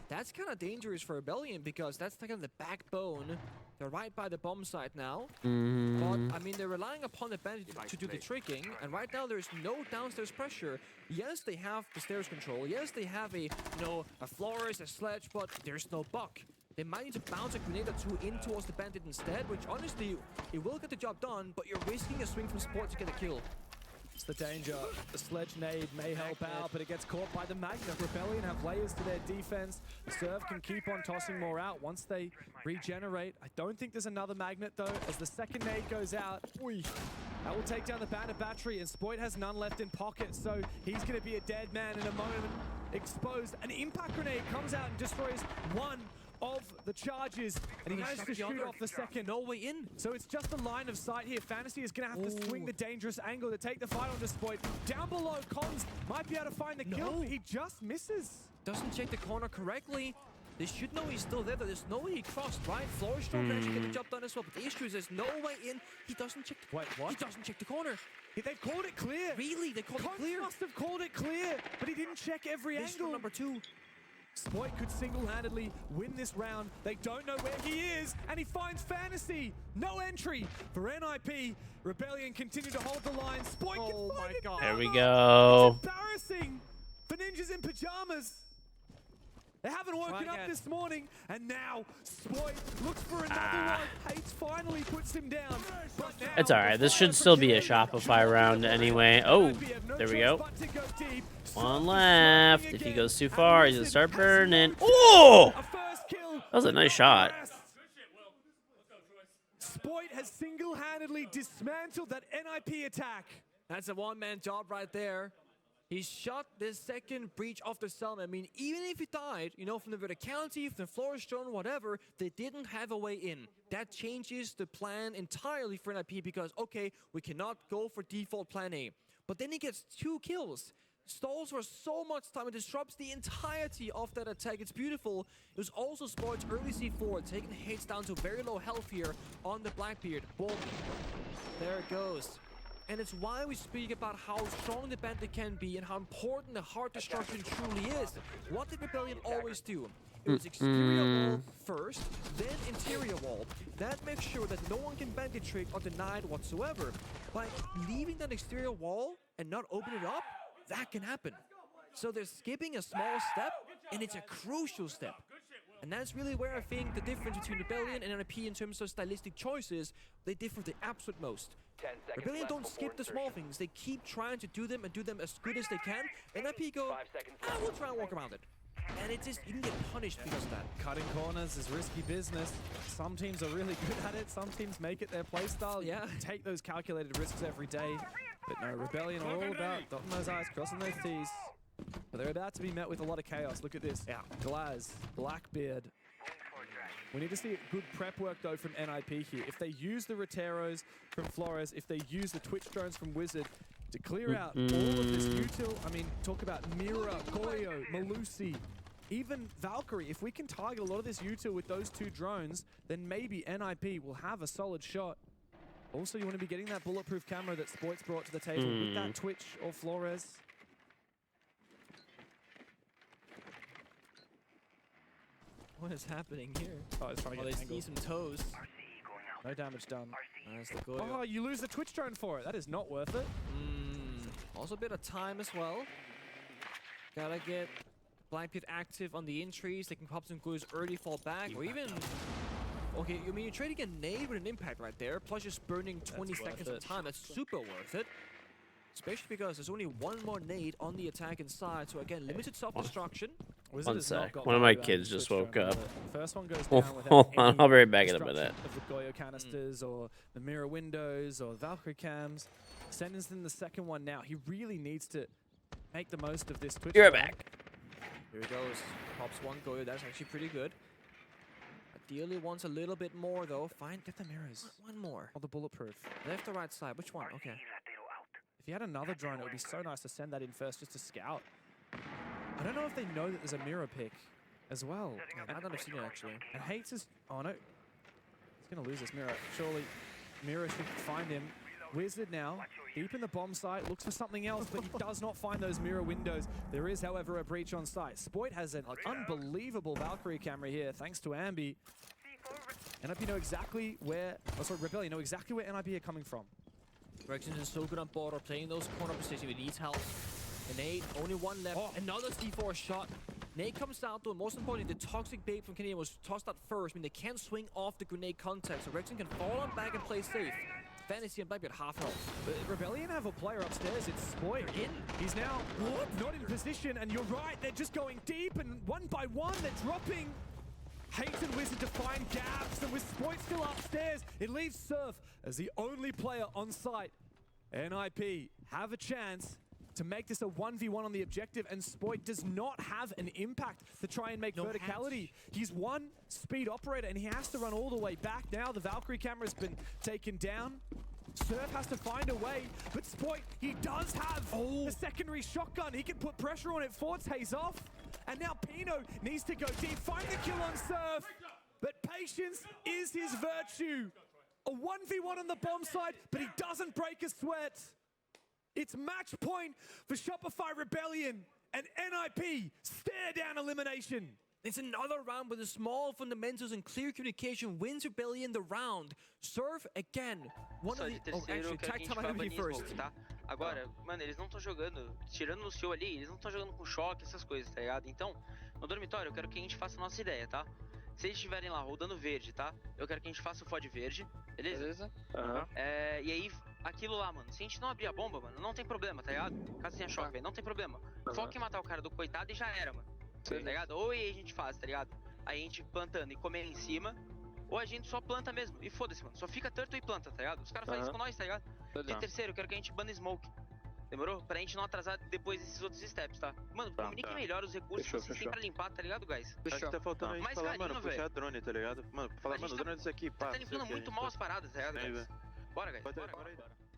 that's kind of dangerous for Rebellion because that's kind of the backbone. They're right by the bomb site now. But, I mean, they're relying upon the Bandit to do the tricking, and right now there's no downstairs pressure. Yes, they have the stairs control. Yes, they have a Flores, a Sledge, but there's no buck. They might need to bounce a grenade or 2 in towards the Bandit instead, which honestly, it will get the job done, but you're risking a swing from Sport to get a kill. It's the danger. The Sledge nade may help out, but it gets caught by the Magnet. Rebellion have layers to their defense. Serve can keep on tossing more out once they regenerate. I don't think there's another Magnet, though, as the second nade goes out. Oy. That will take down the Bandit battery, and Spoit has none left in pocket, so he's going to be a dead man in a moment. Exposed. An impact grenade comes out and destroys one of the charges, and he managed to shoot off the second. No way in. So it's just a line of sight here. Fantasy is going to have to swing the dangerous angle to take the fight on Spoit. Down below, Collins might be able to find the kill, but he just misses. Doesn't check the corner correctly. They should know he's still there. There's no way he crossed, right? Flourish can actually get the job done as well. But the issue is there's no way in. He doesn't check the... Wait, what? He doesn't check the corner. They've called it clear. Really? They called it Conch clear? must have called it clear, but he didn't check every This angle. number 2. Spoit could single-handedly win this round. They don't know where he is, and he finds Fantasy. No entry for NIP. Rebellion continue to hold the line. Spoit can find it. God. There we go. It's embarrassing for Ninjas in Pajamas. They haven't woken up this morning, and now Spoit looks for another one. Hates finally puts him down. But now It's all right. This should still be a Shopify round anyway. Oh, there we go. One left. If he goes too far, he's gonna start burning. Oh! That was a nice shot. Spoit has single-handedly dismantled that NIP attack. That's a one-man job right there. He shot the second breach of the Selma. I mean, even if he died, you know, from the verticality, from the flourish drone, whatever, they didn't have a way in. That changes the plan entirely for NIP because, okay, we cannot go for default plan A. But then he gets 2 kills. Stalls for so much time. It disrupts the entirety of that attack. It's beautiful. It was also Spoit's early C4, taking hits down to very low health here on the Blackbeard. Boom. There it goes. And it's why we speak about how strong the bandit can be and how important the heart destruction truly is. What did Rebellion always do? It was exterior wall first, then interior wall. That makes sure that no one can bandit trick or deny it whatsoever. By leaving that exterior wall and not opening it up, that can happen. So they're skipping a small step, and it's a crucial step. And that's really where I think the difference between Rebellion and NIP in terms of stylistic choices, they differ the absolute most. Rebellion don't skip the small things. They keep trying to do them and do them as good as they can. NIP go, we'll try and walk around it. And it just, you can get punished because of that. Cutting corners is risky business. Some teams are really good at it. Some teams make it their playstyle. Yeah. You take those calculated risks every day. But no, Rebellion are all about dotting those I's, crossing those T's. But they're about to be met with a lot of chaos. Look at this. Yeah. Glaz, Blackbeard. We need to see good prep work, though, from NIP here. If they use the Roteros from Flores, if they use the Twitch drones from Wizard to clear out all of this util, I mean, talk about Mira, Goyo, Malusi, even Valkyrie. If we can target a lot of this util with those 2 drones, then maybe NIP will have a solid shot. Also, you want to be getting that bulletproof camera that Spoit's brought to the table with that Twitch or Flores. What is happening here? Oh, it's trying to they get see some toes. No damage done. There's the Goyo. Oh, you lose the Twitch drone for it. That is not worth it. Also a bit of time as well. Gotta get Blackbeard active on the entries. They can pop some Goyos early, fall back, or even... Okay, I mean, you're trading a nade with an impact right there, plus just burning 20 seconds of time. That's super worth it. Especially because there's only 1 more nade on the attack inside, so again, limited self-destruction. One sec. One of my kids just woke up. The first one goes down Hold on, I'll be right back in a minute. Of the Goyo canisters or the mirror windows or Valkyrie cams. Sendins in the second one now. He really needs to make the most of this Twitch. You're back. Here he goes. Pops 1 Goyo. That's actually pretty good. Ideally wants a little bit more though. Get the mirrors. 1 more. Oh, the bulletproof. Left or right side? Which one? Okay. If he had another drone, it would be so nice to send that in first just to scout. I don't know if they know that there's a mirror pick as well. I don't have seen it actually. And Hates is... Oh no. He's going to lose this mirror. Surely Mirror should find him. Wizard now, deep in the bomb site, looks for something else, but he does not find those mirror windows. There is, however, a breach on site. Spoit has an unbelievable Valkyrie camera here, thanks to Ambi. NIP know exactly where... Oh, sorry, Rebellion know exactly where NIP are coming from. Rexington is so good on border, playing those corner positions. He needs help. The nade, only 1 left. Oh. Another C4 shot. Nade comes down to, and most importantly, the toxic bait from Canadian was tossed out first. I mean, they can't swing off the grenade contact, so Rexington can fall on back and play safe. Fantasy and Blackbeard half health. But Rebellion have a player upstairs. It's Spoit. He's now not in position, and you're right. They're just going deep, and 1 by 1, they're dropping. Hates and Wizard to find gaps, and with Spoit still upstairs, it leaves Surf as the only player on site. NIP have a chance to make this a 1v1 on the objective, and Spoit does not have an impact to try and make verticality. He's 1 speed operator, and he has to run all the way back now. The Valkyrie camera's been taken down. Surf has to find a way, but Spoit, he does have the secondary shotgun. He can put pressure on it. Forts Haze off, And now Pino needs to go deep, find the kill on Surf. But patience is his virtue. A 1v1 on the bomb side, but he doesn't break a sweat. It's match point for Shopify Rebellion, and NIP stare down elimination. It's another round with the small fundamentals and clear communication wins Rebellion the round. Surf again. One of the... Oh, actually, tag time MVP first. Tá? Agora, mano, eles não estão jogando, tirando no show ali, eles não estão jogando com choque, essas coisas, tá ligado? Então, no dormitório, eu quero que a gente faça a nossa ideia, tá? Se eles estiverem lá rodando verde, tá? Eu quero que a gente faça o FOD verde, beleza? E aí, aquilo lá, mano, se a gente não abrir a bomba, mano, não tem problema, tá ligado? Caso tenha choque, velho, não tem problema. Foca em matar o cara do coitado e já era, mano. Tá ligado? Ou aí a gente faz, tá ligado? Aí a gente plantando e comendo em cima, ou a gente só planta mesmo. E foda-se, mano. Só fica turtle e planta, tá ligado? Os caras fazem isso com nós, tá ligado? E terceiro, eu quero que a gente bane smoke. Demorou? Pra gente não atrasar depois desses outros steps, tá? Mano, comunique melhor os recursos que vocês têm pra limpar, tá ligado, guys? Acho que tá faltando a gente Mais falar, carinho, mano, puxar drone, tá ligado? Mano, falar, mano, drone disso aqui, pá. Tá limpando muito mal as paradas, tá ligado, guys? Bora, guys. Bora.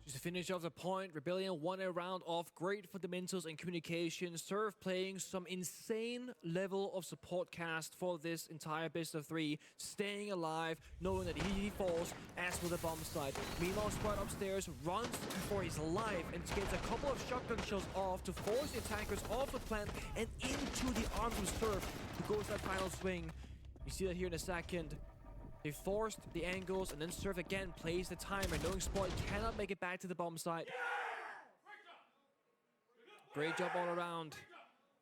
Just to finish off the point, Rebellion won a round of great fundamentals and communication. Surf playing some insane level of support cast for this entire best of 3, staying alive, knowing that he falls as for the bomb side. Meanwhile, Squad upstairs runs for his life and gets a couple of shotgun shells off to force the attackers off the plant and into the arms of Surf, who goes that final swing. You see that here in a second. They forced the angles, and then Surf again plays the timer, knowing Spoit cannot make it back to the bomb site. Great job all around.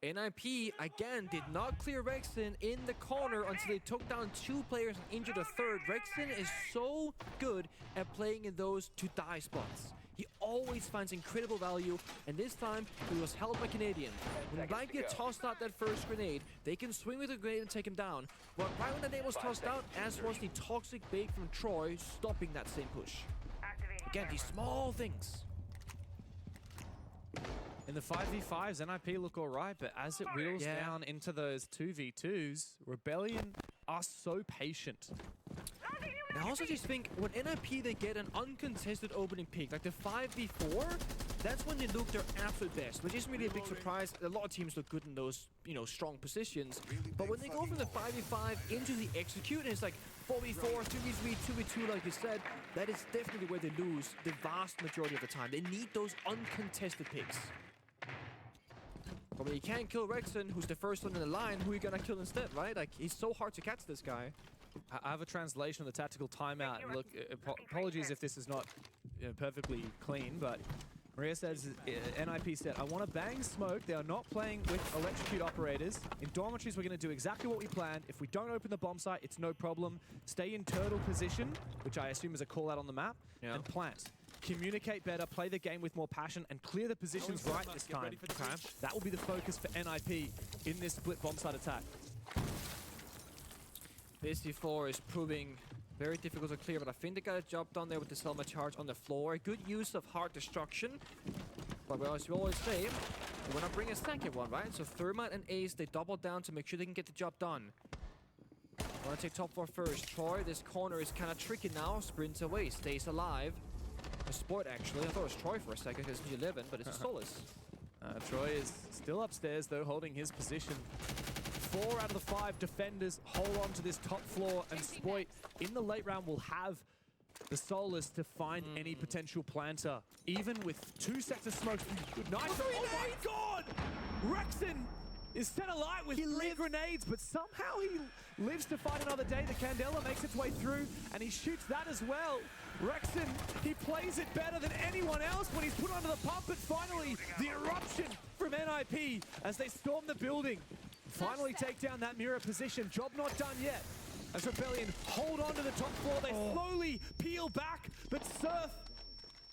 NIP, again, did not clear Rexon in the corner until they took down 2 players and injured a third. Rexon is so good at playing in those to-die spots. He always finds incredible value, and this time he was held by Canadian. When Black get tossed out that first grenade, they can swing with the grenade and take him down. But right when the nade was tossed out, as was the toxic bait from Troy, stopping that same push. Again, these small things. In the 5v5s, NIP look alright, but as it wheels down into those 2v2s, Rebellion are so patient. I also just think when NIP they get an uncontested opening pick, like the 5v4, that's when they look their absolute best, which isn't really a big surprise. A lot of teams look good in those, you know, strong positions. But when they go from the 5v5 into the execute, and it's like 4v4, 2v3, 2v2, like you said, that is definitely where they lose the vast majority of the time. They need those uncontested picks. But when you can't kill Rexon, who's the first one in the line, who are you gonna kill instead, right? Like, he's so hard to catch, this guy. I have a translation of the tactical timeout. And look, apologies if this is not perfectly clean, but Maria says, NIP said, I want to bang smoke. They are not playing with electrocute operators. In dormitories, we're going to do exactly what we planned. If we don't open the bomb site, it's no problem. Stay in turtle position, which I assume is a call out on the map, and plant. Communicate better, play the game with more passion, and clear the positions right this time. That will be the focus for NIP in this split bomb site attack. This C4 is proving very difficult to clear, but I think they got a job done there with the Selma charge on the floor. Good use of hard destruction. But as we always say, we want to bring a second one, right? So Thermite and Ace, they double down to make sure they can get the job done. Want to take top 4 first. Troy, this corner is kind of tricky now. Sprints away, stays alive. A Sport, actually. I thought it was Troy for a second because it's 11, but it's Solus. Troy is still upstairs, though, holding his position. 4 out of the 5 defenders hold on to this top floor, and Spoit in the late round will have the Solus to find any potential planter. Even with 2 sets of smokes. Good night. Oh my god! Rexon is set alight with 3 grenades, but somehow he lives to fight another day. The Candela makes its way through, and he shoots that as well. Rexon, he plays it better than anyone else when he's put under the pump, but finally, the eruption from NIP as they storm the building. Finally take down that mirror position. Job not done yet. As Rebellion hold on to the top floor, they slowly peel back, but Surf,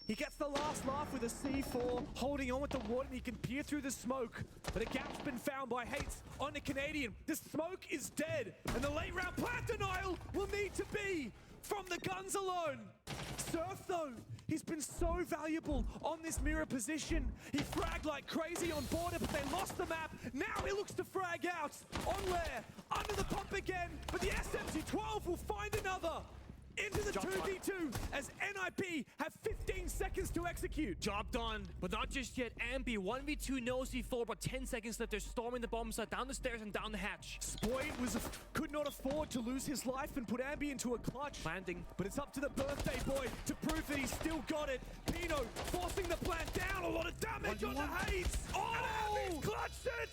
he gets the last laugh with a C4, holding on with the water, and he can peer through the smoke. But a gap's been found by Hates on the Canadian. The smoke is dead, and the late round plant denial will need to be from the guns alone. Surf, though, he's been so valuable on this mirror position. He fragged like crazy on border, but they lost the map. Now he looks to frag out on Lair, under the pump again, but the SMG-12 will find another. into the 2v2 as NIP have 15 seconds to execute. Job done, but not just yet. Ambi 1v2 no C4, but 10 seconds left. They're storming the bomb site down the stairs and down the hatch. Spoit could not afford to lose his life and put Ambi into a clutch. Planting. But it's up to the birthday boy to prove that he's still got it. Pino forcing the plant down. A lot of damage on the Hades. Oh! And Ambi's clutched it!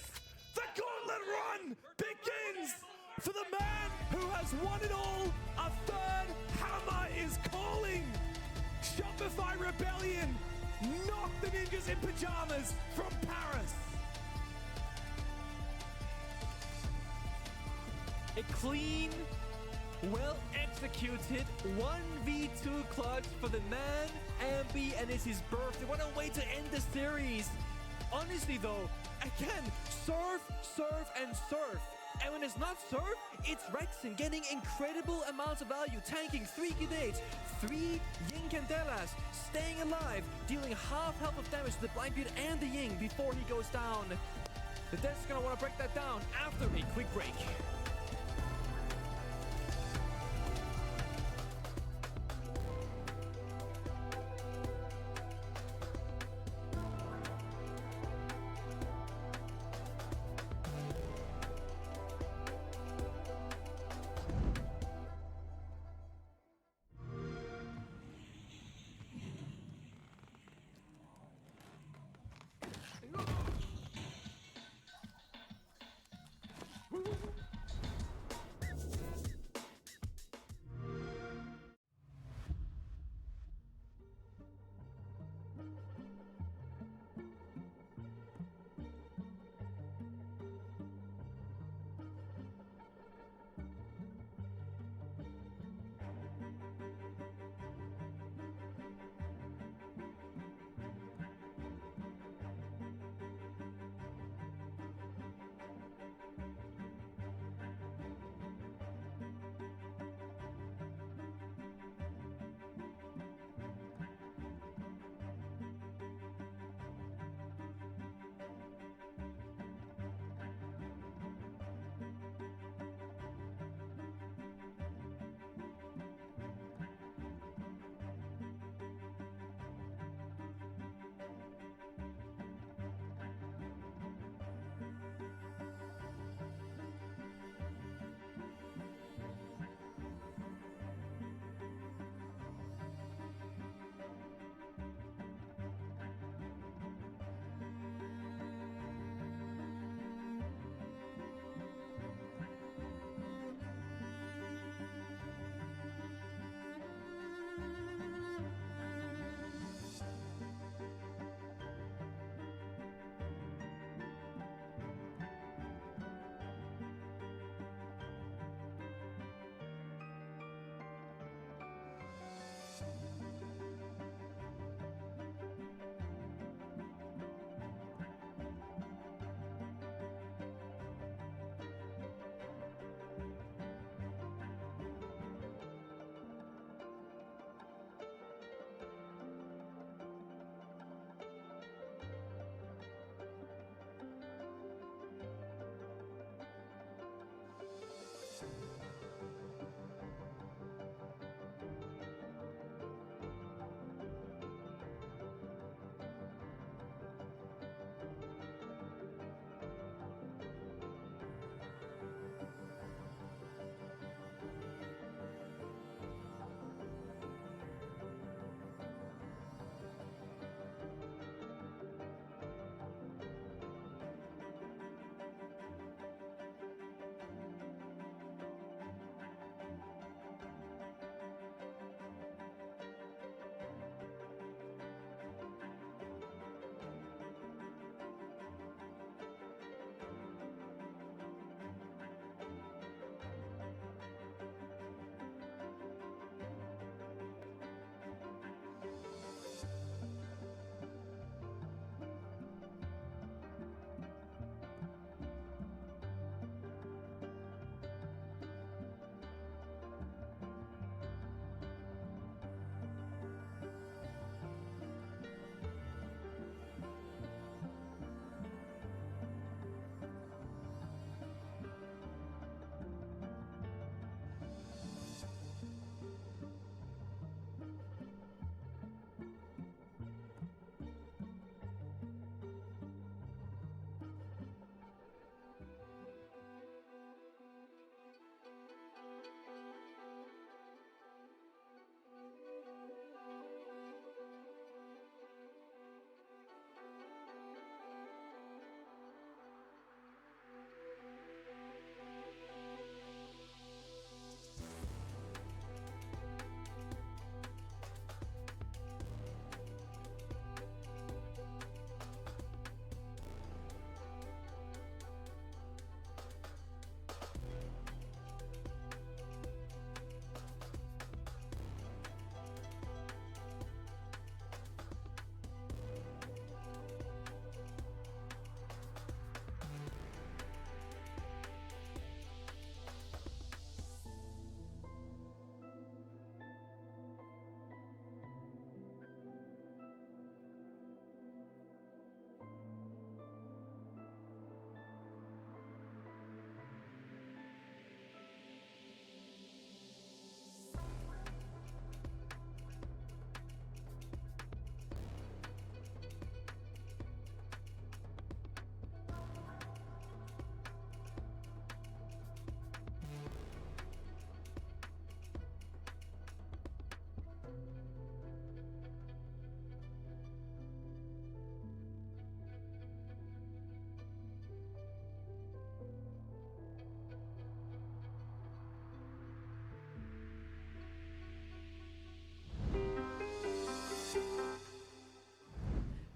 The gauntlet run begins for the man who has won it all. A third hammer is calling. Shopify Rebellion knock the ninjas in pajamas from Paris. A clean, well executed 1v2 clutch for the man, Ambi, and it's his birthday. What a way to end the series. Honestly though, again, serve, serve, and serve. And when it's not serve, it's Rexen getting incredible amounts of value, tanking 3 grenades, 3 Ying Candelas, staying alive, dealing half health of damage to the Blind Beard and the Ying before he goes down. The Death's gonna want to break that down after a quick break.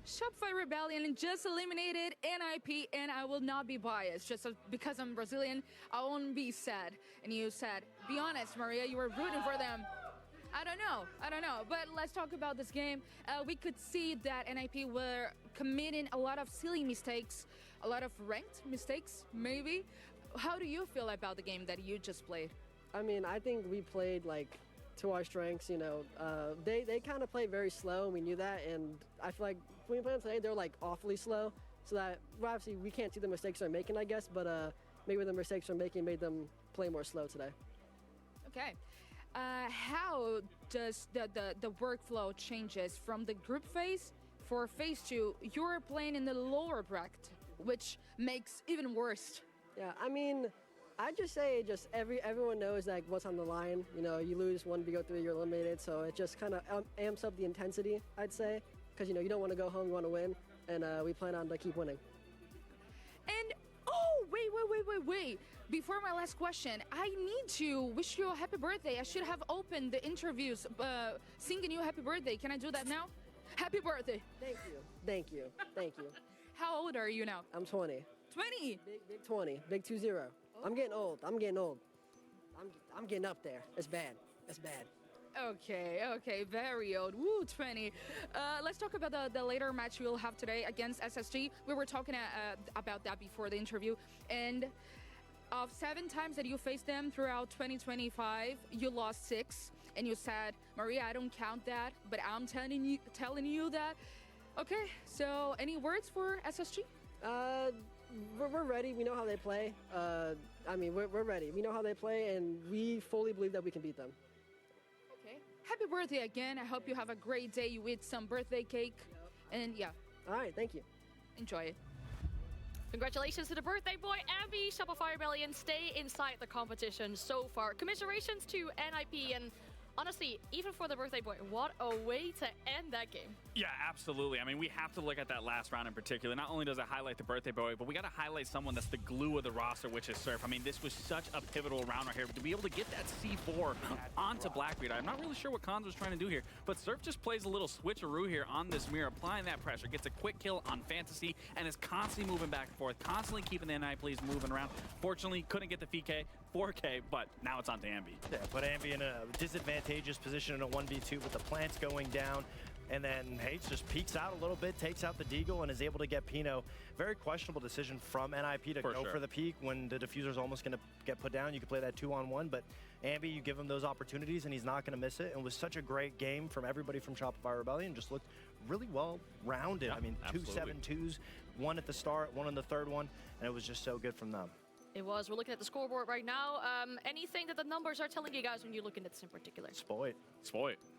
Shopify Rebellion just eliminated NIP, and I will not be biased. Just because I'm Brazilian, I won't be sad. And you said, be honest, Maria, you were rooting for them. I don't know. But let's talk about this game. We could see that NIP were committing a lot of silly mistakes, a lot of ranked mistakes, maybe. How do you feel about the game that you just played? I mean, I think we played like to our strengths. You know, they kind of played very slow, and we knew that. And I feel like when we played them today, they're like awfully slow. So that well, obviously we can't see the mistakes they're making, I guess. But maybe the mistakes they're making made them play more slow today. Okay. How does the workflow changes from the group phase for phase 2? You're playing in the lower bracket, which makes even worse. Yeah, I mean, I just say everyone knows like what's on the line. You know, you lose one BO3, you're eliminated. So it just kind of amps up the intensity, I'd say, because you know you don't want to go home, you want to win, and we plan on to keep winning. And wait. Before my last question, I need to wish you a happy birthday. I should have opened the interviews singing you a happy birthday. Can I do that now? Happy birthday. Thank you. How old are you now? I'm 20. 20? Big 20. Big 20. I'm getting old. I'm getting up there. It's bad. Okay, very old. Woo, 20. Let's talk about the later match we'll have today against SSG. We were talking about that before the interview. And of 7 times that you faced them throughout 2025, you lost 6. And you said, Maria, I don't count that, but I'm telling you that. Okay, so any words for SSG? We're ready. We know how they play. We're ready. We know how they play, and we fully believe that we can beat them. Okay. Happy birthday again. I hope you have a great day. You eat some birthday cake. And yeah. All right, thank you. Enjoy it. Congratulations to the birthday boy, Ambi. Shopify Rebellion stay inside the competition so far. Commiserations to NIP, and honestly, even for the birthday boy, what a way to end that game. Yeah, absolutely. I mean, we have to look at that last round in particular. Not only does it highlight the birthday boy, but we got to highlight someone that's the glue of the roster, which is Surf. I mean, this was such a pivotal round right here. To be able to get that C4 onto Blackbeard, I'm not really sure what Cons was trying to do here, but Surf just plays a little switcheroo here on this mirror, applying that pressure, gets a quick kill on Fantasy, and is constantly moving back and forth, constantly keeping the NI plays moving around. Fortunately, couldn't get the 4K, but now it's on to Ambi. Yeah, put Ambi in a disadvantageous position in a 1v2 with the plants going down. And then Hates just peeks out a little bit, takes out the Deagle, and is able to get Pino. Very questionable decision from NIP to go for the peek when the diffuser's almost going to get put down. You could play that 2-on-1, but Ambi, you give him those opportunities, and he's not going to miss it. And it was such a great game from everybody from Shopify Rebellion. Just looked really well-rounded. Yeah, I mean, absolutely. 2 7-2s, 1 at the start, 1 on the third one, and it was just so good from them. It was. We're looking at the scoreboard right now. Anything that the numbers are telling you guys when you're looking at this in particular? Spoit.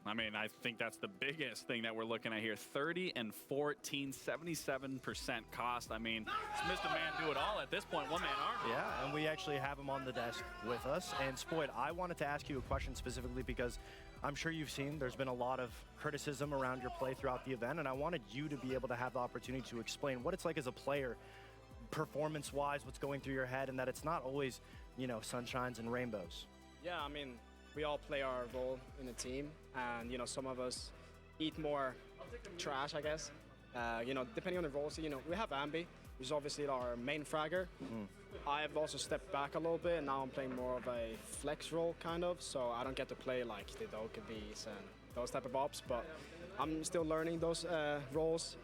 I mean, I think that's the biggest thing that we're looking at here. 30 and 14, 77% cost. I mean, it's Mr. Man do it all at this point. One-man army. Yeah, and we actually have him on the desk with us. And Spoit, I wanted to ask you a question specifically because I'm sure you've seen there's been a lot of criticism around your play throughout the event, and I wanted you to be able to have the opportunity to explain what it's like as a player, performance-wise, what's going through your head, and that it's not always, you know, sunshines and rainbows. Yeah, I mean, we all play our role in the team, and, you know, some of us eat more trash, I guess. You know, depending on the roles, you know, we have Ambi, who's obviously our main fragger. I've also stepped back a little bit, and now I'm playing more of a flex role, kind of, so I don't get to play like the Dokkabees and those type of ops, but I'm still learning those roles.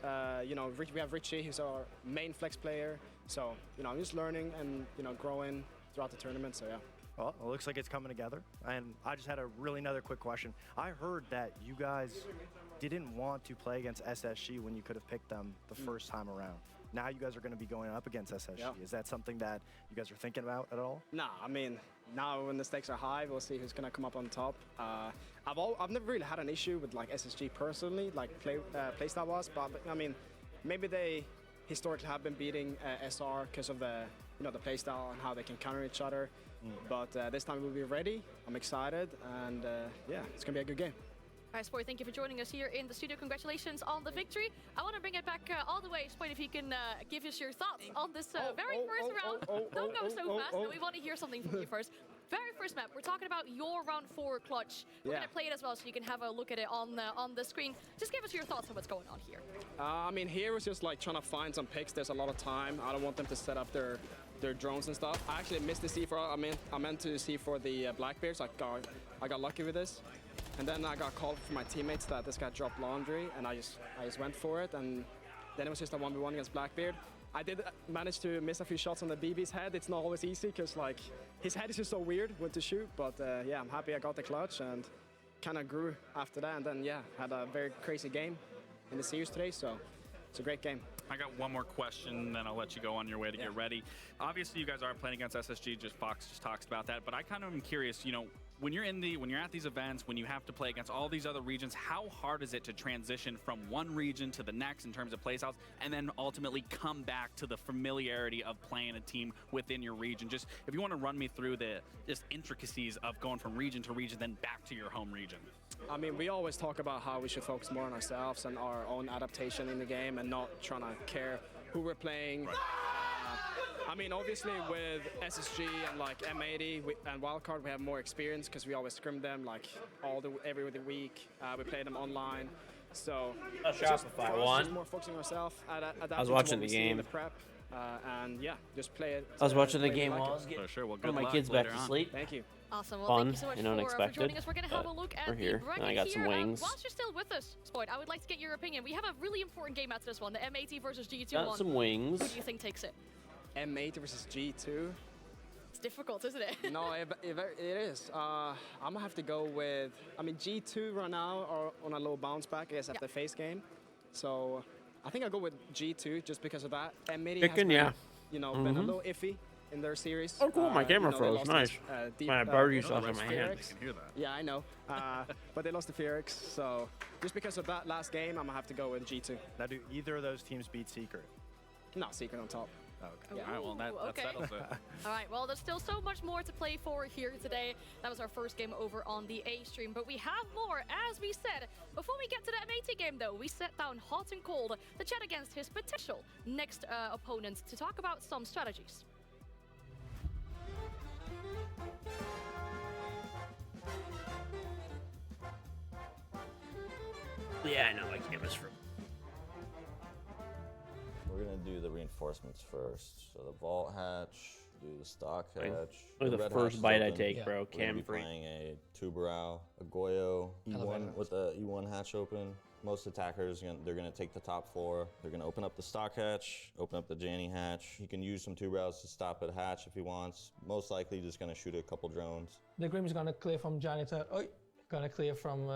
You know, we have Richie, who's our main flex player. So, you know, I'm just learning and, you know, growing throughout the tournament, so yeah. Well, it looks like it's coming together. And I just had another quick question. I heard that you guys didn't want to play against SSG when you could have picked them the first time around. Now you guys are going to be going up against SSG. Yeah. Is that something that you guys are thinking about at all? Nah, I mean, now when the stakes are high, we'll see who's going to come up on top. I've never really had an issue with like SSG personally, like playstyle was, but I mean, maybe they historically have been beating SR because of the playstyle and how they can counter each other. But this time we'll be ready. I'm excited, and yeah, it's gonna be a good game. All right, Spoy, thank you for joining us here in the studio. Congratulations on the victory. I want to bring it back all the way, Spoy, if you can give us your thoughts on this very first round. Don't go so fast. No, we want to hear something from you first. very first map, we're talking about your round 4 clutch. We're gonna play it as well, so you can have a look at it on the screen. Just give us your thoughts on what's going on here. I mean, here was just like trying to find some picks. There's a lot of time. I don't want them to set up their drones and stuff. I actually missed the C4. I meant to C4 the Blackbeard, so I got lucky with this. And then I got called from my teammates that this guy dropped laundry, and I just went for it. And then it was just a 1v1 against Blackbeard. I did manage to miss a few shots on the BB's head. It's not always easy because like his head is just so weird when to shoot. But yeah, I'm happy I got the clutch and kind of grew after that. And then yeah, had a very crazy game in the series today. So it's a great game. I got one more question, then I'll let you go on your way to get ready. Obviously, you guys are playing against SSG. Fox just talks about that, but I kind of am curious. You know, when you're at these events, when you have to play against all these other regions, how hard is it to transition from one region to the next in terms of playstyles, and then ultimately come back to the familiarity of playing a team within your region? Just if you want to run me through the just intricacies of going from region to region, then back to your home region. I mean, we always talk about how we should focus more on ourselves and our own adaptation in the game and not trying to care who we're playing. Right. I mean, obviously with SSG and like M80 and Wildcard, we have more experience because we always scrim them like every week. We play them online. So just more focusing on ourselves. I was watching the game. The prep, and yeah, just play it. I was watching the game while I was getting one of my kids back to sleep. Thank you. Awesome. Well, Fun thank you so much and unexpected. for joining us. We're going to have a look at the bracket and I got some wings. Whilst you're still with us, Spoid, I would like to get your opinion. We have a really important game after this one, the M80 versus G2 got one. some wings. Who do you think takes it? M80 versus G2. It's difficult, isn't it? No, it is. I'm going to have to go with, I mean, G2 right now are on a low bounce back, I guess, after the face game. So I think I'll go with G2 just because of that. M80 has been, you know, been a little iffy in their series. Oh, cool. My camera froze. Nice. My bird used off in my hand. Yeah, I know. But they lost to Felix. So just because of that last game, I'm going to have to go with G2. Now, do either of those teams beat Secret? No, Secret on top. Okay. Yeah. All right, well, that settles it. All right, well, there's still so much more to play for here today. That was our first game over on the A stream, but we have more, as we said. Before we get to the M80 game, though, we sat down hot and cold to chat against his potential next opponent to talk about some strategies. Yeah, I know my camera's from. We're gonna do the reinforcements first. So the vault hatch, do the stock hatch. Look at the first bite I take, bro. Cam free. Playing a Tubarão, a Goyo, E1 with the E1 hatch open. Most attackers, they're gonna take the top floor. They're gonna open up the stock hatch, open up the Janny hatch. He can use some Tubarãos to stop at hatch if he wants. Most likely just gonna shoot a couple drones. The Grim's gonna clear from janitor. Oh, gonna clear from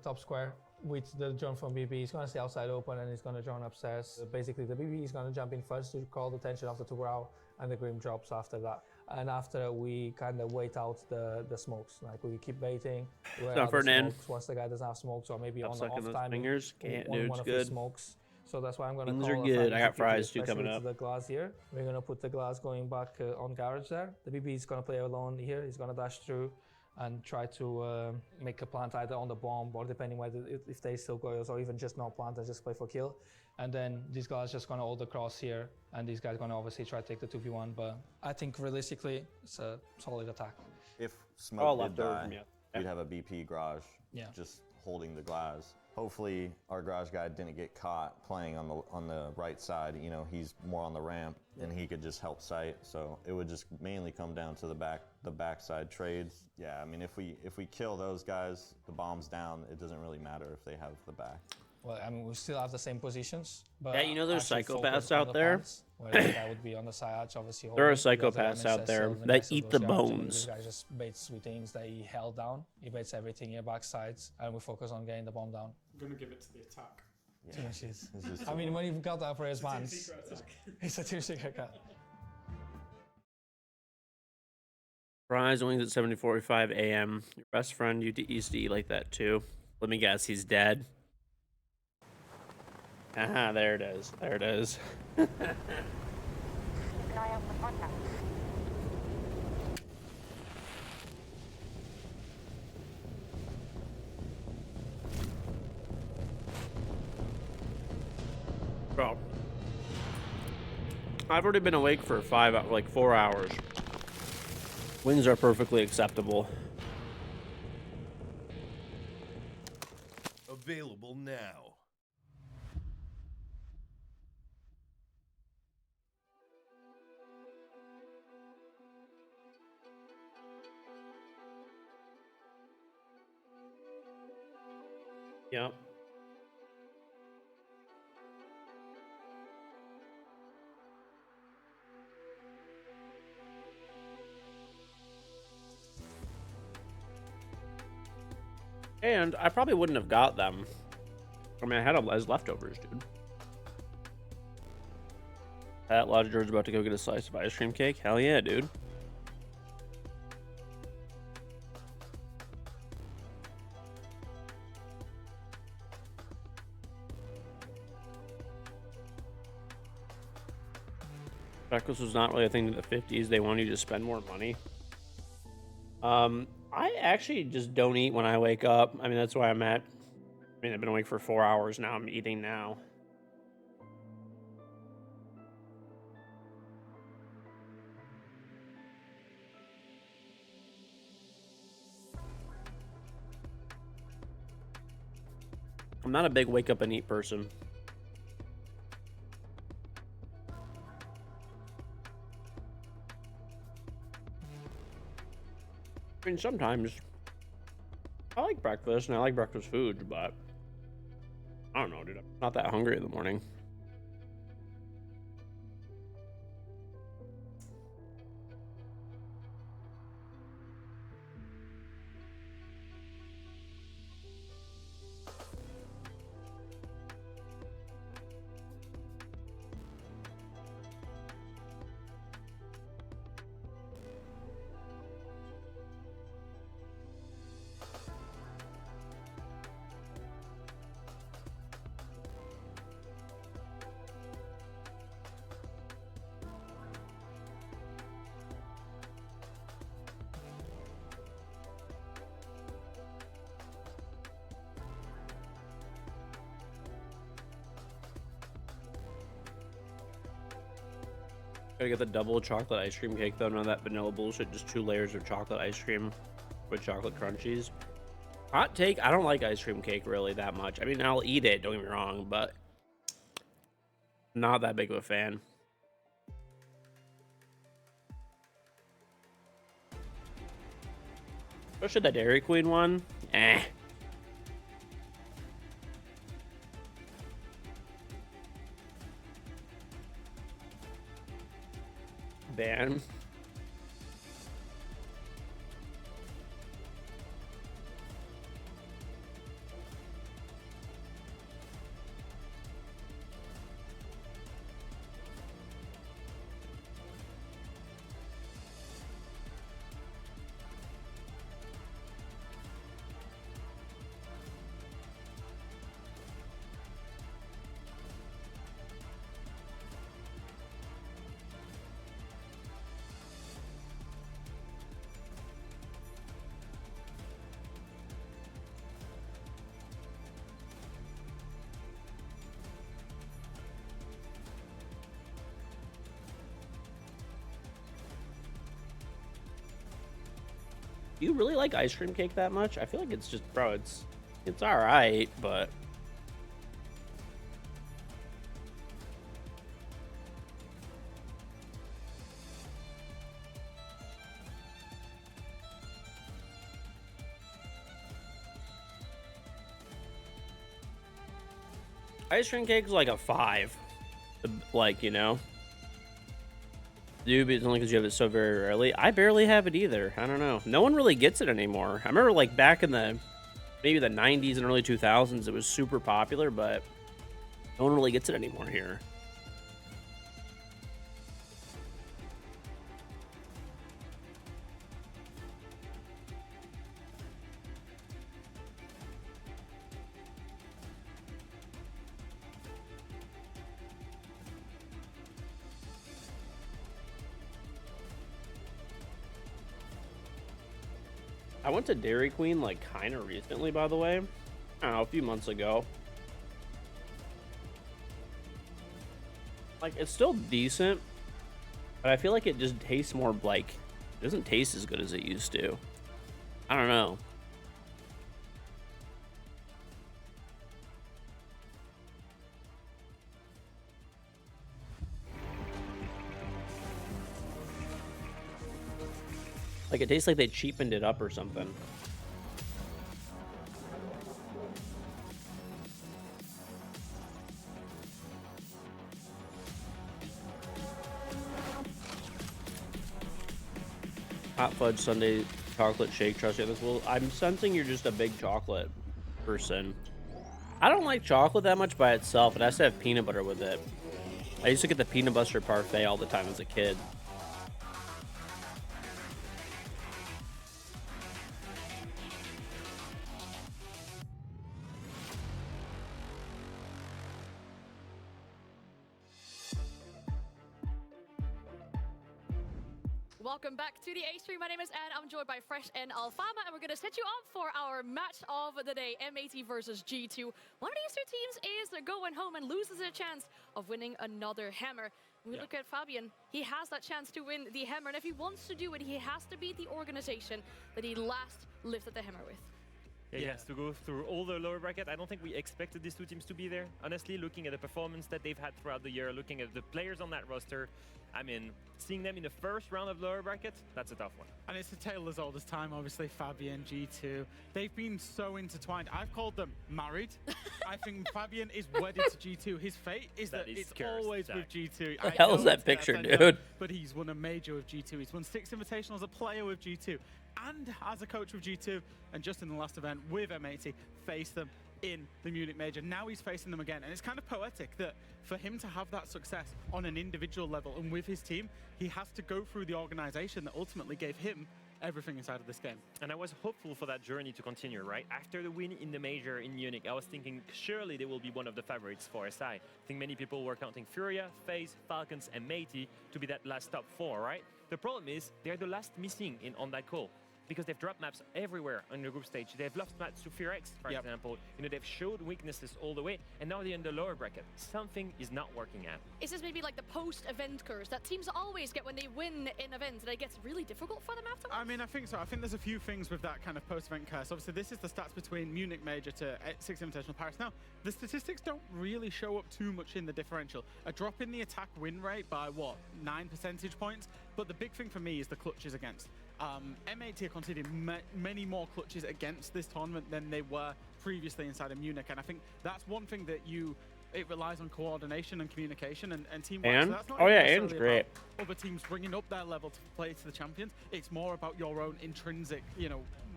top square. With the drone from BB, he's gonna stay outside open and he's gonna drone upstairs. Basically, the BB is gonna jump in first to call the attention of the Tubarão, and the Grim drops after that. And after we kind of wait out the smokes, like we keep baiting. Once the guy doesn't have smokes, or maybe on the off time, fingers. One of his smokes. So that's why I'm gonna Things call are good. I got fries too coming up. The glass here. We're gonna put the glass going back on garage there. The BB is gonna play alone here. He's gonna dash through and try to make a plant either on the bomb or depending whether if they still go or even just no plant and just play for kill. And then these guys just gonna hold the cross here, and these guys gonna obviously try to take the 2v1. But I think realistically, it's a solid attack. If Smoke did die, we'd have a BP garage just holding the glass. Hopefully our garage guy didn't get caught playing on the right side. You know, he's more on the ramp and he could just help sight. So it would just mainly come down to the backside trades. Yeah, I mean, if we kill those guys, the bomb's down, it doesn't really matter if they have the back. Well, I mean, we still have the same positions. But yeah, you know there's psychopaths out there. That would be on the side, obviously. There are psychopaths out there that eat the bones. This guy just baits with things that he held down. He baits everything here, backsides, and we focus on getting the bomb down. I'm going to give it to the attack. Yeah. I mean, when you've got that for his hands, it's a two-secret cut. Fries only at 7:45 a.m. Your best friend used to eat like that too. Let me guess, he's dead. Aha, there it is. There it is. Bro, I've already been awake for 4 hours. Wins are perfectly acceptable. Available now. Yep. And I probably wouldn't have got them. I mean, I had them as leftovers, dude. That Lodge George about to go get a slice of ice cream cake? Hell yeah, dude. Breakfast was not really a thing in the 50s. They want you to spend more money. I actually just don't eat when I wake up. I mean, that's why I'm at. I mean, I've been awake for 4 hours now. I'm eating now. I'm not a big wake up and eat person. I mean, sometimes I like breakfast and I like breakfast foods, but I don't know, dude. I'm not that hungry in the morning. Gotta get the double chocolate ice cream cake though, none of that vanilla bullshit, just 2 layers of chocolate ice cream with chocolate crunchies. Hot take, I don't like ice cream cake really that much. I mean, I'll eat it, don't get me wrong, but not that big of a fan. Especially the Dairy Queen one. Eh. Ban. Do you really like ice cream cake that much? I feel like it's just, bro, it's all right, but ice cream cake is like a 5. Like, you know. Dude, it's only because you have it so very rarely. I barely have it either. I don't know. No one really gets it anymore. I remember like back in the maybe the 90s and early 2000s, it was super popular, but no one really gets it anymore here. I went to Dairy Queen like kind of recently, by the way. I don't know, a few months ago. Like, it's still decent, but I feel like it just tastes more like It doesn't taste as good as it used to. I don't know. Like, it tastes like they cheapened it up or something. Hot fudge sundae chocolate shake trust. Well, I'm sensing you're just a big chocolate person. I don't like chocolate that much by itself. It has to have peanut butter with it. I used to get the peanut butter parfait all the time as a kid. Welcome back to the A-Stream. My name is Anne. I'm joined by Fresh and Alfama, and we're going to set you up for our match of the day, M80 versus G2. One of these two teams is going home and loses a chance of winning another hammer. When we look at Fabian, he has that chance to win the hammer, and if he wants to do it, he has to beat the organization that he last lifted the hammer with. Yeah, he has to go through all the lower bracket. I don't think we expected these two teams to be there. Honestly, looking at the performance that they've had throughout the year, looking at the players on that roster, I mean, seeing them in the first round of lower bracket, that's a tough one. And it's a tale as old as time, obviously, Fabian, G2. They've been so intertwined. I've called them married. I think Fabian is wedded to G2. His fate is that it's cursed, always Zach. with G2. The hell is that picture, dude? But he's won a major with G2. He's won 6 Invitationals as a player with G2 and as a coach with G2. And just in the last event with M80, faced them in the Munich Major. Now he's facing them again. And it's kind of poetic that for him to have that success on an individual level and with his team, he has to go through the organization that ultimately gave him everything inside of this game. And I was hopeful for that journey to continue, right? After the win in the Major in Munich, I was thinking surely they will be one of the favorites for SI. I think many people were counting Furia, FaZe, Falcons, and Matey to be that last top 4, right? The problem is they're the last missing on that call, because they've dropped maps everywhere on the group stage. They've lost maps to FearX, for example. You know, they've showed weaknesses all the way, and now they're in the lower bracket. Something is not working out. Is this maybe like the post-event curse that teams always get when they win in events, and it gets really difficult for them afterwards? I mean, I think so. I think there's a few things with that kind of post-event curse. Obviously, this is the stats between Munich Major to 6 Invitational Paris. Now, the statistics don't really show up too much in the differential. A drop in the attack win rate by, what, 9 percentage points? But the big thing for me is the clutches against. M80 are conceding many more clutches against this tournament than they were previously inside of Munich, and I think that's one thing that it relies on coordination and communication and teamwork. And? So that's not Oh yeah, necessarily Anne's great. about other teams bringing up their level to play to the champions. It's more about your own intrinsic,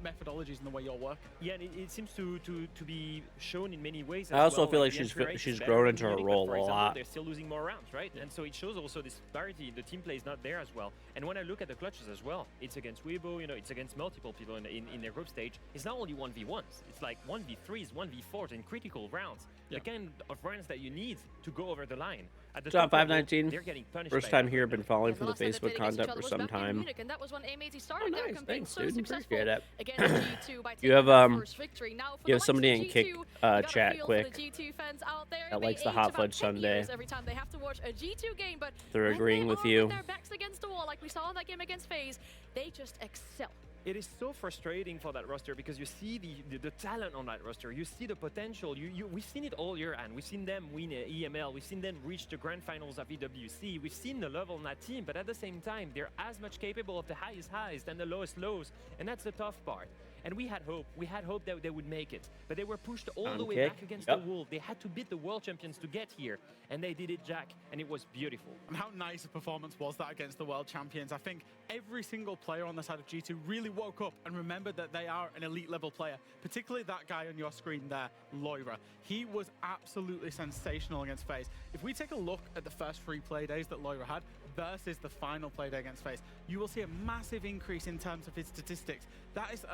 methodologies and the way you're working. Yeah, and it seems to be shown in many ways. I also feel like the entry rate she's is grown better into in her Munich, but role for a example, lot. They're still losing more rounds, right? And so it shows also this disparity. The team play is not there as well. And when I look at the clutches as well, it's against Weibo, it's against multiple people in their group stage. It's not only 1v1s. It's like 1v3s, 1v4s in critical rounds. The kind of rounds that you need to go over the line. At the What's up, top level, 519? they're getting punished First by time here, been following from the last time they Facebook played against content each for other some was back in time. Munich, and that was when M80 started their Nice, campaign thanks, so dude. successful Appreciate it. against G2 by taking You have their first victory. Now, for you the have somebody likes in of kick G2, you gotta chat feel quick for the G2 fans out there. that They likes the age hot about fudge 10 sundae. years every time they have to watch a G2 game, but They're when agreeing they with are you. with their backs against the wall, like we saw in that game against FaZe, they just excel. It is so frustrating for that roster because you see the talent on that roster. You see the potential. We've seen it all year, and we've seen them win EML. We've seen them reach the grand finals of EWC. We've seen the level on that team, but at the same time, they're as much capable of the highest highs than the lowest lows, and that's the tough part. And we had hope. We had hope that they would make it, but they were pushed all the way back against the wall. They had to beat the world champions to get here, and they did it, Jack, and it was beautiful. And how nice a performance was that against the world champions? I think every single player on the side of G2 really woke up and remembered that they are an elite level player, particularly that guy on your screen there, Loira. He was absolutely sensational against FaZe. If we take a look at the first 3 play days that Loira had versus the final play day against FaZe, you will see a massive increase in terms of his statistics. That is,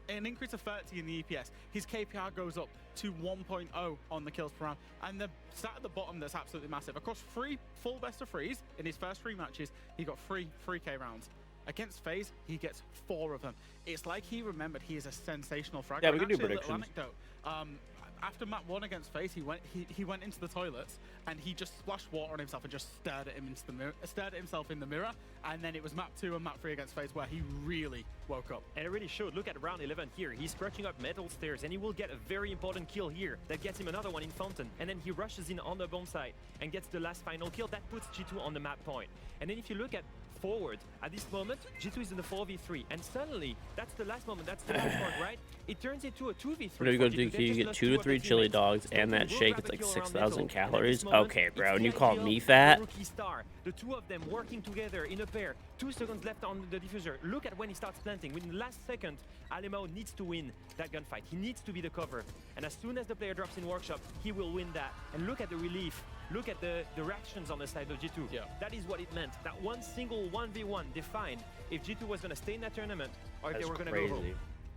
an increase of 30 in the EPS. His KPR goes up to 1.0 on the kills per round. And the stat at the bottom that's absolutely massive. Across 3 full best of 3s in his first 3 matches, he got 3 3K rounds. Against FaZe, he gets 4 of them. It's like he remembered he is a sensational fragger. Yeah, we can do Actually, a little predictions. anecdote. after map 1 against FaZe, he went into the toilets and he just splashed water on himself and just stared at himself in the mirror. And then it was map 2 and map 3 against FaZe where he really woke up. And it really showed. Look at round 11 here. He's scratching up metal stairs, and he will get a very important kill here that gets him another one in Fountain. And then he rushes in on the bomb site and gets the last final kill. That puts G2 on the map point. And then if you look at forward, at this moment, G2 is in the 4v3. And suddenly, that's the last moment, that's the match point, right? It turns into a 2v3. Whenever you go to DQ, you get 2 to 3 chili dogs, and that shake, it's like 6,000 calories. Okay, bro, and you call me fat? The two of them working together in a pair. 2 seconds left on the diffuser. Look at when he starts planting. Within the last second, Alemao needs to win that gunfight. He needs to be the cover. And as soon as the player drops in workshop, he will win that. And look at the relief. Look at the reactions on the side of G2. Yeah. That is what it meant. That one single 1v1 defined if G2 was going to stay in that tournament or if they were going to go home.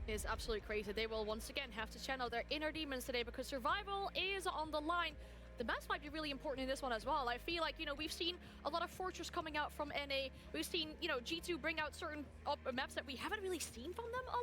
Is absolutely crazy. They will once again have to channel their inner demons today because survival is on the line. The maps might be really important in this one as well. I feel like, you know, we've seen a lot of Fortress coming out from NA. We've seen, you know, G2 bring out certain maps that we haven't really seen from them a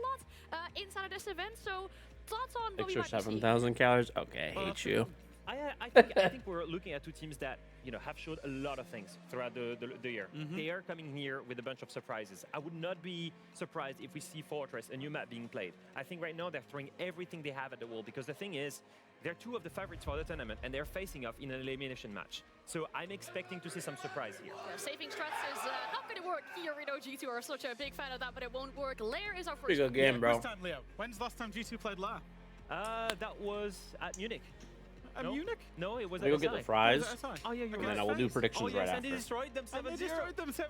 lot inside of this event. So thoughts on what we might be seeing? 7,000 calories? Okay, I hate you. I think we're looking at two teams that, you know, have showed a lot of things throughout the year. They are coming here with a bunch of surprises. I would not be surprised if we see Fortress, a new map being played. I think right now they're throwing everything they have at the wall because the thing is, they're 2 of the favorites for the tournament and they're facing off in an elimination match. So I'm expecting to see some surprise here. Yeah, saving strats is not going to work here. We know G2 are such a big fan of that, but it won't work. Lair is our first. Pretty good game, bro. Leo, when's the last time G2 played Lair? That was at Munich. Munich? No, it was we at go get the fries. Oh, yeah, you're and right. then I will do predictions right and they after. destroyed them 7-0.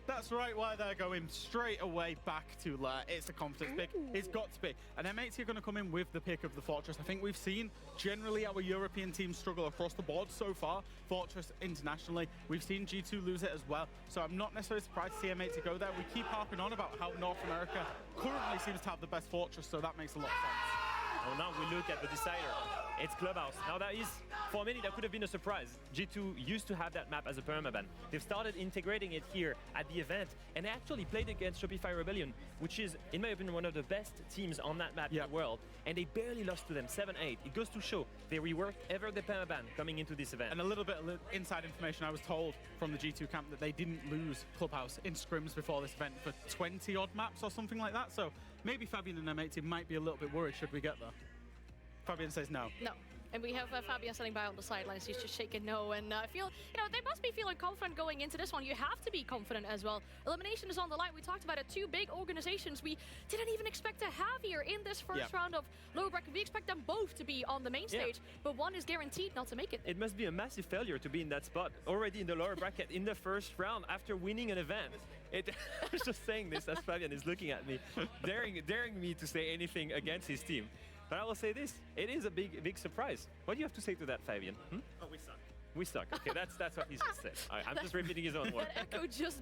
That's right why they're going straight away back to Lair. It's a confidence pick. It's got to be. And M80 are going to come in with the pick of the Fortress. I think we've seen generally our European teams struggle across the board so far. Fortress internationally. We've seen G2 lose it as well. So I'm not necessarily surprised to see M80 go there. We keep harping on about how North America currently seems to have the best Fortress, so that makes a lot of sense. Well, now we look at the decider. It's Clubhouse. Now that is, for many, that could have been a surprise. G2 used to have that map as a permaban. They've started integrating it here at the event, and they actually played against Shopify Rebellion, which is, in my opinion, one of the best teams on that map in the world, and they barely lost to them, 7-8. It goes to show they reworked ever the permaban coming into this event. And a little bit of inside information I was told from the G2 camp that they didn't lose Clubhouse in scrims before this event for 20-odd maps or something like that, so maybe Fabian and M80 might be a little bit worried should we get there. Fabian says no. No. And we have Fabian standing by on the sidelines. He's just shaking no. And I feel, you know, they must be feeling confident going into this one. You have to be confident as well. Elimination is on the line. We talked about it. 2 big organizations we didn't even expect to have here in this first round of lower bracket. We expect them both to be on the main stage, but one is guaranteed not to make it. It must be a massive failure to be in that spot already in the lower bracket in the first round after winning an event. I was just saying this as Fabian is looking at me, daring me to say anything against his team. But I will say this, it is a big surprise. What do you have to say to that, Fabian? Oh, we suck. We suck. Okay, that's what he's just said. I'm just repeating his own words. That echo just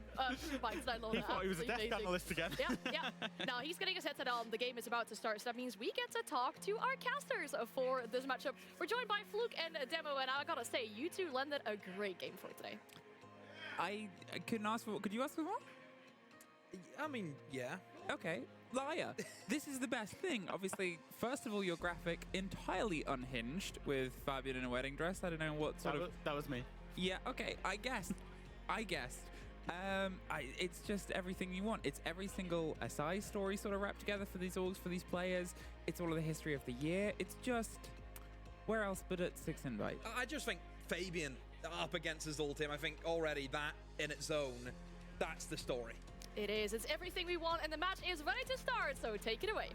bites that low. He thought he was a death analyst again. Yeah. Now he's getting his headset on. The game is about to start, so that means we get to talk to our casters for this matchup. We're joined by Fluke and Demo, and I gotta say, you two landed a great game for today. I couldn't ask for. Could you ask for more? I mean, yeah. Okay. Liar. This is the best thing. Obviously, first of all, your graphic entirely unhinged with Fabian in a wedding dress. I don't know what sort of... That was me. Yeah, okay. I guessed. It's just everything you want. It's every single SI story sort of wrapped together for these orgs, for these players. It's all of the history of the year. It's just... Where else but at 6 Invite? I just think Fabian up against his old team, I think already that in its own, that's the story. It is. It's everything we want, and the match is ready to start, so take it away.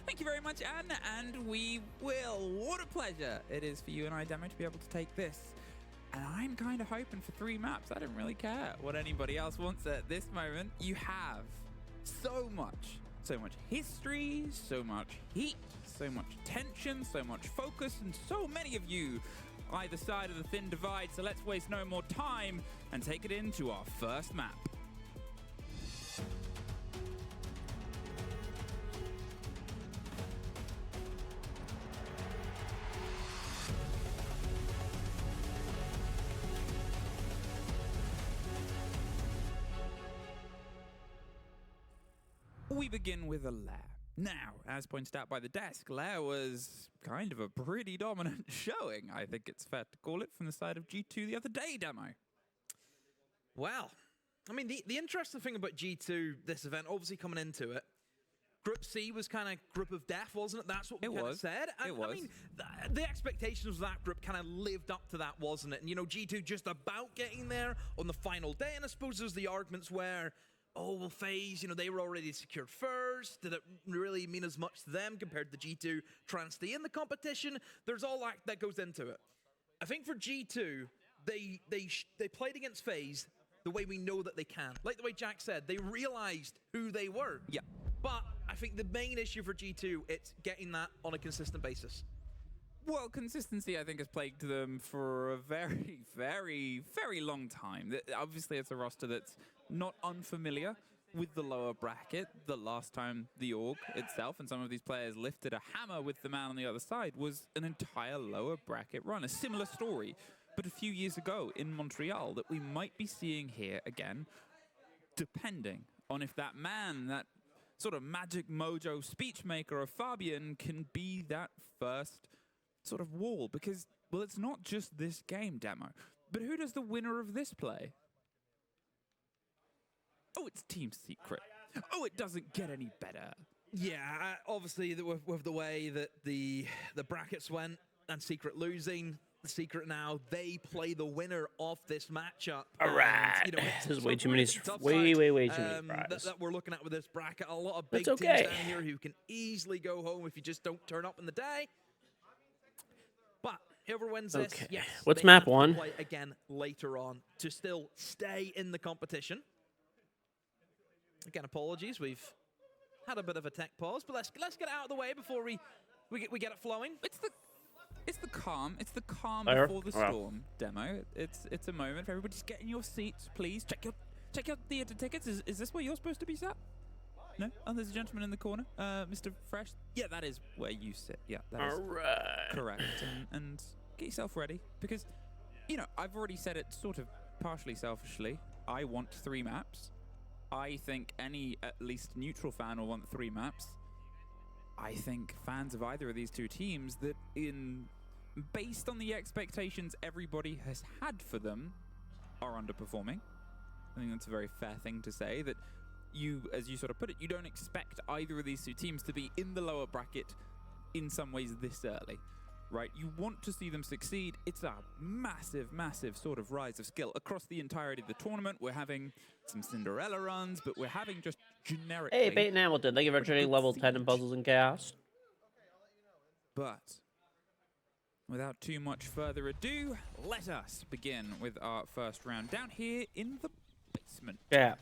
Thank you very much, Anne, and we will. What a pleasure it is for you and I, Demo, to be able to take this. And I'm kind of hoping for 3 maps. I don't really care what anybody else wants at this moment. You have so much history, so much heat, so much tension, so much focus, and so many of you either side of the thin divide. So let's waste no more time and take it into our first map. We begin with a lair. Now, as pointed out by the desk, Lair was kind of a pretty dominant showing, I think it's fair to call it, from the side of G2 the other day, Demo. Well, I mean, the interesting thing about G2, this event, obviously coming into it, Group C was kind of group of death, wasn't it? That's what we kind of said. It was. I mean, the expectations of that group kind of lived up to that, wasn't it? And, you know, G2 just about getting there on the final day, and I suppose there's the arguments where, oh, well, FaZe, you know, they were already secured first. Did it really mean as much to them compared to G2 trying to stay in the competition? There's all that goes into it. I think for G2, they played against FaZe the way we know that they can. Like the way Jack said, they realized who they were. Yeah. But I think the main issue for G2, it's getting that on a consistent basis. Well, consistency, I think, has plagued them for a very, very, very long time. Obviously, it's a roster that's not unfamiliar with the lower bracket. The last time the org itself and some of these players lifted a hammer with the man on the other side was an entire lower bracket run. A similar story, but a few years ago in Montreal, that we might be seeing here again, depending on if that man, that sort of magic mojo speechmaker of Fabian, can be that first sort of wall. Because, well, it's not just this game, Demo, but who does the winner of this play? Oh, it's Team Secret. Oh, it doesn't get any better. Yeah, obviously with the way that the brackets went and Secret losing, Secret now, they play the winner of this matchup. All right. You know, this is way too many, way too many that we're looking at with this bracket. A lot of big That's teams okay. down here who can easily go home if you just don't turn up in the day. But whoever wins this, yes, what's they map have to one? play again later on to still stay in the competition. Again, apologies, we've had a bit of a tech pause, but let's get it out of the way before we get it flowing. It's the calm. It's the calm There. before the storm, Demo. It's a moment for everybody. Just get in your seats, please. Check your theater tickets. Is this where you're supposed to be sat? No? Oh, there's a gentleman in the corner. Mr. Fresh. Yeah, that is where you sit. Yeah, that is correct. And get yourself ready, because, you know, I've already said it sort of partially selfishly. I want 3 maps. I think any at least neutral fan will want 3 maps. I think fans of either of these two teams that based on the expectations everybody has had for them, are underperforming. I think that's a very fair thing to say, that you, as you sort of put it, you don't expect either of these two teams to be in the lower bracket in some ways this early, right? You want to see them succeed. It's a massive, massive sort of rise of skill across the entirety of the tournament. We're having some Cinderella runs, but we're having just generically... Hey, Peyton Hamilton, thank you for joining level 10 in Puzzles and Chaos. But without too much further ado, let us begin with our first round down here in the basement. Yeah.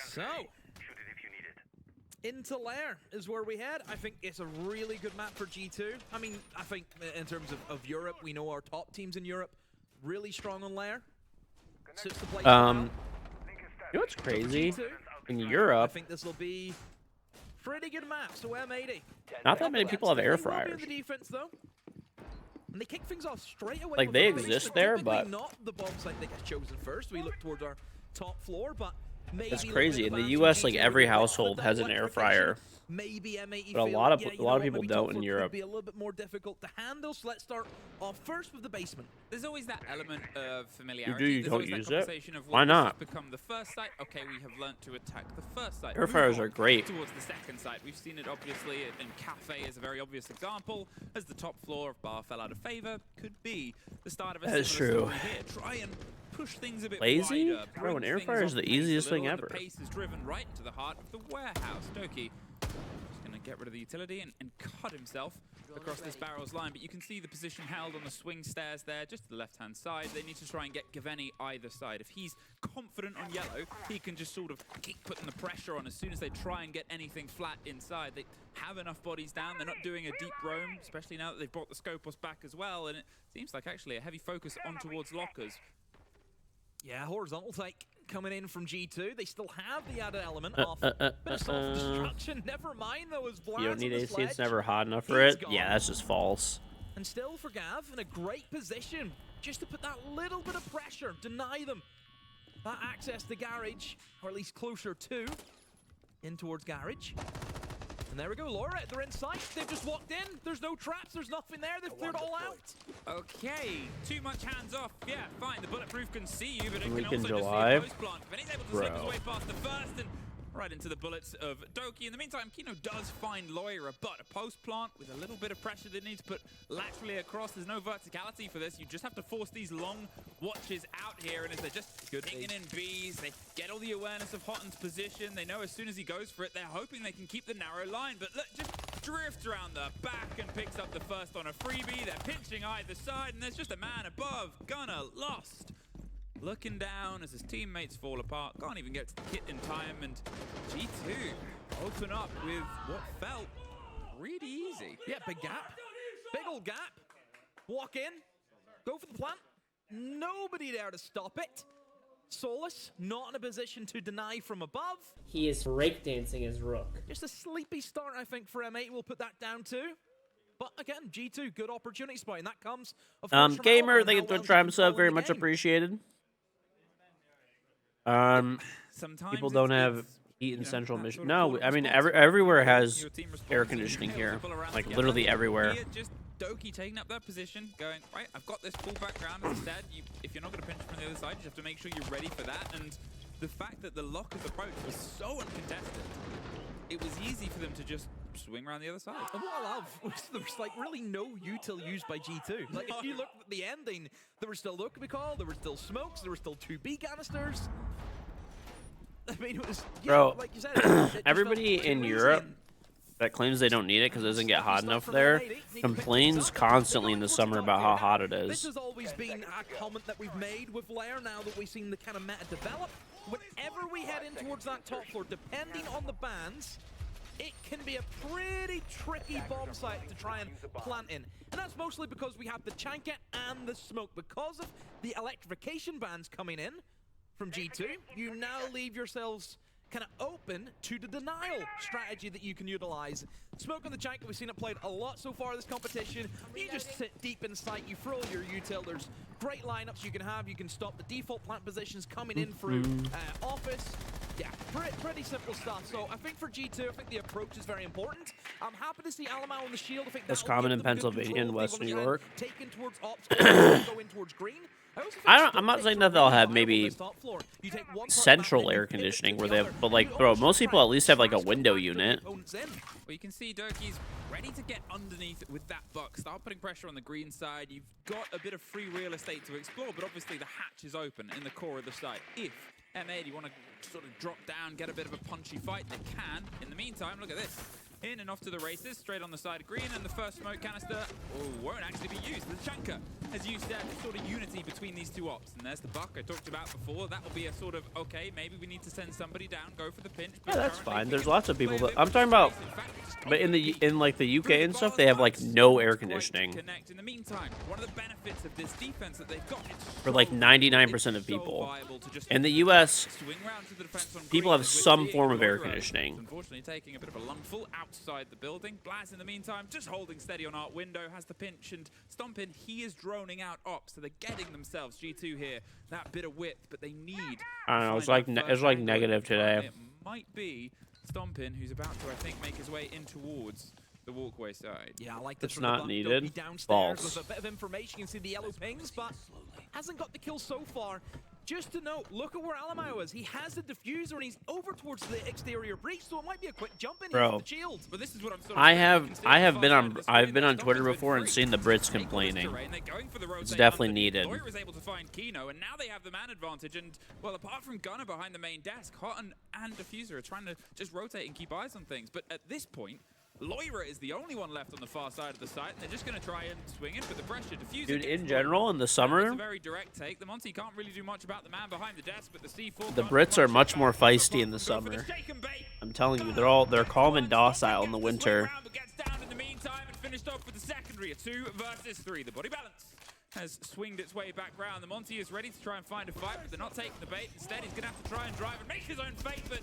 So, into Lair is where we head. I think it's a really good map for G2. I mean, I think in terms of Europe, we know our top teams in Europe really strong on Lair. You know what's crazy? In Europe, I think this will be pretty good map. So M80. not that many people have air They will be in fryers. the defense though. And they kick things off straight away. Like, with they the base. exist They're there, typically but- not the bomb site that gets chosen first. We look towards our top floor, but maybe It's crazy. In the advance U.S., from like G2 every with household that has an air fryer. Maybe M80 But a feel, lot of yeah, a lot of what, people maybe don't top in floor Europe. could be a little bit more difficult to handle. So let's start off first with the basement. There's always that element of familiarity. You There's don't always use that it? conversation of, Why well, this has not? become the first site. Okay, we have learnt to attack the first site. Air Move fryers on are great. Towards the second site. We've seen it obviously in Cafe as a very obvious example. As the top floor of Bar fell out of favor, could be the start of a That is similar true. story here. Try and push things a bit Lazy? wider. Bro, an bring air things fryer is off the pace a easiest thing little, and ever. The pace is driven right into the heart of the warehouse. Doki just going to get rid of the utility and cut himself across this barrel's line, but you can see the position held on the swing stairs there, just to the left-hand side. They need to try and get Gaveni either side. If he's confident on yellow, he can just sort of keep putting the pressure on as soon as they try and get anything flat inside. They have enough bodies down. They're not doing a deep roam, especially now that they've brought the Scopus back as well, and it seems like actually a heavy focus on towards lockers. Yeah, horizontal take coming in from G2. They still have the added element of bit of self-destruction. Never mind though, as Vlad's You don't need on the AC. sledge. It's never hot enough for He's it. gone. Yeah, that's just false. And still for Gav in a great position, just to put that little bit of pressure, deny them that access to garage, or at least closer to, in towards garage. And there we go, Laura, they're in sight. They've just walked in. There's no traps, there's nothing there. They've cleared all out. Okay, too much hands off. Yeah, fine, the bulletproof can see you, but it We can can also go just see a live. post plant. But he's able to slip his way past the first and right into the bullets of Doki. In the meantime, Kino does find Loira, but a post plant with a little bit of pressure they need to put laterally across. There's no verticality for this. You just have to force these long watches out here, and as they're just pinging in Bs, they get all the awareness of Hotton's position. They know as soon as he goes for it, they're hoping they can keep the narrow line, but look, just drifts around the back and picks up the first on a freebie. They're pinching either side, and there's just a man above. Gunner lost. Looking down as his teammates fall apart. Can't even get to the kit in time, and G2 open up with what felt really easy. Yeah, big gap. Big old gap. Walk in. Go for the plant. Nobody there to stop it. Solus not in a position to deny from above. He is breakdancing his rook. Just a sleepy start, I think, for M8. We'll put that down too. But again, G2, good opportunity spot, and that comes, of course, from Gamer, Alpha thank and you how for well trying he sub, can very control much the game. appreciated. Sometimes People don't have heat in you know, central that Michigan. sort of No, quarter I mean response. everywhere has Your team responds air and you conditioning know, here, people around like together. literally everywhere. Here, just Doki taking up that position, going, right, I've got this full background. As I said, if you're not going to pinch from the other side, you just have to make sure you're ready for that. And the fact that the locker's approach was so uncontested, it was easy for them to just swing around the other side. And what I love was there was like really no util used by G2. Like if you look at the ending, there was still Look call, there were still smokes, there were still 2B canisters. I mean, it was, yeah, Bro, like you said, it just everybody felt in crazy. Europe that claims they don't need it because it doesn't get hot enough there complains constantly in the summer about how hot it This is. has always been a comment that we've made with Lair now that we've seen the kind of meta develop. Whenever we head in towards that top floor, depending on the bans, it can be a pretty tricky bomb site to try and plant in. And that's mostly because we have the Chanka and the smoke. Because of the electrification bans coming in from G2, you now leave yourselves kind of open to the denial strategy that you can utilize. Smoke on the Chanka, we've seen it played a lot so far this competition. You just sit deep in sight, you throw your util. There's great lineups you can have. You can stop the default plant positions coming in through office. Yeah, pretty simple stuff. So I think for G2, I think the approach is very important. I'm happy to see Alamau on the shield. I think That's that'll common give in them good Pennsylvania and control of West the New level York. taken towards ops, go in towards green. I'm not saying that they'll have maybe central air conditioning where they have, but like, bro, most people at least have like a window unit. Well, you can see Doki's ready to get underneath with that buck. Start putting pressure on the green side. You've got a bit of free real estate to explore, but obviously the hatch is open in the core of the site. If M80 want to sort of drop down, get a bit of a punchy fight, they can. In the meantime, look at this. In and off to the races, straight on the side of green, and the first smoke canister won't actually be used. The Chanka has used that sort of unity between these two ops. And there's the buck I talked about before. That will be a sort of, okay, maybe we need to send somebody down, go for the pinch. Yeah, that's fine. There's lots of people that I'm talking about, but in like the UK and stuff, they have like no air conditioning Connect. In the meantime, one of the benefits of this defense that they've got, for like 99% of people. In the US, people have some form of air conditioning. Unfortunately, taking a bit of a lungful outside the building. Blaz, in the meantime, just holding steady on Art Window, has the pinch, and Stompin, he is droning out ops, so they're getting themselves, G2 here, that bit of width, but they need... I don't know, it's like negative today. It might be Stompin who's about to, I think, make his way in towards the walkway side. Yeah, I like this. It's not needed. Downstairs False. with a bit of information. You can see the yellow pings, but hasn't got the kill so far. Just to note, look at where Alamau is. He has the diffuser and he's over towards the exterior breach, so it might be a quick jump in here for the shield. But this is what I'm sort of I have been on Twitter before and seen the Brits complaining. It's definitely needed. Lawyer was able to find Kino, and now they have the man advantage. And well, apart from Gunner behind the main desk, Hotton and Diffuser are trying to just rotate and keep eyes on things. But at this point, Loira is the only one left on the far side of the site, and they're just going to try and swing it, but the pressure diffuser. Dude, gets in general, in the summer, It's a very direct take. The Monty can't really do much about the man behind the desk, but the C4 the Brits are much more feisty in the summer. I'm telling you, they're calm and docile in the winter. in the meantime and finished off with the secondary, a 2 versus 3. The body balance has swinged its way back round. The Monty is ready to try and find a fight, but they're not taking the bait. Instead, he's going to have to try and drive and make his own fate, but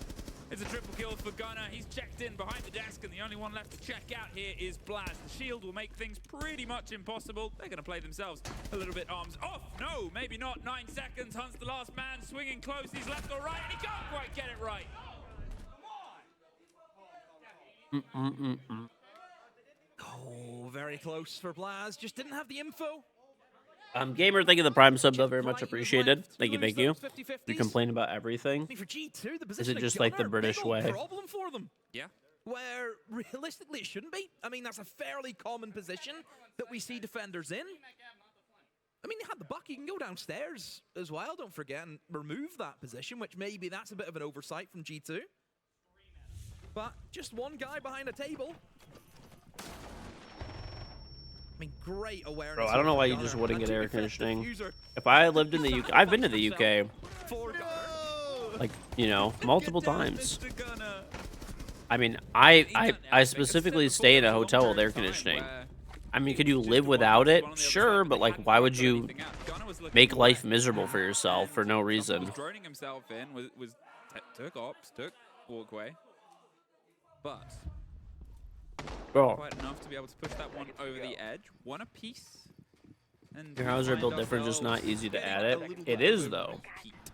It's a triple kill for Gunner. He's checked in behind the desk, and the only one left to check out here is Blaz. The shield will make things pretty much impossible. They're going to play themselves a little bit arms off. No, maybe not. 9 seconds. Hunt's the last man, swinging close. He's left or right, and he can't quite get it right. Oh, very close for Blaz. Just didn't have the info. Gamer, thank you for the Prime sub, though. Very much appreciated. Thank you, thank you. You complain about everything. For G2, the Is it just like the British way? Problem for them. Yeah. Where realistically it shouldn't be. I mean, that's a fairly common position that we see defenders in. I mean, they had the buck. You can go downstairs as well, don't forget, and remove that position, which maybe that's a bit of an oversight from G2. But just one guy behind a table. I mean, great awareness. Bro, I don't know why you just wouldn't get air conditioning. If I lived in the UK, I've been to the UK, like, you know, multiple times. I mean, I specifically stay in a hotel with air conditioning. I mean, could you live without it? Sure, but like, why would you make life miserable for yourself for no reason? Droning himself in took ops, took walkway, but Bro, quite enough to be able to push that one over the edge. One apiece. And your houses are built different, just not easy to add it. It is though.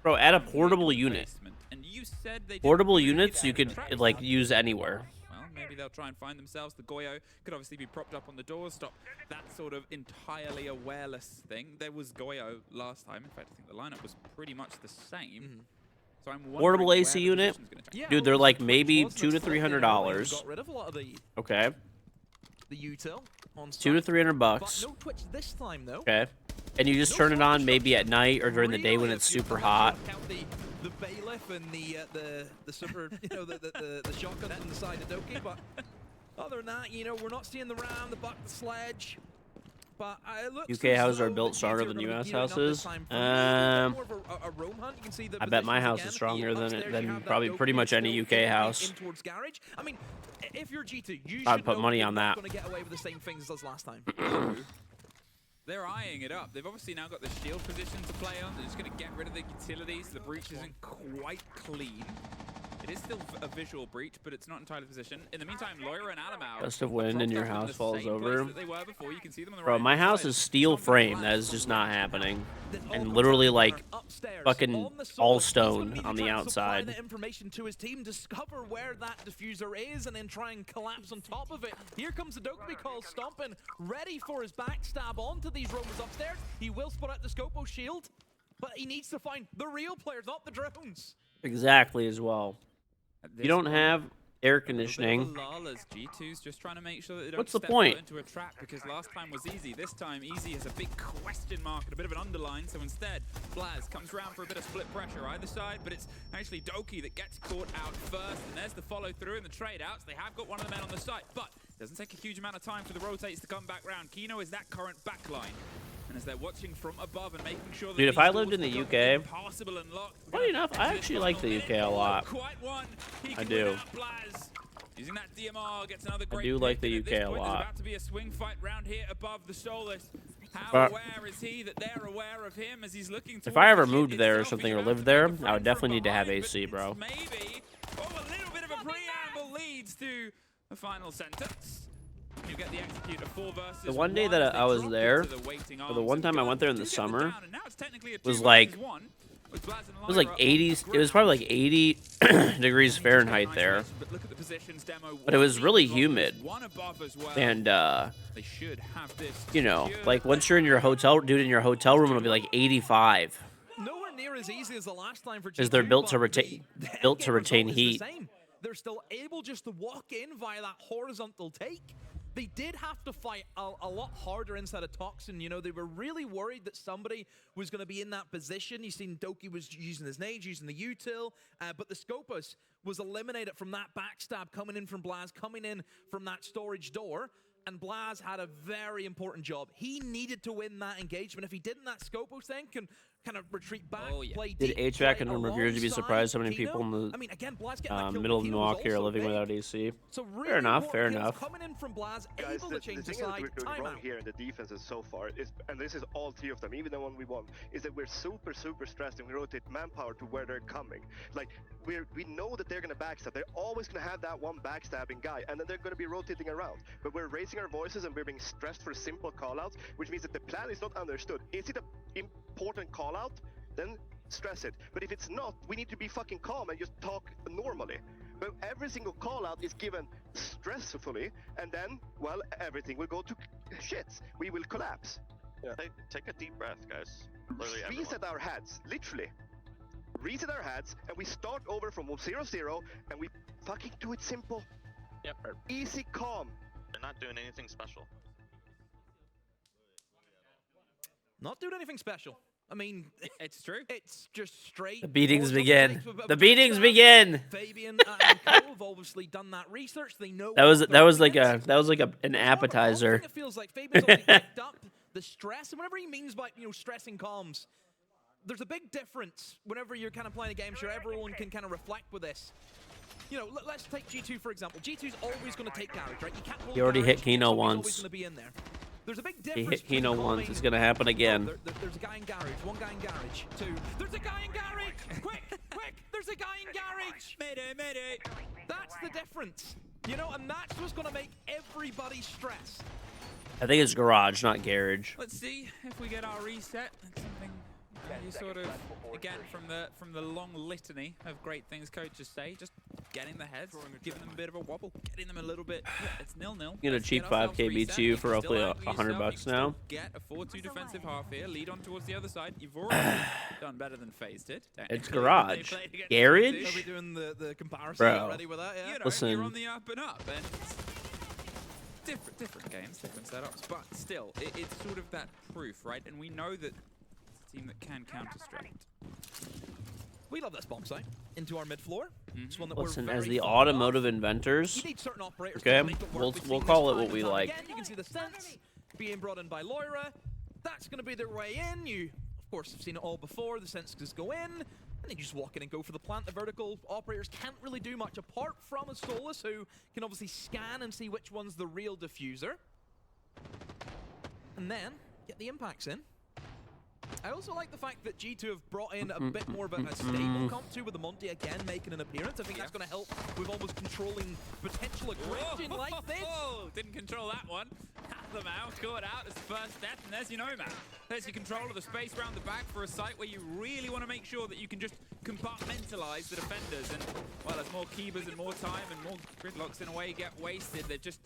Bro, add a portable unit. And you said they portable units you could like use anywhere. Well, maybe they'll try and find themselves. The Goyo could obviously be propped up on the door, stop that sort of entirely awareless thing. There was Goyo last time. In fact, I think the lineup was pretty much the same. So I'm portable AC unit, dude. They're like maybe $200 to $300. Okay. The util on $200 to $300. No Twitch this time though. Okay. And you just turn it on maybe at night or during the day when it's super hot. The bailiff and the super, you know, the shotgun on the side of Doki, but other than that, you know, we're not seeing the ram, the buck, the sledge. But UK houses are built stronger than US houses. I bet my house is stronger than probably pretty much any UK house. I mean, if you're G2, you I'd put money on that. Going to get away with the same things as last time. They're eyeing it up. They've obviously now got the shield position to play on. They're just going to get rid of the utilities. The breach isn't quite clean. It is still a visual breach, but it's not entirely position. In the meantime, Loira and Alamau. Gust of wind and your house falls over. Bro, my house is steel frame. That is just not happening. And literally like fucking all stone on the outside. Information to his team, discover where that diffuser is, and then try and collapse on top of it. Here comes the Dokkaebi call stomping, ready for his backstab onto these Romans upstairs. He will spot out the Scopo shield, but he needs to find the real players, not the drones. Exactly as well. You don't have air conditioning. G2's just trying to make sure that they don't What's the step point? into a trap, because last time was easy. This time, easy has a big question mark and a bit of an underline. So instead, Blaz comes around for a bit of split pressure either side, but it's actually Doki that gets caught out first. And there's the follow through and the trade outs. They have got one of the men on the site, but it doesn't take a huge amount of time for the rotates to come back round. Kino is that current backline. And as they're watching from above and making sure that Dude, if I lived in the UK, funny enough, I actually like the UK a lot. I do. Using that DMR gets another I great do like the pick, UK and at a this point, there's lot. about to be a swing fight round here above the Solus. How But aware is he that they're aware of him as he's looking if I ever moved there or something or lived there, I would definitely need to have AC, bro. maybe a little bit of a preamble leads to the final sentence. You get the executor 4 versus The one day that I was there, or the one time I went there in the summer, was like 80. It was probably like 80 degrees Fahrenheit there, but it was really humid. And you know, like once you're in your hotel, dude, in your hotel room, it'll be like 85. Nowhere near as easy as the last time for G2, because they're built to retain heat. They're still able just to walk in via that horizontal take. They did have to fight a lot harder inside of Toxin. You know, they were really worried that somebody was going to be in that position. You seen Doki was using his nades, using the util, but the Scopus was eliminated from that backstab coming in from Blaz, coming in from that storage door. And Blaz had a very important job. He needed to win that engagement. If he didn't, that Scopus then can kind of retreat back, play Did deep, HVAC play and Rumor Viewers be surprised how many Kino. people in the I mean, again, Blaz getting that kill middle of with Kino Milwaukee was are also living big. without AC? So really Fair enough, fair kills enough. coming in from Blaz, Guys, able to change the thing side, that we're doing wrong timeout. here in the defenses so far is, and this is all three of them, even the one we won, is that we're super stressed and we rotate manpower to where they're coming. Like we know that they're gonna backstab. They're always gonna have that one backstabbing guy, and then they're gonna be rotating around. But we're raising our voices and we're being stressed for simple callouts, which means that the plan is not understood. Is it an important callout? Then stress it. But if it's not, we need to be fucking calm and just talk normally. But every single call out is given stressfully, and then, well, everything will go to shits. We will collapse. Yeah. Take a deep breath, guys. Literally Reset our heads, literally. Reset our heads, and we start over from 0-0, and we fucking do it simple. Yep. Easy, calm. They're not doing anything special. Not doing anything special. I mean, it's true. It's just straight. The beatings begin. The beatings begin. Fabian and Cole have obviously done that research. They know That was like an appetizer. It feels like Fabian's already picked up the stress, and whatever he means by stressing comms, there's a big difference whenever you're kind of playing a game. Sure, everyone can kind of reflect with this. Let's take G2 for example. G2's always going to take garage, right? You can't hold He already garage, hit Kino so he's always once. going to be in there. There's a big He difference. hit Kino once. It's gonna happen again. There's a guy in garage. One guy in garage. Two. There's a guy in garage. Quick, quick. There's a guy in garage. Mayday. That's the difference. And that's what's going to make everybody stress. I think it's garage, not garage. Let's see if we get our reset. That's something you sort of, again, from the long litany of great things coaches say, just getting the heads, giving them a bit of a wobble, getting them a little bit. It's 0-0. Get a cheap 5K BTU for roughly $100 now. Get a 4-2 defensive half here, lead on towards the other side. You've already done better than FaZe did. It's garage. Garage? Are we doing the comparison Bro. already with that? Yeah. Listen. You're on the up and up, and different games, different setups, but still, it's sort of that proof, right? And we know that it's a team that can counter-straft. We love this bomb site into our mid floor. It's one that Listen, we're as very the fond of. automotive inventors, You need certain operators okay, to make it work. We've we'll seen call this it what time we and time like. again. You can see the sense being brought in by Loira. That's going to be their way in. You, of course, have seen it all before. The sense just go in, and then you just walk in and go for the plant. The vertical operators can't really do much apart from a Solus, who can obviously scan and see which one's the real diffuser. And then get the impacts in. I also like the fact that G2 have brought in a bit more of a stable comp too, with the Monty again making an appearance. I think that's going to help with almost controlling potential aggression like this. Didn't control that one. Have them out, caught out as the first death, and there's your Nomad. There's your control of the space around the back for a site where you really want to make sure that you can just compartmentalize the defenders. And, well, as more Keybers and more time and more gridlocks in a way get wasted, they're just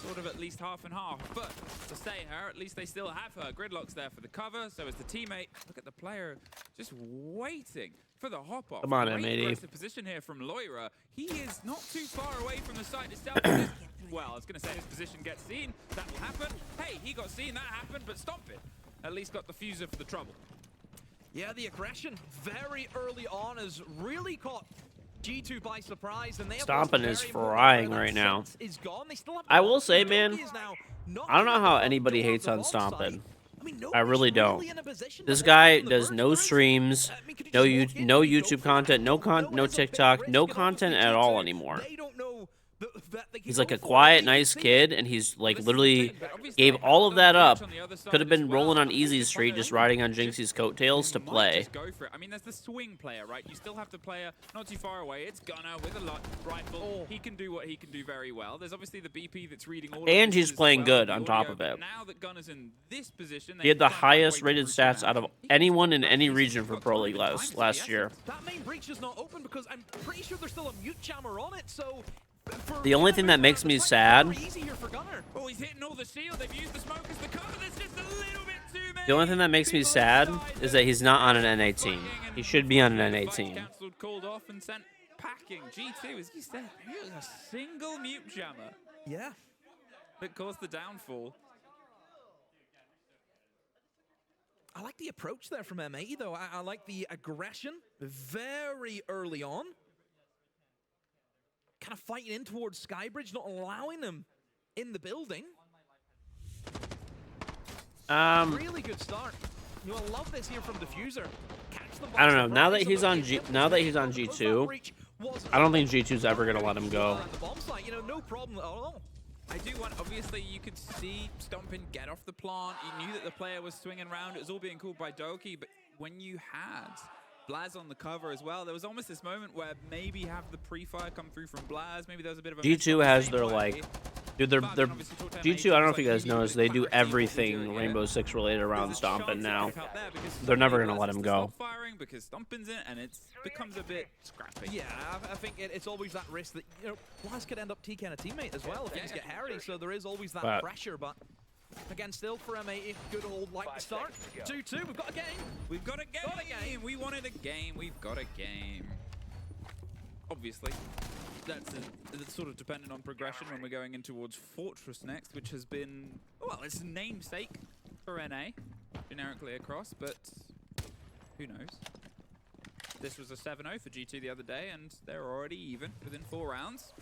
sort of at least half and half. But to say her, at least they still have her. Gridlock's there for the cover, so is the teammate. Look at the player just waiting for the hop-off. Come on, Great M80. aggressive position here from Loira. He is not too far away from the site itself. Well, I was going to say his position gets seen. That will happen. Hey, he got seen. That happened, but stop it. At least got the fuser for the trouble. Yeah, the aggression very early on has really caught G2 by surprise, and they have Stomping lost is very important frying where that right now. sense is gone. They still have I will say, Noki man, is now not I don't know getting how the front anybody door of hates the on bomb Stomping. site. I mean, I really don't. really in a position This to guy from the does first no person. streams, no YouTube content, no TikTok, no content at all anymore. He's like a quiet, nice kid, and he's like literally gave all of that up. Could have been rolling on Easy Street, just riding on Jinxie's coattails to play. Just go for it. I mean, there's the swing player, right? You still have the player not too far away. It's Gunner with a lot rifle. He can do what he can do very well. There's obviously the BP that's reading all. And of he's this playing as well, good the on audio. top of it. Now that Gunner's in this position, He had the highest rated stats out of anyone in any region for Pro League last year. That main breach is not open because I'm pretty sure there's still a mute jammer on it, so The only thing that makes me sad, Oh, he's hitting all the shield. They've used the smoke as the cover. There's just a little bit too many. the only thing that makes me sad is that he's not on an NA team. He should be on an NA team. Cancelled, called off, and sent packing. G2, as you said, here's a single mute jammer. Yeah. That caused the downfall. I like the approach there from M80, though. I like the aggression very early on. Kind of fighting in towards Skybridge, not allowing them in the building. Really good start. You will love this here from Diffuser. I don't know. Now that he's on G2, I don't think G2's ever gonna let him go. You know, no problem at all. I do want, obviously, you could see Stompin get off the plant. You knew that the player was swinging around. It was all being called by Doki, but when you had Blaz on the cover as well, there was almost this moment where maybe have the pre-fire come through from Blaz. Maybe there was a bit of a G2 has their, like, dude, they're G2, I don't know if you guys noticed, they do everything Rainbow Six related around Stompin now. They're never gonna let him go. Because Stompin's in, and it becomes a bit scrappy. Yeah, I think it's always that risk that, you know, Blaz could end up TKing a teammate as well if things get hairy, so there is always that pressure, but again, still for M80, good old like to start. 2-2, we've got a game. We've got a game. We wanted a game. We've got a game. Obviously, that's sort of dependent on progression when we're going in towards Fortress next, which has been, well, it's a namesake for NA, generically across, but who knows? This was a 7-0 for G2 the other day, and they're already even within 4 rounds.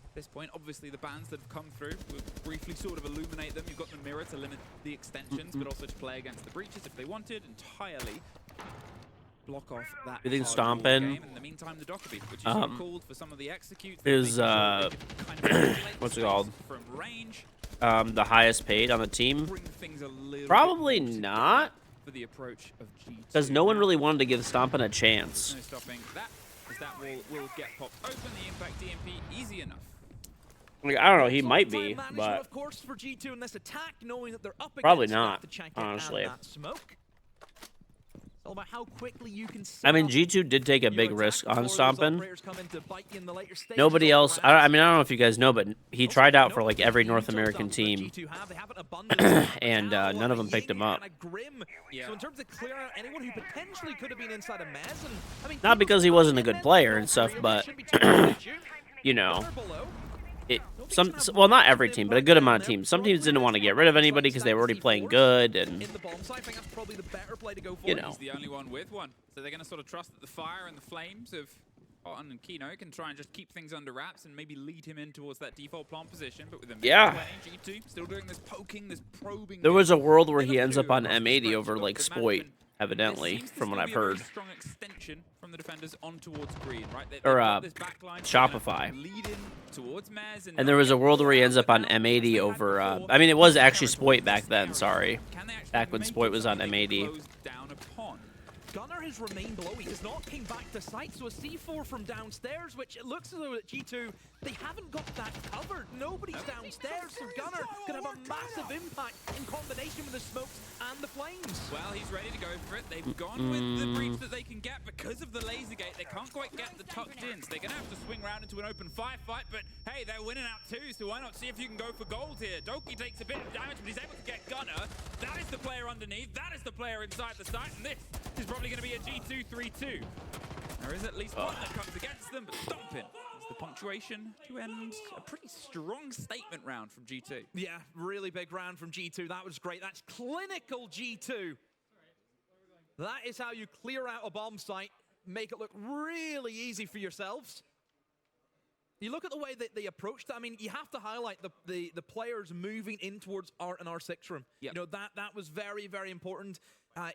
At this point, obviously, the bans that have come through, we'll briefly sort of illuminate them. You've got the mirror to limit the extensions, but also to play against the breaches if they wanted, entirely block off that. You think Stompin in the meantime, the Dockerby, which is called for some of the executes, is what's it called? From range. The highest paid on the team? Probably not. For the approach of G2. Because no one really wanted to give Stompin a chance. No stopping that, as that will get popped open. The impact DMP easy enough. Like, I don't know, he might be, but of course for G2 in this attack, knowing that they're up probably not, honestly. All about how quickly you can I mean, G2 did take a big risk on Stompin. Nobody else, I mean, I don't know if you guys know, but he tried out for like every North American team, and none of them picked him up. So in terms of clearing out anyone who potentially could have been inside a mez, and I mean, not because he wasn't a good player and stuff, but you know, well, not every team, but a good amount of teams. Some teams didn't want to get rid of anybody because they were already playing good, and you know. He's the only one with one, so they're going to sort of trust that the fire and the flames of Cotton and Kino can try and just keep things under wraps and maybe lead him in towards that default plant position. But with him playing, G2 still doing this poking, this probing. There was a world where he ends up on M80 over like Spoit, evidently, from what I've heard. Strong extension from the defenders on towards green, right? Or Shopify. And there was a world where he ends up on M80 over. I mean, it was actually Spoit back then. Sorry, back when Spoit was on M80. Gunner has remained below. He does not came back to sight, so a C4 from downstairs, which it looks as though at G2, they haven't got that covered. Nobody's downstairs, so Gunner could have a massive impact in combination with the smokes and the flames. Well, he's ready to go for it. They've gone with the breach that they can get because of the laser gate. They can't quite get the tucked in, so they're going to have to swing around into an open firefight, but hey, they're winning out too, so why not see if you can go for gold here? Doki takes a bit of damage, but he's able to get Gunner. That is the player underneath. That is the player inside the site, and this is probably going to be a G2 3-2. There is at least one that comes against them, but Stompin is the punctuation to end a pretty strong statement round from G2. Yeah, really big round from G2. That was great. That's clinical G2. That is how you clear out a bomb site, make it look really easy for yourselves. You look at the way that they approached it. I mean, you have to highlight the players moving in towards Art and R6 room. Yep. You know, that was very, very important.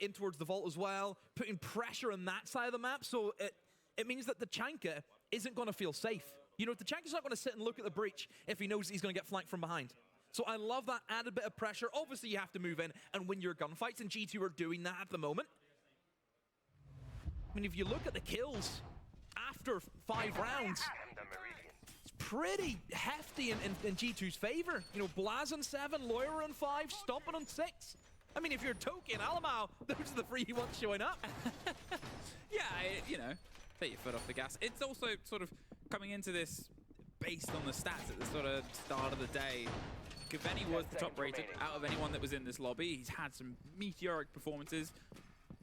In towards the vault as well, putting pressure on that side of the map, so it means that the Tachanka isn't going to feel safe. You know, the Tachanka's not going to sit and look at the breach if he knows he's going to get flanked from behind. So I love that added bit of pressure. Obviously, you have to move in and win your gunfights, and G2 are doing that at the moment. I mean, if you look at the kills after 5 rounds, it's pretty hefty in G2's favor. You know, Blaz on 7, Lawyer on 5, Stompin on 6. I mean, if you're Toki and Alamau, those are the 3 you want showing up. Yeah, you know, take your foot off the gas. It's also sort of coming into this based on the stats at the sort of start of the day. Kaveni was the top rated out of anyone that was in this lobby. He's had some meteoric performances.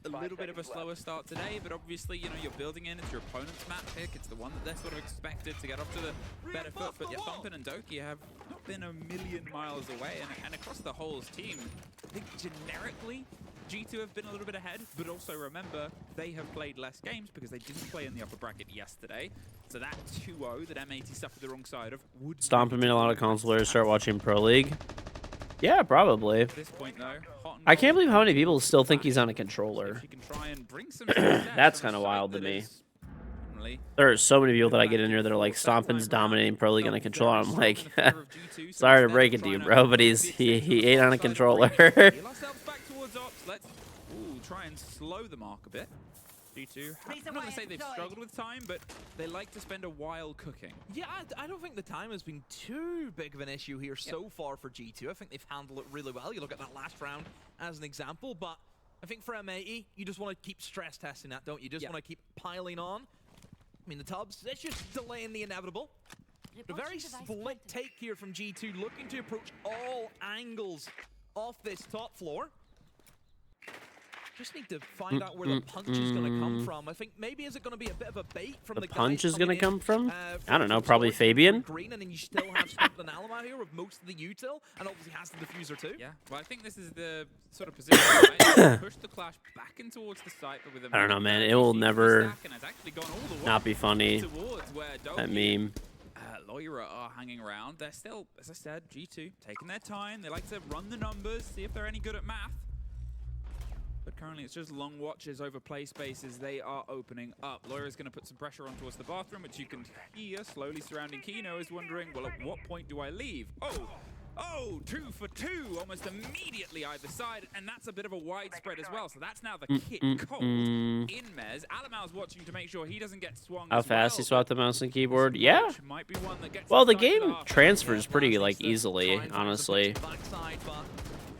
A little bit of a slower start today, but obviously, you know, you're building in. It's your opponent's map pick. It's the one that they're sort of expected to get off to the better foot. But yeah, Stompin and Doki have not been a million miles away. And across the whole team, I think generically, G2 have been a little bit ahead. But also remember, they have played less games because they didn't play in the upper bracket yesterday. So that 2-0 that M80 suffered the wrong side of would... Stompin made a lot of console players start watching Pro League. Yeah, probably. At this point, though, I can't believe how many people still think he's on a controller. That's kind of wild to me. There are so many people that I get in here that are like Stompin's dominating Pro League on a controller. I'm like, sorry to break it to you, bro, but he ain't on a controller. Let's try and slow the mark a bit. G2, I'm not going to say they've struggled with time, but they like to spend a while cooking. Yeah, I don't think the time has been too big of an issue here so far for G2. I think they've handled it really well. You look at that last round as an example, but I think for M80, you just want to keep stress testing that, don't you? Just want to keep piling on. I mean, the Tubbs, it's just delaying the inevitable. A very split take here from G2, looking to approach all angles off this top floor. Just need to find out where the punch is going to come from. I think maybe is it going to be a bit of a bait from the punch is going to come from? I don't know, probably Fabian. Green, and then you still have Stompin and Alamar here with most of the util, and obviously has the diffuser too. Yeah, well, I think this is the sort of position, right? Push the clash back in towards the site, but with a I don't know, man. It will never not be funny. That meme. Loira are hanging around. They're still, as I said, G2 taking their time. They like to run the numbers, see if they're any good at math. But currently it's just long watches over play spaces. They are opening up. Loira's going to put some pressure on towards the bathroom, which you can hear slowly surrounding Kino is wondering, well, at what point do I leave? Oh, 2 for 2, almost immediately either side, and that's a bit of a widespread as well. So that's now the kit cold in Mez. Alamal's watching to make sure he doesn't get swung. How fast he swapped the mouse and keyboard? Yeah. Well, the game transfers pretty like easily, honestly.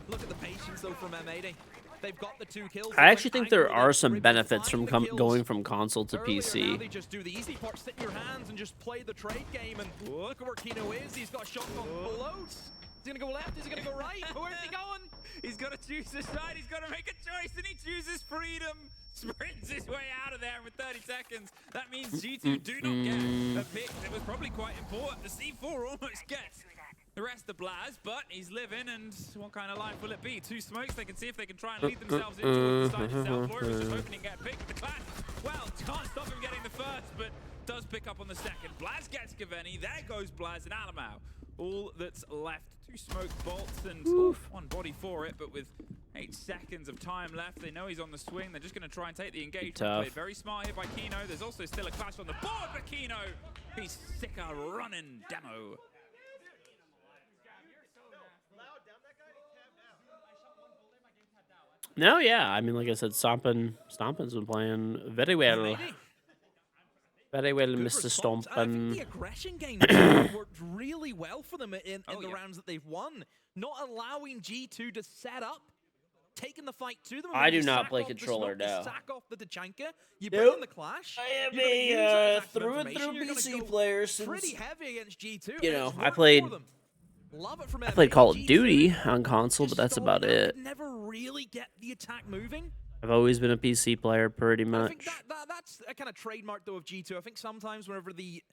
Look at the patience though from M80. They've got the 2 kills. I actually think there are some benefits from going from console to PC. They just do the easy part, sit in your hands and just play the trade game. And look at where Kino is. He's got a shotgun bloats. Is he going to go left? Is he going to go right? Where's he going? He's got to choose the side. He's got to make a choice, and he chooses freedom. Sprints his way out of there with 30 seconds. That means G2 do not get a pick. It was probably quite important. The C4 almost gets the rest of Blaz, but he's living, and what kind of life will it be? 2 smokes, they can see if they can try and lead themselves into the side itself. Laura was just hoping to get picked. The clash, well, can't stop him getting the first, but does pick up on the second. Blaz gets Gaveni, there goes Blaz and Alamau. All that's left, 2 smoke bolts and 1 body for it, but with 8 seconds of time left, they know he's on the swing. They're just going to try and take the engagement. Played very smart here by Kino. There's also still a clash on the board for Kino. He's sick of running demo. No, yeah. I mean, like I said, Stompin's been playing very well. Very well, Mr. Stompin. I think the aggression game worked really well for them in the rounds that they've won. Not allowing G2 to set up, taking the fight to them. I do not play controller now. You sack off the Tachanka, you bring in the clash. I am a through and through PC player since pretty heavy against G2. You know, I played Call of Duty on console, but that's about it. Never really get the attack moving. I've always been a PC player, pretty much. I think that's a kind of trademark though of G2. I think sometimes whenever the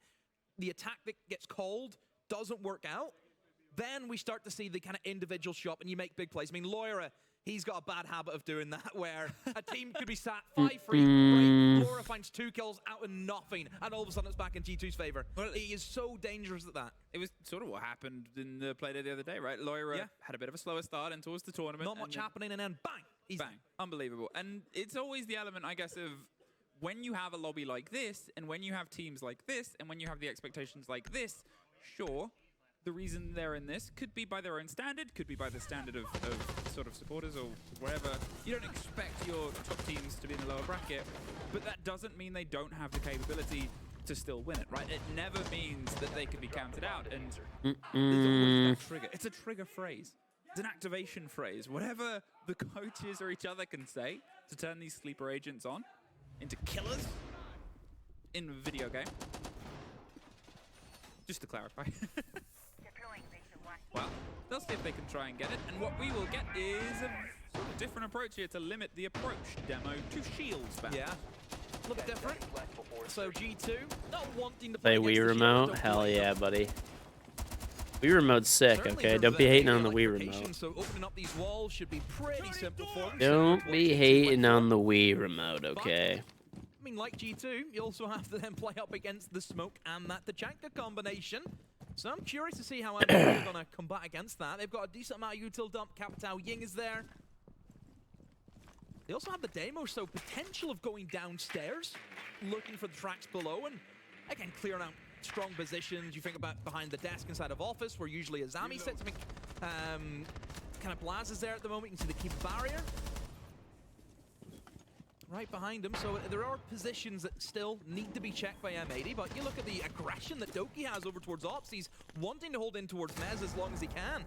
attack that gets called doesn't work out, then we start to see the kind of individual shot and you make big plays. I mean, Loira, he's got a bad habit of doing that, where a team could be sat 5-3, right? Laura finds 2 kills out of nothing, and all of a sudden it's back in G2's favor. Well, he is so dangerous at that. It was sort of what happened in the play the other day, right? Loira had a bit of a slower start and towards the tournament. Not much happening, and then bang! Bang. Unbelievable. And it's always the element, I guess, of when you have a lobby like this, and when you have teams like this, and when you have the expectations like this, sure, the reason they're in this could be by their own standard, could be by the standard of sort of supporters or wherever. You don't expect your top teams to be in the lower bracket, but that doesn't mean they don't have the capability to still win it, right? It never means that they can be counted out, and there's always that trigger. It's a trigger phrase. It's an activation phrase. Whatever the coaches or each other can say to turn these sleeper agents on into killers in a video game. Just to clarify. Well, they'll see if they can try and get it. And what we will get is a sort of different approach here to limit the approach demo to shields back. Yeah. A little different. So G2 not wanting to play Wii remote. Hell yeah, buddy. Wii remote's sick, okay? Don't be hating on the Wii remote. So opening up these walls should be pretty simple for them. Don't be hating on the Wii remote, okay? I mean, like G2, you also have to then play up against the smoke and that Tachanka combination. So I'm curious to see how MAD are going to combat against that. They've got a decent amount of util dump. Capitao Ying is there. They also have the demo, so potential of going downstairs, looking for the tracks below, and again, clearing out strong positions. You think about behind the desk inside of office, where usually Azami sits. I think kind of Blaz is there at the moment. You can see the keep barrier right behind him. So there are positions that still need to be checked by M80, but you look at the aggression that Doki has over towards Ops. He's wanting to hold in towards Mez as long as he can.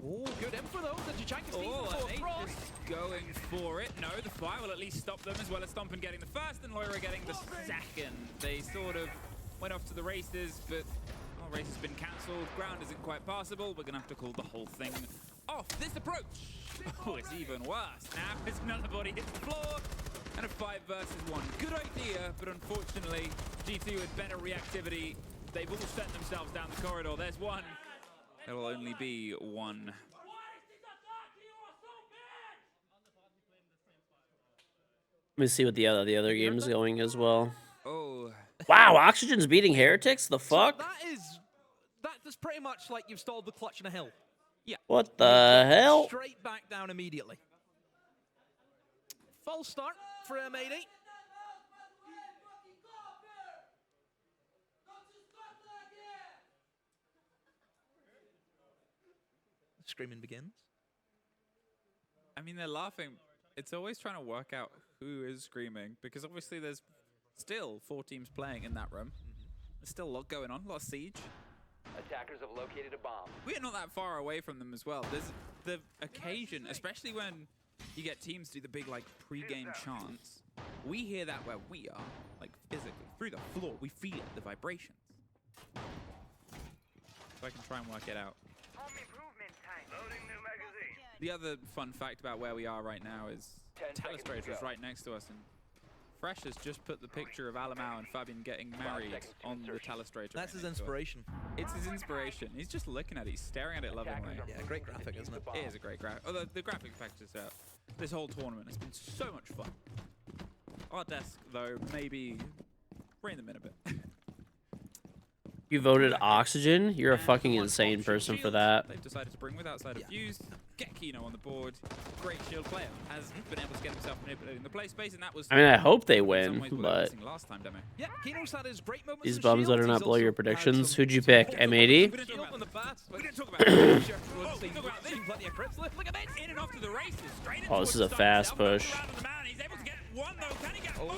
Oh, good info though. The Jachanka's across. Going for it. No, the fire will at least stop them, as well as Stompin getting the first and Loira getting the second. They sort of went off to the races, but race has been cancelled. Ground isn't quite passable. We're gonna have to call the whole thing off. This approach. Oh, it's even worse. Now it's another body hits the floor. And a 5 versus 1. Good idea, but unfortunately, G2 with better reactivity. They've all set themselves down the corridor. There's one. There will only be one. Let me see what the other game's going as well. Oh. Wow, Oxygen's beating Heretics? The fuck? That's pretty much like you've stalled the clutch in a hill. Yeah. What the hell? Straight back down immediately. False start for M80. Screaming begins. I mean, they're laughing. It's always trying to work out who is screaming, because obviously there's still 4 teams playing in that room. There's still a lot going on, a lot of siege. Attackers have located a bomb. We're not that far away from them as well. There's the occasion, especially when you get teams do the big like pre-game chants. We hear that where we are, like physically, through the floor. We feel it, the vibrations. So I can try and work it out. The other fun fact about where we are right now is Telestrator is right next to us, and Fresh has just put the picture of Alamau and Fabian getting married on the Telestrator. That's his inspiration. It's his inspiration. He's just looking at it. He's staring at it lovingly. Yeah, great graphic, isn't it? It is a great graphic. Oh, the graphic packages out. This whole tournament has been so much fun. Our desk, though, maybe rein them in a bit. You voted Oxygen? You're a fucking insane person for that. They've decided to bring with outside of Fuse, get Kino on the board. Great shield player. Has been able to get himself manipulating the play space, and that was... I mean, I hope they win, but... Last time, Demo. Yeah, Kino's had his great moments. These bums better not blow your predictions. Who'd you pick? M80? We didn't talk about this. Look at this. In and off to the races. Oh, this is a fast push.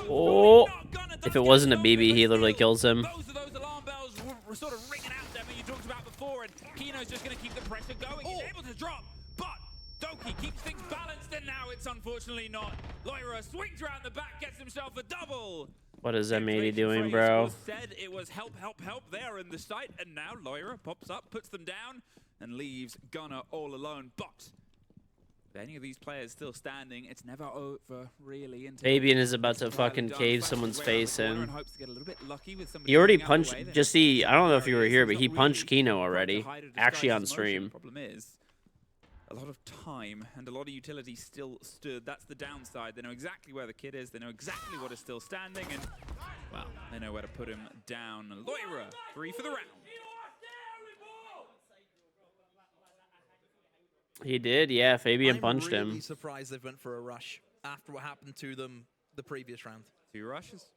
Oh, if it wasn't a BB, he literally kills him. Both of those alarm bells were sort of ringing out there, you talked about before, and Kino's just going to keep the pressure going. He's able to drop, but Doki keeps things balanced, and now it's unfortunately not. Loira swings around the back, gets himself a double. What is M80 doing, bro? Said it was help, help, help there in the site, and now Loira pops up, puts them down, and leaves Gunner all alone. But any of these players still standing, it's never over, really. Fabian is about to fucking cave someone's face in. He already punched, I don't know if you were here, but he punched Kino already, actually on stream. Problem is, a lot of time and a lot of utility still stood. That's the downside. They know exactly where the kid is. They know exactly what is still standing, and, well, they know where to put him down. Loira, 3 for the round. He did, yeah. Fabian punched him. I'm really surprised they went for a rush after what happened to them the previous round. 2 rushes?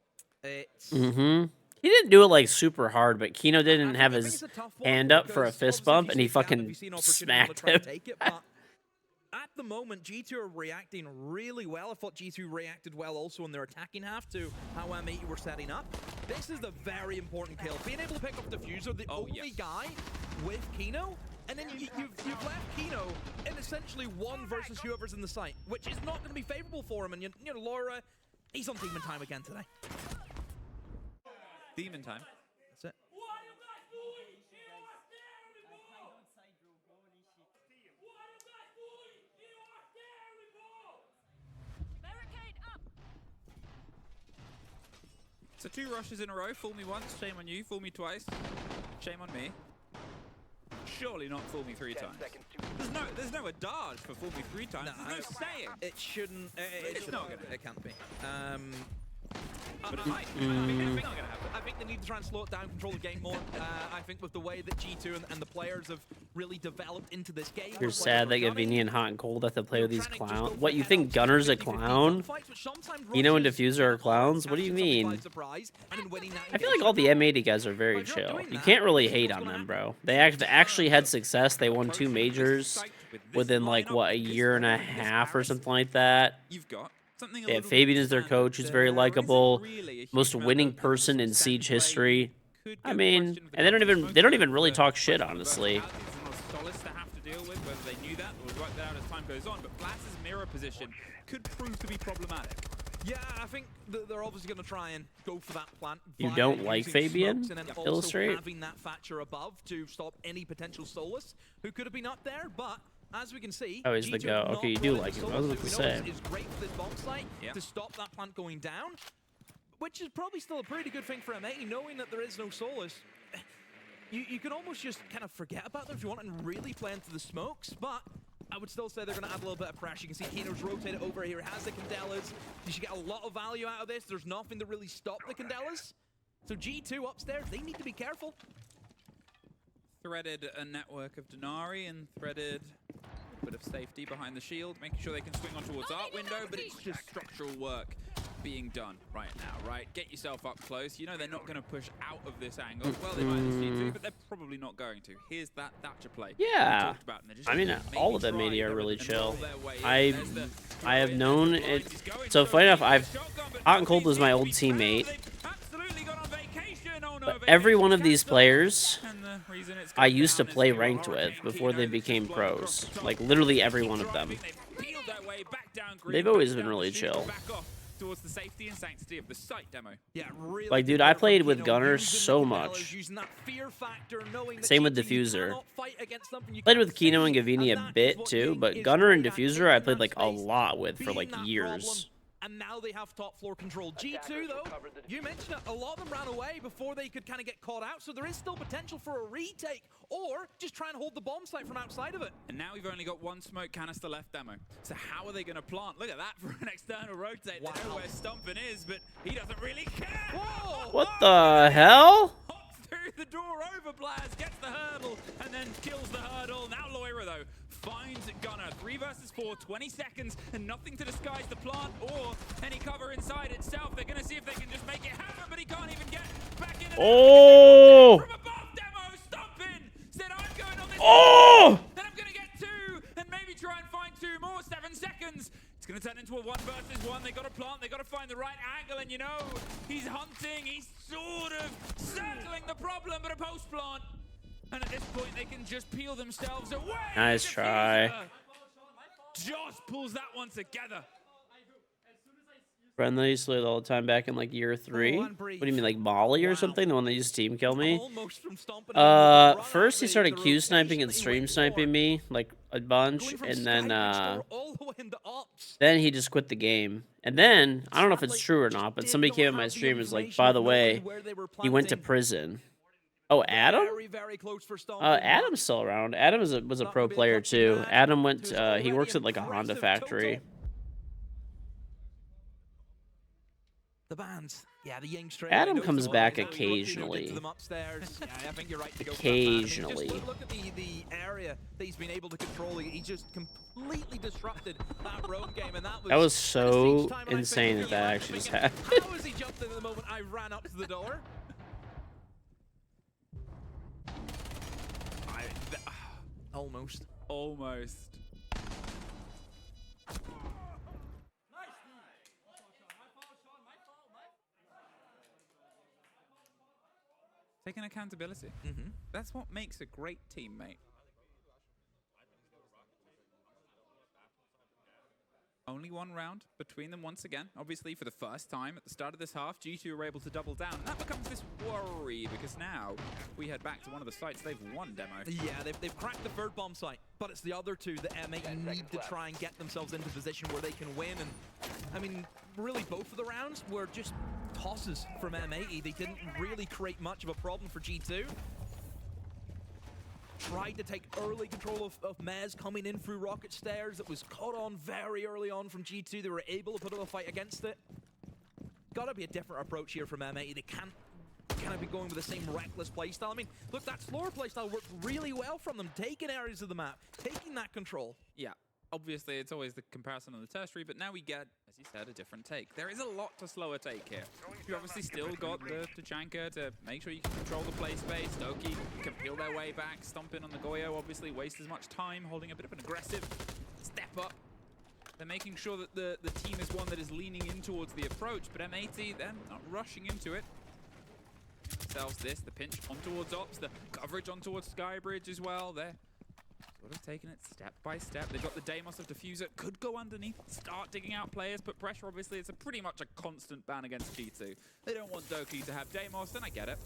It's... He didn't do it like super hard, but Kino didn't have his hand up for a fist bump, and he fucking smacked him. At the moment, G2 are reacting really well. I thought G2 reacted well also in their attacking half to how M80 were setting up. This is the very important kill. Being able to pick up the Fuser, the only guy with Kino, and then you've left Kino in essentially 1 versus whoever's in the site, which is not going to be favorable for him. And you know, Loira, he's on demon time again today. Demon time? That's it. So 2 rushes in a row. Fool me once, shame on you. Fool me twice, shame on me. Surely not fool me 3 times. There's no adage for fool me 3 times. There's no saying. It shouldn't. It's not gonna. It can't be. I think they need to try and slow it down, control the game more. I think with the way that G2 and the players have really developed into this game. You're sad that Gavini and Hot and Cold have to play with these clowns. What, you think Gunner's a clown? Eno and Diffuser are clowns? What do you mean? I feel like all the M80 guys are very chill. You can't really hate on them, bro. They actually had success. They won 2 majors within, like, what, a year and a half or something like that. They have Fabian as their coach, who's very likable, most winning person in Siege history. I mean, and they don't even really talk shit, honestly. Whether they knew that or would work that out as time goes on, but Blatz's mirror position could prove to be problematic. Yeah, I think they're obviously going to try and go for that plant. You don't like Fabian? And then Illustrate? having that Thatcher above to stop any potential Solus who could have been up there, but as we can see, oh, he's the go. Okay, you do like him. I was going to say. It's great for this bomb site to stop that plant going down, which is probably still a pretty good thing for M80, knowing that there is no Solus. You can almost just kind of forget about them if you want and really play into the smokes, but I would still say they're going to add a little bit of pressure. You can see Keno's rotated over here, has the Candelas. You should get a lot of value out of this. There's nothing to really stop the Candelas. So G2 upstairs, they need to be careful. Threaded a network of Denari and threaded a bit of safety behind the shield, making sure they can swing on towards Art Window, but it's just structural work being done right now, right? Get yourself up close. You know they're not going to push out of this angle. Well, they might need to, but they're probably not going to. Here's that Thatcher play. Yeah. I mean, all of them maybe are really chill. I have known it. So funny enough, Hot and Cold was my old teammate. But every one of these players I used to play ranked with before they became pros. Like, literally every one of them. They've always been really chill. Towards the safety and sanctity of the site demo. Yeah, really. Like, dude, I played with Gunner so much. Same with Diffuser. Played with Keno and Gavini a bit too, but Gunner and Diffuser I played like a lot with for like years. And now they have top floor control. G2 though, you mentioned it, a lot of them ran away before they could kind of get caught out, so there is still potential for a retake, or just try and hold the bomb site from outside of it. And now we've only got 1 smoke canister left, demo. So how are they going to plant? Look at that for an external rotate. Wow. They know where Stumpin is, but he doesn't really care. Whoa! What the hell? Hops through the door over Blaz, gets the hurdle, and then kills the hurdle. Now Loira though finds Gunner. 3 versus 4, 20 seconds, and nothing to disguise the plant or any cover inside itself. They're going to see if they can just make it happen, but he can't even get back in. Oh! From above, demo, Stumpin said, I'm going on this. Oh! And I'm going to get 2, and maybe try and find 2 more. 7 seconds. It's going to turn into a 1 versus 1. They got to plant. They got to find the right angle, and you know, he's hunting. He's sort of circling the problem, but a post plant. And at this point, they can just peel themselves away. Nice try. Just pulls that one together. Friend that used to play all the time back in like year 3. What do you mean, like Molly or something? The one that used to team kill me? First he started Q sniping and stream sniping me like a bunch, and then he just quit the game. And then I don't know if it's true or not, but somebody came in my stream and was like, by the way, he went to prison. Oh, Adam? Adam's still around. Adam was a pro player too. Adam went. He works at like a Honda factory. The bands, yeah, the young straight. Adam comes back occasionally. Occasionally. Just look at the area that he's been able to control. He just completely disrupted that roam game, and that was so insane that actually just happened. How has he jumped in the moment I ran up to the door? Almost. Taking accountability. That's what makes a great teammate. Only 1 round between them once again. Obviously, for the first time at the start of this half, G2 were able to double down. And that becomes this worry, because now we head back to one of the sites they've won, demo. Yeah, they've cracked the 3rd bomb site, but it's the other 2 that M8 need to try and get themselves into a position where they can win. And I mean, really, both of the rounds were just tosses from M80. They didn't really create much of a problem for G2. Tried to take early control of Mez coming in through rocket stairs. It was caught on very early on from G2. They were able to put up a fight against it. Gotta be a different approach here from M80. They can't kind of be going with the same reckless playstyle. I mean, look, that slower playstyle worked really well from them, taking areas of the map, taking that control. Yeah. Obviously, it's always the comparison on the tertiary, but now we get, as you said, a different take. There is a lot to slower take here. You obviously still got the Tachanka to make sure you can control the play space. Doki can peel their way back, stomp in on the Goyo, obviously waste as much time, holding a bit of an aggressive step up. They're making sure that the team is one that is leaning in towards the approach, but M80, they're not rushing into it. Themselves this, the pinch on towards Ops, the coverage on towards Skybridge as well. They're sort of taking it step by step. They've got the Deimos of Diffuser, could go underneath, start digging out players, put pressure. Obviously, it's a pretty much a constant ban against G2. They don't want Doki to have Deimos, and I get it.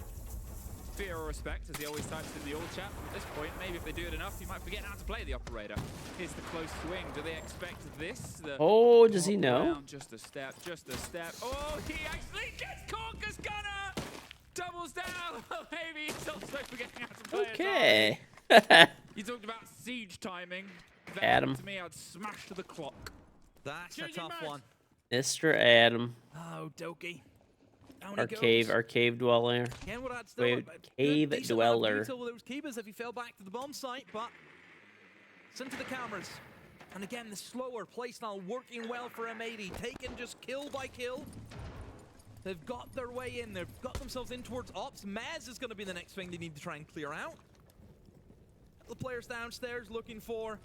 Fear or respect, as he always types in the all chat. At this point, maybe if they do it enough, he might forget how to play the operator. Here's the close swing. Do they expect this? Oh, does he know? Just a step, just a step. Oh, he actually gets Conker's Gunner! Doubles down. Maybe he's also forgetting how to play. Okay. You talked about siege timing. Adam. To me, I'd smash to the clock. That's a tough one. Mr. Adam. Oh, Doki. Our cave dweller. Again, what I'd still cave dweller. With those keepers if he fell back to the bomb site, but it's into the cameras. And again, the slower playstyle working well for M80, taken just kill by kill. They've got their way in. They've got themselves in towards Ops. Maz is going to be the next thing they need to try and clear out. The players downstairs looking for a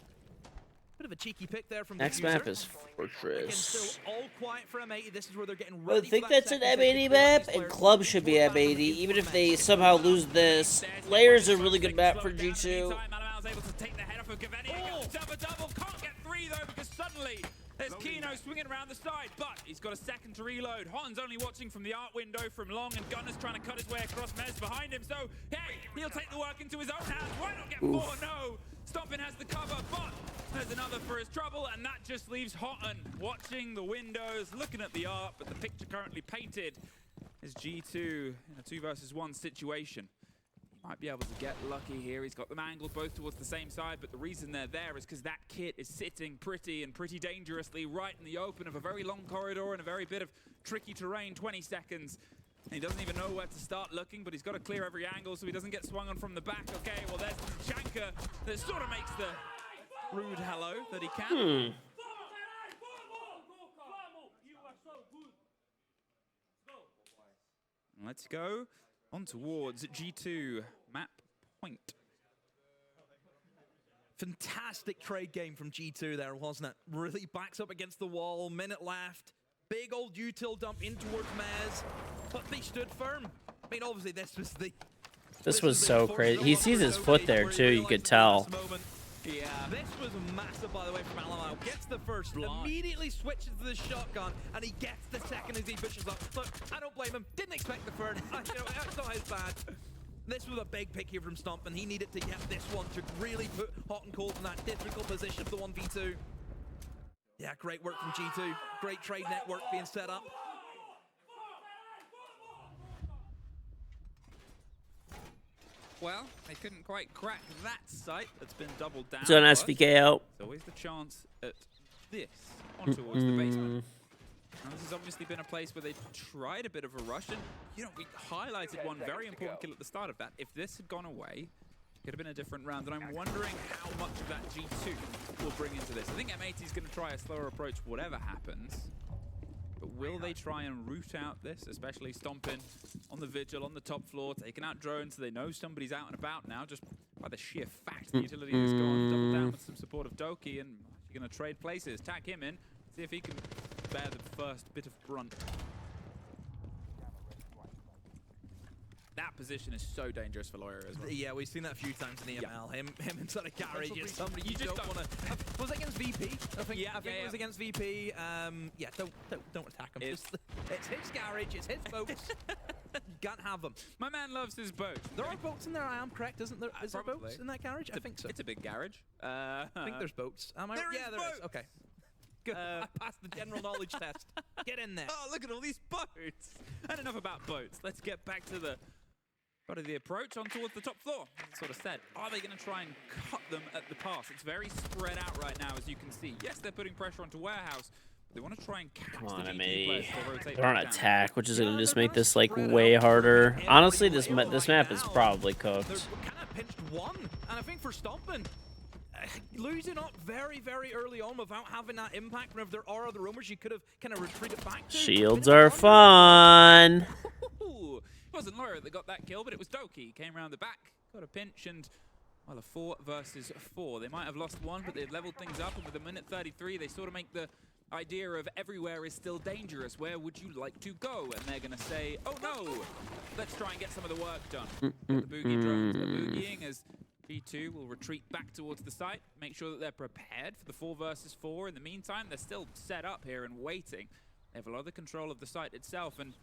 bit of a cheeky pick there from the next map is Fortress. Again, still all quiet for M80. This is where they're getting I ready. think that's an M80 map, and Club should be M80, even if they somehow lose this. Layer's a really good map for G2. Able to take the head off of Gaveni. Double can't get three though because suddenly there's Kino swinging around the side, but he's got a second to reload. Hotten's only watching from the art window from long, and Gunner's trying to cut his way across. Mez behind him, so hey, he'll take the work into his own hands. Why not get four? No, Stompin has the cover, but there's another for his trouble, and that just leaves Hotten watching the windows, looking at the art, but the picture currently painted is G2 in a 2 versus 1 situation. Might be able to get lucky here. He's got them angled both towards the same side, but the reason they're there is because that kit is sitting pretty dangerously right in the open of a very long corridor and a very bit of tricky terrain, 20 seconds. And he doesn't even know where to start looking, but he's got to clear every angle so he doesn't get swung on from the back. Okay, well there's the Chanka that sort of makes the rude hello that he can. Let's go on towards G2 map point. Fantastic trade game from G2 there, wasn't it? Really backs up against the wall, minute left. Big old util dump in towards Maz, but they stood firm. I mean, obviously this was the... This was so crazy. He sees his foot there too, you could tell. Yeah, this was massive, by the way, from Alamau. Gets the first, immediately switches to the shotgun, and he gets the second as he pushes up. Look, I don't blame him. Didn't expect the third. That's not his bad. This was a big pick here from Stomp, and he needed to get this one to really put Hot and Cold in that difficult position of the 1v2. Yeah, great work from G2. Great trade network being set up. Well, they couldn't quite crack that site that's been doubled down. It's on SVK out. There's always the chance at this on towards the basement. Now, this has obviously been a place where they tried a bit of a rush, and you know, we highlighted one very important kill at the start of that. If this had gone away, it could have been a different round, and I'm wondering how much of that G2 will bring into this. I think M80 is going to try a slower approach whatever happens. But will they try and root out this, especially stomping on the vigil on the top floor, taking out drones so they know somebody's out and about now, just by the sheer fact the utility has gone double down with some support of Doki, and you're going to trade places, tag him in, see if he can bear the first bit of brunt. That position is so dangerous for Lawyer as well. Yeah, we've seen that a few times in EML. Him inside a garage is somebody you just don't want to... Was it against VP? I think it was against VP. Yeah, don't attack him. It's his garage, it's his boats. Can't have them. My man loves his boat. There are boats in there, I am correct, isn't there? Is there boats in that garage? I think so. It's a big garage. I think there's boats. Am I? Yeah, there is. Okay. Good. I passed the general knowledge test. Get in there. Oh, look at all these boats. And enough about boats. Let's get back to the approach on towards the top floor. Sort of said, are they going to try and cut them at the pass? It's very spread out right now, as you can see. Yes, they're putting pressure onto Warehouse, They want to try and catch Come on, the I GT mean, players as they rotate they're on back down. attack, which is gonna just make this like way harder. Honestly, this map is probably cooked. Kind of pinched one, and I think for Stompin, losing up very, very early on without having that impact, and if there are other rumors you could have kind of retreated back to. Shields are fun. It wasn't Laura that got that kill, but it was Doki. Came around the back, got a pinch, and well, a 4 versus 4. They might have lost one, but they've leveled things up, and with a minute 33, they sort of make the idea of everywhere is still dangerous. Where would you like to go? And they're going to say, oh no, let's try and get some of the work done. Get the boogie drones are boogieing as G2 will retreat back towards the site, make sure that they're prepared for the 4 versus 4. In the meantime, they're still set up here and waiting. They have a lot of the control of the site itself, and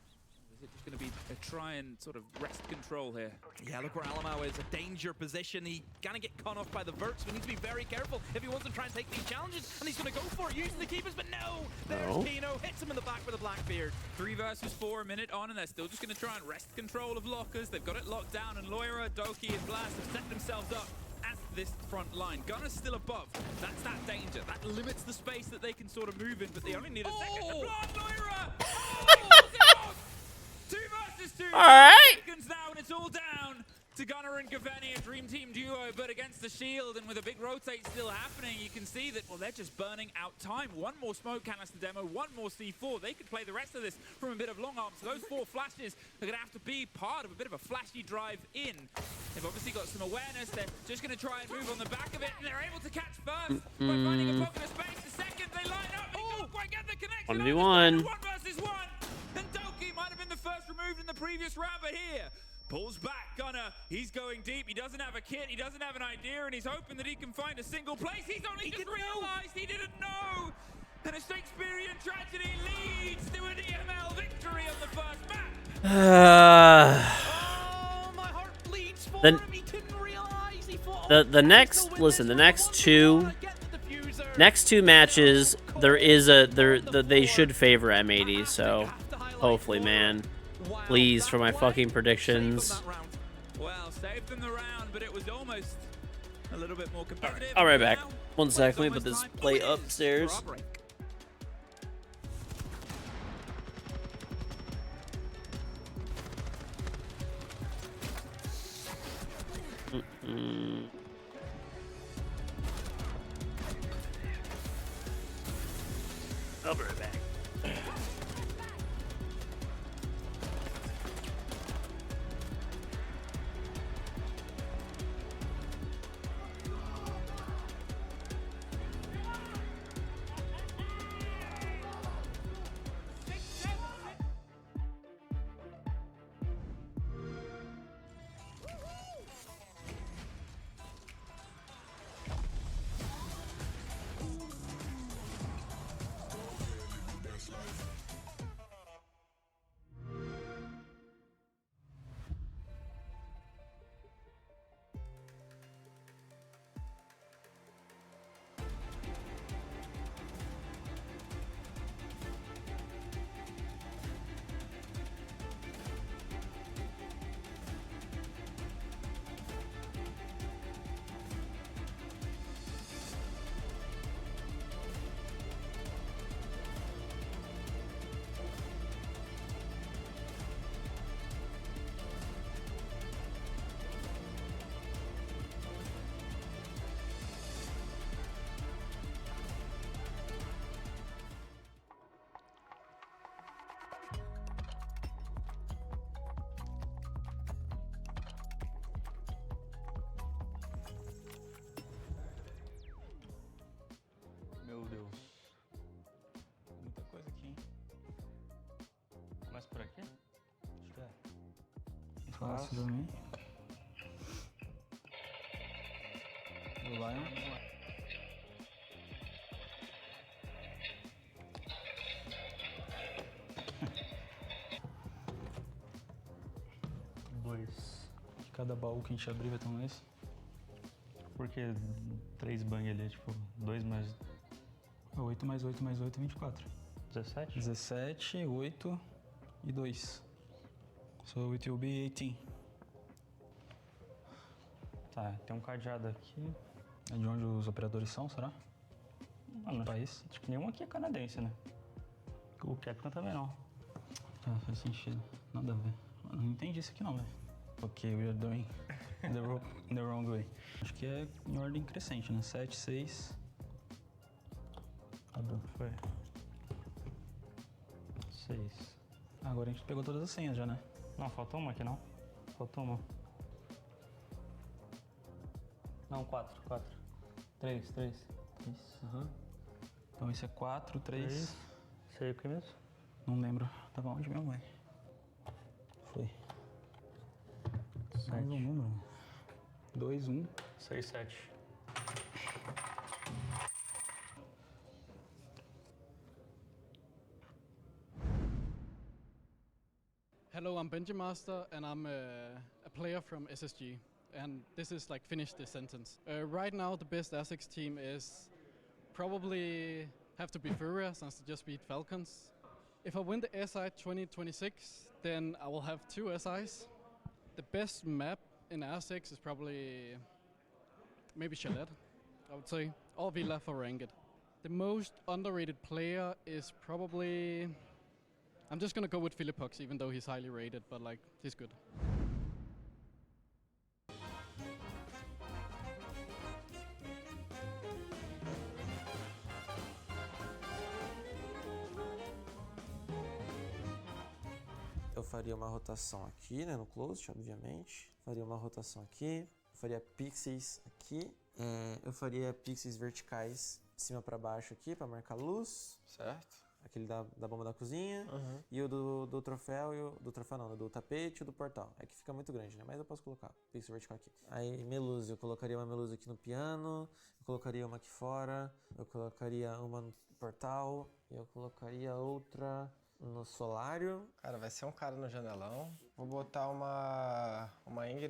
is it just going to be a try and sort of wrest control here? Yeah, look where Alamau is, a danger position. He gonna get cut off by the verts, but he needs to be very careful if he wants to try and take these challenges, and he's gonna go for it, using the keepers, but no! There's Pino, hits him in the back with a Blackbeard. 3 versus 4, a minute on, and they're still just going to try and wrest control of lockers. They've got it locked down, and Loira, Doki, and Blast have set themselves up as this front line. Gunner's still above. That's that danger. That limits the space that they can sort of move in, but they only need a second to plant Loira! Oh, 2 versus 2. All right. Seconds now, and it's all down to Gunner and Gaveni, a dream team duo, but against the shield, and with a big rotate still happening, you can see that, well, they're just burning out time. One more smoke canister demo, one more C4. They could play the rest of this from a bit of long arm, so those 4 flashes are going to have to be part of a bit of a flashy drive in. They've obviously got some awareness. They're just going to try and move on the back of it, and they're able to catch first by finding a pocket of space. The second, they line up, and they don't quite get the connection. 1v1. 1 versus 1. And Doki might have been the first removed in the previous round, but here, pulls back, Gunner. He's going deep. He doesn't have a kit. He doesn't have an idea, and he's hoping that he can find a single place. He's only just realized he didn't know. And a Shakespearean tragedy leads to an EML victory on the first map. Oh, my heart bleeds for him. He didn't realize. He thought, the next next two matches they should favor M80, so hopefully, man. Please, for my fucking predictions. Well, saved them the round, but it was almost a little bit more competitive. I'll be right back. 1 second, let me put this plate upstairs. I'll be right back. Meu Deus. Muita coisa aqui, hein? Começa por aqui? Acho que é. Fácil também. Do Lion. Dois. De cada baú que a gente abrir vai ter um nesse. Porque 3 bang ali é tipo 2 mais... 8 mais 8 mais 8 é 24. 17? 17, 8 e 2. So it will be 18. Tá, tem um cadeado aqui. É de onde os operadores são, será? Mano, país, acho que nenhum aqui é canadense, né? O Capcom também não. Tá, faz sentido. Nada a ver. Mano, não entendi isso aqui não, velho. Ok, we are doing the wrong way. Acho que é em ordem crescente, né? 7, 6. Foi. 6. Agora a gente pegou todas as senhas já, né? Não, faltou uma aqui não. Faltou uma. Não, 4. 3. Aham. Então esse é 4, 3. Sei o que mesmo? Não lembro. Tava onde mesmo, mãe? Foi. 7. Um número. 2, 1. 6, 7. Hello, I'm Benji Master, and I'm a player from SSG. And this is like finish this sentence. Right now, the best Essex team is probably have to be Furia, since they just beat Falcons. If I win the SI 2026, then I will have 2 SIs. The best map in Essex is probably maybe Chalet, I would say, or Villa for Ranked. The most underrated player is probably... I'm just gonna go with Philippox, even though he's highly rated, but like, he's good. Eu faria uma rotação aqui, né, no closet, obviamente. Faria uma rotação aqui. Faria pixies aqui. Eu faria pixies verticais de cima pra baixo aqui, pra marcar luz. Certo. Aquele da bomba da cozinha. E o do troféu, e o do troféu não, do tapete e o do portal. É que fica muito grande, né? Mas eu posso colocar pixel vertical aqui. Aí, meluze, eu colocaria uma meluze aqui no piano. Eu colocaria uma aqui fora. Eu colocaria uma no portal. E eu colocaria outra... no solário. Cara, vai ser um cara no janelão. Vou botar uma Ing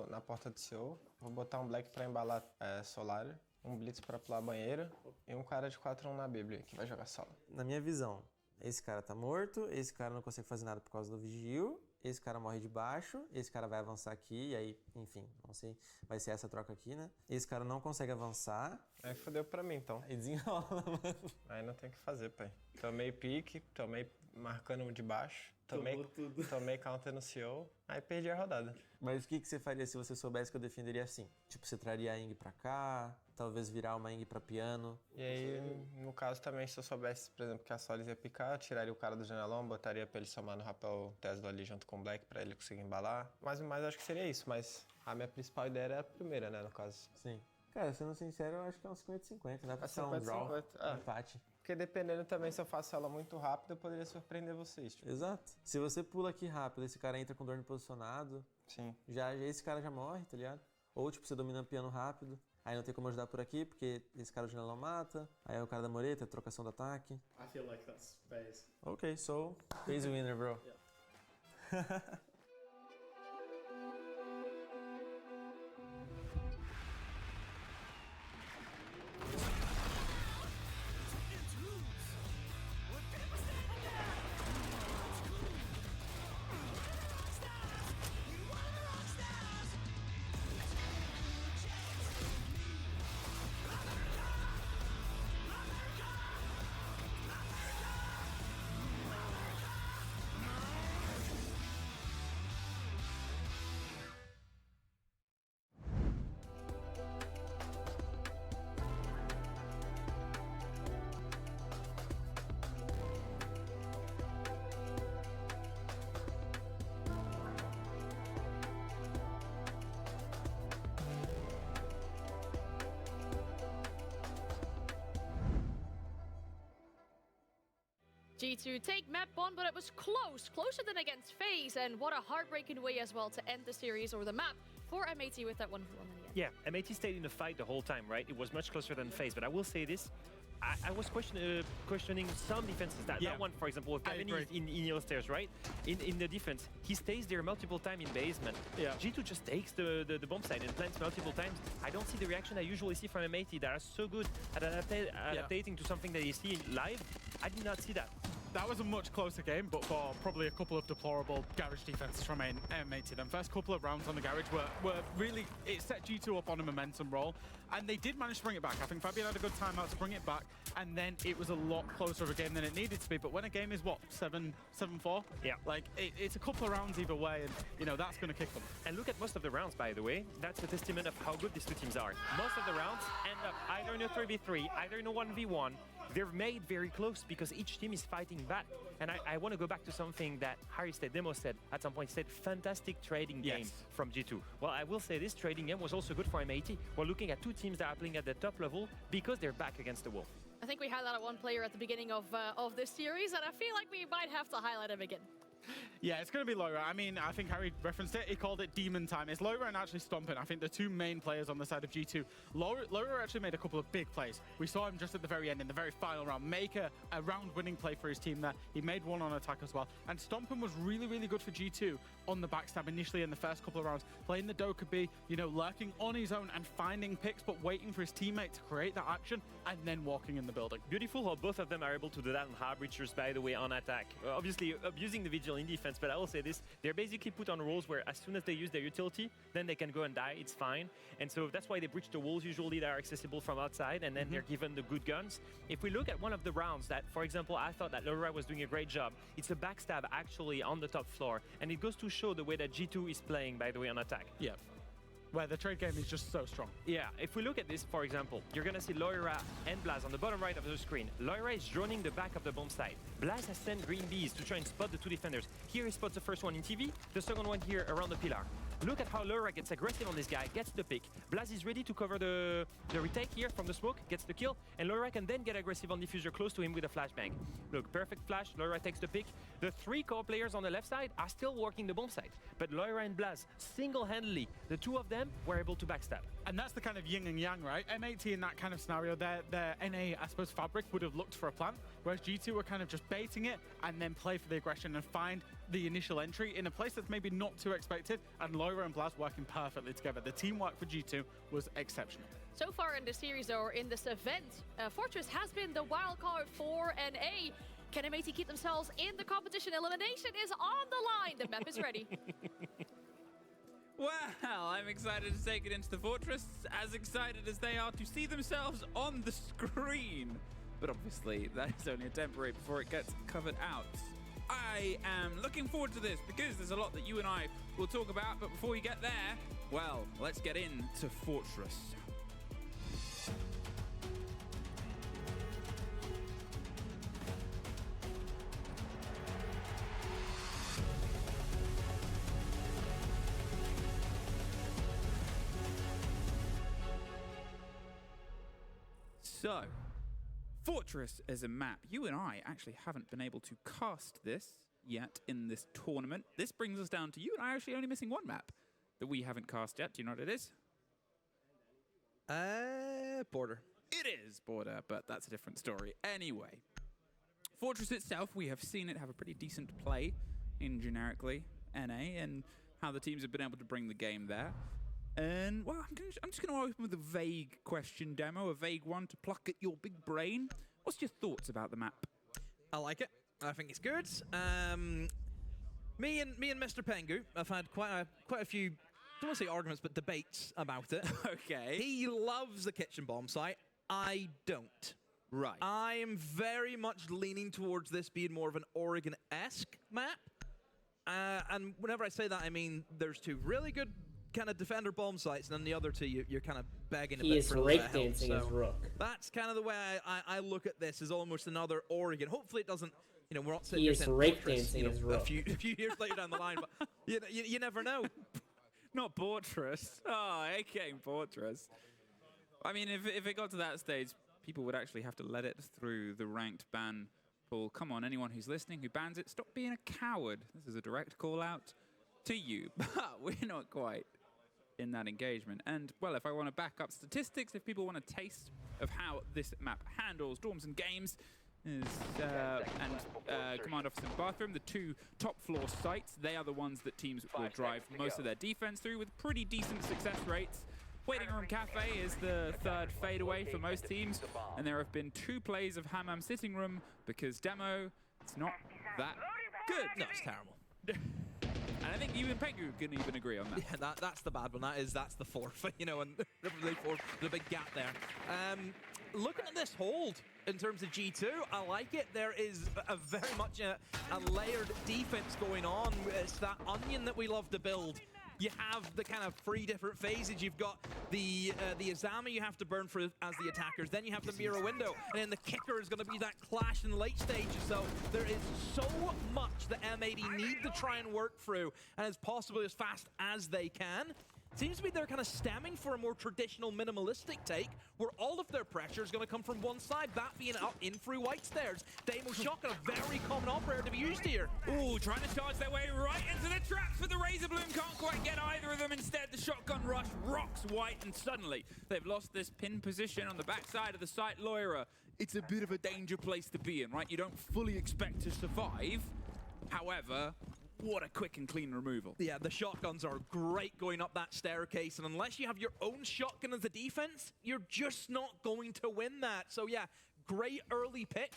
na porta do CEO. Vou botar um Black pra embalar solário. Um Blitz pra pular banheiro. E um cara de 4-1 na Bíblia, que vai jogar solo. Na minha visão, esse cara tá morto. Esse cara não consegue fazer nada por causa do vigil. Esse cara morre de baixo. Esse cara vai avançar aqui. E aí, enfim, não sei. Vai ser essa troca aqui, né? Esse cara não consegue avançar. Aí fodeu pra mim, então. Aí desenrola, mano. Aí não tem o que fazer, pai. Tomei pique, tomei marcando de baixo. Tomei counter no CEO, aí perdi a rodada. Mas o que você faria se você soubesse que eu defenderia assim? Tipo, você traria a Ing pra cá, talvez virar uma Ing pra piano. E aí, no caso também, se eu soubesse, por exemplo, que a Solis ia picar, eu tiraria o cara do janelão, botaria pra ele somar no rapel Tesla ali junto com o Black pra ele conseguir embalar. Mas acho que seria isso, mas a minha principal ideia era a primeira, né, no caso. Sim. Cara, sendo sincero, eu acho que é um 50-50, dá pra ser um draw, empate. Porque dependendo também, se eu faço ela muito rápido, eu poderia surpreender vocês. Tipo. Exato. Se você pula aqui rápido, esse cara entra com dor no posicionado. Sim. Já esse cara já morre, tá ligado? Ou tipo, você domina o piano rápido. Aí não tem como ajudar por aqui, porque esse cara já não mata. Aí é o cara da moreta, trocação do ataque. I feel like that's phase. Ok, so phase winner, bro. Yeah. G2 take map 1, but it was close, closer than against FaZe, and what a heartbreaking way as well to end the series or the map for MAT with that 1v1 in the end. Yeah, MAT stayed in the fight the whole time, right? It was much closer than FaZe, but I will say this. I was questioning some defenses. That one, for example, with Kevin in Neo stairs, right? In the defense, he stays there multiple times in basement. Yeah. G2 just takes the bomb site and plants multiple times. I don't see the reaction I usually see from MAT that are so good at adapting to something that you see live. I did not see that. that was a much closer game, but for probably a couple of deplorable garage defenses from M80. Them first couple of rounds on the garage were really, it set G2 up on a momentum roll, and they did manage to bring it back. I think Fabian had a good timeout to bring it back, and then it was a lot closer of a game than it needed to be. But when a game is, what, 7-4? Yeah. Like, it's a couple of rounds either way, and, you know, that's going to kick them. And look at most of the rounds, by the way. That's a testament of how good these two teams are. Most of the rounds end up either in a 3v3, either in a 1v1. They're made very close because each team is fighting back. And I want to go back to something that Harry said, Demo said at some point. He said, fantastic trading game from G2. Well, I will say this trading game was also good for M80. We're looking at two teams that are playing at the top level because they're back against the wall. I think we highlighted one player at the beginning of this series, and I feel like we might have to highlight him again. Yeah, it's going to be Loira. I mean, I think Harry referenced it. He called it Demon Time. It's Loira and actually Stompin. I think the two main players on the side of G2. Loira actually made a couple of big plays. We saw him just at the very end, in the very final round, make a round-winning play for his team there. He made one on attack as well. And Stompin was really, really good for G2 on the backstab initially in the first couple of rounds. Playing the Dokkaebi, you know, lurking on his own and finding picks, but waiting for his teammate to create that action and then walking in the building. Beautiful how both of them are able to do that on hard breachers, by the way, on attack. Obviously, abusing the vigil in defense, but I will say this, they're basically put on roles where as soon as they use their utility, then they can go and die, it's fine. And so that's why they breach the walls usually that are accessible from outside, and then they're given the good guns. If we look at one of the rounds that, for example, I thought that Loira was doing a great job, it's a backstab actually on the top floor, and it goes to show the way that G2 is playing, by the way, on attack. Yeah. Where the trade game is just so strong. Yeah, if we look at this, for example, you're gonna see Loira and Blaz on the bottom right of the screen. Loira is droning the back of the bomb site. Blaz has sent green bees to try and spot the two defenders. Here he spots the first one in TV, the second one here around the pillar. Look at how Loira gets aggressive on this guy, gets the pick. Blaz is ready to cover the retake here from the smoke, gets the kill, and Loira can then get aggressive on Diffuser close to him with a flashbang. Look, perfect flash, Loira takes the pick. The three core players on the left side are still working the bomb site, but Loira and Blaz, single-handedly, the two of them were able to backstab. And that's the kind of yin and yang, right? M80 in that kind of scenario, their NA, I suppose, fabric would have looked for a plan, whereas G2 were kind of just baiting it and then play for the aggression and find the initial entry in a place that's maybe not too expected, and Loira and Blaz working perfectly together. The teamwork for G2 was exceptional. So far in this series, or in this event, Fortress has been the wild card for NA. Can M80 keep themselves in the competition? Elimination is on the line. The map is ready. Well, I'm excited to take it into the Fortress, as excited as they are to see themselves on the screen. But obviously, that is only a temporary before it gets covered out. I am looking forward to this because there's a lot that you and I will talk about, but before we get there, well, let's get into Fortress. So, Fortress is a map. You and I actually haven't been able to cast this yet in this tournament. This brings us down to you and I actually only missing one map that we haven't cast yet. Do you know what it is? Border. It is Border, but that's a different story. Anyway, Fortress itself, we have seen it have a pretty decent play in generically NA and how the teams have been able to bring the game there. And, well, I'm just going to open with a vague question, Demo, a vague one to pluck at your big brain. What's your thoughts about the map? I like it. I think it's good. Me and Mr. Pengu have had quite a few, I don't want to say arguments, but debates about it. Okay. He loves the kitchen bomb site. I don't. Right. I am very much leaning towards this being more of an Oregon-esque map. And whenever I say that, I mean there's two really good kind of defender bomb sites, and then the other two you're kind of begging a bit for a little bit of help. He is breakdancing his rook. That's kind of the way I look at this, as almost another Oregon. Hopefully it doesn't, you know, we're not sitting He here is saying breakdancing his rook. a few years later down the line, but you never know. Not Fortress. Oh, AK Fortress. I mean, if it got to that stage, people would actually have to let it through the ranked ban pool. Come on, anyone who's listening who bans it, stop being a coward. This is a direct call out to you, but we're not quite in that engagement. And, well, if I want to back up statistics, if people want a taste of how this map handles dorms and games, and Command Officer and Bathroom, the two top floor sites, they are the ones that teams will drive most of their defense through with pretty decent success rates. Waiting Room Cafe is the third fadeaway for most teams, and there have been 2 plays of Hammam Sitting Room because Demo It's not that good. No, it's terrible. And I think even Pengu can even agree on that. Yeah, that's the bad one. That's the fourth, you know, and the fourth, the big gap there. Looking at this hold in terms of G2, I like it. There is a very much a layered defense going on. It's that onion that we love to build. You have the kind of 3 different phases. You've got the Izami you have to burn for as the attackers. Then you have the mirror window. And then the kicker is going to be that clash in the late stages. So there is so much that M80 need to try and work through. And as possibly as fast as they can. Seems to be they're kind of stemming for a more traditional minimalistic take where all of their pressure is going to come from one side, that being up in through white stairs. Demo Shotgun, a very common operator to be used here. Ooh, trying to charge their way right into the traps for the Razor Bloom. Can't quite get either of them. Instead, the shotgun rush rocks white, and suddenly they've lost this pin position on the backside of the site. Loira, it's a bit of a danger place to be in, right? You don't fully expect to survive. However, what a quick and clean removal. Yeah, the shotguns are great going up that staircase, and unless you have your own shotgun as a defense, you're just not going to win that. So yeah, great early pick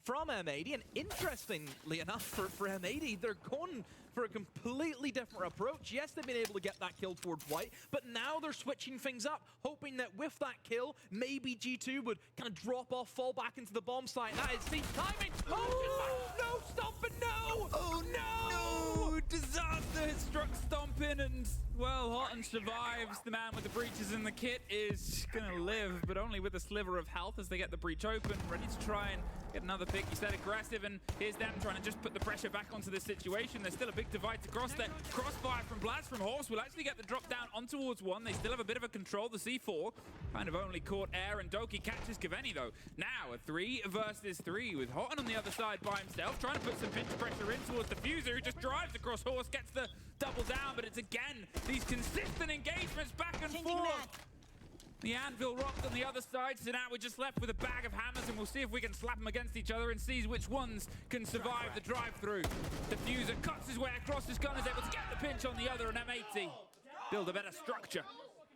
from M80, and interestingly enough for M80, they're going for a completely different approach. Yes, they've been able to get that kill towards white, but now they're switching things up, hoping that with that kill, maybe G2 would kind of drop off, fall back into the bomb site. That is Steve's timing. Oh, no, Stompin', no! Oh, no! Disaster has struck Stompin', and, well, Houghton survives. The man with the breaches and the kit is gonna live, but only with a sliver of health as they get the breach open, ready to try and get another pick. You said aggressive, and here's them trying to just put the pressure back onto this situation. There's still a big divide to cross there. Crossfire from Blast from Horse will actually get the drop down on towards one. They still have a bit of a control. The C4 kind of only caught air, and Doki catches Kaveni though. Now a 3 versus 3 with Houghton on the other side by himself, trying to put some pinch pressure in towards the Fuser, who just drives across Horse, gets the double down, but it's again these consistent engagements back and forth. The anvil rocked on the other side, so now we're just left with a bag of hammers, and we'll see if we can slap them against each other and see which ones can survive the drive-through. The Fuser cuts his way across, his gun is able to get the pinch on the other, and M80 build a better structure.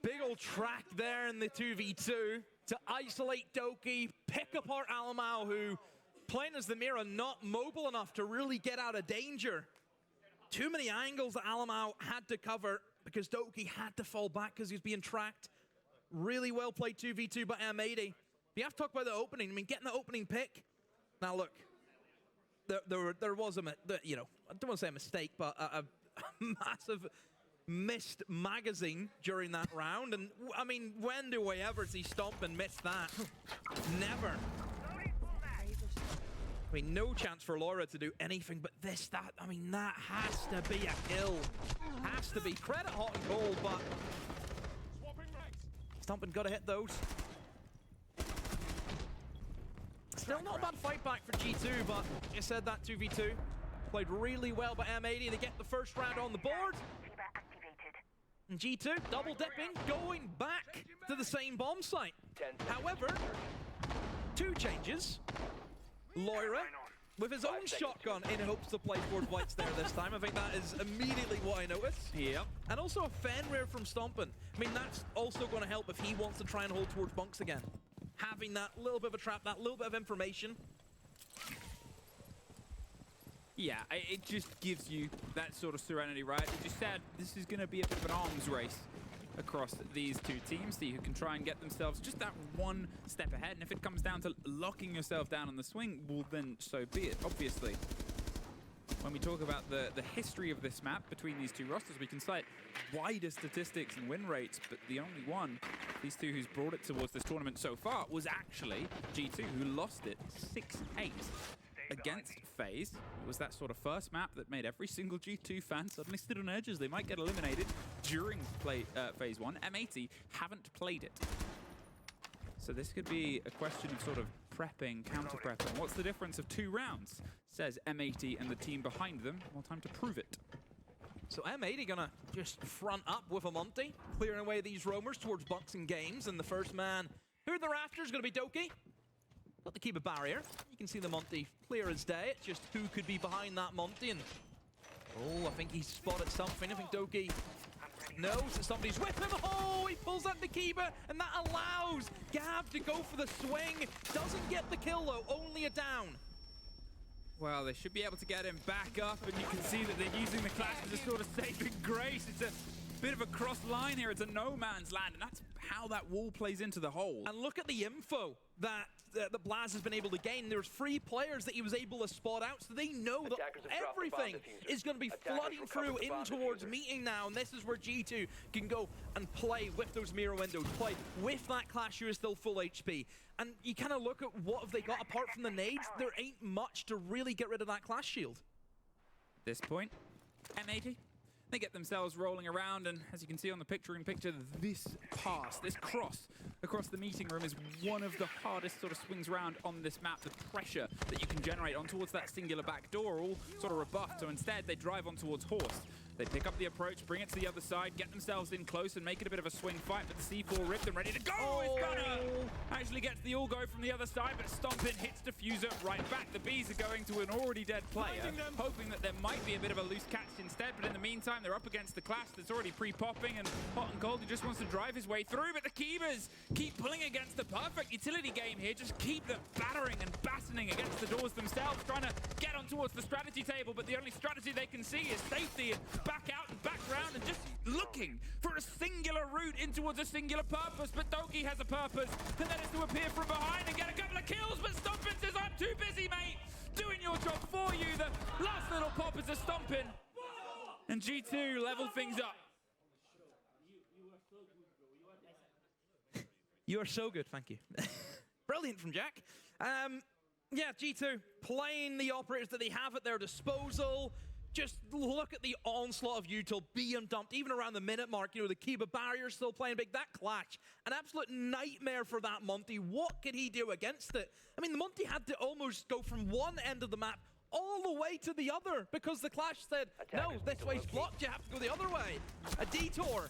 Big old track there in the 2v2 to isolate Doki, pick apart Alamau, who, playing as the Mira, not mobile enough to really get out of danger. Too many angles that Alamau had to cover because Doki had to fall back because he was being tracked. Really well played 2v2 by M80. You have to talk about the opening. I mean, getting the opening pick. Now look, there was you know, I don't want to say a mistake, but a massive missed magazine during that round. And I mean, when do we ever see Stompin' miss that? Never. I mean, no chance for Laura to do anything but this, that. I mean, that has to be a kill. Has to be. Credit Hot and Cold, but Stompin' got to hit those. Still not a bad fight back for G2, but you said that 2v2 played really well by M80. They get the first round on the board. And G2 double dipping, going back to the same bomb site. However, 2 changes. Loira with his own shotgun in hopes to play towards whites there this time. I think that is immediately what I noticed. Yep. And also a Fenrir from Stompin'. I mean, that's also going to help if he wants to try and hold towards bunks again. Having that little bit of a trap, that little bit of information. Yeah, it just gives you that sort of serenity, right? As you said, this is going to be a bit of an arms race across these 2 teams, see who can try and get themselves just that one step ahead. And if it comes down to locking yourself down on the swing, well, then so be it, obviously. When we talk about the history of this map between these 2 rosters, we can cite wider statistics and win rates, but the only one, these 2 who's brought it towards this tournament so far, was actually G2, who lost it 6-8 against FaZe. It was that sort of first map that made every single G2 fan suddenly stood on edge as they might get eliminated during Phase 1. M80 haven't played it. So this could be a question of sort of prepping, counter-prepping. What's the difference of 2 rounds? Says M80 and the team behind them. Well, time to prove it. So M80 gonna just front up with a Monty, clearing away these roamers towards bunks and games, and the first man through the rafters gonna be Doki. Got to keep a barrier. You can see the Monty clear as day. It's just who could be behind that Monty, and oh, I think he spotted something. I think Doki knows that somebody's with him. Oh, he pulls out the Kiba, and that allows Gav to go for the swing. Doesn't get the kill though, only a down. Well, they should be able to get him back up, and you can see that they're using the Clash as a sort of saving grace. It's a bit of a cross line here. It's a no man's land, and that's how that wall plays into the hole. And look at the info that that Blaz has been able to gain. There's 3 players that he was able to spot out, so they know that everything is going to be flooding through in towards meeting now, and this is where G2 can go and play with those mirror windows, play with that Clash who is still full HP. And you kind of look at what have they got apart from the nades. There ain't much to really get rid of that Clash shield. At this point, M80, they get themselves rolling around, and as you can see on the picture-in-picture, this pass, this cross across the meeting room is one of the hardest sort of swings around on this map. The pressure that you can generate on towards that singular back door all sort of rebuffed, so instead they drive on towards Horse. They pick up the approach, bring it to the other side, get themselves in close and make it a bit of a swing fight, but the C4 ripped and ready to go. It's gonna actually get to the all-go from the other side, but Stompin hits Diffuser right back. The Bees are going to an already dead player, hoping that there might be a bit of a loose catch instead, but in the meantime, they're up against the Clash that's already pre-popping, and Hot and Cold, who just wants to drive his way through, but the Keepers keep pulling against the perfect utility game here, just keep them battering and battening against the doors themselves, trying to get on towards the strategy table, but the only strategy they can see is safety and back out and back round and just looking for a singular route in towards a singular purpose. But Doki has a purpose, and that is to appear from behind and get a couple of kills, but Stompin says, I'm too busy, mate, doing your job for you. The last little pop is a Stompin, and G2 level things up. You are so good, thank you. Brilliant from Jack. Yeah, G2 playing the operators that they have at their disposal. Just look at the onslaught of util being dumped, even around the minute mark. You know, the Kiba barrier still playing big. That Clash, an absolute nightmare for that Monty. What could he do against it? I mean, the Monty had to almost go from one end of the map all the way to the other because the Clash said, no, this way's blocked, you have to go the other way. A detour.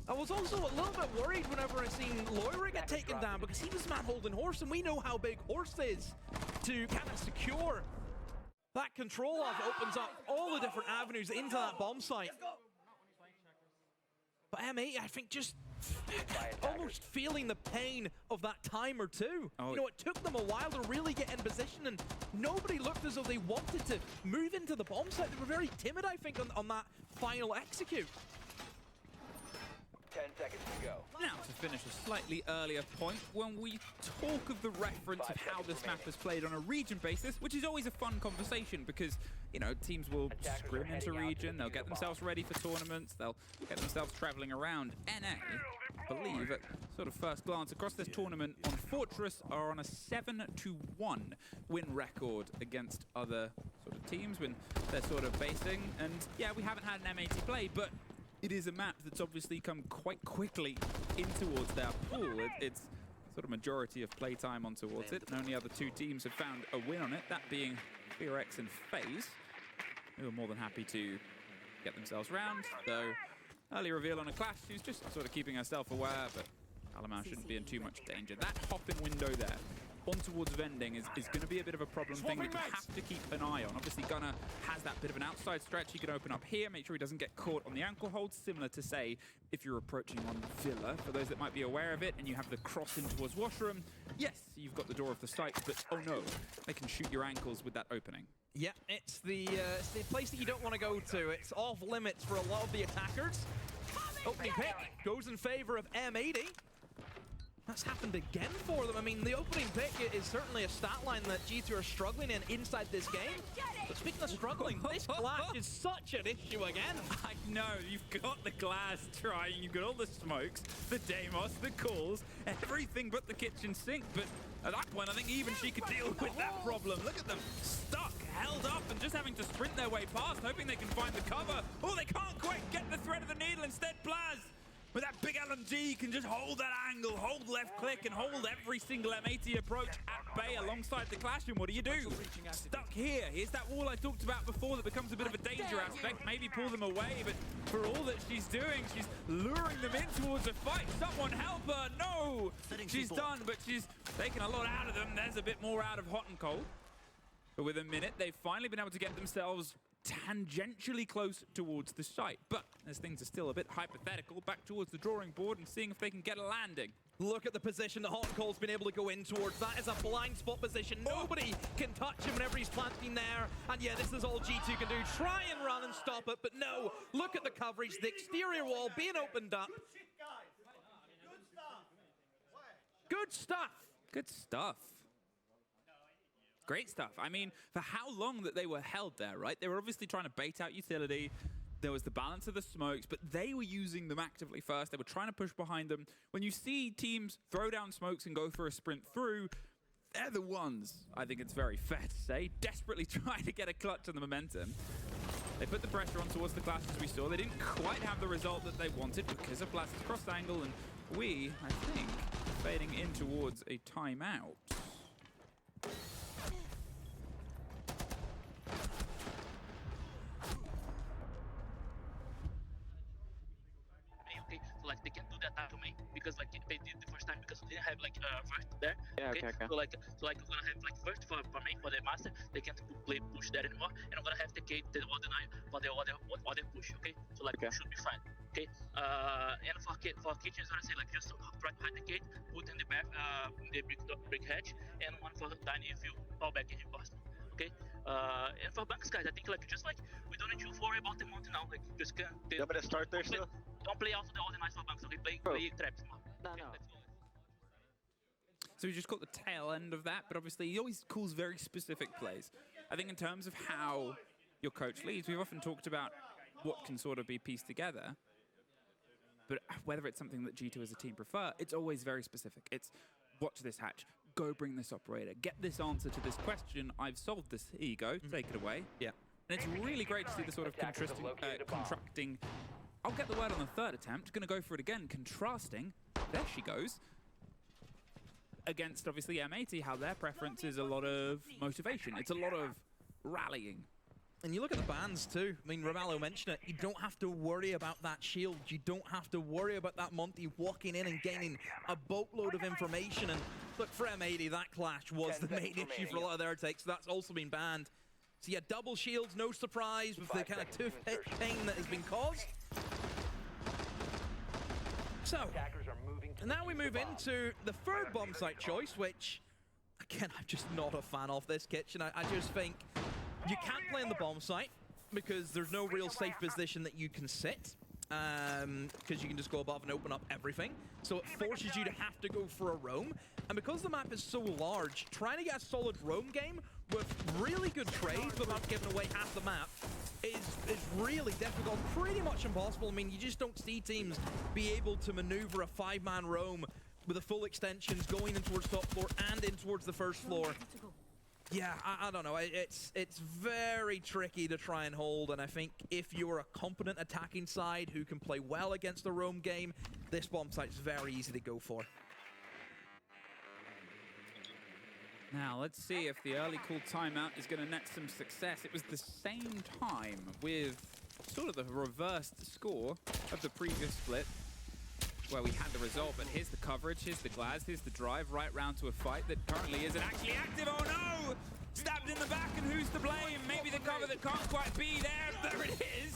I was also a little bit worried whenever I seen Loira get taken down because he was the man holding Horse, and we know how big Horse is to kind of secure that control of. Opens up all the different avenues into that bomb site. But M8, I think, just almost feeling the pain of that time or two. You know, it took them a while to really get in position, and nobody looked as though they wanted to move into the bomb site. They were very timid, I think, on that final execute. 10 seconds to go. Now to finish a slightly earlier point, when we talk of the reference of how this map is played on a region basis, which is always a fun conversation because, you know, teams will scrim into region, they'll get themselves ready for tournaments, they'll get themselves traveling around. NA, I believe, at sort of first glance across this tournament on Fortress are on a 7-1 win record against other sort of teams when they're sort of basing. And yeah, we haven't had an M80 play, but it is a map that's obviously come quite quickly in towards their pool. It's sort of majority of playtime on towards it, and only other 2 teams have found a win on it, that being FearX and FaZe, who are more than happy to get themselves round, though early reveal on a Clash who's just sort of keeping herself aware, but Alamau shouldn't be in too much danger. That hop-in window there on towards vending is going to be a bit of a problem thing that you have to keep an eye on. Obviously, Gunnar has that bit of an outside stretch. He can open up here, make sure he doesn't get caught on the ankle hold, similar to, say, if you're approaching on Villa, for those that might be aware of it, and you have the cross in towards Washroom. Yes, you've got the door of the site, but oh no, they can shoot your ankles with that opening. Yeah, it's the place that you don't want to go to. It's off limits for a lot of the attackers. Opening pick goes in favor of M80. That's happened again for them. I mean, the opening pick is certainly a stat line that G2 are struggling in inside this game. But speaking of struggling, this Clash is such an issue again. I know, you've got the glass trying, you've got all the smokes, the Deimos, the calls, everything but the kitchen sink. But at that point, I think even she could deal with that problem. Look at them, stuck, held up, and just having to sprint their way past, hoping they can find the cover. Oh, they can't quite get the thread of the needle. Instead, Blaz, with that big LMG, can just hold that angle, hold left click, and hold every single M80 approach at bay alongside the Clash. And what do you do? Stuck here. Here's that wall I talked about before that becomes a bit of a danger aspect. Maybe pull them away, but for all that she's doing, she's luring them in towards a fight. Someone help her. No! She's done, but she's taking a lot out of them. There's a bit more out of Hot and Cold. But with a minute, they've finally been able to get themselves tangentially close towards the site. But as things are still a bit hypothetical, back towards the drawing board and seeing if they can get a landing. Look at the position that Hot and Cold's been able to go in towards. That is a blind spot position. Nobody can touch him whenever he's planting there. And yeah, this is all G2 can do. Try and run and stop it, but no. Look at the coverage. The exterior wall being opened up. Good stuff. Good stuff. Great stuff. I mean, for how long that they were held there, right? They were obviously trying to bait out utility. There was the balance of the smokes, but they were using them actively first. They were trying to push behind them. When you see teams throw down smokes and go for a sprint through, they're the ones, I think it's very fair to say, desperately trying to get a clutch on the momentum. They put the pressure on towards the Clash as we saw. They didn't quite have the result that they wanted because of Blast's cross angle, and we, I think, fading in towards a timeout. Okay, so like they can do that to me because like they did the first time because we didn't have like first there. Yeah, okay. So like we're gonna have like first for me for the master. They can't play push there anymore, and I'm gonna have the gate the other night for the other push. Okay, so like we should be fine. Okay, and for kitchen, is gonna say like just try to hide the gate, put in the back the brick hatch, and one for Tiny if you fall back in reinforcement. Okay, and for banks guys, I think like just like we don't need to worry about the mountain now. Like just can. You want me to start there still? Don't play also the organized for banks. Okay, play traps. Okay, let's go. So we just got the tail end of that, but obviously he always calls very specific plays. I think in terms of how your coach leads, we've often talked about what can sort of be pieced together, but whether it's something that G2 as a team prefer, it's always very specific. It's watch this hatch, go bring this operator, get this answer to this question, I've solved this, here you go, take it away. Yeah. And it's really great to see the sort of contracting. I'll get the word on the third attempt, gonna go for it again, contrasting, there she goes, against obviously M80, how their preference is a lot of motivation, it's a lot of rallying. And you look at the bans too. I mean, Ramallo mentioned it. You don't have to worry about that shield. You don't have to worry about that Monty walking in and gaining a boatload of information. And look, for M80, that clash was the main issue for a lot of their takes. So that's also been banned. So yeah, double shields, no surprise with the kind of toothpick pain that has been caused. So, and now we move into the third bomb site choice, which, again, I'm just not a fan of this kitchen. I just think you can't play in the bomb site because there's no real safe position that you can sit, because you can just go above and open up everything. So it forces you to have to go for a roam. And because the map is so large, trying to get a solid roam game with really good trades without giving away half the map is really difficult, pretty much impossible. I mean, you just don't see teams be able to maneuver a 5-man roam with the full extensions going in towards top floor and in towards the first floor. Yeah, I don't know. It's very tricky to try and hold, and I think if you're a competent attacking side who can play well against the roam game, this bomb site is very easy to go for. Now, let's see if the early call timeout is going to net some success. It was the same time with sort of the reversed score of the previous split, where we had the result, but here's the coverage, here's the glass, here's the drive right round to a fight that currently isn't actually active. Oh no! Stabbed in the back, and who's to blame? Maybe the cover that can't quite be there. There it is!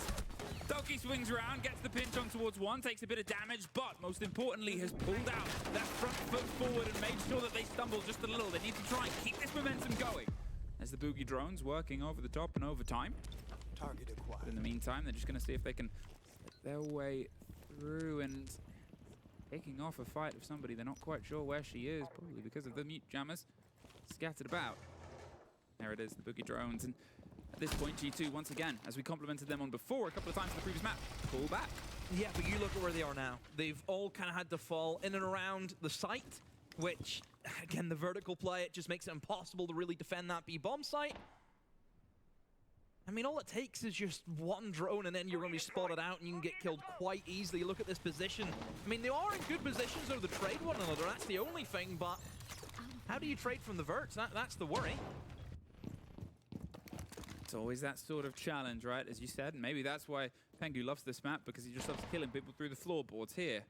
Doki swings around, gets the pinch on towards one, takes a bit of damage, but most importantly has pulled out that front foot forward and made sure that they stumble just a little. They need to try and keep this momentum going. As the Boogie drones working over the top and over time. Target acquired. But in the meantime, they're just going to see if they can slip their way through and taking off a fight of somebody they're not quite sure where she is, probably because of the mute jammers scattered about. There it is, the Boogie drones. And at this point, G2, once again, as we complimented them on before a couple of times in the previous map, pull back. Yeah, but you look at where they are now. They've all kind of had to fall in and around the site, which, again, the vertical play, it just makes it impossible to really defend that B-bomb site. I mean, all it takes is just one drone and then you're going to be spotted out and you can get killed quite easily. Look at this position. I mean, they are in good positions over to trade one another. That's the only thing, but how do you trade from the verts? That's the worry. It's always that sort of challenge, right? As you said, and maybe that's why Pengu loves this map, because he just loves killing people through the floorboards here.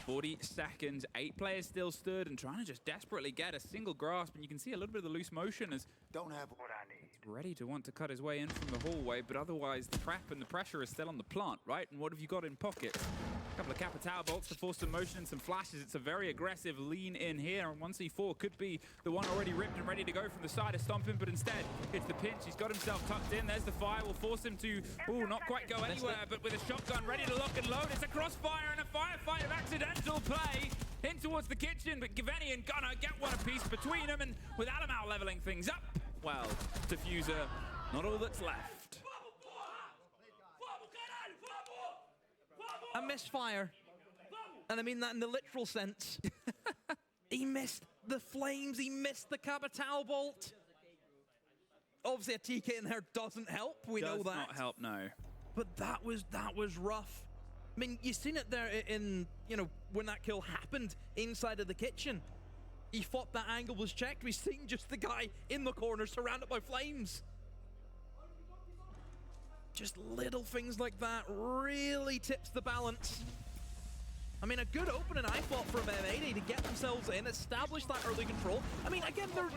40 seconds, 8 players still stood and trying to just desperately get a single grasp, and you can see a little bit of the loose motion as don't have what I need. Ready to want to cut his way in from the hallway, but otherwise the prep and the pressure is still on the plant, right? And what have you got in pocket? A couple of Capitao bolts to force some motion and some flashes. It's a very aggressive lean in here, and 1C4 could be the one already ripped and ready to go from the side of Stompin', but instead it's the pinch. He's got himself tucked in. There's the fire. Will force him to, not quite go anywhere, but with a shotgun ready to lock and load. It's a crossfire and a firefight of accidental play in towards the kitchen, but Giveni and Gunner get one apiece between them, and with Adam out leveling things up, well, Diffuser, not all that's left. A misfire. And I mean that in the literal sense. He missed the flames, he missed the Capitao bolt. Obviously a TK in there doesn't help, we know that. Does not help, no. But that was rough. I mean, you've seen it there in, when that kill happened inside of the kitchen. He thought that angle was checked. We've seen just the guy in the corner surrounded by flames. Just little things like that really tips the balance. I mean, a good opening, I thought, from M80 to get themselves in, establish that early control. I mean, again, there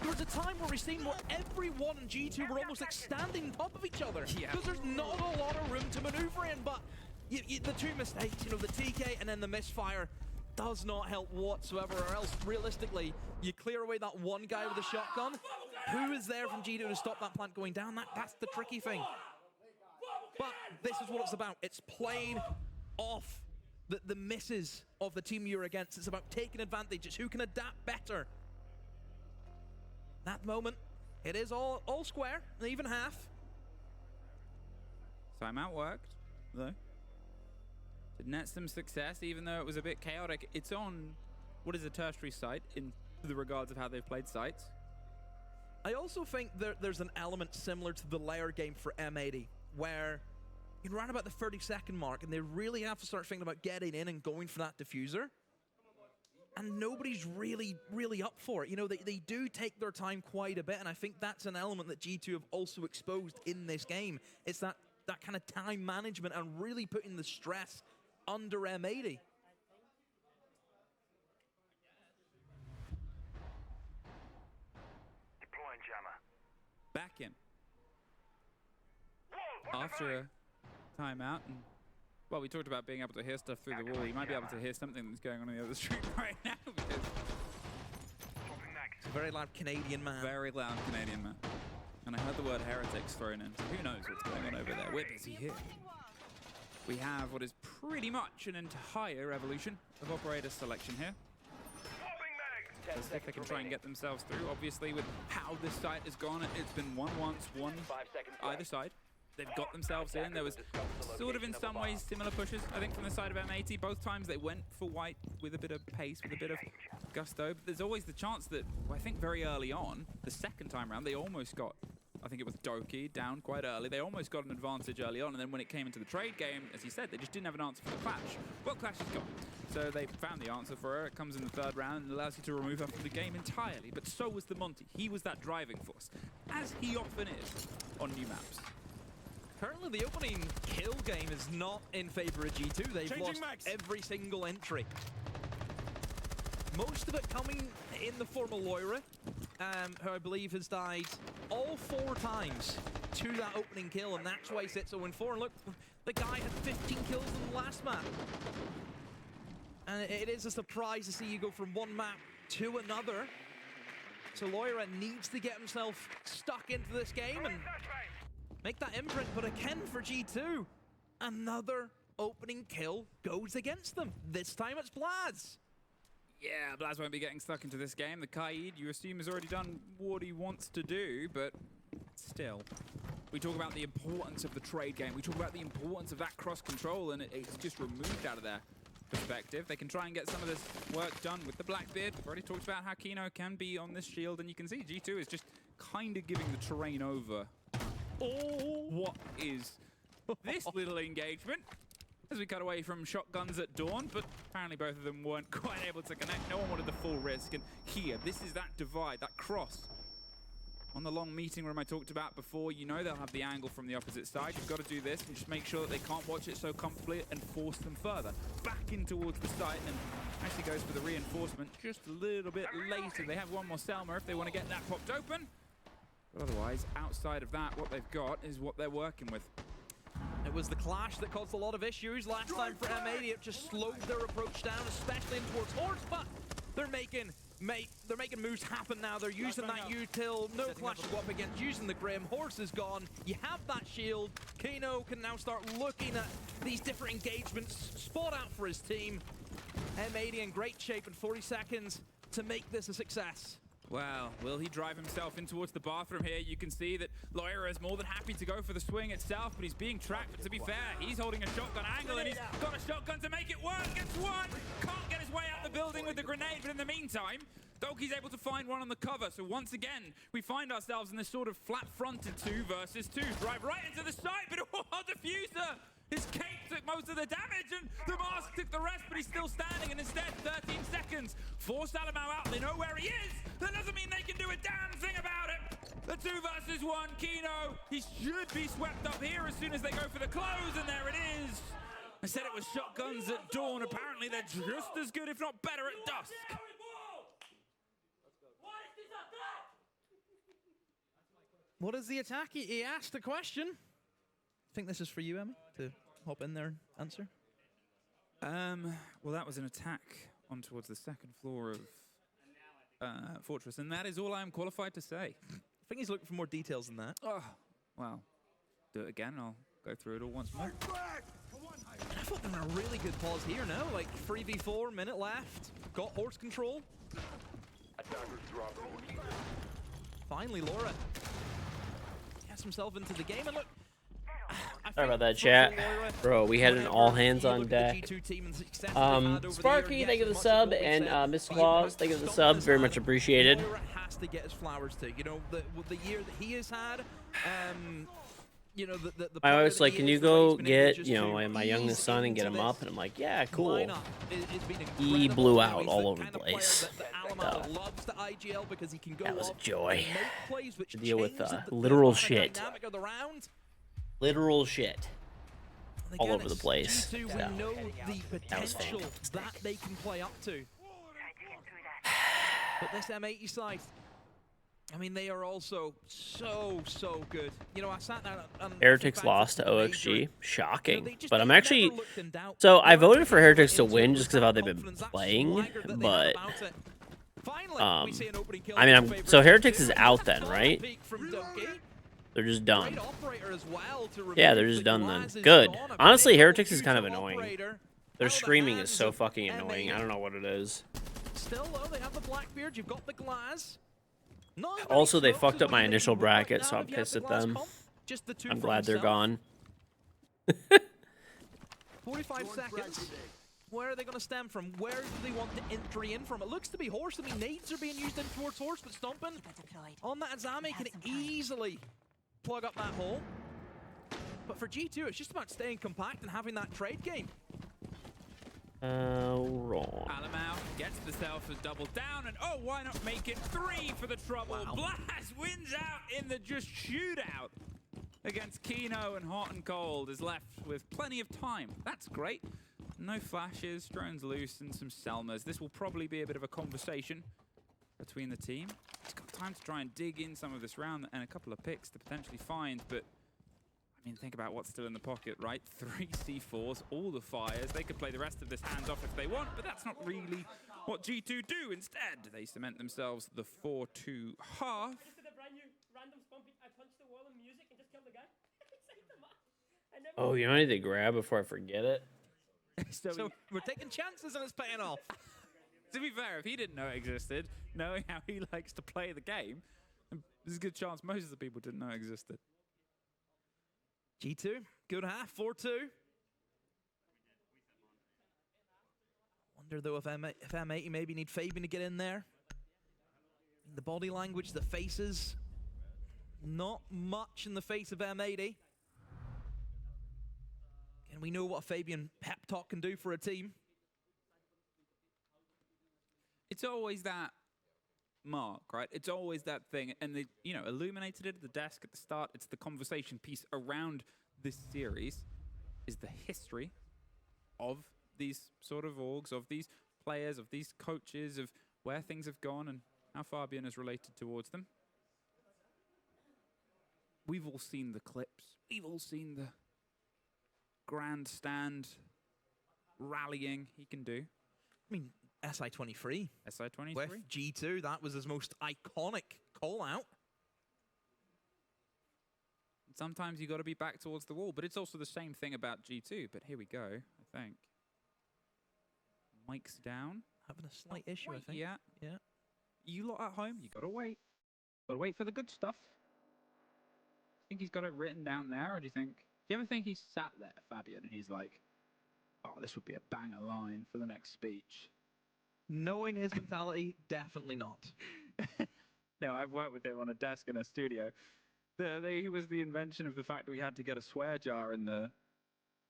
was a time where we've seen where everyone in G2 were almost like standing on top of each other. Because there's not a lot of room to maneuver in, but the two mistakes, the TK and then the misfire, does not help whatsoever, or else, realistically, you clear away that one guy with a shotgun. Who is there from G2 to stop that plant going down? That's the tricky thing. But this is what it's about. It's playing off the misses of the team you're against. It's about taking advantage. It's who can adapt better. That moment, it is all square, and even half. Timeout worked, though. Did net some success, even though it was a bit chaotic. It's on what is a tertiary site in the regards of how they've played sites. I also think there's an element similar to the layer game for M80, where you're around about the 30-second mark, and they really have to start thinking about getting in and going for that diffuser. And nobody's really up for it. They do take their time quite a bit, and I think that's an element that G2 have also exposed in this game. It's that kind of time management and really putting the stress under M80. Deploying jammer. Back in. After a timeout, and well, we talked about being able to hear stuff through the wall. You might be able to hear something that's going on the other street right now, because it's a very loud Canadian man. Very loud Canadian man. And I heard the word heretics thrown in, so who knows what's going on over there. We're busy here. We have what is pretty much an entire evolution of operator selection here. Let's see if they can try and get themselves through. Obviously, with how this site has gone, it's been one once, one either side. They've got themselves in. There was sort of, in some ways, similar pushes, I think, from the side of M80. Both times they went for white with a bit of pace, with a bit of gusto. But there's always the chance that, well, I think very early on, the second time around, they almost got, I think it was Doki, down quite early. They almost got an advantage early on, and then when it came into the trade game, as you said, they just didn't have an answer for the Clash. Well, Clash is gone. So they found the answer for her. It comes in the third round and allows you to remove her from the game entirely. But so was the Monty. He was that driving force, as he often is on new maps. Currently, the opening kill game is not in favor of G2. They've lost every single entry. Most of it coming in the form of Loira, who I believe has died all 4 times to that opening kill, and that's why he sits 0-4. And look, the guy had 15 kills in the last map. And it is a surprise to see you go from one map to another. So Loira needs to get himself stuck into this game and make that imprint, but again for G2, another opening kill goes against them. This time it's Blaz. Yeah, Blaz won't be getting stuck into this game. The Kaid, you assume, has already done what he wants to do, but still. We talk about the importance of the trade game. We talk about the importance of that cross-control, and it's just removed out of their perspective. They can try and get some of this work done with the Blackbeard. We've already talked about how Kino can be on this shield, and you can see G2 is just kind of giving the terrain over. Oh, what is this little engagement? As we cut away from shotguns at dawn, but apparently both of them weren't quite able to connect. No one wanted the full risk, and here, this is that divide, that cross. On the long meeting room I talked about before, you know they'll have the angle from the opposite side. You've got to do this and just make sure that they can't watch it so comfortably and force them further. Back in towards the site and actually goes for the reinforcement just a little bit later. They have one more Selma if they want to get that popped open. But otherwise, outside of that, what they've got is what they're working with. It was the clash that caused a lot of issues last time for M80. It just slowed their approach down, especially in towards Horse, but they're making moves happen now. They're using that util, no clash to go up against, using the Grim. Horse is gone. You have that shield. Kino can now start looking at these different engagements, spot out for his team. M80 in great shape in 40 seconds to make this a success. Well, will he drive himself in towards the bathroom here? You can see that Loira is more than happy to go for the swing itself, but he's being tracked. But to be fair, he's holding a shotgun angle, and he's got a shotgun to make it work. Gets one! Can't get his way out the building with the grenade, but in the meantime, Doki's able to find one on the cover. So once again, we find ourselves in this sort of flat-fronted 2 versus 2. Drive right into the site, but diffuser! His cape took most of the damage, and the mask took the rest, but he's still standing, and instead, 13 seconds. Force Alamo out, they know where he is. That doesn't mean they can do a damn thing about it. The 2 versus 1, Kino, he should be swept up here as soon as they go for the close, and there it is. I said it was shotguns at dawn. Apparently, they're just as good, if not better, at dusk. What is the attack? He asked the question. I think this is for you, Emmy, to hop in there and answer. Well, that was an attack on towards the 2nd floor of Fortress, and that is all I am qualified to say. I think he's looking for more details than that. Oh, well, do it again. I'll go through it all once more. I thought they were in a really good pause here now, like 3v4, minute left, got horse control. Finally, Laura gets himself into the game, and look, sorry about that, chat. Bro, we had an all hands on deck. Sparky, thank you for the sub, and Miss Claus, thank you for the sub. Very much appreciated. Has to get his flowers too. You know, the year that he has had, you know, I always like, can you go get, you know, my youngest son and get him up? And I'm like, yeah, cool. He blew out all over the place. That was a joy to deal with literal shit. Literal shit all over the place. We know the potential that they can play up to. But this M80 side, I mean, they are also so good. You know, I sat down and Heretics lost to OXG. Shocking. But I'm actually... So I voted for Heretics to win just because of how they've been playing. But... I mean, so Heretics is out then, right? They're just done. Yeah, they're just done then. Good. Honestly, Heretics is kind of annoying. Their screaming is so fucking annoying. I don't know what it is. Still, though, they have the Blackbeard. You've got the Glass. Also, they fucked up my initial bracket, so I'm pissed at them. I'm glad they're gone. 45 seconds. Where are they going to stem from? Where do they want the entry in from? It looks to be Horse. I mean, nades are being used in towards Horse, but Stompin' on that Azami can easily plug up that hole. But for G2, it's just about staying compact and having that trade game. Wrong. Alamau gets the self as double down, and oh, why not make it 3 for the trouble? Wow. Blast wins out in the just shootout against Kino, and Hot and Cold is left with plenty of time. That's great. No flashes, drones loose, and some Selmas. This will probably be a bit of a conversation between the team. He's got time to try and dig in some of this round and a couple of picks to potentially find, but I mean, think about what's still in the pocket, right? 3 C4s, all the fires. They could play the rest of this hands off if they want, but that's not really what G2 do. Instead, they cement themselves the 4-2 half. Oh, you know, I need to grab before I forget it. So we're taking chances and it's paying off. To be fair, if he didn't know it existed, knowing how he likes to play the game, there's a good chance most of the people didn't know it existed. G2, good half, 4-2. Wonder though if M80 maybe need Fabian to get in there. The body language, the faces, not much in the face of M80. And we know what a Fabian pep talk can do for a team. It's always that mark, right? It's always that thing, and they, you know, illuminated it at the desk at the start. It's the conversation piece around this series, is the history of these sort of orgs, of these players, of these coaches, of where things have gone and how Fabian is related towards them. We've all seen the clips. We've all seen the grandstand rallying he can do. I mean, SI-23. SI-23. With G2, that was his most iconic call-out. Sometimes you got to be back towards the wall, but it's also the same thing about G2. But here we go, I think. Mike's down. Having a slight issue, I think. Yeah. Yeah. You lot at home, you got to wait. Gotta wait for the good stuff. Think he's got it written down there, or do you ever think he sat there, Fabian, and he's like, oh, this would be a banger line for the next speech? Knowing his mentality, definitely not. No, I've worked with him on a desk in a studio. He was the invention of the fact that we had to get a swear jar in the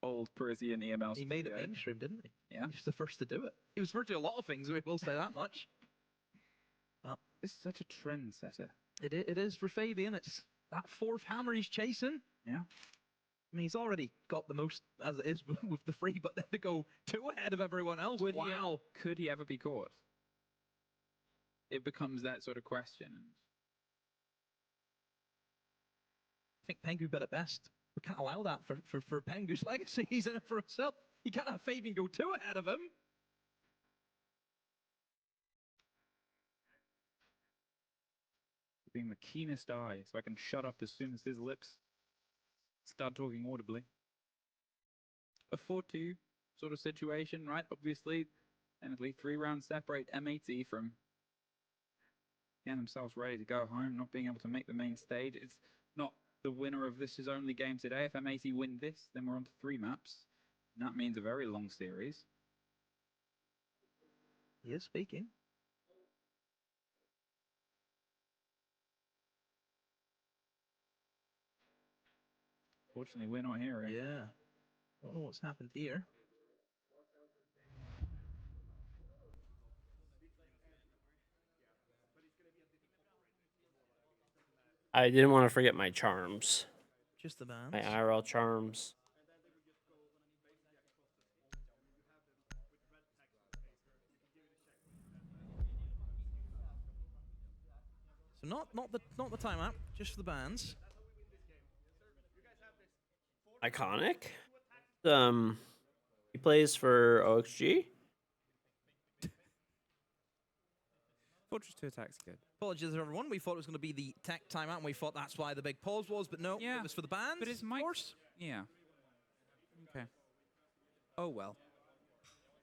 old Parisian EML studio. He made it mainstream, didn't he? Yeah. He was the first to do it. He was first to do a lot of things, we will say that much. Well, it's such a trendsetter. It is for Fabian. It's that fourth hammer he's chasing. Yeah. I mean, he's already got the most as it is with the free, but then to go 2 ahead of everyone else. Wow. Could he ever be caught? It becomes that sort of question. I think Pengu bet it best. We can't allow that for Pengu's legacy. He's in it for himself. He can't have Fabian go 2 ahead of him. Being the keenest eye, so I can shut up as soon as his lips start talking audibly. A 4-2 sort of situation, right? Obviously, technically 3 rounds separate M80 from getting themselves ready to go home, not being able to make the main stage. It's not the winner of this is only game today. If M80 win this, then we're on to 3 maps. And that means a very long series. He is speaking. Fortunately, we're not hearing. Yeah. I don't know what's happened here. I didn't want to forget my charms. Just the bands. My IRL charms. So not the timeout, just for the bands. Iconic. He plays for OXG. Fortress 2 attack's good. Apologies everyone, we thought it was going to be the tech timeout and we thought that's why the big pause was, but no, it was for the bands. But is Mike... Yeah. Okay. Oh well.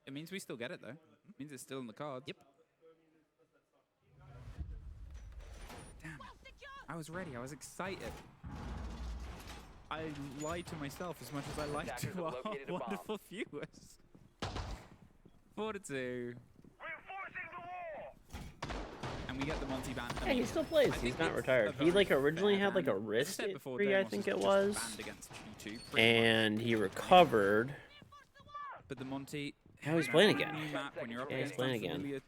It means we still get it though. It means it's still in the cards. Yep. Damn it. I was ready. I was excited. I lied to myself as much as I lied to our wonderful viewers. 4-2. And we get the multi-ban. Yeah, he still plays. He's not retired. He like originally had like a wrist injury, I think it was, and he recovered. But the Monty. Now he's playing again. When you're up Yeah, he's against playing again. unfamiliar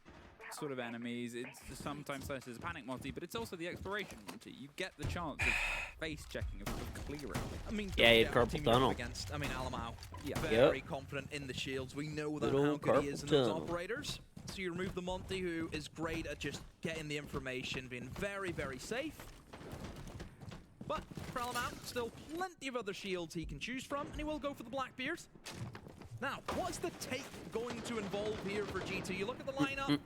sort of enemies, it's sometimes this is a panic multi, but it's also the exploration multi. You get the chance of face checking, of clearing. I mean, yeah, he had carpal tunnel. Against, I mean, Alamau, yeah, very confident in the shields. We know that how good he is in those operators. So you remove the Monty, who is great at just getting the information, being very, very safe. But for Alamau, still plenty of other shields he can choose from, and he will go for the Blackbeard. Now, what's the take going to involve here for G2? You look at the lineup,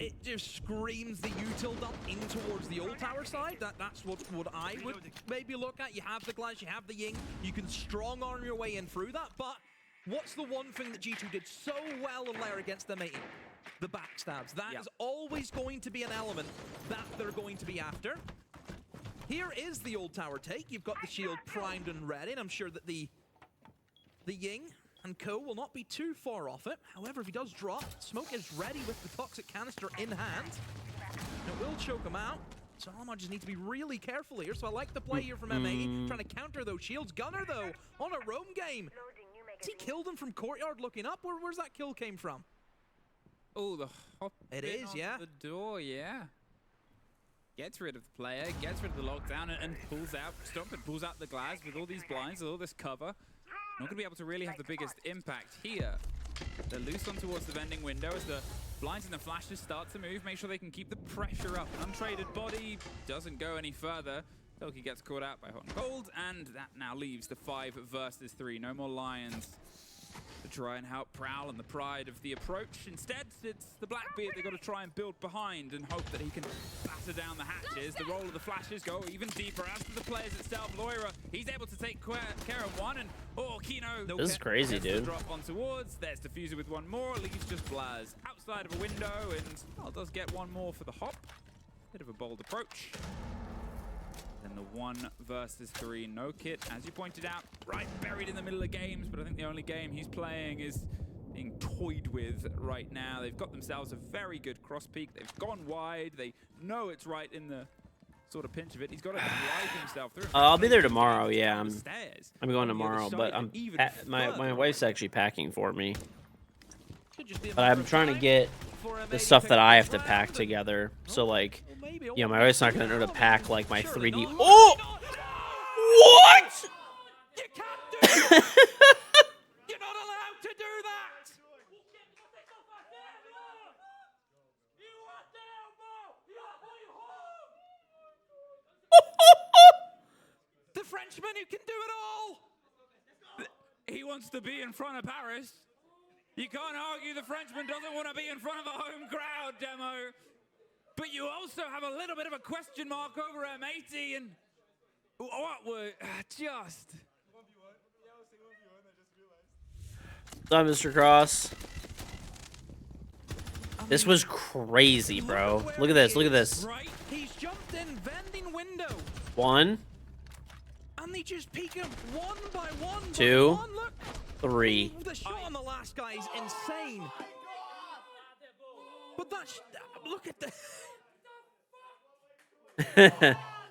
it just screams the util dump in towards the old tower side. That's what I would maybe look at. You have the Glass, you have the Ying, you can strong arm your way in through that, but what's the one thing that G2 did so well in layer against them 80? The backstabs. That is always going to be an element that they're going to be after. Here is the old tower take. You've got the shield primed and ready, and I'm sure that the Ying and co will not be too far off it. However, if he does drop, Smoke is ready with the toxic canister in hand. It will choke him out. So Alamau just needs to be really careful here. So I like the play here from M80, trying to counter those shields. Gunner, though, on a roam game. Has he killed him from courtyard looking up? Where's that kill came from? Oh, the hop. It is, yeah. The door, yeah. Gets rid of the player, gets rid of the lockdown, and pulls out Stumpin, pulls out the glass with all these blinds, all this cover. Not going to be able to really have the biggest impact here. They're loose on towards the vending window as the blinds and the flashes start to move. Make sure they can keep the pressure up. An untraded body doesn't go any further. Toki gets caught out by Hot and Cold, and that now leaves the 5 versus 3. No more Lions to try and help Prowl and the pride of the approach. Instead, it's the Blackbeard they've got to try and build behind and hope that he can batter down the hatches. The roll of the flashes go even deeper. As for the players itself, Loira, he's able to take care of one, and Kino. This is crazy, dude. Drop on towards. There's Diffuser with one more. Leaves just Blaz outside of a window, and does get one more for the hop. Bit of a bold approach. And the 1 versus 3 no kit, as you pointed out, right buried in the middle of games, but I think the only game he's playing is being toyed with right now. They've got themselves a very good cross peak. They've gone wide. They know it's right in the sort of pinch of it. He's got to drive himself through. I'll be there tomorrow. Yeah, I'm going tomorrow, but my wife's actually packing for me. But I'm trying to get the stuff that I have to pack together. So like, my wife's not gonna know to pack like my 3D. Oh, what? You can't do it. You're not allowed to do that. The Frenchman who can do it all. He wants to be in front of Paris. You can't argue the Frenchman doesn't want to be in front of a home crowd, Demo. But you also have a little bit of a question mark over M80, and what were just... Hi, Mr. Cross. This was crazy, bro. Look at this. Look at this. Right, he's jumped in vending window. 1. And they just peek him one by one. 2. 3. The shot on the last guy is insane. But that's look at the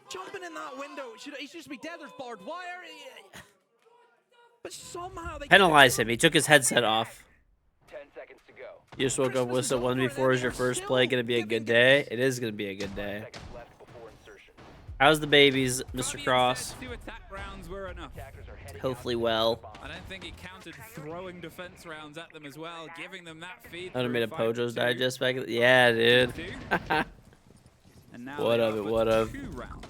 jumping in that window. He should be dead. There's barbed wire. But somehow they Penalize him. He took his headset off. 10 seconds to go. You just woke up with the 1v4 is your first play. Gonna be a good day. It is gonna be a good day. How's the babies, Mr. Cross? Hopefully well. I don't think he counted throwing defense rounds at them as well, giving them that feed. I would have made a Pojo's Digest back. Yeah, dude. What of it? What of? 2 rounds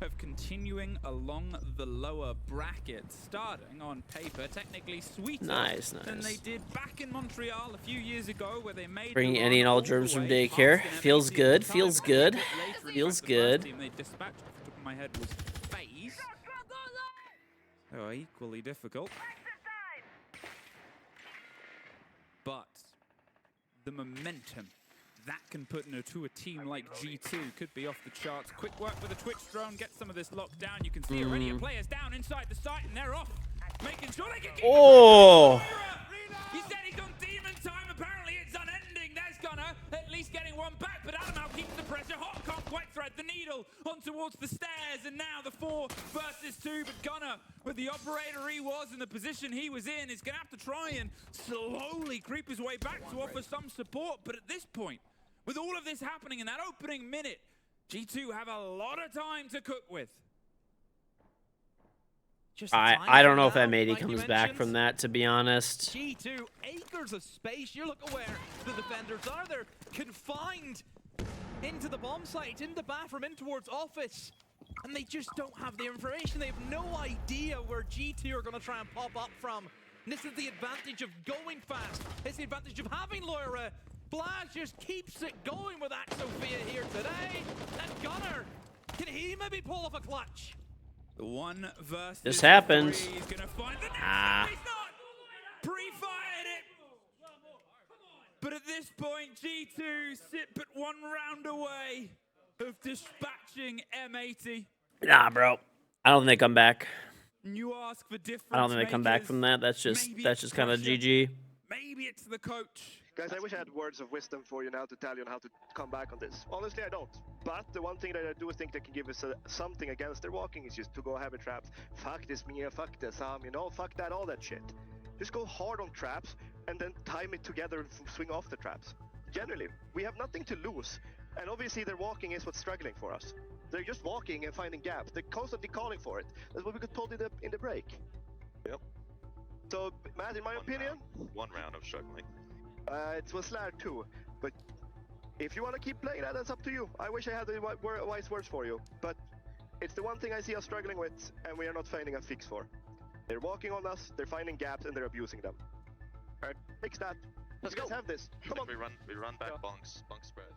of continuing along the lower bracket, starting on paper technically sweeter than they did back in Montreal a few years ago, where they made bringing any and all germs from daycare. Feels good. Feels good. Feels good. They dispatched off the top of my head was FaZe. Oh, equally difficult. But the momentum that can put into a team like G2 could be off the charts. Quick work with a Twitch drone, get some of this locked down. You can see already a player's down inside the site, and they're off, making sure they can keep He said he's on demon time. Apparently it's unending. There's Gunner at least getting one back, but Adamau keeps the pressure hot. Can't quite thread the needle on towards the stairs, and now the 4 versus 2. But Gunner, with the operator he was in the position he was in, is going to have to try and slowly creep his way back to offer some support. But at this point, with all of this happening in that opening minute, G2 have a lot of time to cook with. I don't know if M80 comes back from that, to be honest. G2, acres of space. You look where the defenders are. They're confined into the bomb site, in the bathroom, in towards office. And they just don't have the information. They have no idea where G2 are going to try and pop up from. And this is the advantage of going fast. It's the advantage of having Loira. Blaz just keeps it going with Sophia here today. And Gunner, can he maybe pull off a clutch? The 1 versus this happens. 3. He's gonna find the next one. He's not pre-fired it. But at this point, G2 sit but 1 round away of dispatching M80. Nah, bro. I don't think they come back. You ask for difference. I don't think they come back from that. That's just kind of GG. Maybe it's the coach. Guys, I wish I had words of wisdom for you now to tell you on how to come back on this. Honestly, I don't. But the one thing that I do think that can give us something against their walking is just to go heavy traps. Fuck this, Mia, fuck this, fuck that, all that shit. Just go hard on traps and then time it together and swing off the traps. Generally, we have nothing to lose. And obviously their walking is what's struggling for us. They're just walking and finding gaps. They're constantly calling for it. That's what we got told in the break. Yep. So, Matt, in my opinion, one round of struggling. it was Slayer 2. But if you want to keep playing that, that's up to you. I wish I had the wise words for you. But it's the one thing I see us struggling with, and we are not finding a fix for. They're walking on us, they're finding gaps, and they're abusing them. Alright, fix that. Let's go. Have this. Come on. We run back bunks spread.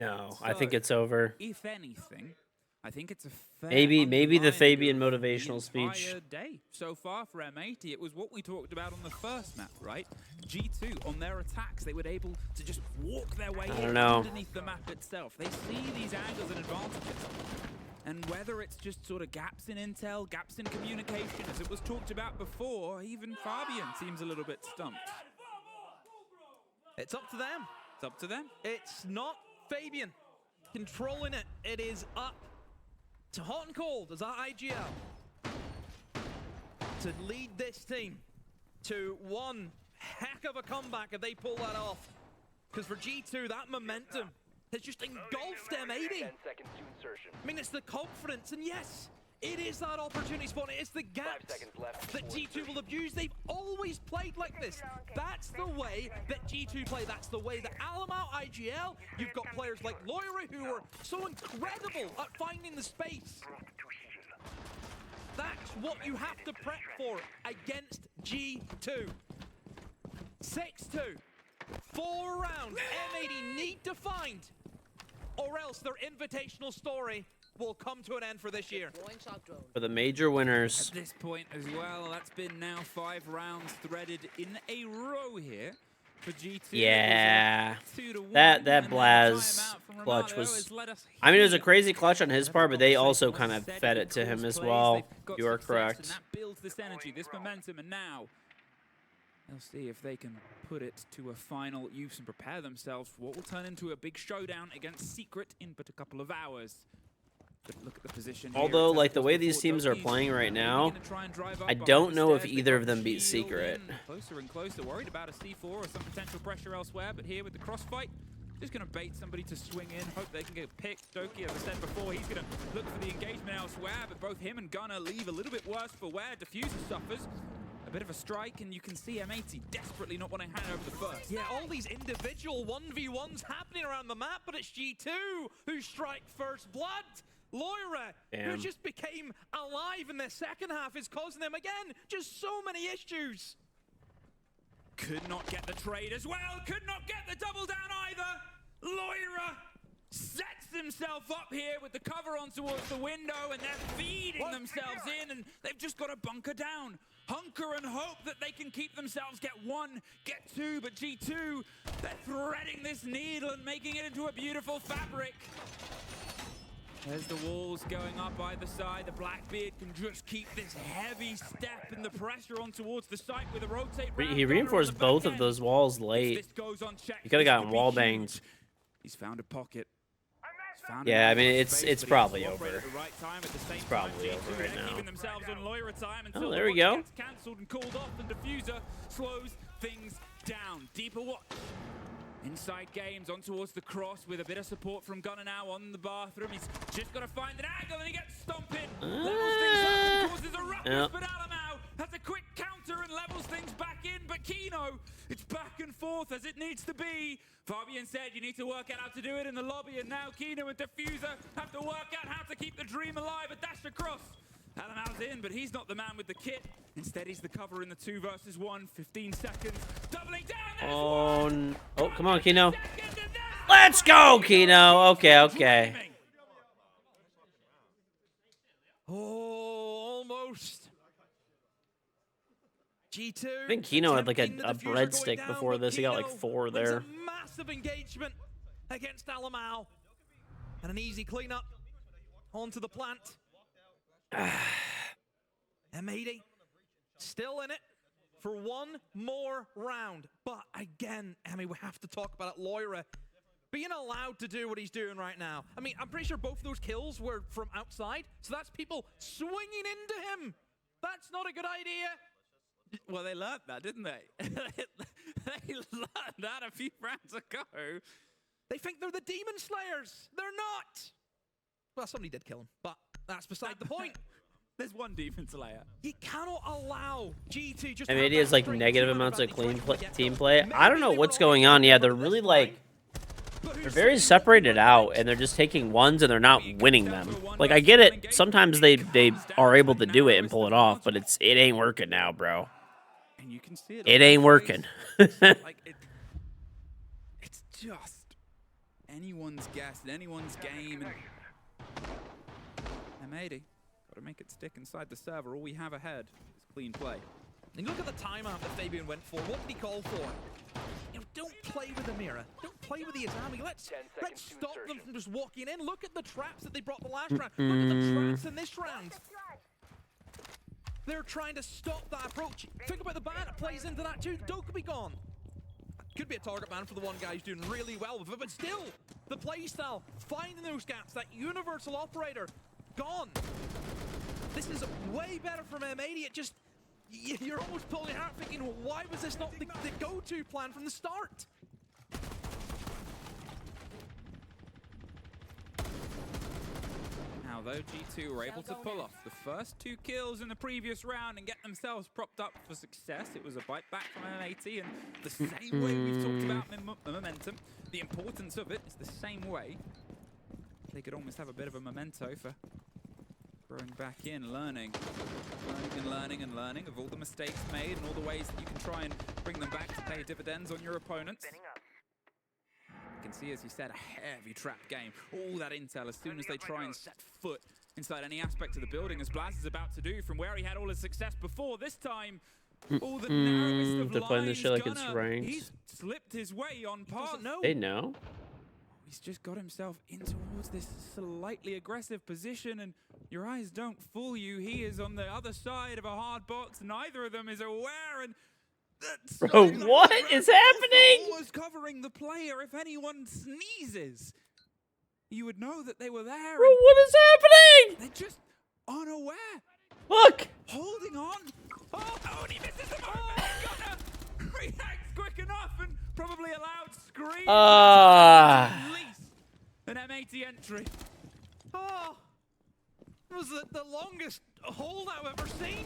No, I think it's over. If anything, I think it's a fair Maybe the underlining Fabian of motivational the speech. entire day so far for M80. It was what we talked about on the first map, right? G2 on their attacks, they were able to just walk their way I don't know. underneath the map itself. They see these angles and advantages. And whether it's just sort of gaps in intel, gaps in communication, as it was talked about before, even Fabian seems a little bit stumped. It's up to them. It's up to them. It's not Fabian controlling it. It is up to Hot and Cold as our IGL to lead this team to one heck of a comeback if they pull that off. Because for G2, that momentum has just engulfed M80. 10 seconds to insertion. I mean, it's the confidence, and yes, it is that opportunity spot. It's the gaps that G2 will abuse. They've always played like this. That's the way that G2 play. That's the way that Alamau, IGL, you've got players like Loira who are so incredible at finding the space. That's what you have to prep for against G2. 6-2. 4 rounds M80 need to find, or else their invitational story will come to an end for this year. For the major winners. At this point as well, that's been now 5 rounds threaded in a row here for G2. Yeah, that Blaz clutch was. I mean, it was a crazy clutch on his part, but they also kind of fed it to him as well. You are correct. And that builds this energy, this momentum, and now they'll see if they can put it to a final use and prepare themselves for what will turn into a big showdown against Secret in but a couple of hours. But look at the position here. Although, like the way these teams are playing right now, I don't know if either of them beat Secret. Closer and closer, worried about a C4 or some potential pressure elsewhere, but here with the crossfight, just going to bait somebody to swing in, hope they can get picked. Doki, as I said before, he's going to look for the engagement elsewhere, but both him and Gunner leave a little bit worse for wear. Diffuser suffers a bit of a strike, and you can see M80 desperately not wanting to hand over the first. Yeah, all these individual 1v1s happening around the map, but it's G2 who strike first blood. Loira, who just became alive in their second half, is causing them, again, just so many issues. Could not get the trade as well, could not get the double down either. Loira sets himself up here with the cover on towards the window, and they're feeding themselves in, and they've just got to bunker down. Hunker and hope that they can keep themselves, get 1, get 2, but G2, they're threading this needle and making it into a beautiful fabric. There's the walls going up either side. The Blackbeard can just keep this heavy step and the pressure on towards the site with a rotate round. He reinforced both of those walls late. He could have gotten wall banged. He's found a pocket. Yeah, I mean it's probably over. It's probably over right now. Keeping themselves on Loira time until Oh, there we go. gets cancelled and called off, and Diffuser slows things down. Deeper watch. Inside games on towards the cross with a bit of support from Gunner now on the bathroom. He's just got to find an angle and he gets stomping. Levels things up and causes a ruckus, but Alamau has a quick counter and levels things back in. But Kino, it's back and forth as it needs to be. Fabian said you need to work out how to do it in the lobby, and now Kino and Diffuser have to work out how to keep the dream alive. A dash across. Alamau's in, but he's not the man with the kit. Instead, he's the cover in the 2 versus 1. 15 seconds. Doubling down. Oh, come on, Kino. Let's go, Kino. Okay. Oh, almost. G2. I think Kino had like a breadstick before this. He got like 4 there. A massive engagement against Alamau. And an easy cleanup onto the plant. M80 still in it for 1 more round. But again, Emmy, we have to talk about it. Loira being allowed to do what he's doing right now. I mean, I'm pretty sure both of those kills were from outside. So that's people swinging into him. That's not a good idea. Well, they learned that, didn't they? They learned that a few rounds ago. They think they're the Demon Slayers. They're not. Well, somebody did kill him, but that's beside the point. There's one Demon Slayer. You cannot allow G2 just. I mean, it is like negative amounts of team play. I don't know what's going on. Yeah, they're really like, they're very separated out, and they're just taking ones and they're not winning them. Like, I get it. Sometimes they are able to do it and pull it off, but it ain't working now, bro. And you can see it. It ain't working. Like it's just anyone's guess, anyone's game. And M80, got to make it stick inside the server. All we have ahead is clean play. And look at the timeout that Fabian went for. What did he call for? You know, don't play with the mirror. Don't play with the Ingame. Let's stop them from just walking in. Look at the traps that they brought the last round. Look at the traps in this round. They're trying to stop that approach. Think about the ban. It plays into that too. Doe could be gone. Could be a target ban for the one guy who's doing really well with it, but still, the playstyle, finding those gaps, that universal operator, gone. This is way better from M80. It just, you're almost pulling your heart thinking, why was this not the go-to plan from the start? Now, though, G2 were able to pull off the first 2 kills in the previous round and get themselves propped up for success. It was a bite back from M80, and the same way we've talked about momentum, the importance of it is the same way. They could almost have a bit of a memento for growing back in, learning of all the mistakes made and all the ways that you can try and bring them back to pay dividends on your opponents. You can see, as you said, a heavy trap game. All that intel as soon as they try and set foot inside any aspect of the building, as Blaz is about to do from where he had all his success before. This time, all the narrowest of they're playing this shit like lines, it's Gunnar, ranked. he's slipped his way on path. They know. He's just got himself in towards this slightly aggressive position, and your eyes don't fool you. He is on the other side of a hard box. Neither of them is aware, and bro, what is happening? Almost covering the player. If anyone sneezes, you would know that they were there. Bro, what is happening? They're just unaware. Look. Holding on. Oh, and he misses the moment. Gunnar reacts quick enough and probably a loud scream. At least an M80 entry. Oh, it was the longest hold I've ever seen.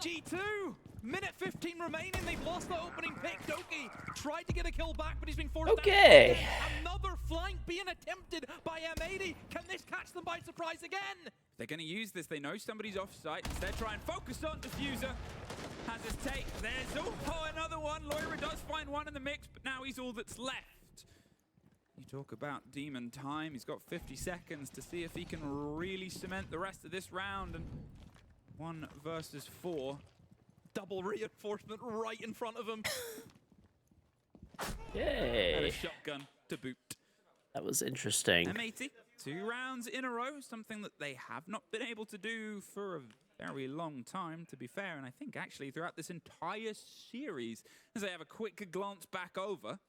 G2. Minute 15 remaining. They've lost the opening pick. Doki tried to get a kill back, but he's been forced Okay. down. Another flank being attempted by M80. Can this catch them by surprise again? They're going to use this. They know somebody's off site. Instead, try and focus on Diffuser. Has his take. There's another one. Loira does find one in the mix, but now he's all that's left. You talk about demon time. He's got 50 seconds to see if he can really cement the rest of this round. And 1 versus 4. Double reinforcement right in front of him. Yay. And a shotgun to boot. That was interesting. M80, 2 rounds in a row, something that they have not been able to do for a very long time, to be fair. And I think actually throughout this entire series, as I have a quick glance back over,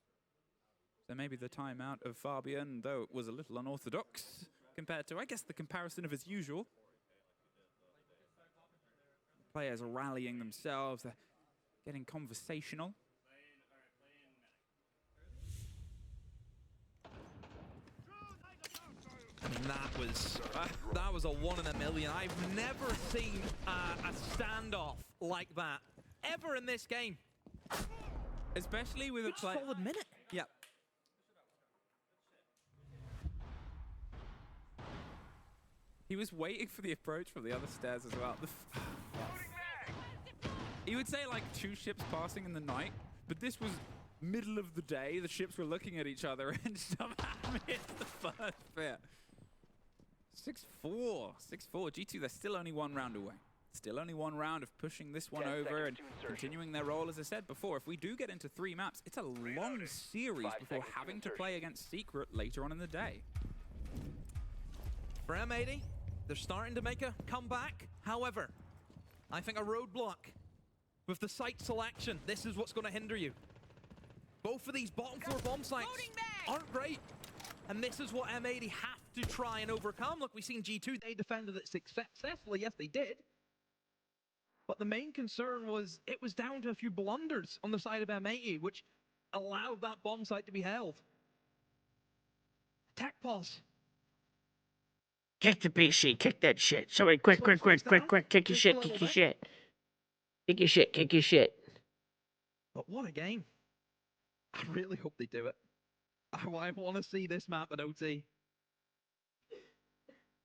so maybe the timeout of Fabian, though it was a little unorthodox compared to, I guess, the comparison of as usual. Players are rallying themselves, they're getting conversational. And that was a 1 in a million. I've never seen a standoff like that ever in this game. Especially with a play. Solid minute. Yep. He was waiting for the approach from the other stairs as well. He would say like 2 ships passing in the night, but this was middle of the day. The ships were looking at each other and somehow missed the first bit. 6-4. 6-4. G2, they're still only 1 round away. Still only 1 round of pushing this one over and continuing their role. As I said before, if we do get into 3 maps, it's a long series before having to play against Secret later on in the day. For M80, they're starting to make a comeback. However, I think a roadblock with the site selection, this is what's going to hinder you. Both of these bottom floor bomb sites aren't great. And this is what M80 have to try and overcome. Look, we've seen G2, they defended it successfully. Yes, they did. But the main concern was it was down to a few blunders on the side of M80, which allowed that bomb site to be held. Attack pause. Kick the PC, kick that shit. Somebody, quick, quick, quick, quick, quick, kick your shit, kick your shit. Kick your shit, kick your shit. But what a game. I really hope they do it. I want to see this map at OT.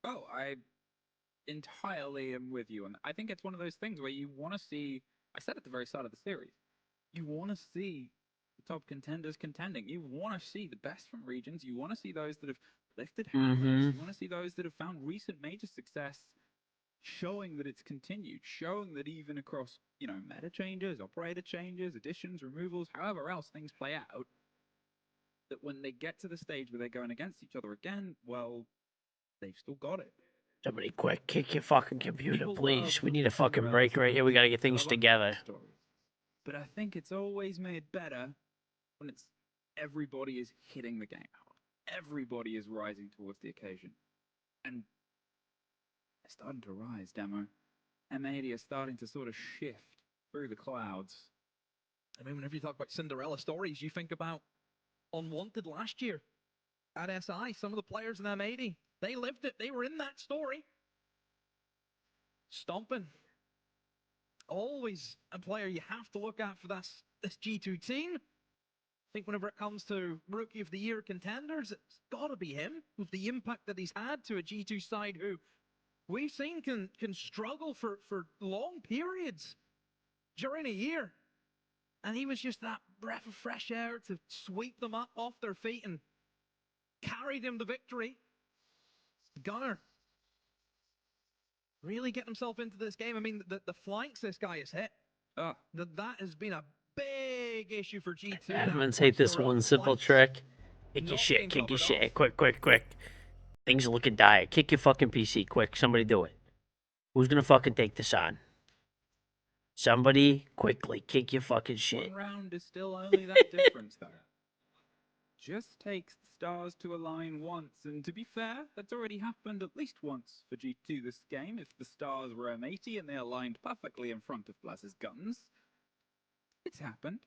Oh, I entirely am with you. And I think it's one of those things where you want to see, I said at the very start of the series, you want to see the top contenders contending. You want to see the best from regions. You want to see those that have lifted hammers. You want to see those that have found recent major success, showing that it's continued, showing that even across, you know, meta changes, operator changes, additions, removals, however else things play out, that when they get to the stage where they're going against each other again, well, they've still got it. Somebody, quick, kick your fucking computer, People please. love We need a fucking Cinderella break right here. We gotta get stories. things They love together. stories. But I think it's always made better when it's everybody is hitting the game out. Everybody is rising towards the occasion. And they're starting to rise, Demo. M80 is starting to sort of shift through the clouds. I mean, whenever you talk about Cinderella stories, you think about Unwanted last year at SI. Some of the players in M80, they lived it. They were in that story. Stomping. Always a player you have to look at for this G2 team. I think whenever it comes to Rookie of the Year contenders, it's got to be him with the impact that he's had to a G2 side who we've seen can struggle for long periods during a year. And he was just that breath of fresh air to sweep them up off their feet and carry them to victory. Gunner really getting himself into this game. I mean, the flanks this guy has hit, that has been a big issue for G2. Admins hate this one simple trick. Kick your shit, kick your shit. Quick, quick, quick. Things are looking dire. Kick your fucking PC, quick. Somebody do it. Who's gonna fucking take this on? Somebody, quickly, kick your fucking shit. One round is still only that difference, though. Just takes the stars to align once, and to be fair, that's already happened at least once for G2 this game. If the stars were M80 and they aligned perfectly in front of Blaz's guns, it's happened.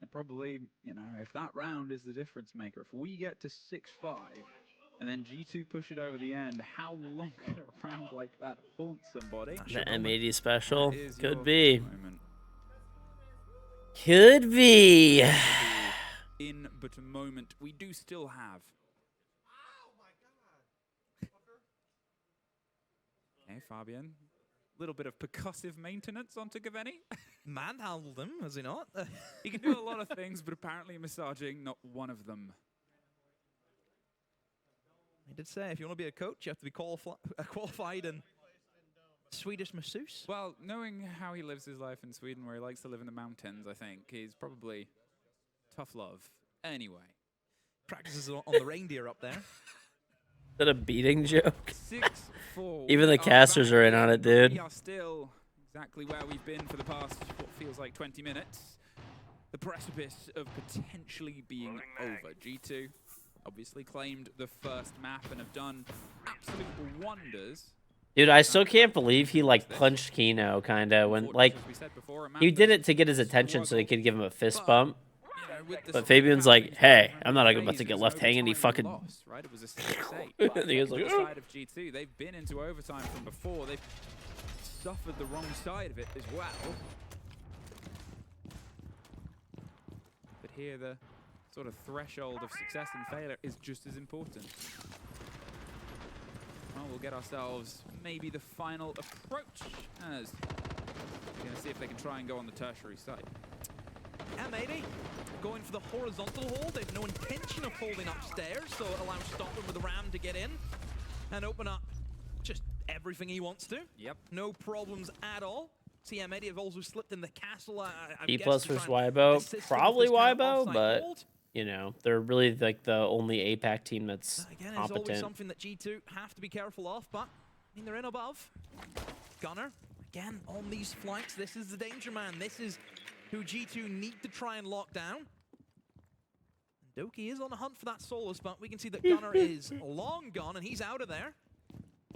And probably, you know, if that round is the difference maker, if we get to 6-5, and then G2 push it over the end, how long could a round like that haunt somebody? The M80 special? Could be. Moment. Could be. In but a moment, we do still have. Okay, Fabian. A little bit of percussive maintenance onto Gaveni. Manhandled him, has he not? He can do a lot of things, but apparently massaging, not one of them. He did say if you want to be a coach, you have to be qualified in Swedish masseuse. Well, knowing how he lives his life in Sweden, where he likes to live in the mountains, I think he's probably tough love. Anyway. Practices on the reindeer up there. Is that a beating joke? 6-4. Even the casters are in on it, dude. We are still exactly where we've been for the past, what feels like 20 minutes. The precipice of potentially being over. G2 obviously claimed the first map and have done absolute wonders. Dude, I still can't believe he, like, punched Kino, kinda, when, like, he did it to get his attention so they could give him a fist bump. But Fabian's like, hey, I'm not about to get left hanging. He fucking. Right, it was a 6-8. He was like, the side of G2, they've been into overtime from before. They've suffered the wrong side of it as well. But here, the sort of threshold of success and failure is just as important. Well, we'll get ourselves maybe the final approach as we're going to see if they can try and go on the tertiary side. M80 going for the horizontal hold. They have no intention of holding upstairs, so it allows Stompin with the ram to get in and open up just everything he wants to. Yep. No problems at all. See, M80 have also slipped in the castle. E plus versus Weibo, probably Weibo, but you know they're really like the only APAC team that's again, competent. it's always something that G2 have to be careful of, but I mean they're in above. Gunner again on these flanks. This is the danger man. This is who G2 need to try and lock down. Doki is on the hunt for that solo spot. We can see that Gunner is long gone and he's out of there.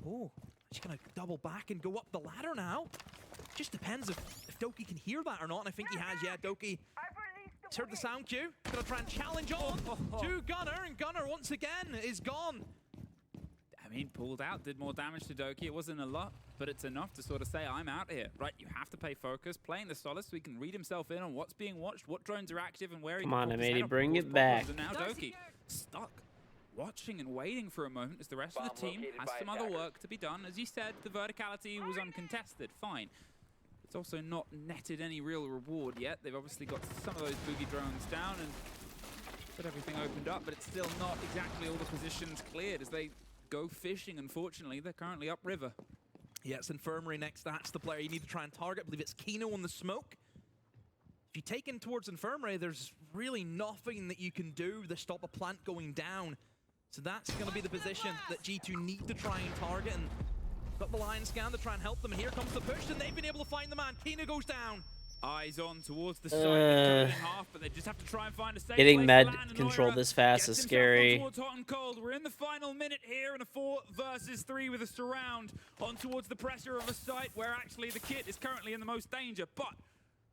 Oh, She's gonna double back and go up the ladder now. Just depends if Doki can hear that or not, and I think he has. Yeah, Doki. He's heard the sound cue. Gonna try and challenge on to Gunnar, and Gunnar once again is gone. I mean, pulled out, did more damage to Doki. It wasn't a lot, but it's enough to sort of say, I'm out here. Right, you have to pay focus, playing the Solace so he can read himself in on what's being watched, what drones are active, and where he Come can on, pop his Amity, head up bring and it cause back. problems. And now Doki stuck, watching and waiting for a moment as the rest of the team has some other work to be done. As you said, the verticality was uncontested, fine. It's also not netted any real reward yet. They've obviously got some of those boogie drones down and got everything opened up, but it's still not exactly all the positions cleared as they go fishing. Unfortunately, they're currently upriver. Yeah, it's Infirmary next. That's the player you need to try and target. I believe it's Kino on the smoke. If you take in towards Infirmary, there's really nothing that you can do to stop a plant going down. So that's going to be the position that G2 need to try and target. And got the line scan to try and help them. And here comes the push, and they've been able to find the man. Kino goes down. Eyes on towards the side, they're cut in half, but they just have to try and find a safe Getting place med to land, and control Neura this fast gets is himself scary. on towards hot and cold. We're in the final minute here in a 4 versus 3 with a surround on towards the pressure of a site where actually the kit is currently in the most danger, but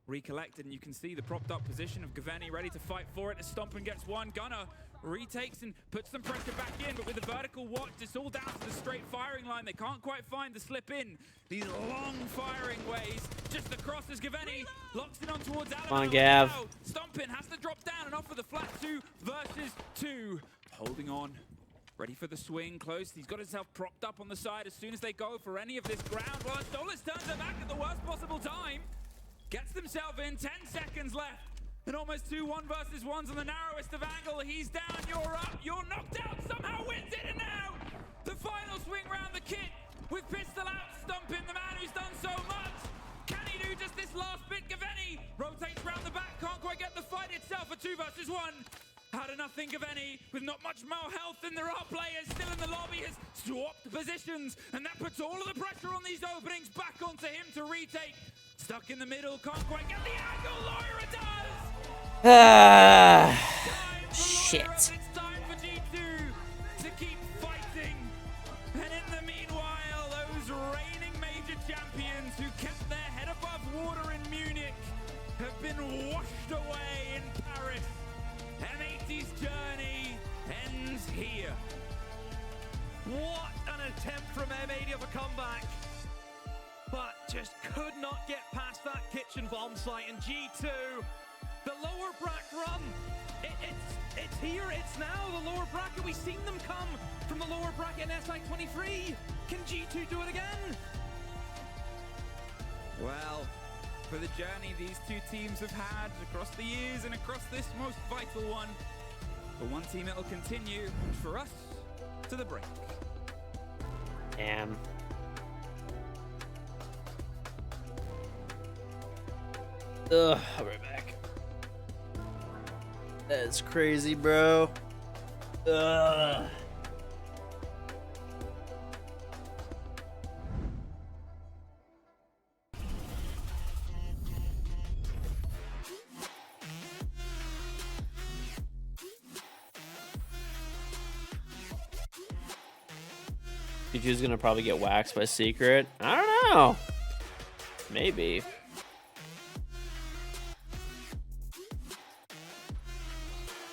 recollected, and you can see the propped up position of Gaveni ready to fight for it as Stompin gets one. Gunnar retakes and puts some pressure back in, but with the vertical watch, it's all down to the straight firing line. They can't quite find the slip in. These long firing ways just across as Gaveni locks it on towards Alamo. Come on, Gav. Stompin has to drop down and offer the flat 2 versus 2. Holding on. Ready for the swing, close. He's got himself propped up on the side as soon as they go for any of this ground. Well, Stolas turns it back at the worst possible time. Gets themselves in, 10 seconds left. And almost 2 1 versus 1s on the narrowest of angle. He's down, you're up, you're knocked out, somehow wins it, and now the final swing round the kit with pistol out, Stompin, the man who's done so much. Can he do just this last bit? Gaveni rotates round the back, can't quite get the fight itself, a 2 versus 1. Out of nothing, Gaveni, with not much more health than there are players still in the lobby, has swapped positions, and that puts all of the pressure on these openings back onto him to retake. Stuck in the middle, can't quite get the angle, Lyra does! Shit. It's time for G2 to keep fighting. And in the meanwhile, those reigning major champions who kept their head above water in Munich have been washed away in Paris. M80's journey ends here. What an attempt from M80 of a comeback. But just could not get past that kitchen bomb site. And G2, the lower bracket run, it's here, it's now, the lower bracket. We've seen them come from the lower bracket in SI23. Can G2 do it again? Well, for the journey these two teams have had across the years and across this most vital one, for one team it'll continue, for us, to the break. Damn. Ugh, I'll be right back. That's crazy, bro. Ugh. Pichu's gonna probably get waxed by Secret. I don't know. Maybe.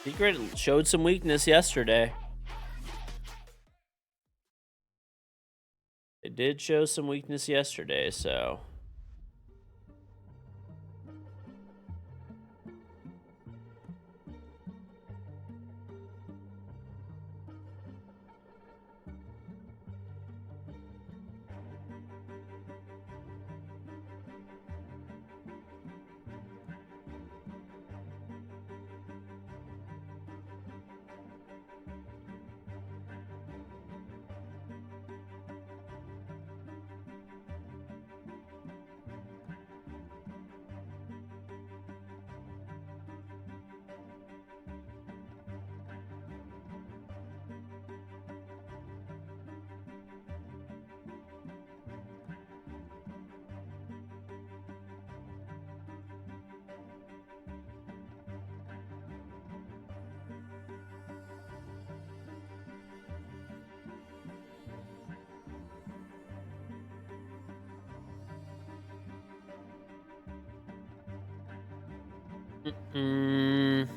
Secret showed some weakness yesterday. It did show some weakness yesterday, so. Mm.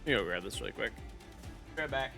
Let me go grab this really quick. Right back.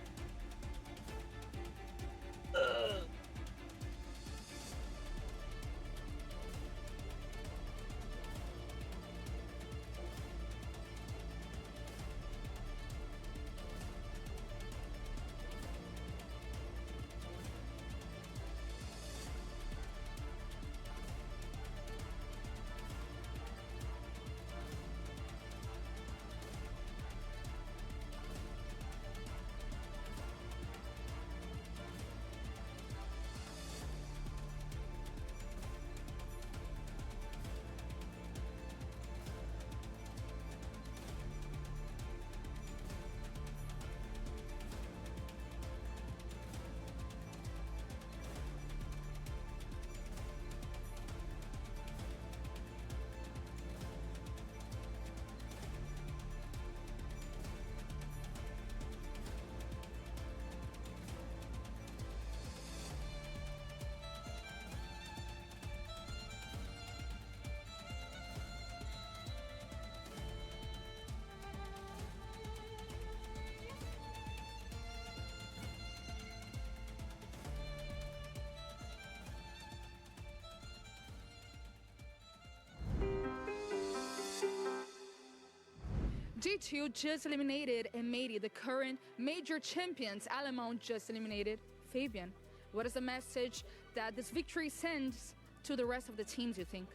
G2 just eliminated Amady, the current major champions. Alemão just eliminated Fabian. What is the message that this victory sends to the rest of the teams, you think?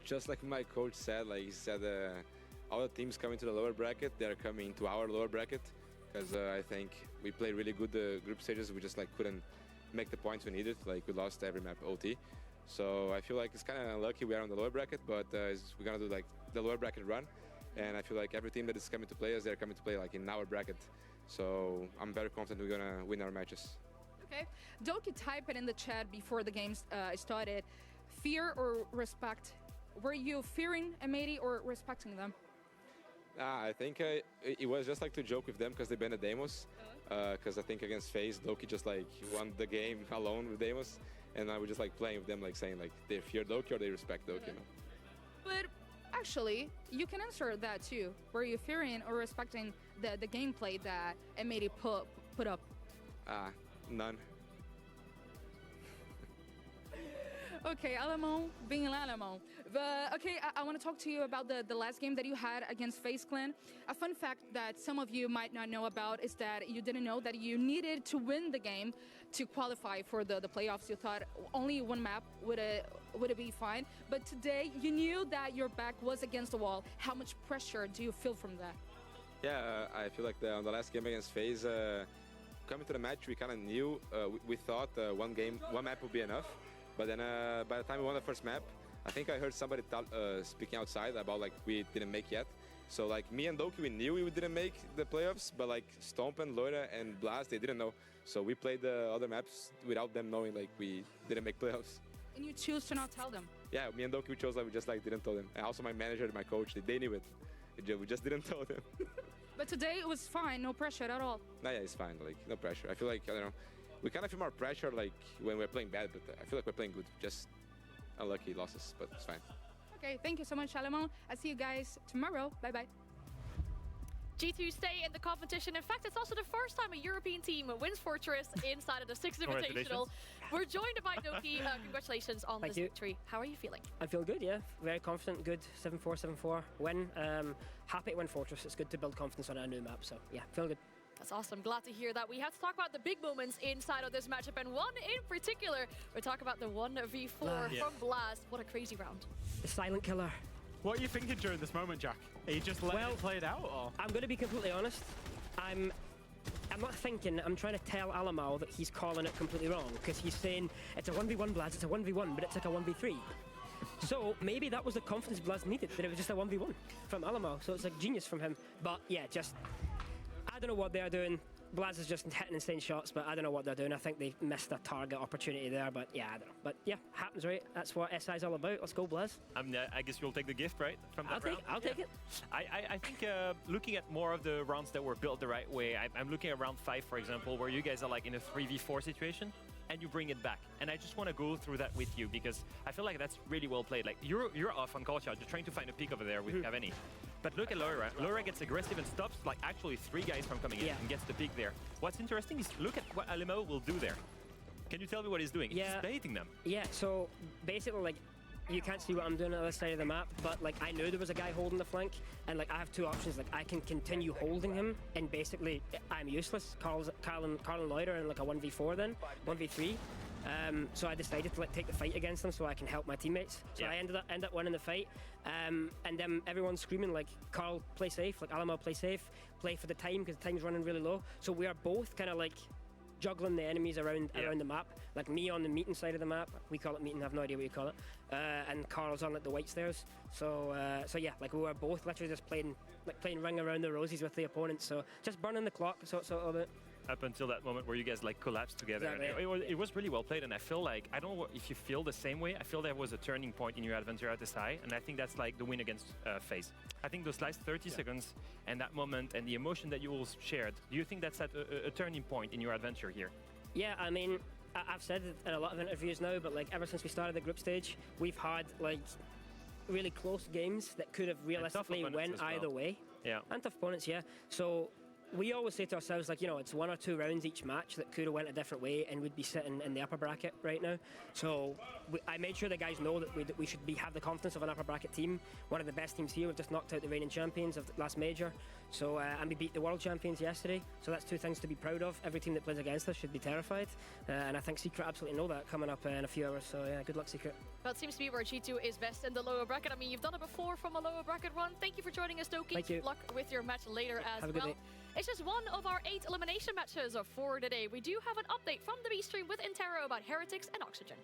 Just like my coach said, like he said, all the teams coming to the lower bracket, they're coming to our lower bracket because I think we played really good the group stages. We just like couldn't make the points we needed. Like we lost every map OT. So I feel like it's kind of unlucky we are on the lower bracket, but we're gonna do like the lower bracket run. And I feel like every team that is coming to play us, they're coming to play like in our bracket. So I'm very confident we're gonna win our matches. Okay. Doki typed it in the chat before the game started. Fear or respect? Were you fearing Amady or respecting them? I think it was just like to joke with them because they banned the Demos. Because I think against FaZe, Doki just like won the game alone with Demos. And I was just like playing with them, like saying like they fear Doki or they respect Doki. You know? But Actually, you can answer that too. Were you fearing or respecting the gameplay that Mady put up? None. Okay, Allemand being Allemand. But okay, I want to talk to you about the last game that you had against FaZe Clan. A fun fact that some of you might not know about is that you didn't know that you needed to win the game to qualify for the playoffs. You thought only one map would it be fine. But today you knew that your back was against the wall. How much pressure do you feel from that? Yeah, I feel like on the last game against FaZe, coming to the match, we kind of knew, we thought one map would be enough. But then by the time we won the first map, I think I heard somebody speaking outside about like we didn't make yet. So like me and Doki, we knew we didn't make the playoffs, but like Stomp and Loira and Blast, they didn't know. So we played the other maps without them knowing like we didn't make playoffs. And you choose to not tell them? Yeah, me and Doki, we chose like we just like didn't tell them. And also my manager and my coach, they knew it. We just didn't tell them. But today it was fine, no pressure at all. Nah, yeah, it's fine, like no pressure. I feel like, I don't know, we kind of feel more pressure like when we're playing bad, but I feel like we're playing good. Just unlucky losses, but it's fine. Okay, thank you so much, Allemand. I'll see you guys tomorrow. Bye-bye. G2 stay in the competition. In fact, it's also the first time a European team wins Fortress inside of the 6th Invitational. We're joined by Doki. Congratulations on this victory. How are you feeling? I feel good, yeah. Very confident, good. 7-4, 7-4 win. Happy to win Fortress. It's good to build confidence on a new map, so yeah, feel good. That's awesome. Glad to hear that. We have to talk about the big moments inside of this matchup, and one in particular. We're talking about the 1v4 from Blast. What a crazy round. The silent killer. What are you thinking during this moment, Jack? Are you just letting it play it out, or? I'm going to be completely honest. I'm not thinking. I'm trying to tell Alamo that he's calling it completely wrong, because he's saying it's a 1v1 Blast, it's a 1v1, but it's like a 1v3. So maybe that was the confidence Blast needed, that it was just a 1v1 from Alamo. So it's like genius from him. But yeah, I don't know what they're doing. Blaz is just hitting insane shots, but I don't know what they're doing. I think they missed a target opportunity there, but yeah, I don't know. But yeah, happens, right? That's what SI's all about. Let's go, Blaz. I guess you'll take the gift, right? From that round? I'll take it. I think looking at more of the rounds that were built the right way, I'm looking at round 5, for example, where you guys are like in a 3v4 situation, and you bring it back. And I just want to go through that with you, because I feel like that's really well played. Like, you're off on call shot, you're trying to find a pick over there with Cavani. But look at Loira. Loira gets aggressive and stops like actually 3 guys from coming in and gets the pick there. What's interesting is look at what Alamo will do there. Can you tell me what he's doing? Yeah. He's baiting them. Yeah, so basically, like, you can't see what I'm doing on the other side of the map, but like I knew there was a guy holding the flank, and like I have 2 options. Like I can continue holding him, and basically I'm useless. Carl and Loiter in like a 1v4 then, 1v3. So I decided to like take the fight against them so I can help my teammates. So I end up winning the fight, and then everyone's screaming like, Carl, play safe, like Alamo, play safe, play for the time, because the time's running really low. So we are both kind of like juggling the enemies around the map. Like me on the meeting side of the map, we call it meeting, I have no idea what you call it, and Carl's on like the white stairs. So yeah, like we were both literally just playing ring around the rosies with the opponents. So just burning the clock, so a bit. Up until that moment where you guys like collapsed together. Exactly. It was really well played, and I feel like, I don't know if you feel the same way, I feel there was a turning point in your adventure at SI, and I think that's like the win against FaZe. I think those last 30 seconds and that moment and the emotion that you all shared, do you think that's at a turning point in your adventure here? Yeah, I mean, I've said it in a lot of interviews now, but like ever since we started the group stage, we've had like really close games that could have realistically went either way. Yeah. And tough opponents, yeah. So we always say to ourselves, like, you know, it's 1 or 2 rounds each match that could have went a different way and would be sitting in the upper bracket right now. So I made sure the guys know that we should have the confidence of an upper bracket team. One of the best teams here. We've just knocked out the reigning champions of the last major. So and we beat the world champions yesterday. So that's 2 things to be proud of. Every team that plays against us should be terrified. And I think Secret absolutely know that coming up in a few hours. So yeah, good luck, Secret. Well, it seems to be where G2 is best in the lower bracket. I mean, you've done it before from a lower bracket run. Thank you for joining us, Doki. Thank you. Good luck with your match later as Have a good well. day. It's just one of our 8 elimination matches for today. We do have an update from the B stream with Intero about Heretics and Oxygen.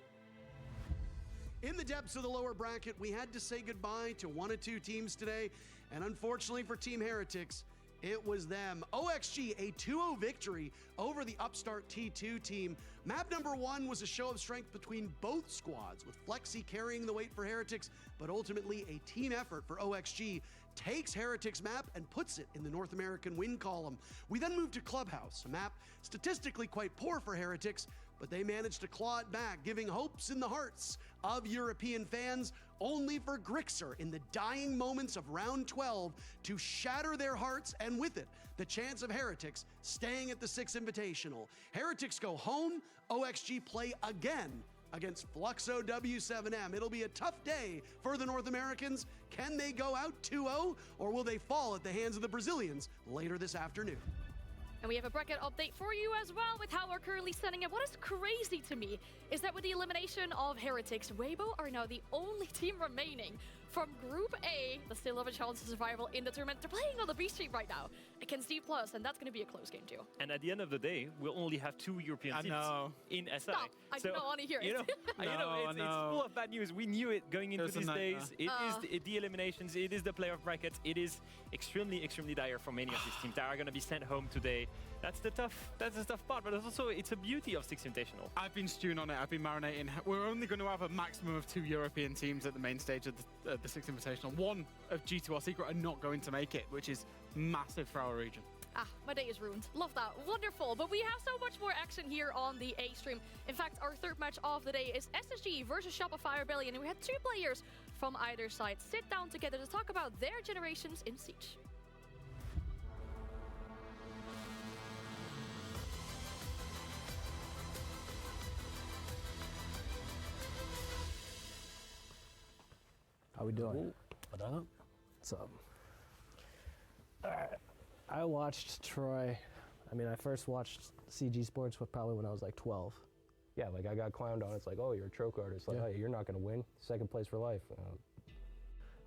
In the depths of the lower bracket, we had to say goodbye to 1 of 2 teams today, and unfortunately for Team Heretics, it was them. OXG, a 2-0 victory over the upstart T2 team. Map number 1 was a show of strength between both squads, with Flexi carrying the weight for Heretics, but ultimately a team effort for OXG takes Heretics map and puts it in the North American win column. We then moved to Clubhouse, a map statistically quite poor for Heretics, but they managed to claw it back, giving hopes in the hearts of European fans. only for Grixer in the dying moments of round 12 to shatter their hearts, and with it, the chance of Heretics staying at the 6 Invitational. Heretics go home, OXG play again against Fluxo W7M. It'll be a tough day for the North Americans. Can they go out 2-0, or will they fall at the hands of the Brazilians later this afternoon? And we have a bracket update for you as well with how we're currently standing. And what is crazy to me is that with the elimination of Heretics, Weibo are now the only team remaining from Group A that still have a chance of survival in the tournament. They're playing on the B Street right now against D+, and that's going to be a close game too. And at the end of the day, we'll only have 2 European teams in SI. Stop. I do not want to hear it. You know, it's full of bad news. We knew it going into these days. It is the eliminations. It is the playoff brackets. It is extremely, extremely dire for many of these teams that are going to be sent home today. That's the tough part, but it's a beauty of 6 Invitational. I've been stewing on it. I've been marinating. We're only going to have a maximum of 2 European teams at the main stage of the 6 Invitational. One of G2 Secret are not going to make it, which is massive for our region. My day is ruined. Love that. Wonderful. But we have so much more action here on the A stream. In fact, our third match of the day is SSG versus Shopify Rebellion. And we had 2 players from either side sit down together to talk about their generations in Siege. How we doing? What up? What's up? Alright. I watched Troy. I mean, I first watched CG Sports probably when I was like 12. Yeah, like I got clowned on. It's like, oh, you're a choke artist. Like, hey, you're not going to win. Second place for life.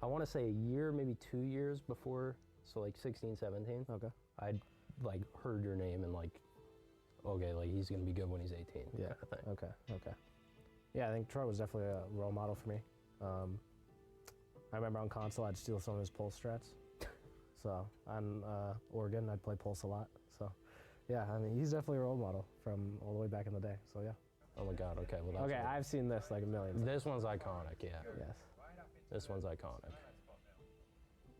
I want to say a year, maybe 2 years before, so like 16, 17. Okay. I'd like heard your name and like, okay, like he's going to be good when he's 18. Yeah. Kind of thing. Okay. Yeah, I think Troy was definitely a role model for me. I remember on console I'd steal some of his pulse strats. So on Oregon I'd play pulse a lot. So yeah, I mean he's definitely a role model from all the way back in the day. So yeah. Oh my God. Okay. Well. That's okay. I've seen this like a million times. This one's iconic. Yeah. Yes. This one's iconic.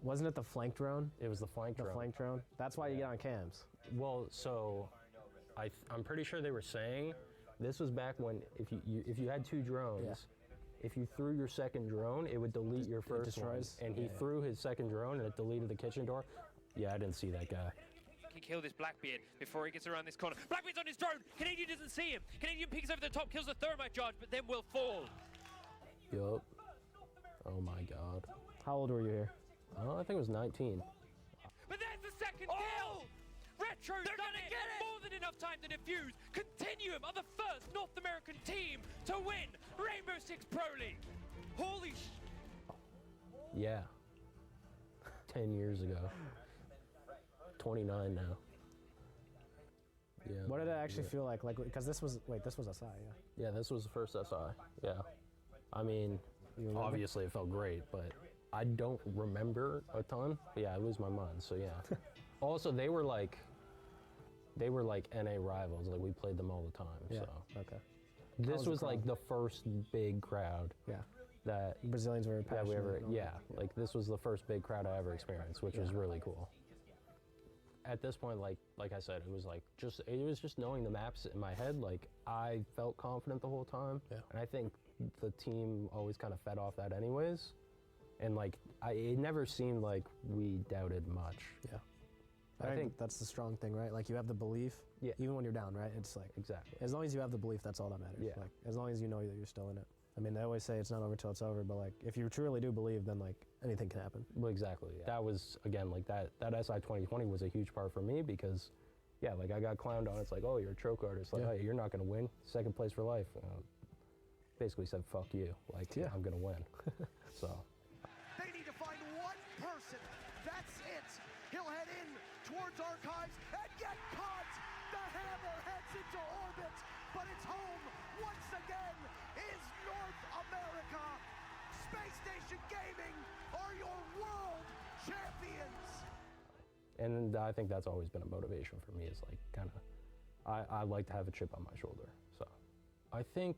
Wasn't it the flank drone? It was the flank drone. The flank drone. That's why you get on cams. Well, so I'm pretty sure they were saying this was back when if you had 2 drones. If you threw your second drone, it would delete your first one. And he threw his second drone and it deleted the kitchen door. Yeah, I didn't see that guy. Can kill this Blackbeard before he gets around this corner. Blackbeard's on his drone. Canadian doesn't see him. Canadian peeks over the top, kills the thermite charge, but then will fall. Yup. Oh my God. How old were you here? I think it was 19. But there's the second kill! Retro's done it! More than enough time to defuse. Continuum are the first North American team to win Rainbow Six Pro League. Holy Yeah. 10 years ago. 29 now. Yeah. What did it actually feel like? Like, because this was SI, yeah. Yeah, this was the first SI. Yeah. I mean, obviously it felt great, but I don't remember a ton. But yeah, I lose my mind. So yeah. Also, they were like NA rivals. Like we played them all the time. Yeah. So okay. This was like the first big crowd. Yeah. That Brazilians were passionate. Like this was the first big crowd I ever experienced, which was really cool. At this point, like I said, it was just knowing the maps in my head. Like I felt confident the whole time, and I think the team always kind of fed off that, anyways. And like it never seemed like we doubted much. Yeah. I think that's the strong thing, right? Like you have the belief, even when you're down, right? It's like exactly. As long as you have the belief, that's all that matters. Yeah. Like as long as you know that you're still in it. I mean, they always say it's not over till it's over, but like if you truly do believe, then like anything can happen. Well, exactly. Yeah. That was again like that SI 2020 was a huge part for me because, yeah, like I got clowned on. It's like, oh, you're a choke artist. Like, hey, you're not gonna win. Second place for life. Basically said, fuck you. Like, I'm gonna win. So. They need to find one person. That's it. He'll head in towards Archives and get caught. The hammer heads into orbit, but it's home once again is North America. Space Station Gaming are your world champions. And I think that's always been a motivation for me is like kind of, I like to have a chip on my shoulder. So I think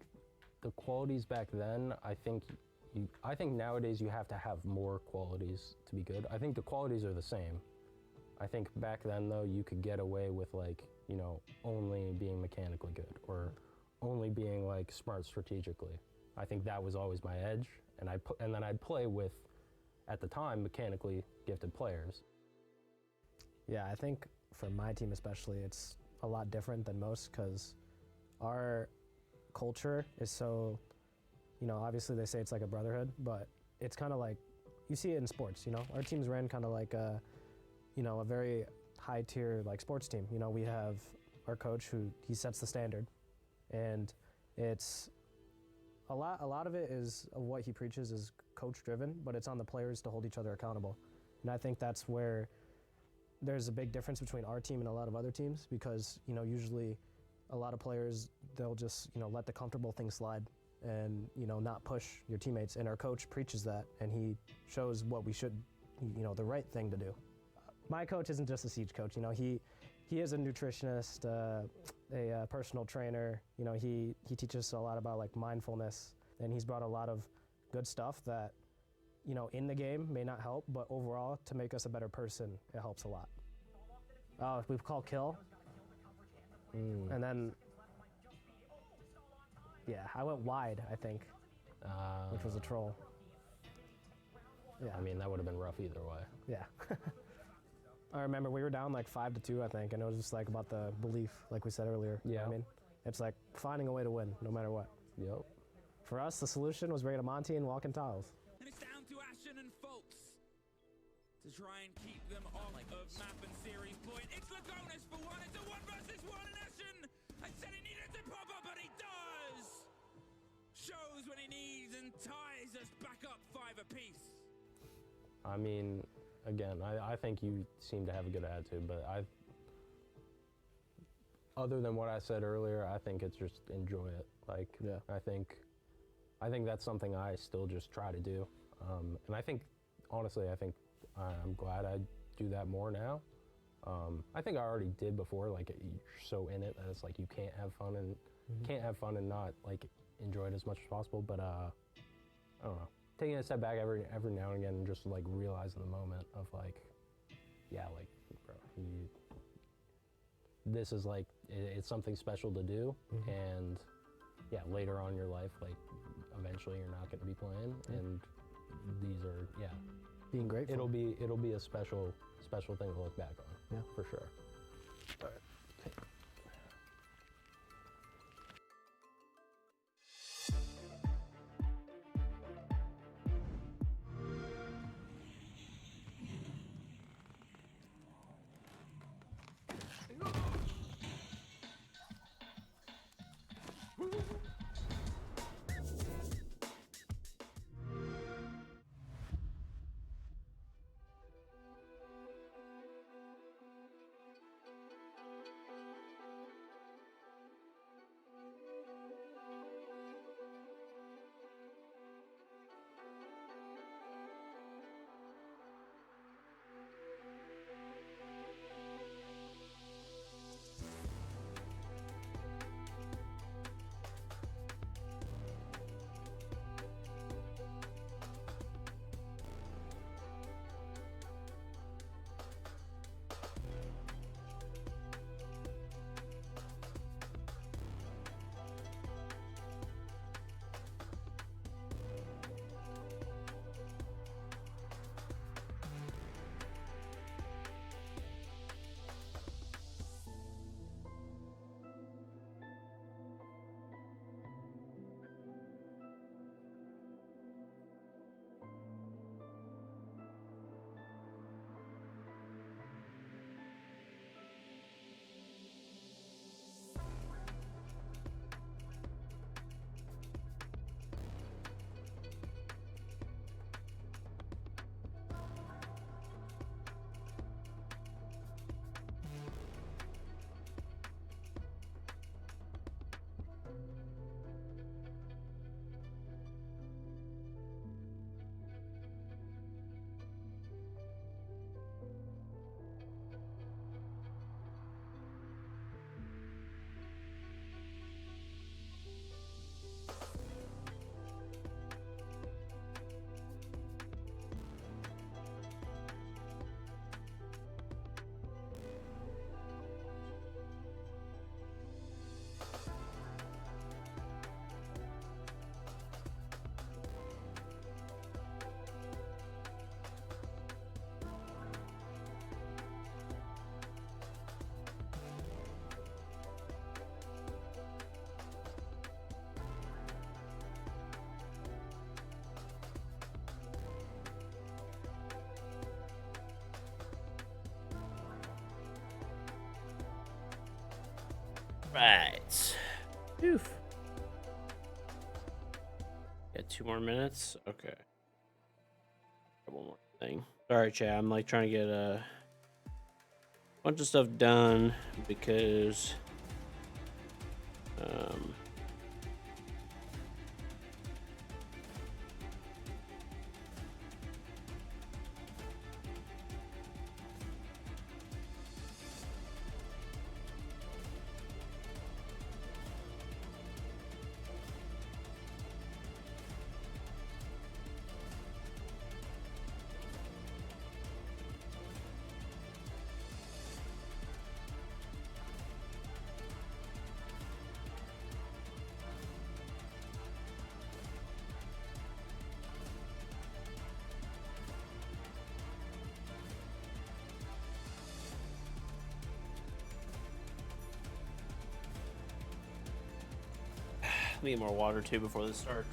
the qualities back then, I think nowadays you have to have more qualities to be good. I think the qualities are the same. I think back then though, you could get away with like, you know, only being mechanically good or only being like smart strategically. I think that was always my edge. and then I'd play with, at the time, mechanically gifted players. Yeah, I think for my team especially, it's a lot different than most because our culture is so, obviously they say it's like a brotherhood, but it's kind of like, you see it in sports, Our team's ran kind of like a very high tier like sports team. We have our coach he sets the standard, and it's a lot of it is of what he preaches is coach driven, but it's on the players to hold each other accountable. And I think that's where there's a big difference between our team and a lot of other teams because, usually a lot of players, they'll just, let the comfortable thing slide and, not push your teammates. And our coach preaches that, and he shows what we should, the right thing to do. My coach isn't just a siege coach, he is a nutritionist, a personal trainer. He teaches a lot about like mindfulness, and he's brought a lot of good stuff that, in the game may not help, but overall to make us a better person, it helps a lot. We've called kill, and then I went wide, I think, which was a troll. Yeah, I mean that would have been rough either way. Yeah. I remember we were down like 5-2, I think, and it was just like about the belief, like we said earlier. Yeah. I mean, it's like finding a way to win, no matter what. Yep. For us, the solution was bringing a Monty and walking tiles. And it's down to Ashen and Folks to try and keep them off of map and series point. It's Lagonis for one. It's a 1 versus 1, and Ashen, I said he needed to pop up, but he does. Shows when he needs and ties us back up 5 apiece. I mean, again, I think you seem to have a good attitude, but other than what I said earlier, I think it's just enjoy it. Like, yeah. I think that's something I still just try to do. And I think, honestly, I'm glad I do that more now. I think I already did before, like you're so in it that it's like you can't have fun and not like enjoy it as much as possible. But I don't know. Taking a step back every now and again and just like realizing the moment of like, yeah, like, bro, this is like, it's something special to do. And yeah, later on in your life, like eventually you're not going to be playing, and these are, being grateful. It'll be a special thing to look back on. Yeah, for sure. All right. right. Oof. Got 2 more minutes. Okay. One more thing. Sorry, chat. I'm like trying to get a bunch of stuff done because need more water too before this starts.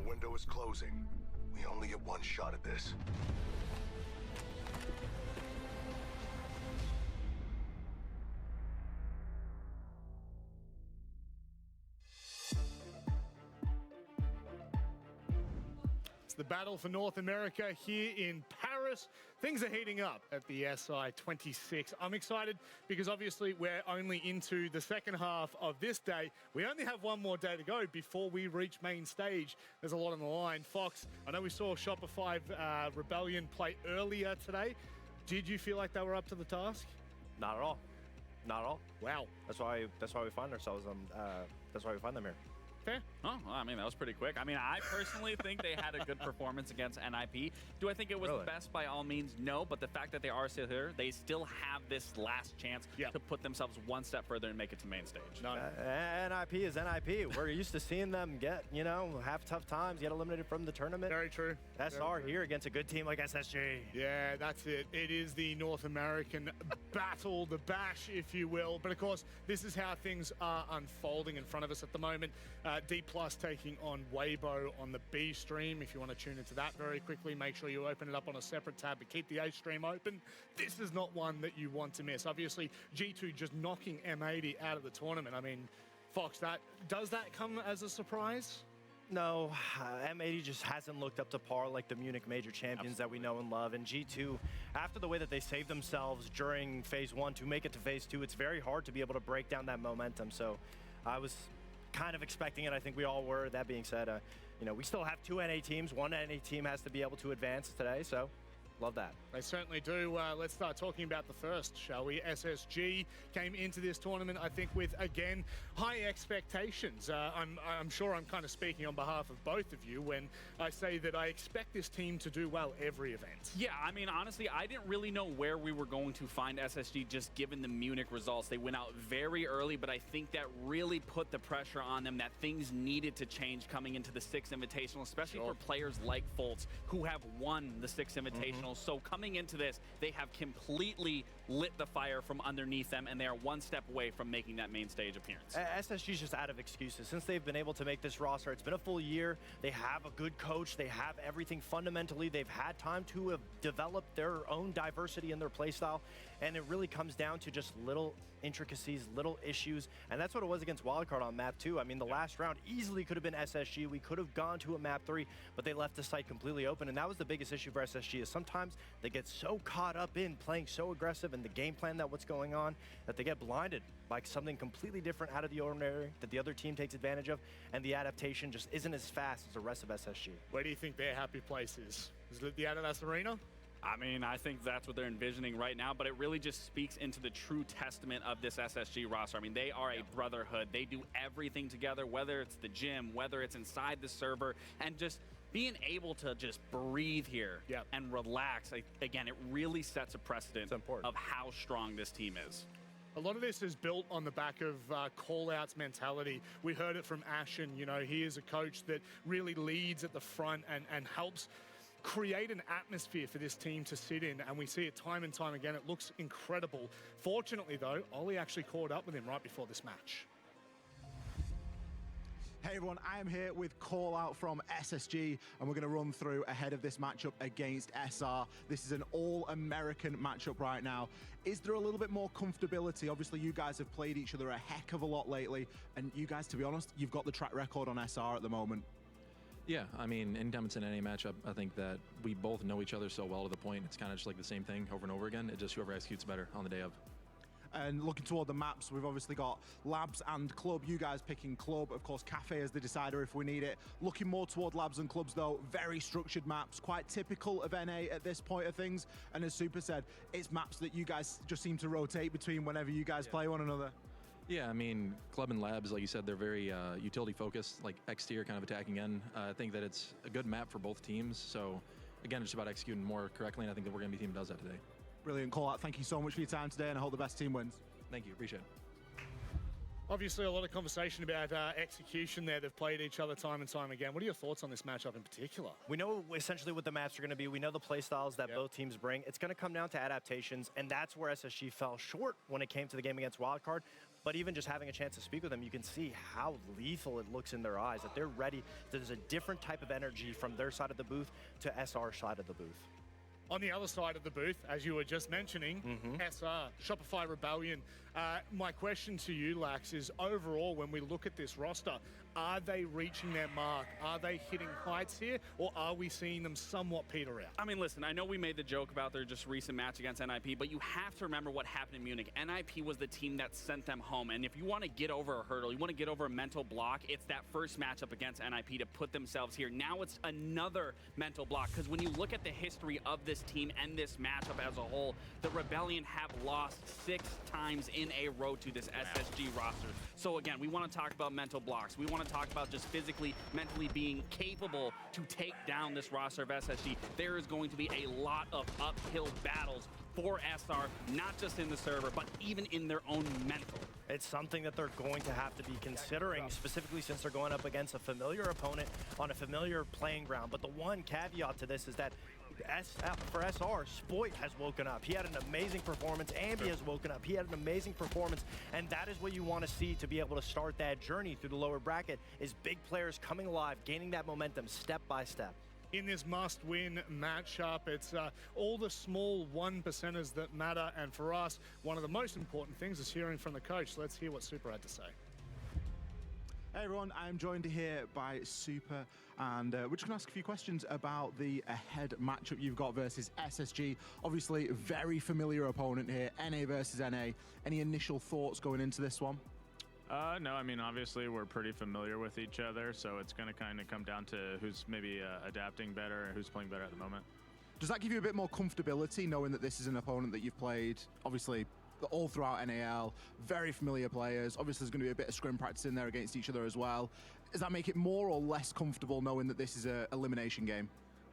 Window is closing. We only get one shot at this. It's the battle for North America here in Paris. Things are heating up at the SI26. I'm excited because obviously we're only into the second half of this day. We only have one more day to go before we reach main stage. There's a lot on the line. Fox, I know we saw Shopify Rebellion play earlier today. Did you feel like they were up to the task? Not at all. Not at all. Wow. That's why we find ourselves that's why we find them here. Fair. Oh, well, I mean, that was pretty quick. I mean, I personally think they had a good performance against NIP. Do I think it was the best by all means? No, but the fact that they are still here, they still have this last chance to put themselves one step further and make it to main stage. NIP is NIP. We're used to seeing them get, have tough times, get eliminated from the tournament. Very true. SR here against a good team like SSG. Yeah, that's it. It is the North American battle, the bash, if you will. But of course, this is how things are unfolding in front of us at the moment. D Plus taking on Weibo on the B stream. If you want to tune into that very quickly, make sure you open it up on a separate tab, but keep the A stream open. This is not one that you want to miss. Obviously, G2 just knocking M80 out of the tournament. I mean, Fox, does that come as a surprise? No, M80 just hasn't looked up to par like the Munich major champions that we know and love. And G2, after the way that they saved themselves during phase 1 to make it to phase 2, it's very hard to be able to break down that momentum. So I was kind of expecting it. I think we all were. That being said, we still have 2 NA teams. One NA team has to be able to advance today, so love that. They certainly do. Let's start talking about the first, shall we? SSG came into this tournament, I think, with, again, high expectations. I'm sure I'm kind of speaking on behalf of both of you when I say that I expect this team to do well every event. Yeah, I mean, honestly, I didn't really know where we were going to find SSG just given the Munich results. They went out very early, but I think that really put the pressure on them that things needed to change coming into the 6th Invitational, especially for players like Fultz, who have won the 6th Invitational Invitational. So coming into this, they have completely lit the fire from underneath them, and they are one step away from making that main stage appearance. SSG's just out of excuses. Since they've been able to make this roster, it's been a full year. They have a good coach. They have everything fundamentally. They've had time to have developed their own diversity in their playstyle, and it really comes down to just little intricacies, little issues, and that's what it was against Wildcard on map 2. I mean, the last round easily could have been SSG. We could have gone to a map 3, but they left the site completely open, and that was the biggest issue for SSG, is sometimes they get so caught up in playing so aggressive and the game plan that what's going on that they get blinded by something completely different out of the ordinary that the other team takes advantage of, and the adaptation just isn't as fast as the rest of SSG. Where do you think their happy place is? Is it the Adidas Arena? I mean, I think that's what they're envisioning right now, but it really just speaks into the true testament of this SSG roster. I mean, they are a brotherhood. They do everything together, whether it's the gym, whether it's inside the server, and just being able to just breathe here and relax. Again, it really sets a precedent of how strong this team is. A lot of this is built on the back of call-outs mentality. We heard it from Ashen. You know, he is a coach that really leads at the front and helps create an atmosphere for this team to sit in, and we see it time and time again. It looks incredible. Fortunately, though, Ollie actually caught up with him right before this match. Hey everyone, I am here with Call Out from SSG, and we're going to run through ahead of this matchup against SR. This is an all-American matchup right now. Is there a little bit more comfortability? Obviously, you guys have played each other a heck of a lot lately, and you guys, to be honest, you've got the track record on SR at the moment. Yeah, I mean, anytime it's an NA matchup, I think that we both know each other so well to the point it's kind of just like the same thing over and over again. It just whoever executes better on the day of. And looking toward the maps, we've obviously got Labs and Club. You guys picking Club. Of course, Cafe is the decider if we need it. Looking more toward Labs and Clubs, though, very structured maps, quite typical of NA at this point of things. And as Super said, it's maps that you guys just seem to rotate between whenever you guys play one another. Yeah, I mean, Club and Labs, like you said, they're very utility focused, like X-tier kind of attacking end. I think that it's a good map for both teams. So, again, it's about executing more correctly, and I think that we're going to be the team that does that today. Brilliant call out. Thank you so much for your time today, and I hope the best team wins. Thank you. Appreciate it. Obviously, a lot of conversation about execution there. They've played each other time and time again. What are your thoughts on this matchup in particular? We know essentially what the maps are going to be. We know the play styles that both teams bring. It's going to come down to adaptations, and that's where SSG fell short when it came to the game against Wildcard. But even just having a chance to speak with them, you can see how lethal it looks in their eyes, that they're ready. There's a different type of energy from their side of the booth to SR side of the booth. On the other side of the booth, as you were just mentioning, SR, Shopify Rebellion. My question to you, Lax, is overall, when we look at this roster, are they reaching their mark? Are they hitting heights here, or are we seeing them somewhat peter out? I mean, listen, I know we made the joke about their just recent match against NIP, but you have to remember what happened in Munich. NIP was the team that sent them home, and if you want to get over a hurdle, you want to get over a mental block, it's that first matchup against NIP to put themselves here. Now it's another mental block, because when you look at the history of this team and this matchup as a whole, the Rebellion have lost 6 times in a row to this SSG roster. So again, we want to talk about mental blocks. We want to talk about just physically, mentally being capable to take down this roster of SSG. There is going to be a lot of uphill battles for SR, not just in the server, but even in their own mental. It's something that they're going to have to be considering, specifically since they're going up against a familiar opponent on a familiar playing ground. But the one caveat to this is that for SR, Spoit has woken up. He had an amazing performance. Ambi has woken up. He had an amazing performance. And that is what you want to see to be able to start that journey through the lower bracket, is big players coming alive, gaining that momentum step by step. In this must-win matchup, it's all the small 1%ers that matter. And for us, one of the most important things is hearing from the coach. Let's hear what Super had to say. Hey everyone, I'm joined here by Super, and we're just going to ask a few questions about the ahead matchup you've got versus SSG. Obviously, very familiar opponent here, NA versus NA. Any initial thoughts going into this one? No, I mean, obviously we're pretty familiar with each other, so it's going to kind of come down to who's maybe adapting better and who's playing better at the moment. Does that give you a bit more comfortability knowing that this is an opponent that you've played, obviously, all throughout NAL, very familiar players? Obviously, there's going to be a bit of scrim practice in there against each other as well. Does that make it more or less comfortable knowing that this is an elimination game?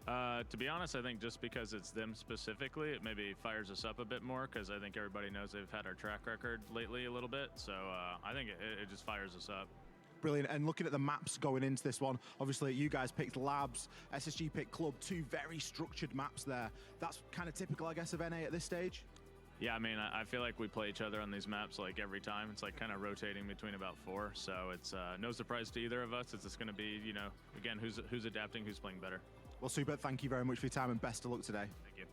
To be honest, I think just because it's them specifically, it maybe fires us up a bit more, because I think everybody knows they've had our track record lately a little bit. So I think it just fires us up. brilliant. And looking at the maps going into this one, obviously you guys picked Labs, SSG picked Club, two very structured maps there. That's kind of typical, I guess, of NA at this stage. Yeah, I mean, I feel like we play each other on these maps like every time. It's like kind of rotating between about 4, so it's no surprise to either of us. It's just going to be, you know, again, who's adapting, who's playing better. Well, Super, thank you very much for your time and best of luck today. Thank you.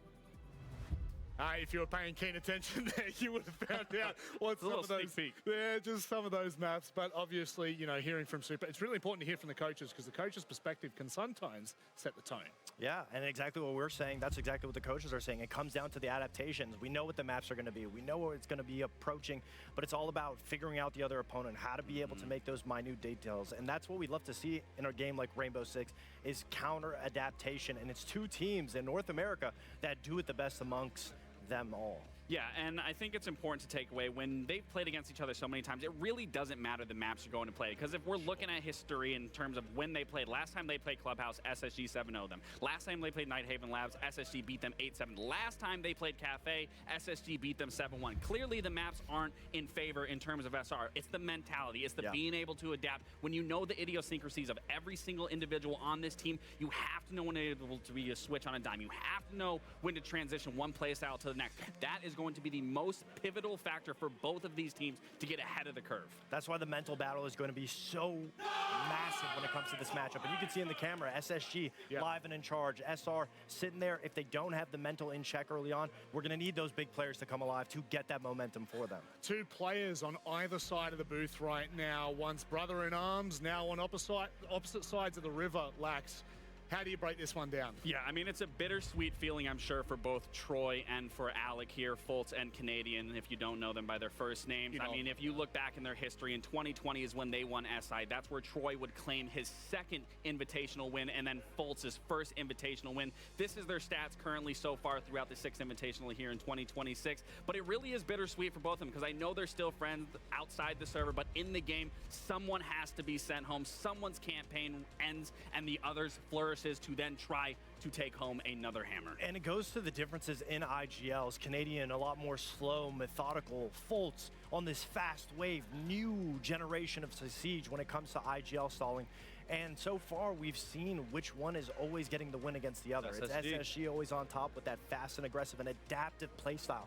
If you were paying keen attention there, you would have found out what some of those, peek. yeah, just some of those maps. But obviously, you know, hearing from Super, it's really important to hear from the coaches because the coach's perspective can sometimes set the tone. Yeah, and exactly what we're saying, that's exactly what the coaches are saying. It comes down to the adaptations. We know what the maps are going to be. We know what it's going to be approaching, but it's all about figuring out the other opponent, how to be able to make those minute details. And that's what we love to see in a game like Rainbow Six is counter adaptation. And it's two teams in North America that do it the best amongst them all. Yeah, and I think it's important to take away when they've played against each other so many times, it really doesn't matter the maps you're going to play. Because if we're looking at history in terms of when they played, last time they played Clubhouse, SSG 7-0 them. Last time they played Nighthaven Labs, SSG beat them 8-7. Last time they played Cafe, SSG beat them 7-1. Clearly the maps aren't in favor in terms of SR. It's the mentality. It's the being able to adapt. When you know the idiosyncrasies of every single individual on this team, you have to know when they're able to be a switch on a dime. You have to know when to transition one play style to the next. That is going to be the most pivotal factor for both of these teams to get ahead of the curve. That's why the mental battle is going to be so massive when it comes to this matchup. And you can see in the camera, SSG live and in charge. SR sitting there. If they don't have the mental in check early on, we're going to need those big players to come alive to get that momentum for them. Two players on either side of the booth right now. One's brother in arms, now on opposite sides of the river, Lax. How do you break this one down? Yeah, I mean, it's a bittersweet feeling, I'm sure, for both Troy and for Alec here, Fultz and Canadian, if you don't know them by their first names. I mean, if you look back in their history, in 2020 is when they won SI. That's where Troy would claim his second invitational win, and then Fultz's first invitational win. This is their stats currently so far throughout the 6th invitational here in 2026. But it really is bittersweet for both of them, because I know they're still friends outside the server, but in the game, someone has to be sent home. Someone's campaign ends, and the others flourish to then try to take home another hammer. And it goes to the differences in IGLs. Canadian, a lot more slow, methodical. Fultz on this fast wave, new generation of Siege when it comes to IGL stalling. And so far, we've seen which one is always getting the win against the other. SSG. It's SSG always on top with that fast and aggressive and adaptive playstyle.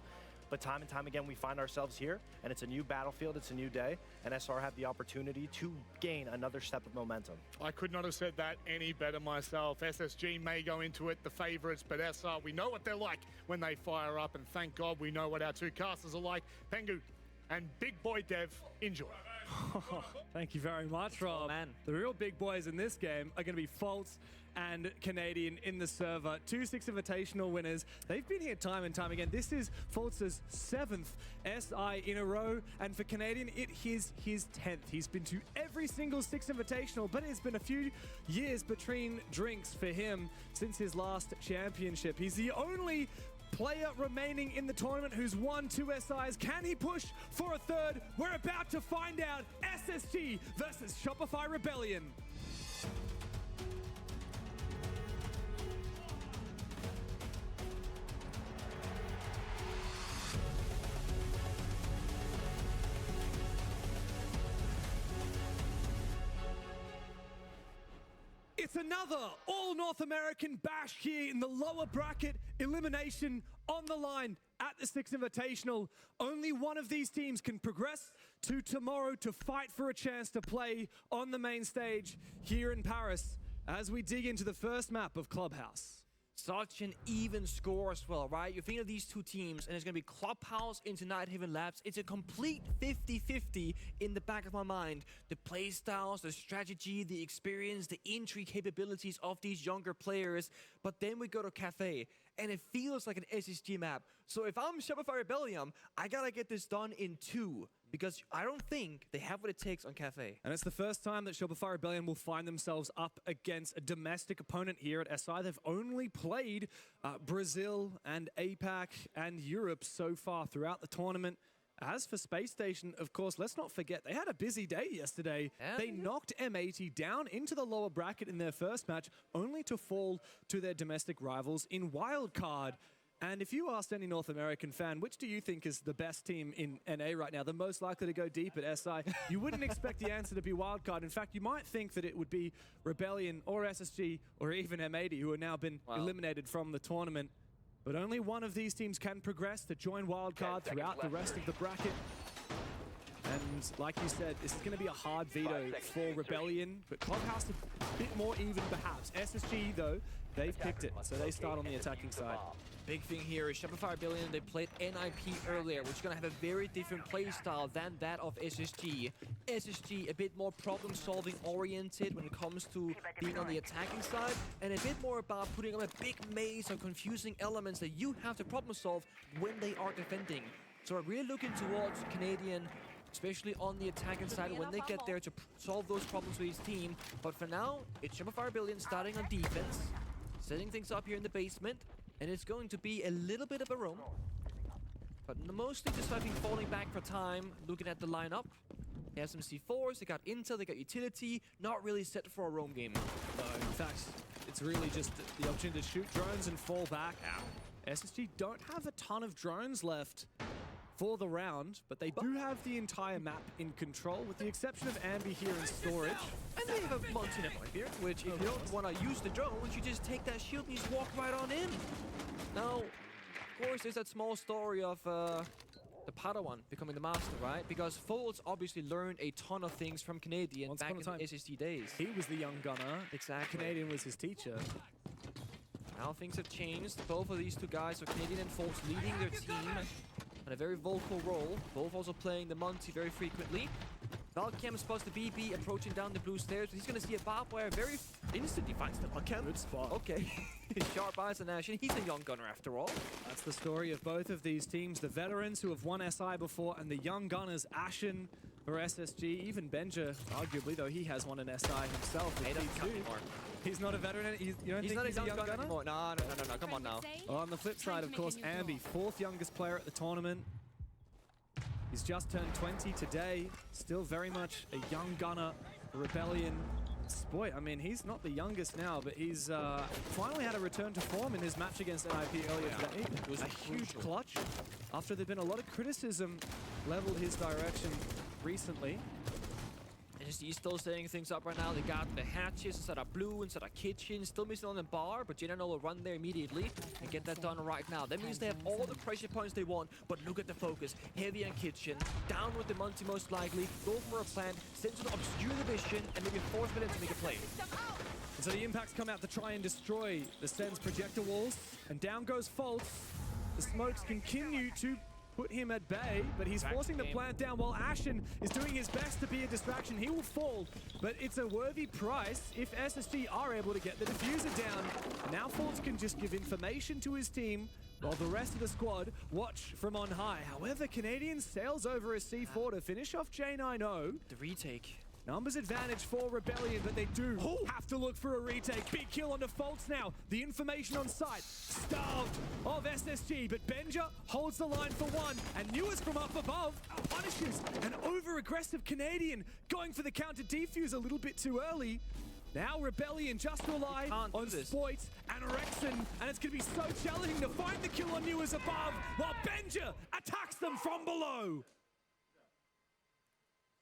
But time and time again, we find ourselves here, and it's a new battlefield, it's a new day, and SR have the opportunity to gain another step of momentum. I could not have said that any better myself. SSG may go into it the favorites, but SR, we know what they're like when they fire up, and thank God we know what our two casters are like. Pengu and Big Boy Dev, enjoy. Thank you very much, Rob. The real big boys in this game are going to be Fultz and Canadian in the server. 2 6 Invitational winners. They've been here time and time again. This is Fultz's 7th SI in a row, and for Canadian, it is his 10th. He's been to every single 6 Invitational, but it's been a few years between drinks for him since his last championship. He's the only player remaining in the tournament who's won 2 SIs. Can he push for a third? We're about to find out. SSG versus Shopify Rebellion. It's another all-North American bash here in the lower bracket. Elimination on the line at the 6th Invitational. Only one of these teams can progress to tomorrow to fight for a chance to play on the main stage here in Paris as we dig into the first map of Clubhouse. Such an even score as well, right? You think of these two teams, and it's going to be Clubhouse into Nighthaven Labs. It's a complete 50-50 in the back of my mind. The play styles, the strategy, the experience, the entry capabilities of these younger players. But then we go to Cafe, and it feels like an SSG map. So if I'm Shopify Rebellion, I got to get this done in 2. Because I don't think they have what it takes on Cafe. And it's the first time that Shopify Rebellion will find themselves up against a domestic opponent here at SI. They've only played Brazil and APAC and Europe so far throughout the tournament. As for Space Station, of course, let's not forget, they had a busy day yesterday. They knocked M80 down into the lower bracket in their first match, only to fall to their domestic rivals in Wildcard. And if you asked any North American fan, which do you think is the best team in NA right now, the most likely to go deep at SI, you wouldn't expect the answer to be Wildcard. In fact, you might think that it would be Rebellion or SSG or even M80, who have now been eliminated from the tournament. But only one of these teams can progress to join Wildcard throughout the rest of the bracket. And like you said, this is going to be a hard veto for Rebellion, but Clubhouse a bit more even perhaps. SSG, though, they've picked it, so they start on the attacking side. Big thing here is Shopify Rebellion, they played NIP earlier, which is going to have a very different playstyle than that of SSG. SSG a bit more problem-solving oriented when it comes to being on the attacking side, and a bit more about putting up a big maze of confusing elements that you have to problem-solve when they are defending. So I'm really looking towards Canadian, especially on the attacking side, when they get there to solve those problems with his team. But for now, it's Shopify Rebellion starting on defense, setting things up here in the basement, and it's going to be a little bit of a roam. But mostly just, I think, falling back for time, looking at the lineup. They have some C4s, they got intel, they got utility, not really set for a roam game. No, in fact, it's really just the opportunity to shoot drones and fall back. SSG don't have a ton of drones left for the round, but they do have the entire map in control, with the exception of Ambi here in storage. And they have a Monty here, which if you don't want to use the drones, you just take that shield and you just walk right on in. Now, of course, there's that small story of the Padawan becoming the master, right? Because Folds obviously learned a ton of things from Canadian back in the SSG days. He was the young gunner. Exactly. Canadian was his teacher. Now things have changed. Both of these two guys, so Canadian and Folds, leading their team on a very vocal role. Both also playing the Monty very frequently. Valcam spots the BB approaching down the blue stairs, but he's going to see a barbed wire very instantly finds the Valcam. Good spot. Okay. Sharp eyes on Ashen. He's a young gunner after all. That's the story of both of these teams. The veterans who have won SI before, and the young gunners, Ashen for SSG. Even Benja, arguably, though he has won an SI himself. He doesn't count anymore. He's not a veteran. You don't he's think not he's a a young gunner anymore. No, come on now. On the flip side, of course, Ambi, fourth youngest player at the tournament. He's just turned 20 today. Still very much a young gunner. Rebellion. Boy, I mean, he's not the youngest now, but he's finally had a return to form in his match against NIP earlier today. It was a huge clutch after there'd been a lot of criticism leveled his direction recently. He's still setting things up right now. They got the hatches instead of blue, instead of kitchen. Still missing on the bar, but Jenano will run there immediately and get that done right now. That means they have all the pressure points they want, but look at the focus. Heavy on kitchen, down with the Monty most likely, go for a plant, send to obscure the vision, and maybe force them to make a play. And so the impacts come out to try and destroy the Sen's projector walls, and down goes Fultz. The smokes continue to put him at bay, but he's forcing the plant down while Ashen is doing his best to be a distraction. He will fall, but it's a worthy price if SSG are able to get the diffuser down. And now Fultz can just give information to his team while the rest of the squad watch from on high. However, Canadian sails over a C4 to finish off J90. The retake. Numbers advantage for Rebellion, but they do have to look for a retake. Big kill on defaults now. The information on site. Starved of SSG, but Benja holds the line for one. And Newers from up above punishes an over-aggressive Canadian going for the counter defuse a little bit too early. Now Rebellion just rely on Spoit and Rexon, and it's going to be so challenging to find the kill on Newers above, while Benja attacks them from below.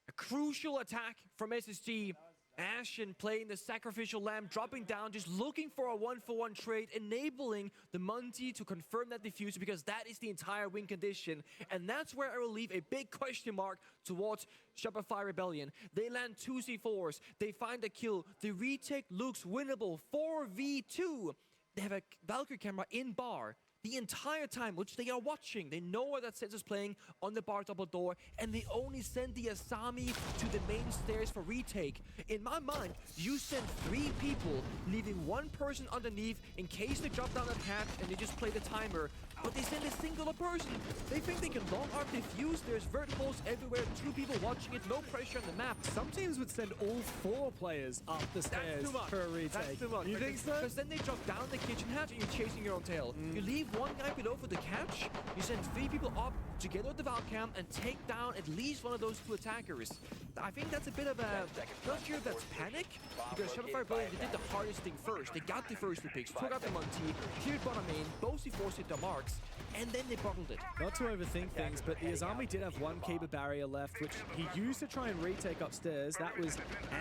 A crucial attack from SSG. Ashen playing the sacrificial lamb, dropping down, just looking for a one-for-one trade, enabling the Monty to confirm that diffuser, because that is the entire win condition. And that's where I will leave a big question mark towards Shopify Rebellion. They land 2 C4s, they find a kill, the retake looks winnable, 4v2. They have a Valkyrie camera in bar the entire time, which they are watching. They know where that sensor's playing on the bar double door, and they only send the Asami to the main stairs for retake. In my mind, you send 3 people, leaving 1 person underneath in case they drop down that hatch and they just play the timer. But they send a singular person. They think they can long arm defuse. There's verticals everywhere, 2 people watching it, no pressure on the map. Some teams would send all 4 players up the stairs for a retake. That's too much. You think so? Because then they drop down the kitchen hatch and you're chasing your own tail. You leave one guy below for the catch, you send 3 people up together at the Valcam and take down at least one of those 2 attackers. I think that's a bit of a, not sure if that's panic, because Shopify Rebellion, they did the hardest thing first. They got the first 2 picks, took out the Monty, cleared bottom main, both C4s hit the marks, and then they bottled it. Not to overthink things, but the Azami did have 1 Keeper barrier left, which he used to try and retake upstairs. That was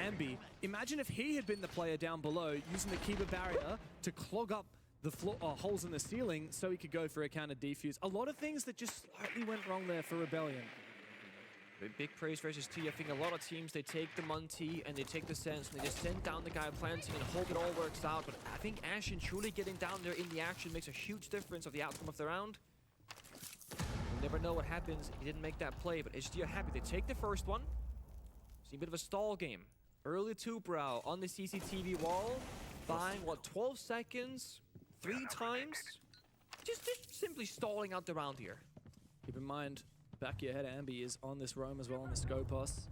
Ambi. Imagine if he had been the player down below, using the Keeper barrier to clog up the floor, holes in the ceiling so he could go for a counter defuse. A lot of things that just slightly went wrong there for Rebellion. Big praise versus T. I think a lot of teams, they take the Monty and they take the Sense and they just send down the guy planting and hope it all works out. But I think Ashen truly getting down there in the action makes a huge difference of the outcome of the round. You'll never know what happens if he didn't make that play, but HG are happy. They take the first one. See a bit of a stall game. Early 2-brow on the CCTV wall. Buying, what, 12 seconds? 3 times? Just simply stalling out the round here. Keep in mind, back of your head, Ambi is on this roam as well on the Scopus.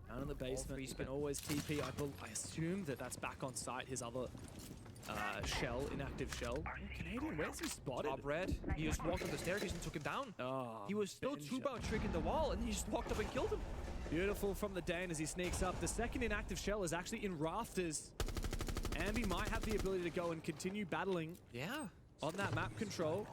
Down in the basement, he can always TP. I assume that that's back on site, his other shell, inactive shell. Oh, Canadian, where's he spotted? Top red. He just walked up the staircase and took him down. Oh, he was still 2-bow tricking the wall and he just walked up and killed him. Beautiful from the Dane as he sneaks up. The second inactive shell is actually in rafters. Ambi might have the ability to go and continue battling on that map control.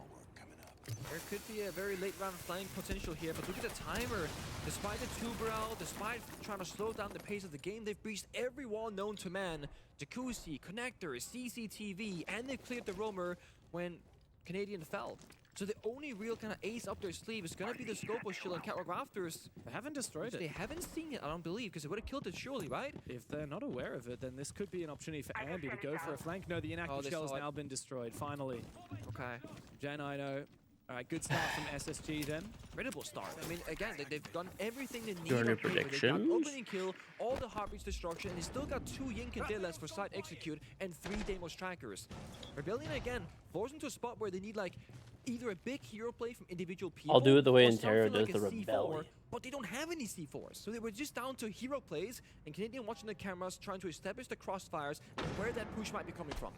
There could be a very late round flank potential here, but look at the timer. Despite the 2-brow, despite trying to slow down the pace of the game, they've breached every wall known to man. Jacuzzi, connectors, CCTV, and they cleared the roamer when Canadian fell. So the only real kind of ace up their sleeve is going to be the Scopus shield and Catwalk Rafters. They haven't destroyed it. They haven't seen it, I don't believe, because they would have killed it surely, right? If they're not aware of it, then this could be an opportunity for Ambi to go for a flank. No, the inactive shell has now been destroyed, finally. Okay. Jan-I-No. All right, good start from SSG then. Incredible start. I mean, again, they've done everything they need. Do you have any predictions? They got opening kill, all the heartbeats destruction, and they still got 2 Yink and Dillas for side execute and 3 Deimos trackers. Rebellion, again, forced into a spot where they need, like, either a big hero play from individual people. I'll do it the way or Ontario something does like the a Rebellion. C4, but they don't have any C4s. So they were just down to hero plays, and Canadian watching the cameras, trying to establish the crossfires and where that push might be coming from.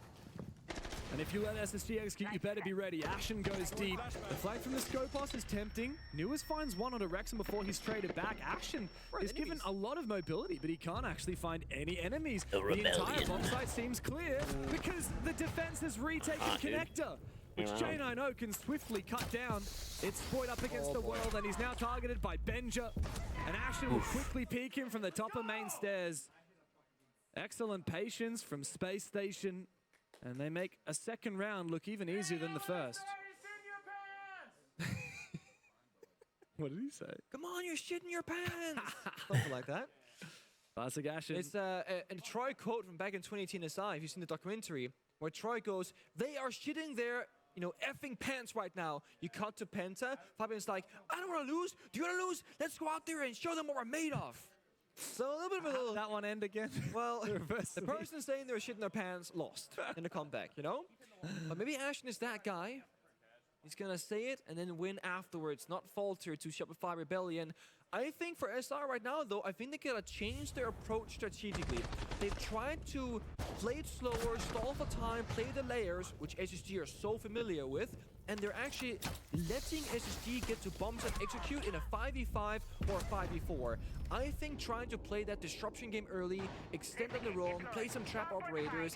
And if you let SSG execute, you better be ready. Ashen goes deep. The flag from the Scopus is tempting. Newers finds one onto Wrexham before he's traded back. Ashen is given a lot of mobility, but he can't actually find any enemies. The entire bomb site seems clear because the defense has retaken Connector, which Jan-I-No can swiftly cut down. It's Spoiled up against the world, and he's now targeted by Benja. And Ashen will quickly peek him from the top of main stairs. Excellent patience from Space Station. And they make a second round look even easier than the first. What did he say? Come on, you're shitting your pants! Something like that. Classic Ashen. It's a Troy quote from back in 2018 SI, if you've seen the documentary, where Troy goes, they are shitting their, effing pants right now. You cut to Penta, Fabian's like, I don't want to lose. Do you want to lose? Let's go out there and show them what we're made of. So a little bit of a little... that one end again? Well, the person saying they're shitting their pants lost in the comeback, But maybe Ashen is that guy. He's going to say it and then win afterwards, not falter to Shopify Rebellion. I think for SR right now, though, I think they gotta change their approach strategically. They've tried to play it slower, stall for time, play the layers, which SSG are so familiar with, and they're actually letting SSG get to bombs and execute in a 5v5 or a 5v4. I think trying to play that disruption game early, extend on the roam, play some trap operators,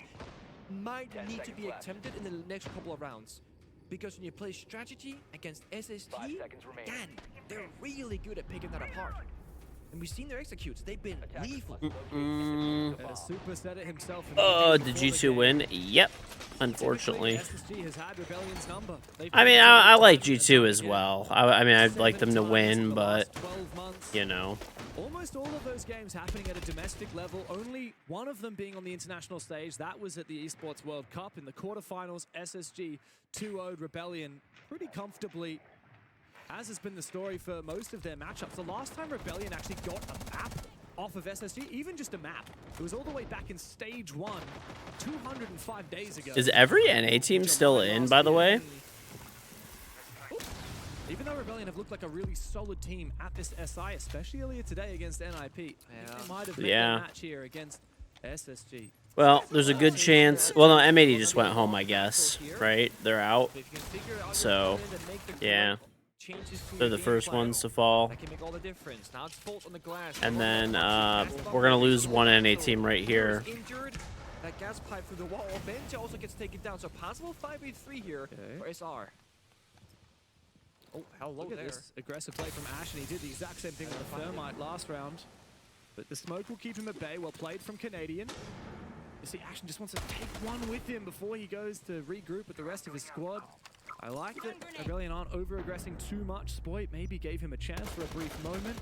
might need to be attempted in the next couple of rounds. Because when you play strategy against SSG, again, they're really good at picking that apart. And we've seen their executes. They've been lethal. Super said it himself. Did G2 win? Yep. Unfortunately. SSG has had Rebellion's number. I mean, I like G2 as well. I mean, I'd like them to win, but, Almost all of those games happening at a domestic level, only one of them being on the international stage. That was at the Esports World Cup. In the quarterfinals, SSG 2-0'd Rebellion pretty comfortably, as has been the story for most of their matchups. The last time Rebellion actually got a map off of SSG, even just a map, it was all the way back in stage 1, 205 days ago. Is every NA team still in, by the way? Even though Rebellion have looked like a really solid team at this SI, especially earlier today against NIP, they might have made a match here against SSG. Well, there's a good chance. Well, no, M80 just went home, I guess. Right? They're out. So, yeah. They're the first ones to fall. That can make all the difference. Now it's Folt on the glass. And then we're going to lose one NA team right here. Injured. That gas pipe through the wall. Benja also gets taken down. So possible 5v3 here for SR. Oh, hello Look at there. this aggressive play from Ash, and he did the exact same thing with the Thermite last round. But the smoke will keep him at bay. Well played from Canadian. You see, Ashen just wants to take one with him before he goes to regroup with the rest of his squad. I like that Rebellion aren't over-aggressing too much. Spoit maybe gave him a chance for a brief moment.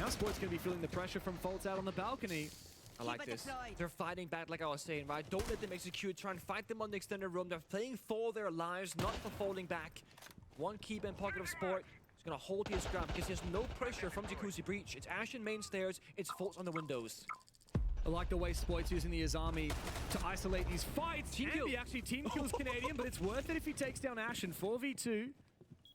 Now Spoit's going to be feeling the pressure from Foltz out on the balcony. I like this. They're fighting back like I was saying, right? Don't let them execute. Try and fight them on the extended room. They're playing for their lives, not for falling back. One keep in pocket of Sport. He's going to hold his ground because there's no pressure from Jacuzzi Breach. It's Ashen main stairs. It's Foltz on the windows. I like the way Spoit's using the Azami to isolate these fights. He actually team kills Canadian, but it's worth it if he takes down Ashen 4v2.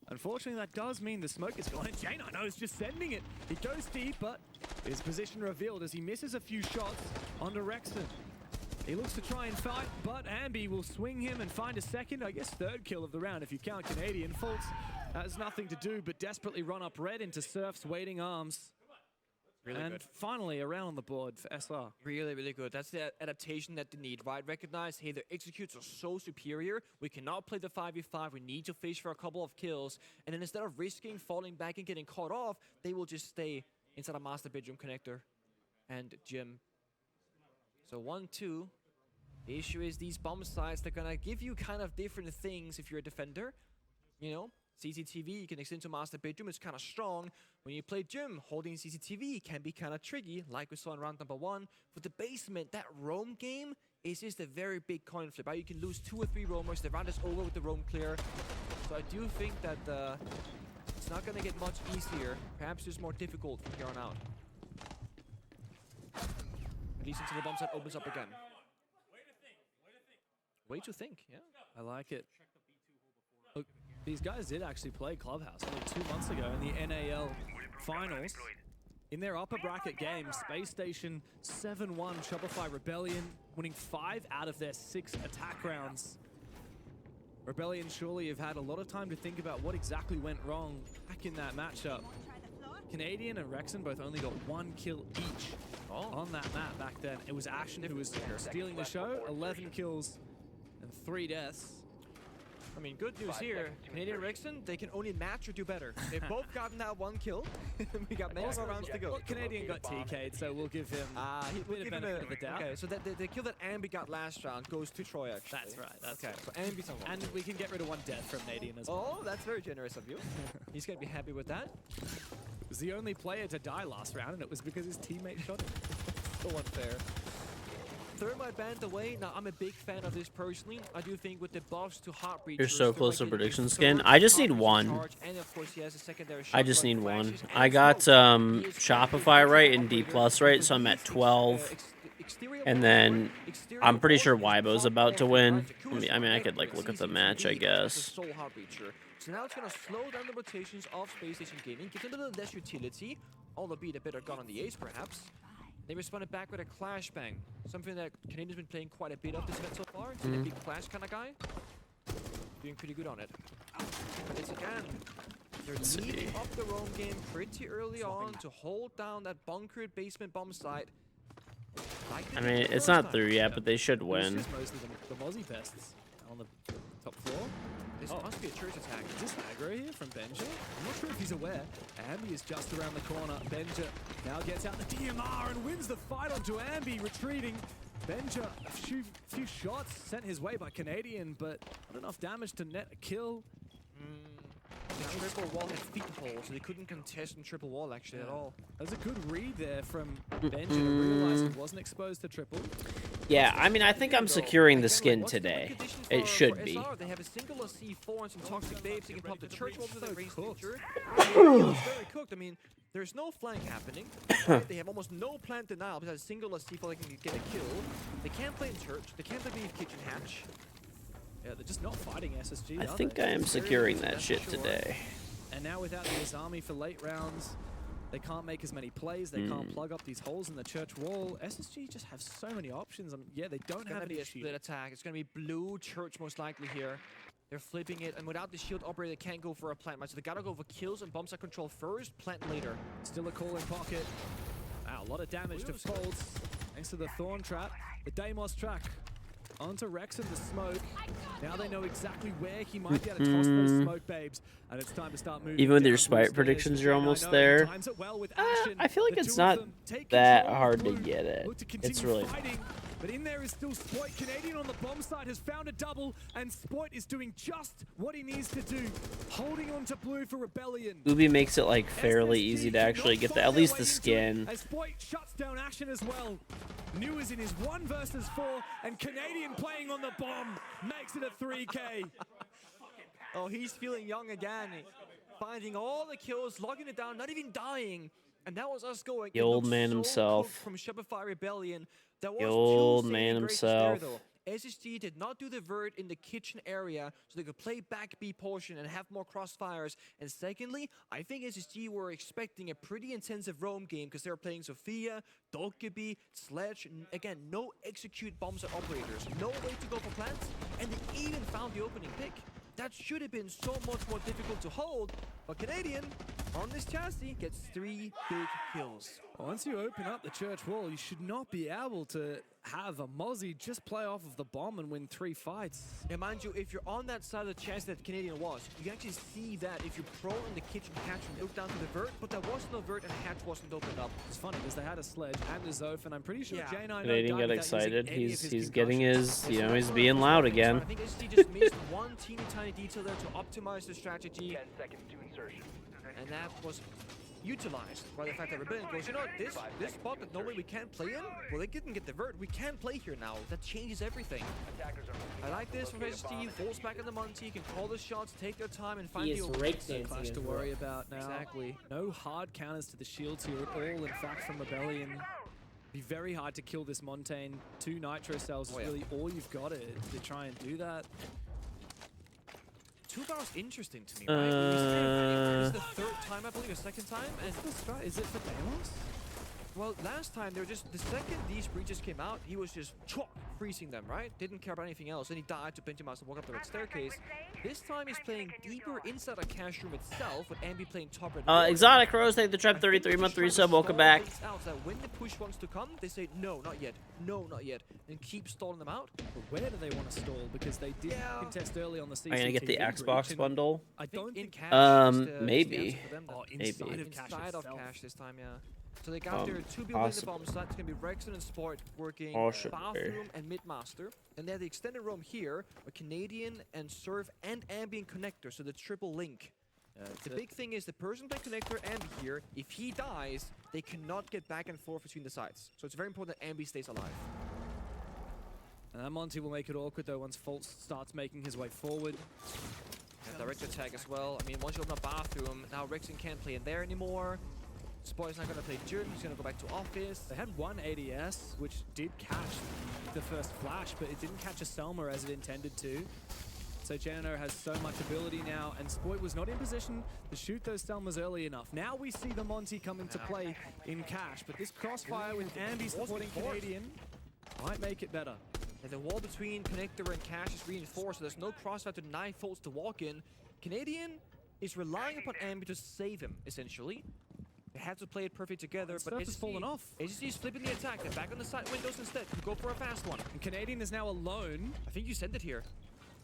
Unfortunately, that does mean the smoke is gone. And Jane, I know, is just sending it. He goes deep, but his position revealed as he misses a few shots onto Rexon. He looks to try and fight, but Ambi will swing him and find a second, I guess third kill of the round if you count Canadian. Foltz has nothing to do but desperately run up red into Surf's waiting arms. Really and good. finally, around on the board for SR. Really, really good. That's the adaptation that they need, right? Recognize, hey, their executes are so superior. We cannot play the 5v5. We need to fish for a couple of kills. And then instead of risking falling back and getting caught off, they will just stay inside a master bedroom connector and gym. So 1-2. The issue is these bomb sites, they're gonna give you kind of different things if you're a defender. You know, CCTV, you can extend to master bedroom, it's kind of strong. When you play gym, holding CCTV can be kind of tricky, like we saw in round number 1. For the basement, that roam game is just a very big coin flip, right? You can lose 2 or 3 roamers, the round is over with the roam clear. So I do think that it's not gonna get much easier, perhaps just more difficult from here on out. At least until the bomb site opens up again. Way to think, yeah. I like it. Look, these guys did actually play Clubhouse only 2 months ago in the NAL finals. In their upper bracket game, Space Station 7-1 Shopify Rebellion, winning 5 out of their 6 attack rounds. Rebellion surely have had a lot of time to think about what exactly went wrong back in that matchup. Canadian and Rexon both only got 1 kill each on that map back then. It was Ashen who was stealing the show, 11 kills and 3 deaths. I mean, good news here. Canadian and Rexon, they can only match or do better. They've both gotten that 1 kill. We got many more rounds to go. Well, Canadian got TK'd, so we'll give him we'll give him benefit of the doubt. Okay, so the kill that Ambi got last round goes to Troy, actually. That's right. That's okay. right. So Ambi's on 1. And we can get rid of 1 death from Canadian as well. Oh, that's very generous of you. He's going to be happy with that. He was the only player to die last round, and it was because his teammate shot him. So unfair. Thermite banned away. Now, I'm a big fan of this personally. I do think with the buffs to Heartbreach. You're so close to prediction skin. I just need 1. And of course, he has a secondary I just need 1. I got Shopify right and D+ right, so I'm at 12. And then I'm pretty sure Weibo's about to win. I mean, I could like look at the match, I guess. So now it's going to slow down the rotations of Space Station Gaming, give it a little less utility, albeit a better gun on the ace, perhaps. They responded back with a Clash Bang, something that Canadian's been playing quite a bit of this event so far. He's a big Clash kind of guy. Doing pretty good on it. But it's again, they're leading up the roam game pretty early on to hold down that bunkered basement bomb site. I mean, it's not through yet, but they should win. This is mostly the Mozzie pests on the top floor. This must be a church attack. Is this aggro here from Benja? I'm not sure if he's aware. Ambi is just around the corner. Benja now gets out the DMR and wins the fight onto Ambi, retreating. Benja, a few shots sent his way by Canadian, but not enough damage to net a kill. The triple wall had feet holes, so they couldn't contest in triple wall actually at all. That was a good read there from Benja to realize he wasn't exposed to triple. Yeah, I mean, I think I'm securing the skin today. It should be. They have a singular C4 and some toxic babes. They can pop the church wall with a range feature. It's very cooked. I mean, there's no flank happening. They have almost no plant denial because a singular C4 they can get a kill. They can't play in church. They can't play beef kitchen hatch. Yeah, they're just not fighting SSG. I think I am securing that shit today. And now without the Azami for late rounds, They can't make as many plays. They can't plug up these holes in the church wall. SSG just have so many options. I mean, yeah, they don't have any a split attack. It's going to be blue church most likely here. They're flipping it, and without the shield operator, they can't go for a plant match. So they gotta go for kills and bomb site control first, plant later. Still a call in pocket. Wow, a lot of damage to Foltz. Thanks to the Thorn Trap. The Deimos track onto Rex in the smoke. Now they know exactly where he might be able to toss those smoke babes. And it's time to start moving. Even with your spite predictions, you're almost there. I feel like it's not that hard to get it. It's really not. But in there is still Spoit. Canadian on the bomb side has found a double, and Spoit is doing just what he needs to do, holding on to blue for Rebellion. Ubi makes it like fairly easy to actually get at least the skin. As Spoit shuts down Ashen as well. New is in his 1 versus 4, and Canadian playing on the bomb makes it a 3K. Oh, he's feeling young again, finding all the kills, logging it down, not even dying. And that was us going. The old man himself. From Shopify Rebellion. That was the old man himself. SSG did not do the vert in the kitchen area so they could play back B portion and have more crossfires. And secondly, I think SSG were expecting a pretty intensive roam game because they were playing Sophia, Dokkaebi, Sledge, and again, no execute bombs at operators, no way to go for plants, and they even found the opening pick. That should have been so much more difficult to hold, but Canadian, on this chassis, gets 3 big kills. Once you open up the church wall, you should not be able to have a Mozzie just play off of the bomb and win 3 fights. And mind you, if you're on that side of the chest that Canadian was, you can actually see that if you're pro in the kitchen hatch and look down to the vert, but there was no vert and hatch wasn't opened up. It's funny because they had a Sledge and a Zoph, and I'm pretty sure J9 Canadian got excited. He's getting his, you know, he's being loud again. I think SSG just missed one teeny tiny detail there to optimize the strategy. 10 seconds to insertion. And that was utilized by the fact that Rebellion goes, you know, this spot that normally we can't play in, well, they didn't get the vert. We can play here now. That changes everything. I like this from SSG. Falls back in the Monty, can call the shots, take their time, and find the clash to worry about now. Exactly. No hard counters to the shields here at all. In fact, from Rebellion, be very hard to kill this Montaigne. 2 Nitro cells is really all you've got to try and do that. 2 bars interesting to me, right? This is the 3rd time, I believe, or 2nd time. And is it for Deimos? Well, last time they were just, the second these breaches came out, he was just freezing them, right? Didn't care about anything else. Then he died to Pentimas and walk up the red staircase. This time he's playing deeper inside a cash room itself, with Ambi playing top red. Exotic Rose, take the trap 33-month resub. Welcome back. Out that when the push wants to come, they say no, not yet, no, not yet, and keep stalling them out. But where do they want to stall? Because they did contest early on the CCTV. Are you gonna get the Xbox bundle? I don't think maybe. Inside of cash this time, yeah. So they got their 2 people in the bomb site. It's going to be Rexon and Sport working bathroom and midmaster. And they have the extended roam here, a Canadian and Surf and Ambient connector, so the triple link. The big thing is the person playing connector Ambi here, if he dies, they cannot get back and forth between the sides. So it's very important that Ambi stays alive. And that Monty will make it awkward though once Foltz starts making his way forward. Direct attack as well. I mean, once you open up bathroom, now Rexon can't play in there anymore. Spoiler's not going to play June, he's going to go back to office. They had 1 ADS, which did catch the first flash, but it didn't catch a Selma as it intended to. So Janino has so much ability now, and Spoit was not in position to shoot those Selmas early enough. Now we see the Monty come into play in cash, but this crossfire with Ambi supporting Canadian might make it better. And the wall between Connector and Cash is reinforced, so there's no crossfire to deny Foltz to walk in. Canadian is relying upon Ambi to save him, essentially. They had to play it perfect together, but SSG has fallen off. SSG is flipping the attack. They're back on the side windows instead. You go for a fast one. And Canadian is now alone. I think you sent it here.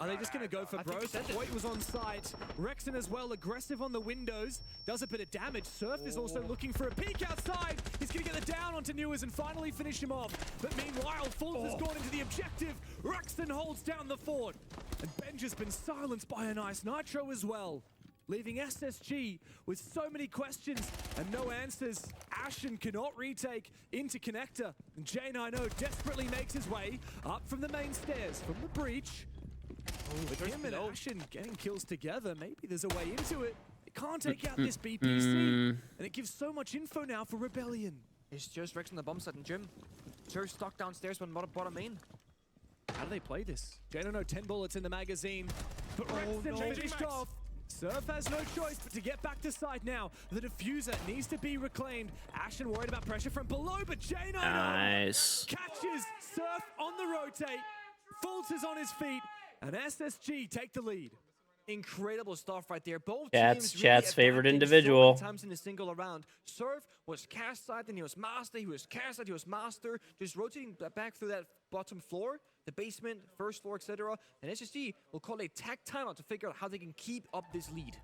Are they just going to go for bros? Spoit was on site. Rexon as well, aggressive on the windows. Does a bit of damage. Surf is also looking for a peek outside. He's going to get the down onto Newers and finally finish him off. But meanwhile, Fultz has gone into the objective. Rexon holds down the fort. And Benj has been silenced by a nice Nitro as well, leaving SSG with so many questions and no answers. Ashen cannot retake into Connector. And J90 desperately makes his way up from the main stairs, from the breach. With him and Ashen getting kills together, maybe there's a way into it. It can't take out this BPC, and it gives so much info now for Rebellion. It's just Rex on the bomb site and Jim. Surf stuck downstairs, but not bottom main. How do they play this? J90 10 bullets in the magazine, but Rexon finished off. Surf has no choice but to get back to side now. The diffuser needs to be reclaimed. Ashen worried about pressure from below, but J9 Nice. catches Surf on the rotate. Fultz is on his feet, and SSG take the lead. Incredible stuff right there. Both Chat's teams really favorite adapting individual. So many times in a single round. Surf was cast side, then he was master. He was cast side, he was master. Just rotating back through that bottom floor, the basement, first floor, etc. And SSG will call a tag timeout to figure out how they can keep up this lead.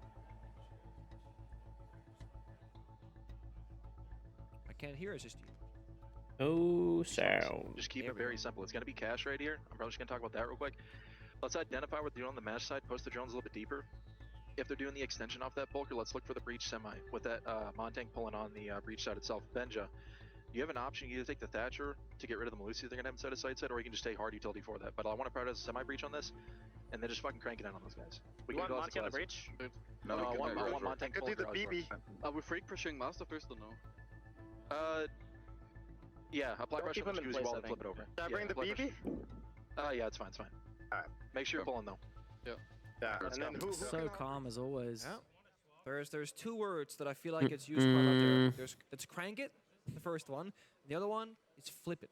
I can't hear SSG. No sound. Just keep it very simple. It's going to be cash right here. I'm probably just going to talk about that real quick. Let's identify what they're doing on the mesh side, post the drones a little bit deeper. If they're doing the extension off that bulker, let's look for the breach semi with that Montang pulling on the breach side itself. Benja, you have an option. You either take the Thatcher to get rid of the Malusi they're going to have inside of side set, or you can just take hard utility for that. But I want to prioritize a semi-breach on this, and then just fucking crank it down on those guys. We You can want go Montang on the breach? No, I want Montang I pull do the garage BB. work. Are we freak pressuring master first or no? Yeah, apply Don't pressure keep on him the in screws place, wall I and flip think. it over. Should I bring the apply BB? pressure. Yeah, it's fine, it's fine. Alright. Make sure you're pulling though. Yeah. Yeah, Let's and then go. who So calm as always. Yeah. There's two words that I feel like it's used quite a lot there. It's crank it, the first one. The other one is flip it.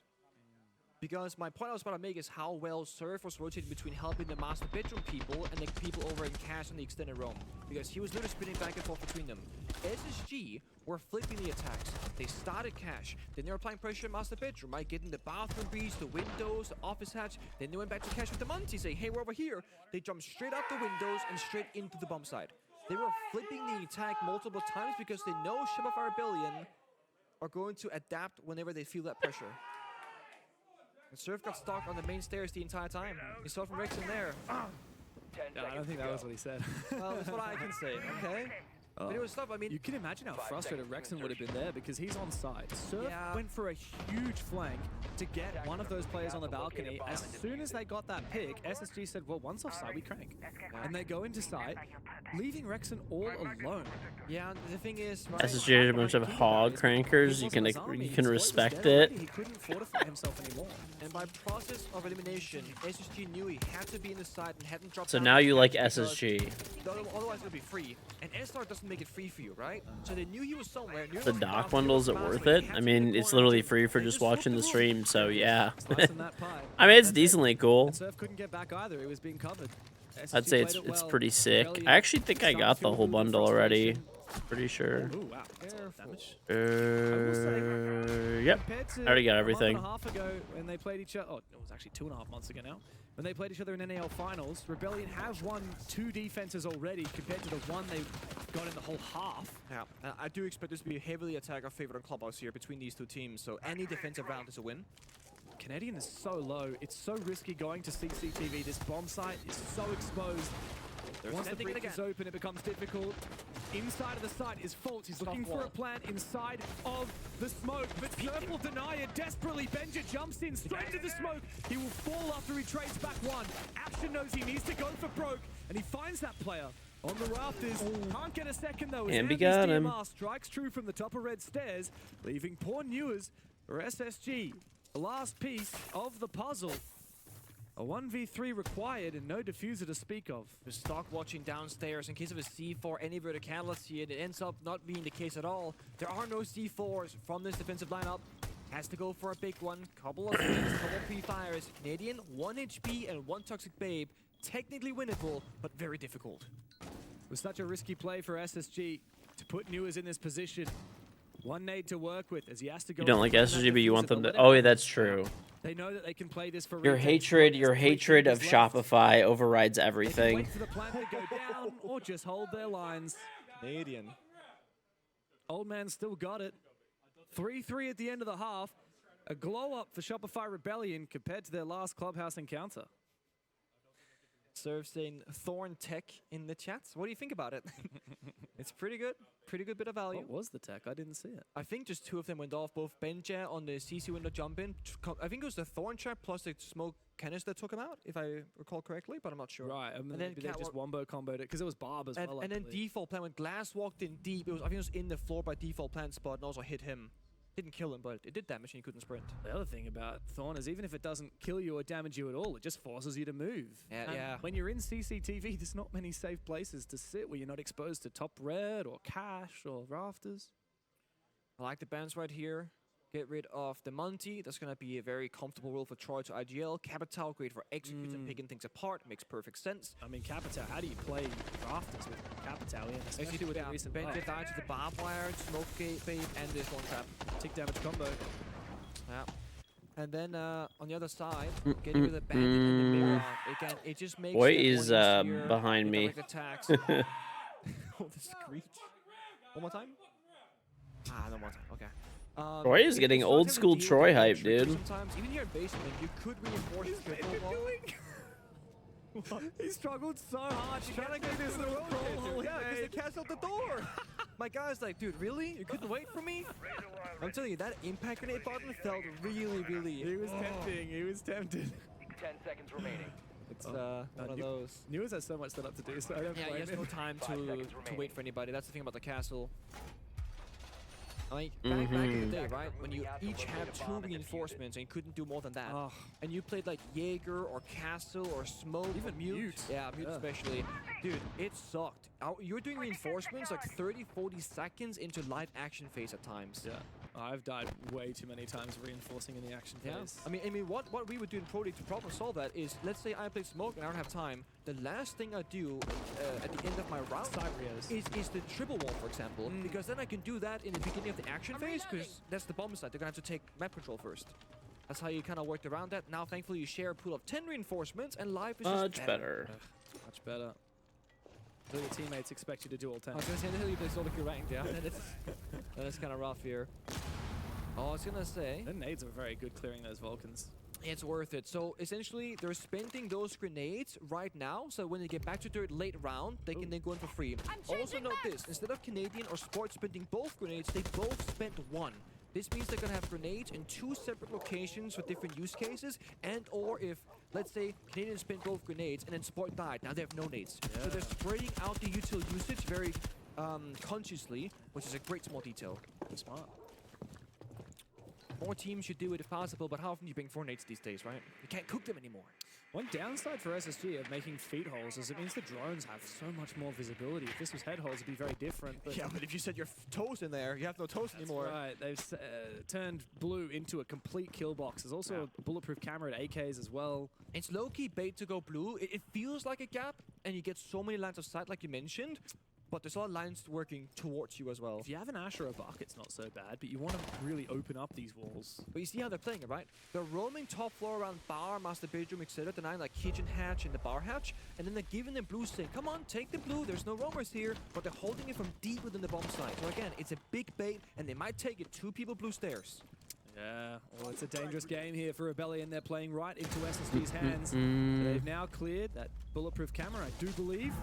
Because my point I was about to make is how well Surf was rotating between helping the master bedroom people and the people over in cash on the extended roam. Because he was literally spinning back and forth between them. SSG were flipping the attacks. They started cash. Then they were applying pressure at master bedroom, right? Getting the bathroom breach, the windows, the office hatch. Then they went back to cash with the Monty, saying, hey, we're over here. They jumped straight out the windows and straight into the bump side. They were flipping the attack multiple times because they know Shopify Rebellion are going to adapt whenever they feel that pressure. And Surf got stuck on the main stairs the entire time. You saw from Rexon there. Yeah, I don't think that was what he said. Well, that's what I can say, okay? But it was tough. I mean, you can imagine how frustrated Rexon would have been there because he's on side. Surf went for a huge flank to get one of those players on the balcony. As soon as they got that pick, SSG said, well, once offside, we crank. And they go into side, leaving Rexon all alone. Yeah, the thing is, SSG are a bunch of hog crankers. You can respect it. He couldn't fortify himself anymore. And by process of elimination, SSG knew he had to be in the side and hadn't dropped So down now to you catch like because SSG. Otherwise, it'll be free. And S-Star doesn't make it free for you, right? So they knew he was somewhere. The dock bundle, is it worth it? I mean, it's literally free for just watching the stream, so yeah. I mean, it's decently cool. Surf couldn't get back either. It was being covered. I'd say it's pretty sick. I actually think I got the whole bundle already. Pretty sure. Ooh, wow. Damage. Yep. I already got everything. A month and a half ago when they played each other, oh, it was actually 2.5 months ago now. When they played each other in NAL finals, Rebellion have won 2 defenses already compared to the one they got in the whole half. Yeah, I do expect this to be a heavily attacker favored on Clubhouse here between these two teams, so any defensive round is a win. Canadian is so low. It's so risky going to CCTV. This bomb site is so exposed. Once the breach is open, it becomes difficult. Inside of the site is Fultz. He's looking for a plant inside of the smoke, but Surf will deny it desperately. Benja jumps in straight into the smoke. He will fall after he trades back one. Action knows he needs to go for broke, and he finds that player on the rafters. Can't get a second though. And we got him. DMR strikes true from the top of red stairs, leaving poor Newers for SSG. The last piece of the puzzle. A 1v3 required and no diffuser to speak of. The stock watching downstairs in case of a C4, any verticality here, and it ends up not being the case at all. There are no C4s from this defensive lineup. Has to go for a big one. Couple of things, couple of pre-fires. Canadian, 1 HP and 1 Toxic Babe. Technically winnable, but very difficult. It was such a risky play for SSG to put Newers in this position. One nade to work with as he has to go. You don't like SSG, but you want them to. Oh, yeah, that's true. They know that they can play this for Your hatred of Shopify overrides everything. Wait for the plant to go down or just hold their lines. Canadian. Old man still got it. 3-3 at the end of the half. A glow up for Shopify Rebellion compared to their last Clubhouse encounter. Surf saying Thorn Tech in the chats. What do you think about it? It's pretty good. Pretty good bit of value. What was the tech? I didn't see it. I think just 2 of them went off. Both Benja on the CC window jump in. I think it was the Thorn trap plus the smoke canister took him out, if I recall correctly, but I'm not sure. Right, and then they just wombo comboed it because it was Barb as well. And then default plan when Glass walked in deep. I think it was in the floor by default plan spot and also hit him. Didn't kill him, but it did damage and he couldn't sprint. The other thing about Thorn is even if it doesn't kill you or damage you at all, it just forces you to move. Yeah, And yeah. when you're in CCTV, there's not many safe places to sit where you're not exposed to top red or cash or rafters. I like the bans right here. Get rid of the Monty. That's going to be a very comfortable role for Troy to IGL. Capital, great for executes and picking things apart. Makes perfect sense. I mean, Capital, how do you play rafters with Capital in? Especially with the recent Bend buff. it down to the barbed wire, smoke gate bait, and this one trap. Tick damage combo. Yeah. And then on the other side, getting rid of the bandit and the mirror. Again, it just makes Boy it is more easier behind with me. direct attacks. Oh, the screech. One more time? Ah, no more time. Okay. Troy is getting old school Troy hype, dude. Sometimes, even here in basement, you could reinforce the triple wall. He struggled so hard. He's trying to get this little crawl hole. Yeah, because they canceled the door. My guy's like, dude, really? You couldn't wait for me? I'm telling you, that impact grenade button felt really, really. He was tempting. He was tempted. 10 seconds remaining. It's one of those. Newers has so much set up to do, so I don't Yeah, he blame has him. no time to wait for anybody. That's the thing about the castle. Like, back in the day, right, when you each had 2 reinforcements and you couldn't do more than that, and you played like Jaeger or Castle or Smoke, even Mute. Yeah, Mute especially. Dude, it sucked. You were doing reinforcements like 30-40 seconds into live action phase at times. Yeah, I've died way too many times reinforcing in the action phase. I mean, what we would do in Pro League to problem solve that is, let's say I play Smoke and I don't have time. The last thing I do at the end of my round is the triple wall, for example, because then I can do that in the beginning of the action phase, because that's the bomb side. They're gonna have to take map control first. That's how you kind of worked around that. Now, thankfully, you share a pool of 10 reinforcements, and life is just Much better. Much better. So your teammates expect you to do all 10. I was gonna say, until you play solo queue ranked, yeah. That is kind of rough here. Oh, I was gonna say. The nades are very good clearing those Vulcans. It's worth it. So essentially, they're spending those grenades right now, so when they get back to dirt late round, they can then go in for free. Also note this, instead of Canadian or Sport spending both grenades, they both spent 1. This means they're gonna have grenades in 2 separate locations for different use cases, and or if, let's say, Canadian spent both grenades and then Sport died, now they have no nades. So they're spreading out the util usage very consciously, which is a great small detail. Smart. More teams should do it if possible, but how often do you bring 4 nades these days, right? You can't cook them anymore. One downside for SSG of making feet holes is it means the drones have so much more visibility. If this was head holes, it'd be very different. But Yeah, but if you set your toes in there, you have no toes anymore. Right, they've turned blue into a complete kill box. There's also a bulletproof camera at AKs as well. It's low-key bait to go blue. It feels like a gap, and you get so many lines of sight like you mentioned, but there's a lot of lines working towards you as well. If you have an Ash or a Buck, it's not so bad, but you want to really open up these walls. But you see how they're playing it, right? They're roaming top floor around bar, master bedroom, etc., denying like kitchen hatch and the bar hatch, and then they're giving them blue saying, come on, take the blue, there's no roamers here, but they're holding it from deep within the bomb site. So again, it's a big bait, and they might take it 2 people blue stairs. Yeah, well, it's a dangerous game here for Rebellion. They're playing right into SSG's hands. They've now cleared that bulletproof camera, I do believe.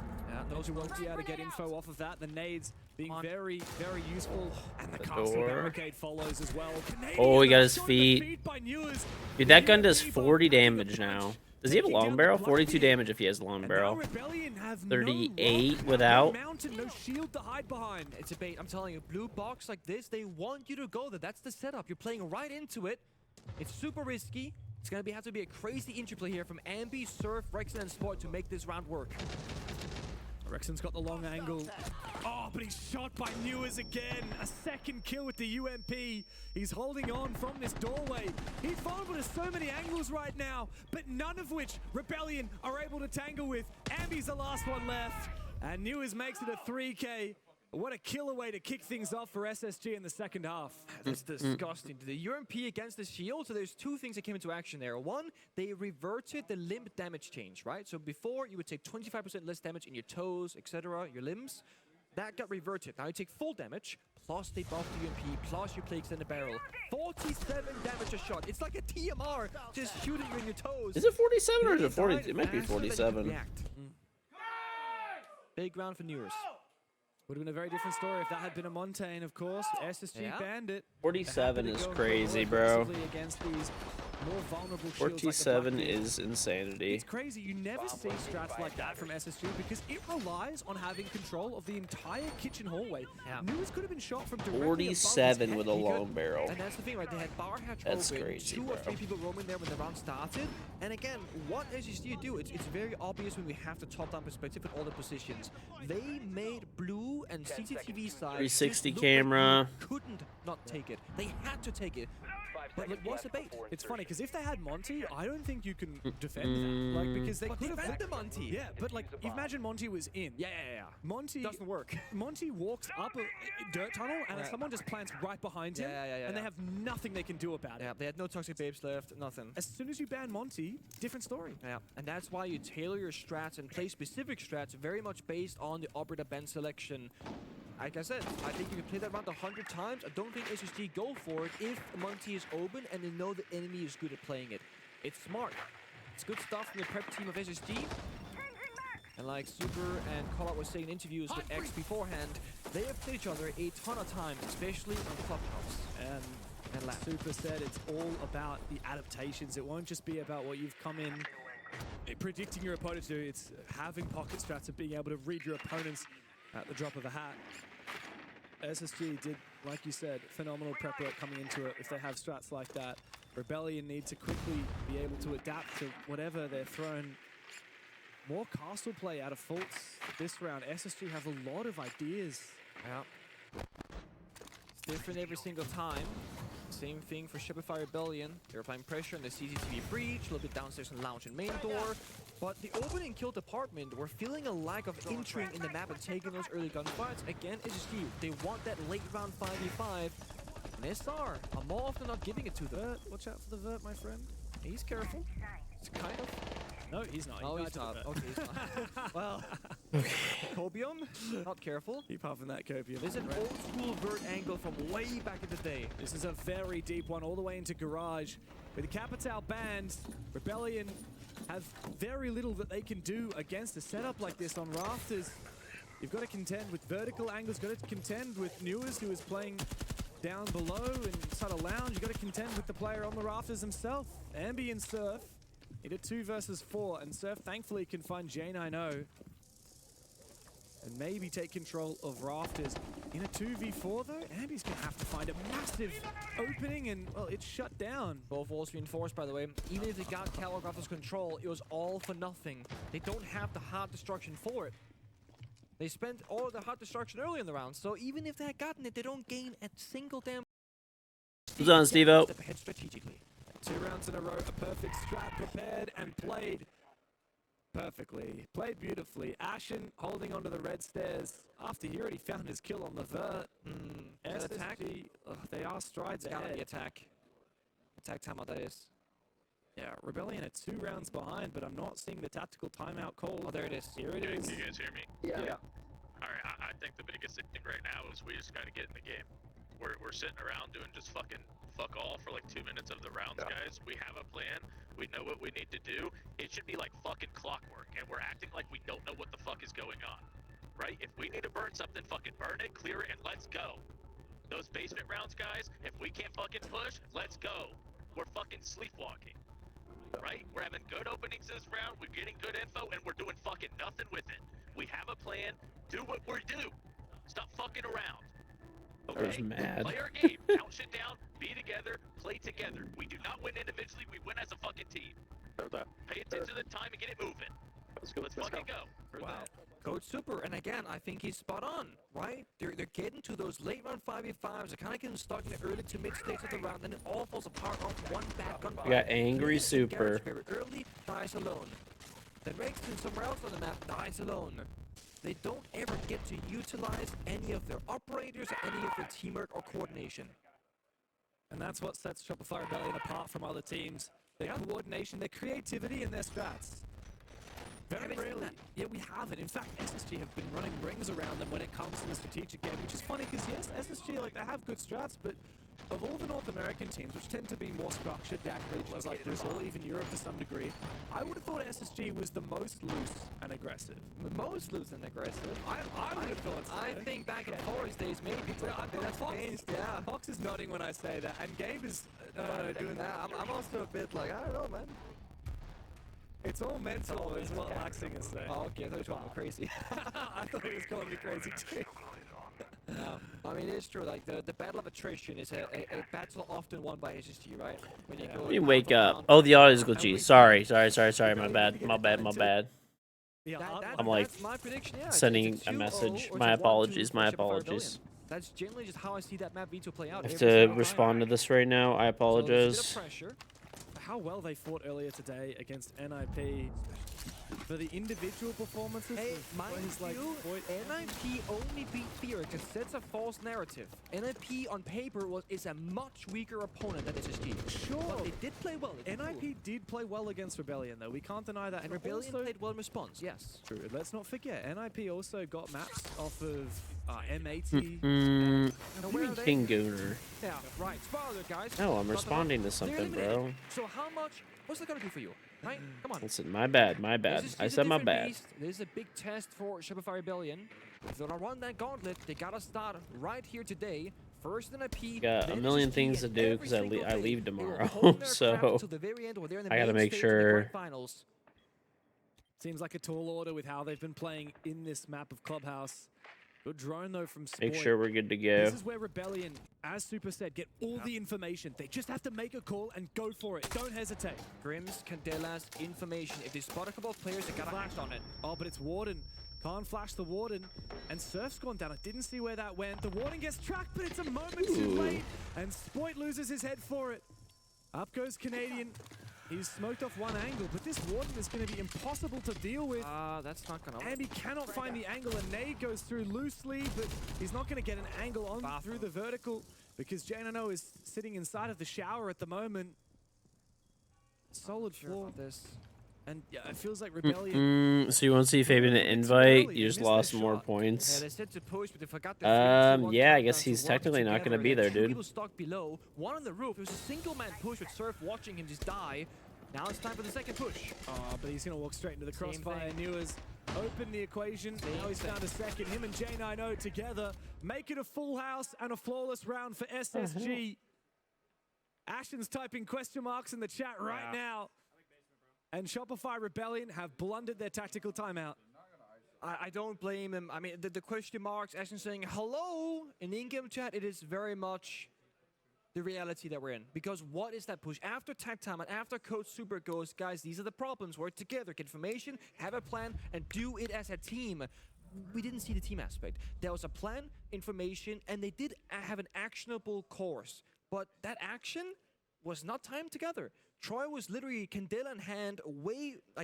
Those who won't be able to get info off of that. The nades being very, very useful. And the castle barricade follows as well. Oh, he got his feet. Dude, that gun does 40 damage now. Does he have a long barrel? 42 damage if he has a long barrel. 38 without. No shield to hide behind. It's a bait. I'm telling you, blue box like this, they want you to go there. That's the setup. You're playing right into it. It's super risky. It's gonna have to be a crazy interplay here from Ambi, Surf, Rexon, and Sport to make this round work. Rexon's got the long angle. Oh, but he's shot by Newers again. A second kill with the UMP. He's holding on from this doorway. He's vulnerable to so many angles right now, but none of which Rebellion are able to tangle with. Ambi's the last one left, and Newers makes it a 3K. What a killer way to kick things off for SSG in the second half. That's disgusting. The UMP against the shield, so there's 2 things that came into action there. One, they reverted the limb damage change, right? So before, you would take 25% less damage in your toes, etc., your limbs. That got reverted. Now you take full damage, plus they buff the UMP, plus you play extended barrel. 47 damage a shot. It's like a TMR just shooting you in your toes. Is it 47 or is it 40? It might be 47. Big round for Newers. Would have been a very different story if that had been a Montaigne, of course. SSG banned it. 47 is crazy, bro. Against these more vulnerable shields like the 47 Blackbeard. is insanity. It's crazy. You never see strats like that from SSG because it relies on having control of the entire kitchen hallway. News could have been shot from directly above his 47 head. with a long barrel. And that's the thing, right? They had bar hatch That's open, crazy, 2 or bro. 3 people roaming there when the round started. And again, what SSG do? It's very obvious when we have the top-down perspective at all the positions. They made blue and CCTV side 360 just look camera. like you couldn't not take it. They had to take it. But like, what's the bait? It's funny because if they had Monty, I don't think you can defend that. Like because they could have defend the Monty. Yeah, but like imagine Monty was in. Yeah. Monty Doesn't work. Monty walks up a dirt tunnel and someone just plants right behind him, and they have nothing they can do about it. Yeah, they had no toxic babes left, nothing. As soon as you ban Monty, different story. Yeah, and that's why you tailor your strats and play specific strats very much based on the operator Ben selection. Like I said, I think you can play that round 100 times. I don't think SSG go for it if Monty is open and they know the enemy is good at playing it. It's smart. It's good stuff from the prep team of SSG. And like Super and Callout was saying in interviews with X beforehand, they have played each other a ton of times, especially on Clubhouse. And Super said it's all about the adaptations. It won't just be about what you've come in predicting your opponent to do. It's having pocket strats and being able to read your opponents at the drop of a hat. SSG did, like you said, phenomenal prep work coming into it. If they have strats like that, Rebellion need to quickly be able to adapt to whatever they're thrown. More castle play out of Fultz this round. SSG have a lot of ideas. Yeah. It's different every single time. Same thing for Shopify Rebellion. They're applying pressure on the CCTV breach, a little bit downstairs in lounge and main door. But the open and kill department, we're feeling a lack of entering in the map and taking those early gunfights. Again, SSG, they want that late round 5v5. And SR, I'm more often not giving it to them. Vert, watch out for the Vert, my friend. He's careful. It's kind of. No, he's not. No, he's not. Okay, he's not. Well, Cobium, not careful. Keep huffing that Cobium. This is an old school Vert angle from way back in the day. This is a very deep one, all the way into Garage. With the Capital banned, Rebellion have very little that they can do against a setup like this on Rafters. You've got to contend with vertical angles, got to contend with Newers, who is playing down below inside a lounge. You've got to contend with the player on the Rafters himself. Ambi and Surf in a 2 versus 4, and Surf thankfully can find J90 and maybe take control of Rafters. In a 2v4 though, Ambi's gonna have to find a massive opening and, well, it's shut down. Both walls reinforced, by the way. Even if they got Calographer's control, it was all for nothing. They don't have the hard destruction for it. They spent all the hard destruction early in the round, so even if they had gotten it, they don't gain a single damn... Who's on, Steve-O? Step ahead strategically. 2 rounds in a row, a perfect strat prepared and played perfectly. Played beautifully. Ashen holding onto the red stairs after he already found his kill on the Vert. Attack? They are strides It's gotta ahead. be attack. Attack timeout, that is. Yeah, Rebellion are 2 rounds behind, but I'm not seeing the tactical timeout call. Oh, there it is. Here it Can is. you guys hear me? Yeah. Alright, I think the biggest thing right now is we just gotta get in the game. We're sitting around doing just fuck all for like 2 minutes of the rounds, guys. We have a plan. We know what we need to do. It should be like fucking clockwork, and we're acting like we don't know what the fuck is going on. Right? If we need to burn something, fucking burn it, clear it, and let's go. Those basement rounds, guys, if we can't fucking push, let's go. We're fucking sleepwalking. Right? We're having good openings this round, we're getting good info, and we're doing fucking nothing with it. We have a plan, do what we do. Stop fucking around. I was mad. Play our game, count shit down, be together, play together. We do not win individually, we win as a fucking team. Pay attention to the time and get it moving. Let's fucking go. Wow. Coach Super, and again, I think he's spot on, right? They're getting to those late round 5v5s. They're kind of getting stuck in the early to mid stages of the round, and it all falls apart on one bad gunfight. We got Angry Super. Very early, dies alone. Then Rexton somewhere else on the map dies alone. They don't ever get to utilize any of their operators or any of their teamwork or coordination. And that's what sets Shopify Rebellion apart from other teams. Their coordination, their creativity, and their strats. Very rarely. Yeah, we haven't. In fact, SSG have been running rings around them when it comes to the strategic game, which is funny because, yes, SSG, like, they have good strats, but of all the North American teams, which tend to be more structured, DAC regions like Brazil, even Europe to some degree, I would have thought SSG was the most loose and aggressive. The most loose and aggressive. I would have thought so. I think back in Forest days, maybe. Yeah, Fox is nodding when I say that, and Gabe is doing that. I'm also a bit like, I don't know, man. It's all mental, is what Laxing is saying. Oh, okay, I thought he was calling me crazy. I thought he was calling me crazy too. No, I mean, it's true. Like, the battle of attrition is a battle often won by SSG, right? When you go Let me wake up. Oh, the audio's glitchy. Sorry. My bad. Yeah, I'm like that's my prediction. Yeah, sending it's a 2-0 message. or My it's a 1-2 apologies. for My Ship of Fire apologies. Rebellion. That's generally just how I see that map V2 play out. I have every to single respond to this right now. I apologize. So there's a bit of pressure. How well they fought earlier today against NIP. For the individual performances, Hey, mind NIP only beat Fear because sets a false narrative. NIP on paper is a much weaker opponent than SSG. Sure. But they did play well. NIP did play well against Rebellion, though. We can't deny that. And Rebellion played well in response, yes. True. Let's not forget, NIP also got maps off of M80. KingGeorge. Yeah, right. Spoiler, guys. No, I'm responding to something, bro. So how much? What's that gonna do for you? Right? Come on. Listen, my bad. I said my bad. This is a big test for Ship of Fire Rebellion. If they're gonna run that gauntlet, they gotta start right here today. First in IP. Got a million things to do because I leave tomorrow, so I gotta make sure. Seems like a tall order with how they've been playing in this map of Clubhouse. Good drone though from Spoit. Make sure we're good to go. This is where Rebellion, as Super said, get all the information. They just have to make a call and go for it. Don't hesitate. Grimm's, Candela's information. If they spot a couple of players, they gotta act on it. Oh, but it's Warden. Can't flash the Warden. And Surf's gone down. I didn't see where that went. The Warden gets tracked, but it's a moment too late. And Spoit loses his head for it. Up goes Canadian. He's smoked off one angle, but this Warden is going to be impossible to deal with. That's not going to... And he cannot find the angle. A nade goes through loosely, but he's not going to get an angle on through the vertical because Janano is sitting inside of the shower at the moment. Solid floor. This. And yeah, it feels like Rebellion. So you won't see Fabian an invite? You just lost more points. Yeah, they said to push, but they forgot the yeah, I guess he's technically not going to be there, dude. People stuck below, one on the roof. It was a single-man push with Surf watching him just die. Now it's time for the second push. But he's going to walk straight into the crossfire. Newers open the equation. Now he's found a second. Him and J9O together make it a full house and a flawless round for SSG. Ashen's typing question marks in the chat right now. And Shopify Rebellion have blundered their tactical timeout. I don't blame him. I mean, the question marks, Ashen saying hello in the in-game chat, it is very much the reality that we're in. Because what is that push? After tag time and after Coach Super goes, guys, these are the problems. Work together, get information, have a plan, and do it as a team. We didn't see the team aspect. There was a plan, information, and they did have an actionable course. But that action was not timed together. Troy was literally Candela in hand,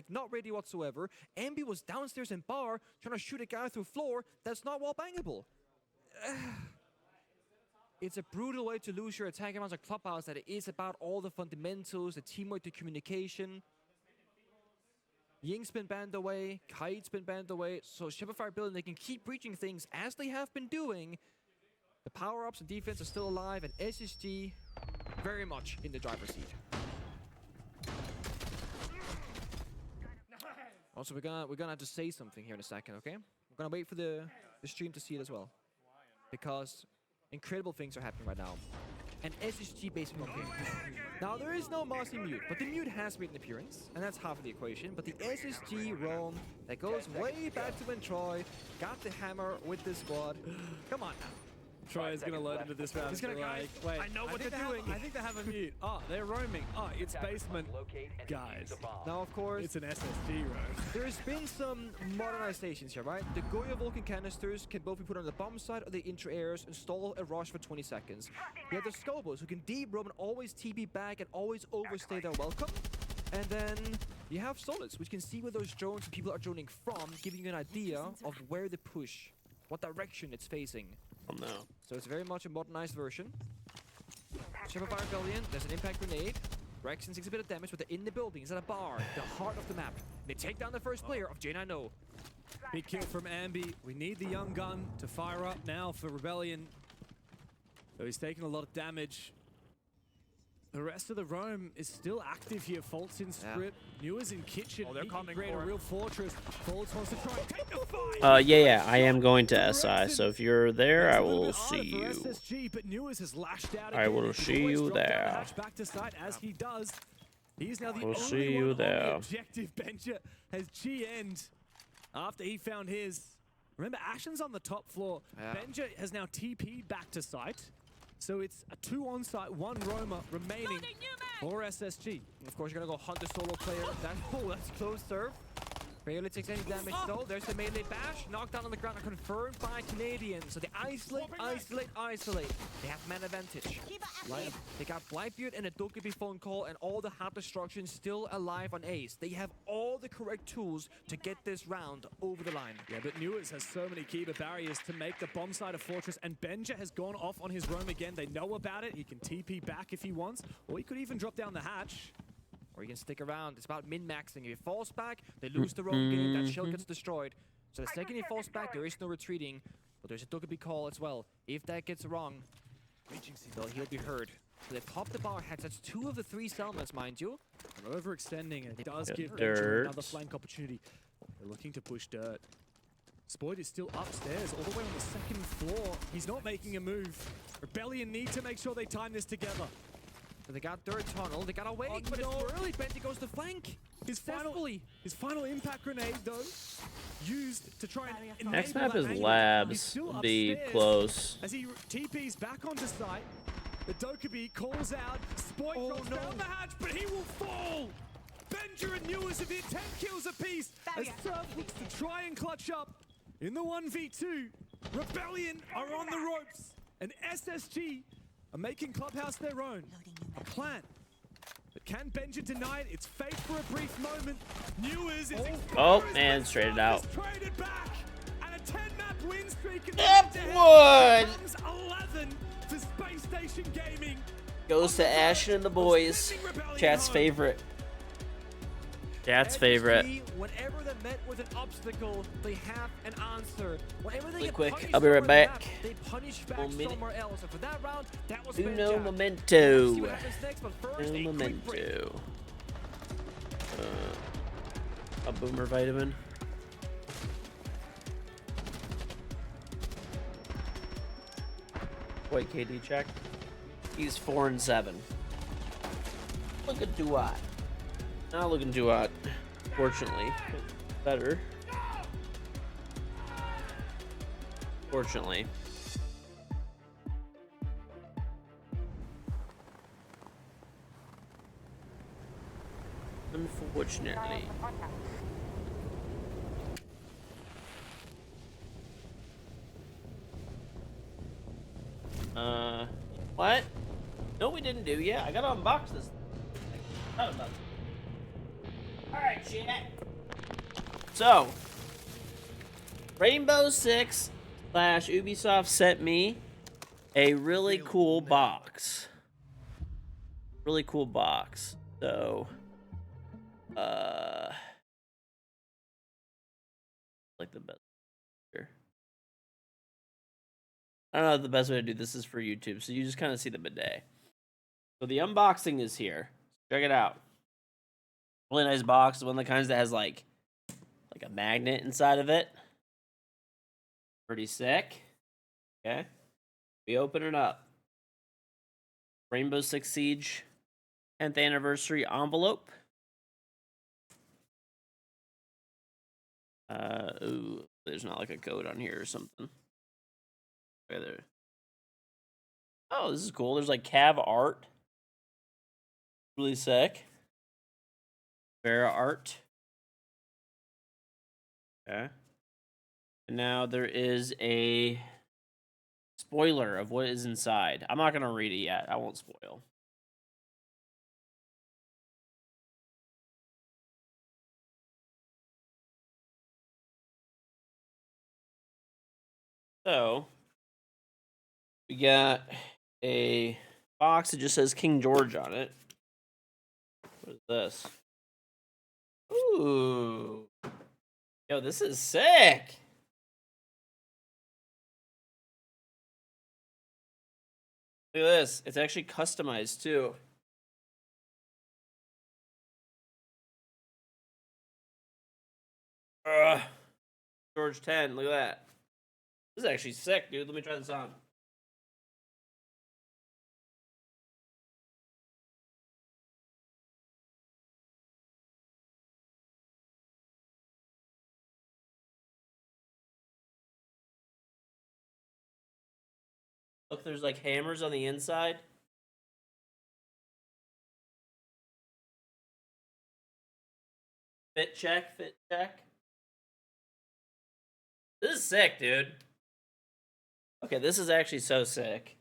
not ready whatsoever. Ambi was downstairs in bar, trying to shoot a guy through floor. That's not wall bangable. It's a brutal way to lose your attack amounts of Clubhouse that it is about all the fundamentals, the teamwork, the communication. Ying's been banned away, Kaid's been banned away, so Ship of Fire Rebellion, they can keep breaching things as they have been doing. The power-ups and defense are still alive, and SSG very much in the driver's seat. Also, we're gonna have to say something here in a second, okay? We're gonna wait for the stream to see it as well, because incredible things are happening right now. And SSG basically won't win. Now there is no Marcy mute, but the mute has made an appearance, and that's half of the equation. But the SSG roam that goes way back to when Troy got the hammer with the squad. Come on now. Troy is going to load into this round. He's going to wait, I know what they're doing. I think they have a mute. Oh, they're roaming. Oh, it's basement. Guys. Now, of course, it's an SSG roam. There's been some modernizations here, right? The Goya Vulcan canisters can both be put on the bomb side or the intra-airs and stall a rush for 20 seconds. You have the Scobos who can deep roam and always TP back and always overstay their welcome. And then you have Solids, which can see where those drones and people are droning from, giving you an idea of where the push, what direction it's facing. Oh no. So it's very much a modernized version. Ship of Fire Rebellion, there's an impact grenade. Rexon takes a bit of damage, but they're in the building. He's at a bar, the heart of the map. They take down the first player of J9O. Big kill from Ambi. We need the young gun to fire up now for Rebellion. So he's taking a lot of damage. The rest of the roam is still active here. Fault's in script. Newer's in kitchen. Oh, they're he can coming create a for real fortress. Faults wants to try and take the fight. Yeah, I am going to SI, so if you're there, I will see you. SSG, but Newers has lashed out I will see you there. Back to site as he does. He's now the We'll only see one you on there. the objective. Benja has G-end after he found his. Remember, Ashen's on the top floor. Benja has now TP'd back to site. So it's a 2 on site, 1 roamer remaining for SSG. And of course, you're gonna go hunt the solo player. That's close serve. Barely takes any damage though. There's the melee bash. Knocked down on the ground and confirmed by Canadian. So they isolate. They have man advantage. They got Blightbeard and a Dokkaebi phone call and all the hard destruction still alive on Ace. They have all the correct tools to get this round over the line. Yeah, but Newers has so many Kiba barriers to make the bomb side a fortress, and Benja has gone off on his roam again. They know about it. He can TP back if he wants, or he could even drop down the hatch. Or you can stick around. It's about min-maxing. If he falls back, they lose the roam game. That shield gets destroyed. So the second he falls back, there is no retreating. But there's a Dokkaebi call as well. If that gets wrong, he'll be heard. So they pop the bar heads. That's 2 of the 3 Selmas, mind you. They're overextending. It does give Dirt. Benja another flank opportunity. They're looking to push Dirt. Spoid is still upstairs, all the way on the 2nd floor. He's not making a move. Rebellion need to make sure they time this together. So they got Dirt tunnel. They got away, but it's early. Benji goes to flank. His final impact grenade, though, used to try and enable Next map that is angle. He's Labs. still Be upstairs close. As he TPs back onto site, the Dokkaebi calls out. Spoit drops down the hatch, but he will fall. Benja and Newers have hit 10 kills apiece as Surf looks to try and clutch up in the 1v2. Rebellion are on the ropes, and SSG are making Clubhouse their own. A plan. But can Benja deny it? It's fate for a brief moment. Newers is Man, straight it out. traded back, and a 10-map win streak in wood. becomes 11 for Space Station Gaming. Goes to Ashen and the boys. Chat's favorite. Chat's favorite. Whenever they're met with an obstacle, they have an answer. Whenever they get Quick, punished I'll be right somewhere back. on the map, they punish back somewhere else. And for that round, that was Uno Benja. momento. We'll see what happens next, but first, Uno a quick break. momento. A boomer vitamin. Wait, KD check. He's 4 and 7. Look at Duat. Not looking too hot, fortunately. Better. Fortunately. Unfortunately. What? No, we didn't do yet. I gotta unbox this. Alright, chat. So, Rainbow Six / Ubisoft sent me a really cool box. Really cool box. So, like the best here. I don't know if the best way to do this is for YouTube, so you just kind of see the bidet. So the unboxing is here. Check it out. Really nice box. One of the kinds that has like a magnet inside of it. Pretty sick. Okay. We open it up. Rainbow Six Siege 10th anniversary envelope. Ooh, there's not like a code on here or something. Okay, there. Oh, this is cool. There's like Cav art. Really sick. Vera art. Okay. And now there is a spoiler of what is inside. I'm not going to read it yet. I won't spoil. So, we got a box that just says KingGeorge on it. What is this? Ooh. Yo, this is sick. Look at this. It's actually customized too. George 10. Look at that. This is actually sick, dude. Let me try this on. Look, there's like hammers on the inside. Fit check, fit check. This is sick, dude. Okay, this is actually so sick.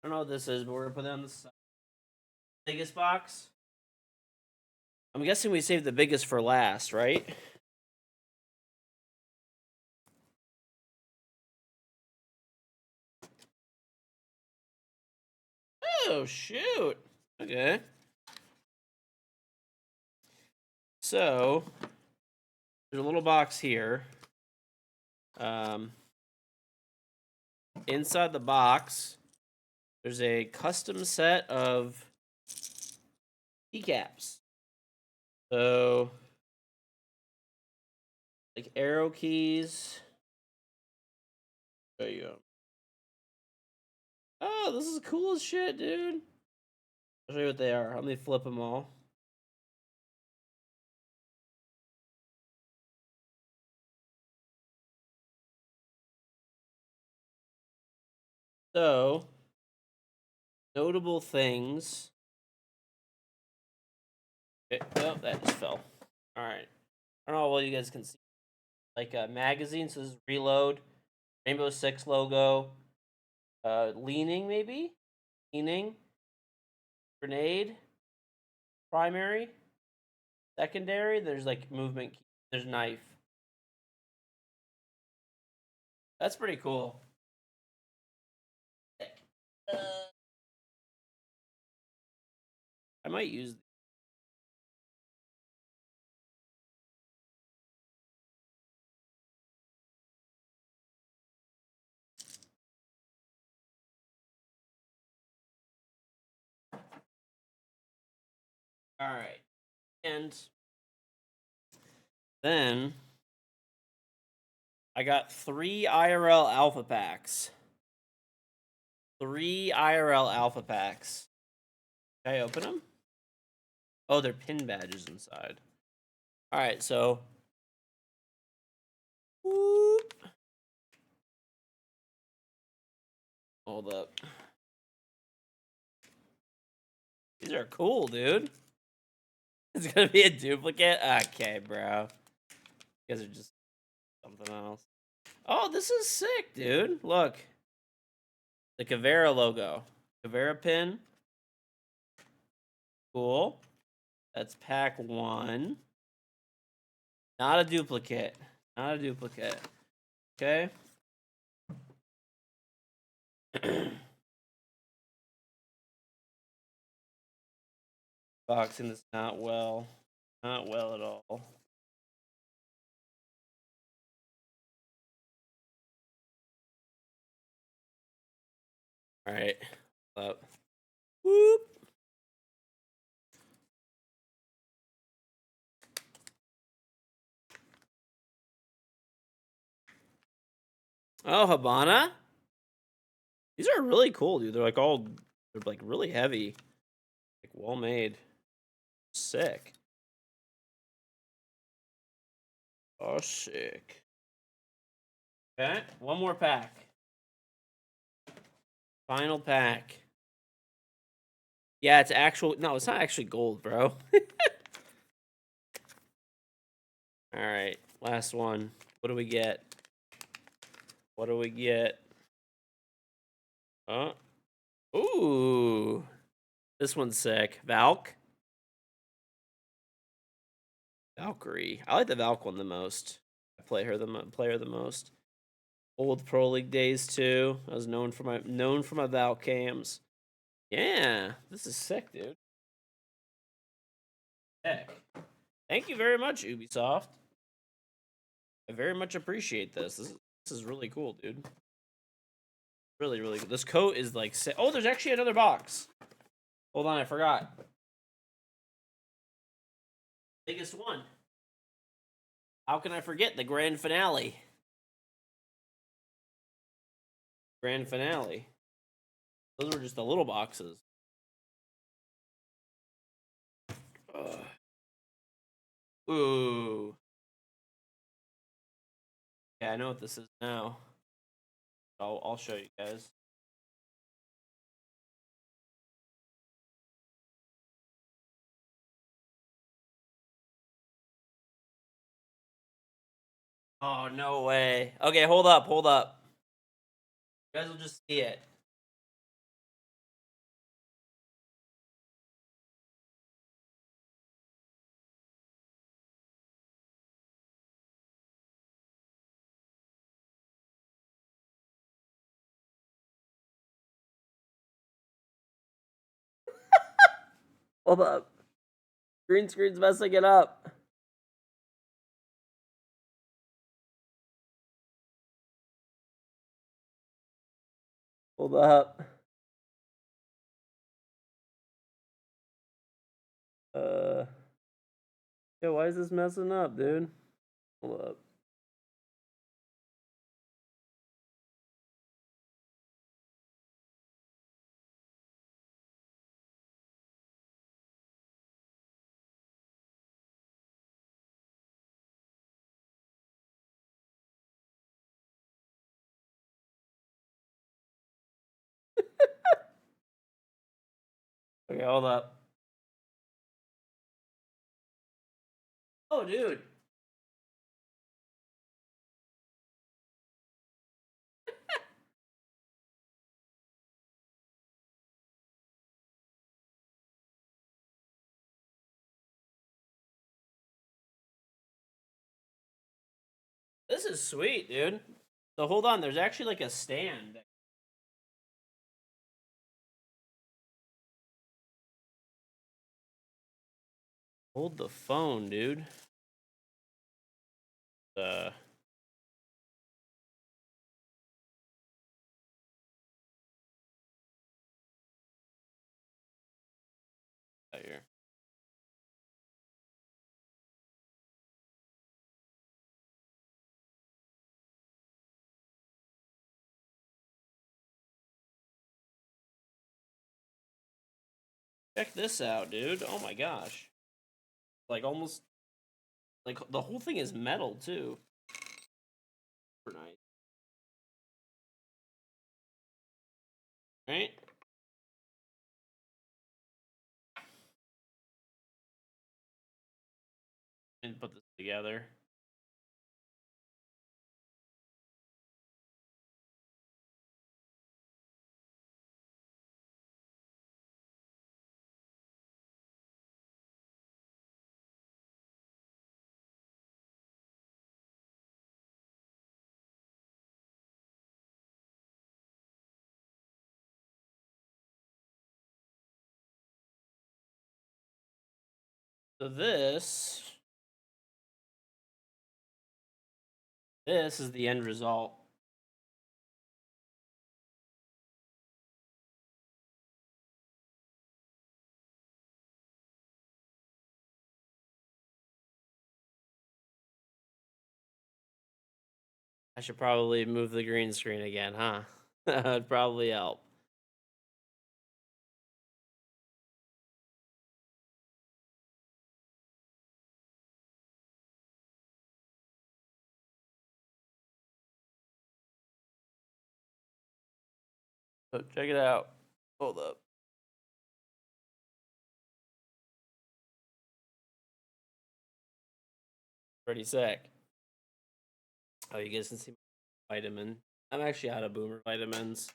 I don't know what this is, but we're gonna put it on the side. Biggest box. I'm guessing we saved the biggest for last, right? Oh, shoot. Okay. So, there's a little box here. Inside the box, there's a custom set of keycaps. So, like arrow keys. There you go. Oh, this is cool as shit, dude. I'll show you what they are. Let me flip them all. So, notable things. Okay. Oh, that just fell. All right. I don't know how well you guys can see. Like a magazine, so this is Reload, Rainbow Six logo, Leaning maybe, Leaning, Grenade, Primary, Secondary. There's like movement. There's Knife. That's pretty cool. I might use. All right, and then I got 3 IRL alpha packs. 3 IRL alpha packs. Can I open them? Oh, they're pin badges inside. All right, so. Whoop. Hold up. These are cool, dude. It's gonna be a duplicate? Okay, bro. You guys are just something else. Oh, this is sick, dude. Look. The Caveira logo. Caveira pin. Cool. That's pack 1. Not a duplicate. Not a duplicate. Okay. Boxing this not well. Not well at all. Alright. Up. Whoop. Oh, Habana? These are really cool, dude. They're like all, they're like really heavy. Like well made. Sick. Oh, sick. Okay, one more pack. Final pack. Yeah, it's actual. No, it's not actually gold, bro. All right, last one. What do we get? What do we get? Ooh. This one's sick. Valk. Valkyrie. I like the Valk one the most. I play her the most. Old Pro League days too. I was known for my Valk cams. Yeah, this is sick, dude. Heck. Thank you very much, Ubisoft. I very much appreciate this. This is really cool, dude. Really, really good. This coat is like... Oh, there's actually another box. Hold on, I forgot. Biggest one. How can I forget the grand finale? Grand finale. Those were just the little boxes. Ugh. Ooh. Yeah, I know what this is now. I'll show you guys. Oh, no way. Okay, hold up, hold up. You guys will just see it. Hold up. Green screen's messing it up. Hold up. Yeah, why is this messing up, dude? Hold up. Okay, hold up. Oh, dude. This is sweet, dude. So hold on, there's actually like a stand. Hold the phone, dude. Here. Check this out, dude. Oh my gosh. Like almost like the whole thing is metal too. Super nice. Right? And put this together. So this is the end result. I should probably move the green screen again, huh? That would probably help. So check it out. Hold up. Pretty sick. Oh, you guys can see my vitamin. I'm actually out of boomer vitamins.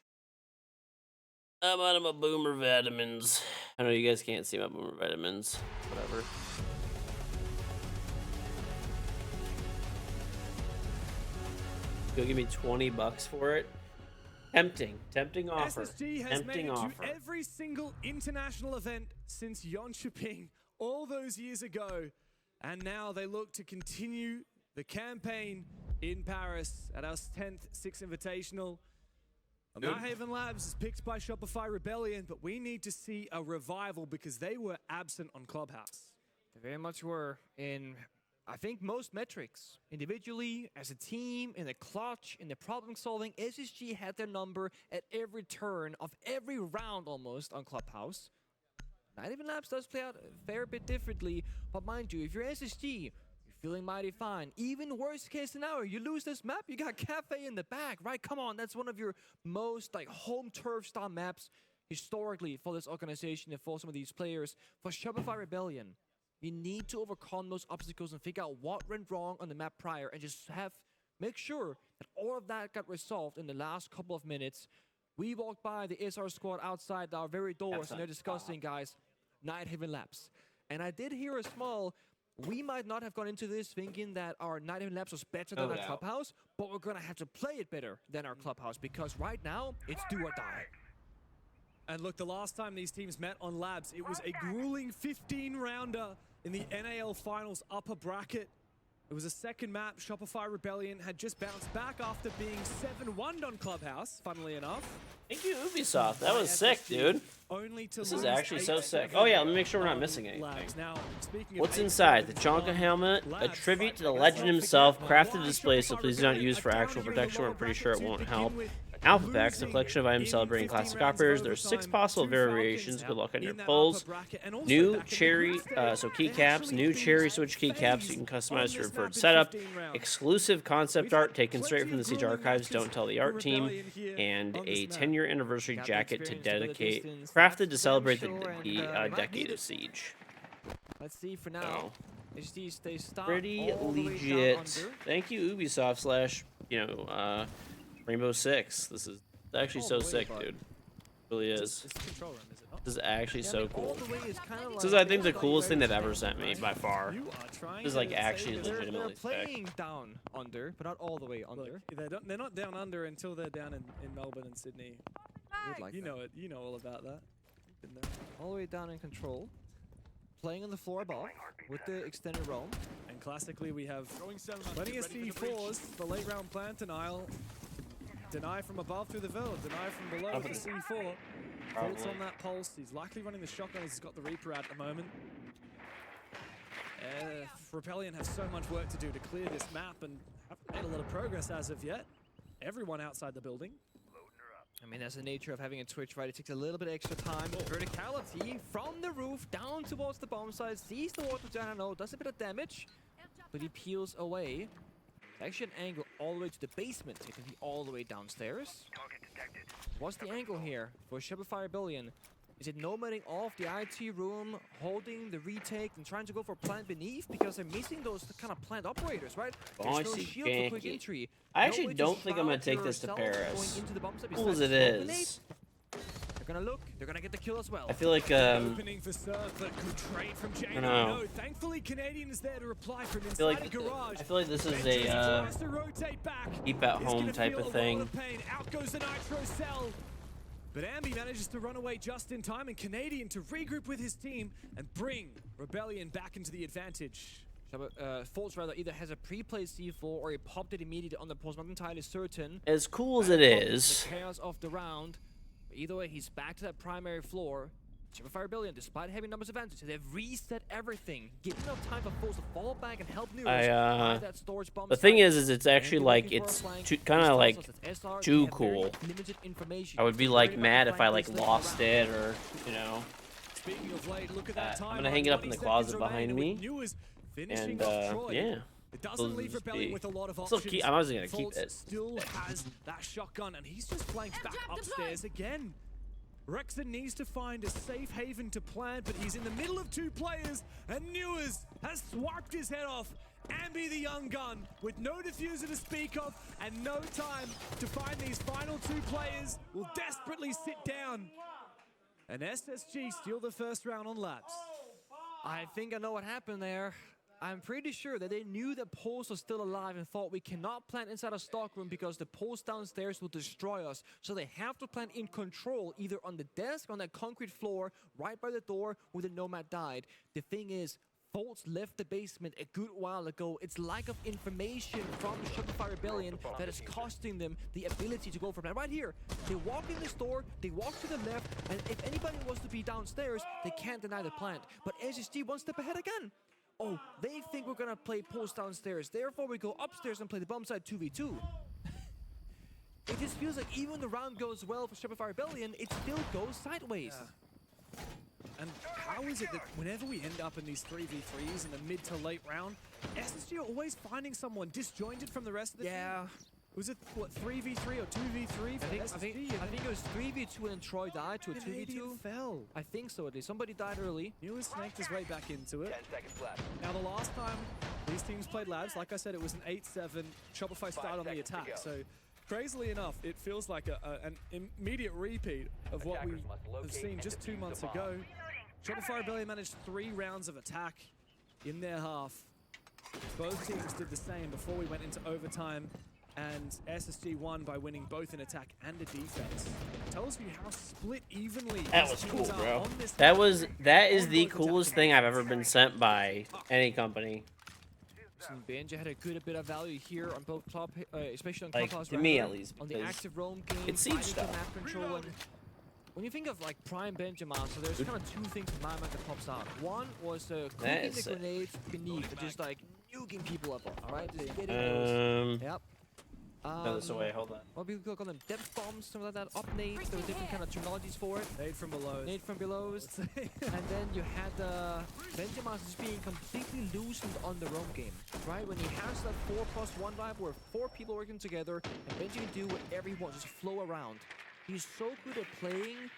I'm out of my boomer vitamins. I know you guys can't see my boomer vitamins. Whatever. Go give me $20 for it. Tempting offer. SSG has Tempting made it offer. to every single international event since Jönköping all those years ago. And now they look to continue the campaign in Paris at our 10th Six Invitational. Mount Haven Labs is picked by Shopify Rebellion, but we need to see a revival because they were absent on Clubhouse. They very much were in, I think, most metrics. Individually, as a team, in the clutch, in the problem solving, SSG had their number at every turn of every round almost on Clubhouse. Night Haven Labs does play out a fair bit differently, but mind you, if you're SSG, you're feeling mighty fine. Even worst case scenario, you lose this map, you got Cafe in the back, right? Come on, that's one of your most like home turf style maps historically for this organization and for some of these players. For Shopify Rebellion, you need to overcome those obstacles and figure out what went wrong on the map prior and just make sure that all of that got resolved in the last couple of minutes. We walked by the SR squad outside our very doors and they're discussing, guys, Night Haven Labs. And I did hear a small, we might not have gone into this thinking that our Night Haven Labs was better than our Clubhouse, but we're going to have to play it better than our Clubhouse because right now, it's do or die. And look, the last time these teams met on Labs, it was a grueling 15-rounder in the NAL Finals upper bracket. It was a second map. Shopify Rebellion had just bounced back after being 7-1 on Clubhouse, funnily enough. Thank you, Ubisoft. That was sick, dude. This is actually so sick. Oh yeah, let me make sure we're not missing anything. What's inside? The Chonka helmet, a tribute to the legend himself, crafted display, so please do not use for actual protection. We're pretty sure it won't help. Alpha Packs, a collection of items celebrating classic operators. There's 6 possible variations. Good luck on your pulls. New cherry, so keycaps. New cherry switch keycaps. You can customize your preferred setup. Exclusive concept art taken straight from the Siege archives. Don't tell the art team. And a 10-year anniversary jacket to dedicate, crafted to celebrate the decade of Siege. Let's see for now. Pretty legit. Thank you, Ubisoft / Rainbow Six. This is actually so sick, dude. It really is. This is actually so cool. This is, I think, the coolest thing they've ever sent me by far. This is like actually legitimately playing down under, but not all the way under. Look, they're not down under until they're down in Melbourne and Sydney. You know it. You know all about that. All the way down in control. Playing on the floor above with the extended roam. And classically, we have plenty of C4s. The late round plant denial. Deny from above through the Verve, deny from below with the C4. Thoughts on that pulse. He's likely running the shotgun as he's got the Reaper out at the moment. Rebellion have so much work to do to clear this map and haven't made a lot of progress as of yet. Everyone outside the building. I mean, that's the nature of having a Twitch, right? It takes a little bit extra time. Verticality from the roof down towards the bomb site. Sees the water down, does a bit of damage, but he peels away. Actually an angle all the way to the basement. It could be all the way downstairs. What's the angle here for Shopify Rebellion? Is it nomading off the IT room, holding the retake, and trying to go for plant beneath? Because they're missing those kind of plant operators, right? There's no shield for quick entry. I actually don't think I'm going to take this to Paris. Cool as it is. They're gonna look. They're gonna get the kill as well. I feel like opening for Surf, but good trade from Jamie. No, thankfully Canadian is there to reply from inside the garage. I feel like this is a keep at home type of thing. Out goes the Nitro cell. But Ambi manages to run away just in time, and Canadian to regroup with his team and bring Rebellion back into the advantage. Force rather either has a pre-placed C4 or he popped it immediately on the post. Not entirely certain. As cool as it is. The chaos of the round. Either way, he's back to that primary floor. Shopify Rebellion, despite having numbers advantage, they've reset everything, giving enough time for Foes to fall back and help News. That storage bomb the thing is it's actually like it's kind of like too cool. I would be like mad if I like lost it or Speaking of late, look at that time. I'm gonna hang it up in the closet behind me. And yeah. It doesn't leave Rebellion with a lot of options. I'm obviously gonna keep it. Still has that shotgun, and he's just flanked back upstairs again. Rexon needs to find a safe haven to plant, but he's in the middle of 2 players, and Newers has swiped his head off. Ambi the young gun with no diffuser to speak of and no time to find these final 2 players will desperately sit down. And SSG steal the first round on Labs. I think I know what happened there. I'm pretty sure that they knew that Pulse was still alive and thought we cannot plant inside a stockroom because the Pulse downstairs will destroy us. So they have to plant in control, either on the desk, on that concrete floor, right by the door where the Nomad died. The thing is, Foltz left the basement a good while ago. It's lack of information from the Shopify Rebellion that is costing them the ability to go from that. Right here, they walk in this door, they walk to the left, and if anybody wants to be downstairs, they can't deny the plant. But SSG one step ahead again. Oh, they think we're gonna play Pulse downstairs, therefore we go upstairs and play the bomb side 2v2. It just feels like even when the round goes well for Shopify Rebellion, it still goes sideways. Yeah. And how is it that whenever we end up in these 3v3s in the mid to late round, SSG are always finding someone disjointed from the rest of the team? Was it, what, 3v3 or 2v3 for SSG? I think it was 3v2 and Troy died to a 2v2. Canadian fell. I think so, at least. Somebody died early. He snaked his way back into it. 10 seconds left. Now, the last time these teams played Labs, like I said, it was an 8-7. Shopify started on the attack. So, crazily enough, it feels like an immediate repeat of what we have seen just 2 months ago. Shopify Rebellion managed 3 rounds of attack in their half. Both teams did the same before we went into overtime, and SSG won by winning both an attack and a defense. It tells you how split evenly That was cool, bro. That is the coolest thing I've ever been sent by any company. Benja had a good bit of value here on both club, especially on Like, Clubhouse. to me at least, on the because active roam game, it's siege fighting stuff. the map control. And when you think of like prime Benjamin, so there's kind of 2 things in my mind that pops out. One was cooking the grenades beneath, and just like nuking people up. All right, just getting those. Yep. Throw this away, hold on. What people call them depth bombs, something like that. Up nades, there were different kind of terminologies for it. Nade from below. Nade from below. And then you had Benjamin just being completely loosened on the roam game, right? When he has that 4+1 vibe where 4 people working together, and Benjamin can do whatever he wants, just flow around. He's so good at playing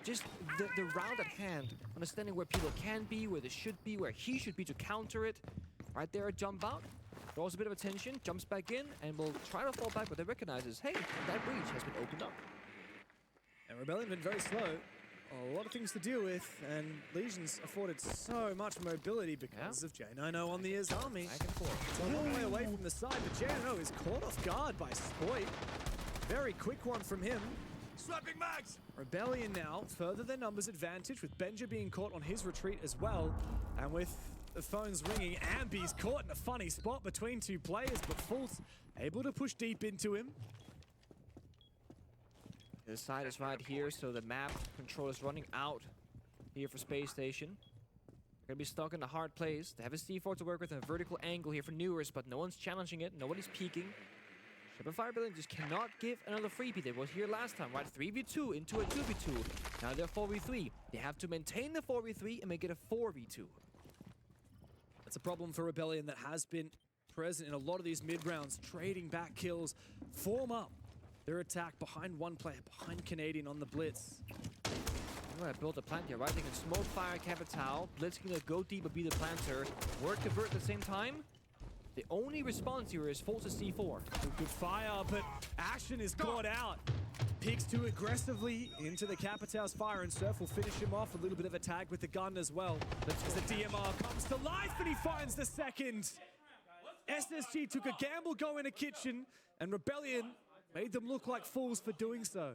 just the round at hand, understanding where people can be, where they should be, where he should be to counter it. Right there, a jump out. Draws a bit of attention, jumps back in, and will try to fall back, but then recognizes, hey, that breach has been opened up. And Rebellion been very slow. A lot of things to deal with, and Legions afforded so much mobility because of J90 on the Iz army. Back and forth. It's a long way away from the side, but J90 is caught off guard by Spoit. Very quick one from him. Swapping mags! Rebellion now further their numbers advantage, with Benja being caught on his retreat as well, and with the phone's ringing, Ambi's caught in a funny spot between 2 players, but Fultz able to push deep into him. The side is right here, so the map control is running out here for Space Station. Gonna be stuck in a hard place. They have a C4 to work with and a vertical angle here for Newers, but no one's challenging it, nobody's peeking. Shopify Rebellion just cannot give another freebie. They was here last time, right? 3v2 into a 2v2. Now they're 4v3. They have to maintain the 4v3 and make it a 4v2. That's a problem for Rebellion that has been present in a lot of these mid-rounds. Trading back kills, form up their attack behind one player, behind Canadian on the blitz. I'm gonna build a plant here, right? They can smoke fire Capital. Blitz gonna go deep but be the planter. Work convert at the same time. The only response here is Fultz C4. Good fire, but Ashen is caught out. Peeks too aggressively into the Capital's fire, and Surf will finish him off. A little bit of a tag with the gun as well. As the DMR comes to life, and he finds the second. SSG took a gamble going to kitchen, and Rebellion made them look like fools for doing so.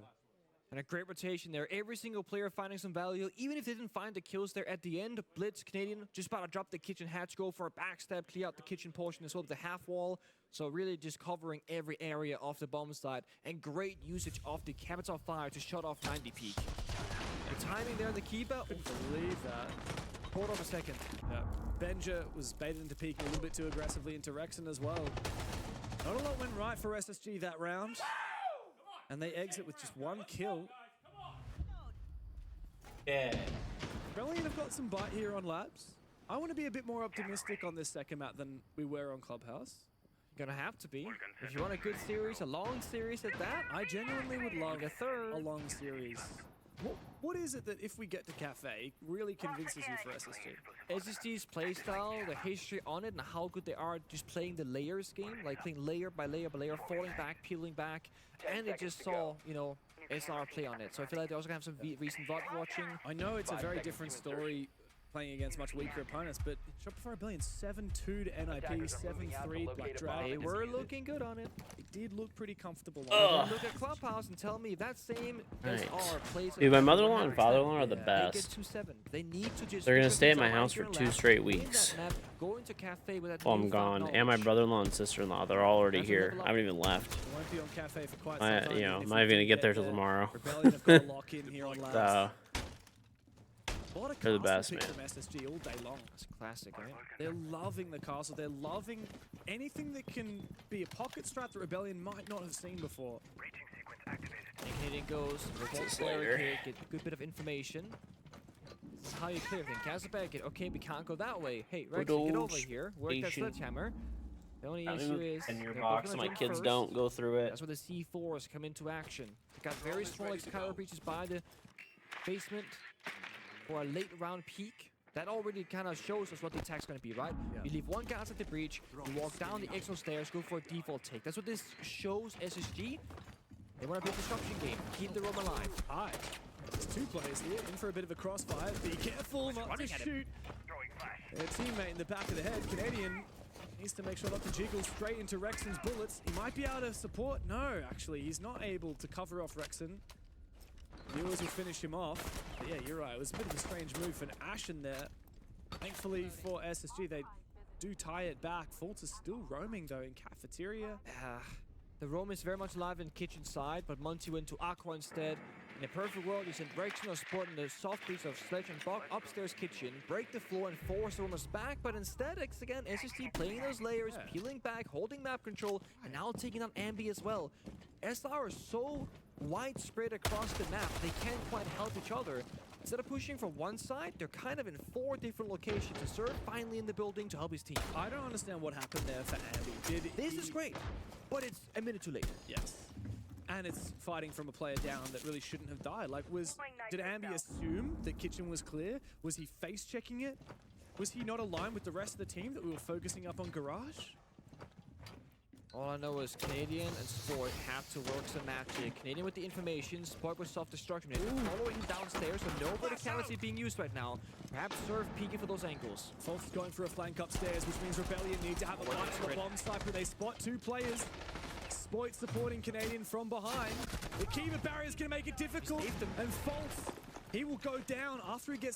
And a great rotation there. Every single player finding some value. Even if they didn't find the kills there at the end, Blitz, Canadian, just about to drop the kitchen hatch, go for a backstab, clear out the kitchen portion as well with the half wall. So really just covering every area of the bomb side. And great usage of the Capital Fire to shut off 90 peak. The timing there, the keeper. Couldn't believe that. Hold on a second. Yeah. Benja was baited into peeking a little bit too aggressively into Rexon as well. Not a lot went right for SSG that round. And they exit with just 1 kill. Yeah. Rebellion have got some bite here on Labs. I want to be a bit more optimistic on this second map than we were on Clubhouse. Gonna have to be. If you want a good series, a long series at that, I genuinely would love a third. A long series. What is it that if we get to Cafe really convinces you for SSG? SSG's playstyle, the history on it, and how good they are just playing the layers game, like playing layer by layer by layer, falling back, peeling back, and they just saw, you know, SR play on it. So I feel like they also have some recent VOD watching. I know it's a very different story playing against much weaker opponents, but Shopify Rebellion 7-2 to NIP, 7-3 Black Dragon. They were looking good on it. It did look pretty comfortable Then on it. look at Clubhouse and tell me if that same SR plays. Dude, my mother-in-law and father-in-law are the They best. get 2-7. They need to just. They're gonna figure stay at things my out house for right 2 and left, straight win that weeks. map, go into cafe with that While I'm newfound gone, and my knowledge. brother-in-law and sister-in-law, they're all already That's a here. level I haven't even left. It won't be on cafe for quite some time. You know, even I'm if not we even do gonna get there till there. tomorrow. Rebellion have got a lock in here on Labs. So, A lot of they're the castle best, picks man. from SSG all day long. That's a classic, right? They're loving the castle. They're loving anything that can be a pocket strat that Rebellion might not have seen before. And Canadian goes, revolt Slayer. barricade, get a good bit of information. This is how you clear things. Cancel barricade. Okay, we can't go that way. Hey, Rex, Good get old over here. Work that station. sledgehammer. The only I issue mean, is in your they're box, both my gonna kids jump don't first. go through it. That's where the C4s come into action. They got very strong counter breaches by the basement for a late round peak. That already kind of shows us what the attack's going to be, right? Yeah. You leave one gas at the breach, you walk down the exo stairs, go for a default take. That's what this shows SSG. They want to play a disruption game, keep the room alive. Hi. There's 2 players here, in for a bit of a crossfire. Be careful not to shoot. Their teammate in the back of the head, Canadian, needs to make sure not to jiggle straight into Rexon's bullets. He might be able to support. No, actually, he's not able to cover off Rexon. Viewers will finish him off. But yeah, you're right. It was a bit of a strange move for Ashen there. Thankfully for SSG, they do tie it back. Fultz is still roaming, though, in cafeteria. The roam is very much alive in kitchen side, but Monty went to Aqua instead. In a perfect world, you send Rexon or Sport in the soft piece of Sledge and Bog upstairs kitchen, break the floor and force the roamers back, but instead, it's again SSG playing those layers, peeling back, holding map control, and now taking on Ambi as well. SR is so widespread across the map, they can't quite help each other. Instead of pushing from one side, they're kind of in 4 different locations. To serve finally in the building to help his team. I don't understand what happened there for Ambi. This is great, but it's a minute too late. Yes. And it's fighting from a player down that really shouldn't have died. Like, did Ambi assume that kitchen was clear? Was he face checking it? Was he not aligned with the rest of the team that we were focusing up on garage? All I know is Canadian and Sport have to work some magic. Canadian with the information, Sport with self-destruction. Following him downstairs, so no verticality being used right now. Perhaps Serve peeking for those angles. Fultz is going for a flank upstairs, which means Rebellion need to have a light on the bomb site, but they spot 2 players. Sport supporting Canadian from behind. The Kiva barrier is going to make it difficult. And Fultz, he will go down after he gets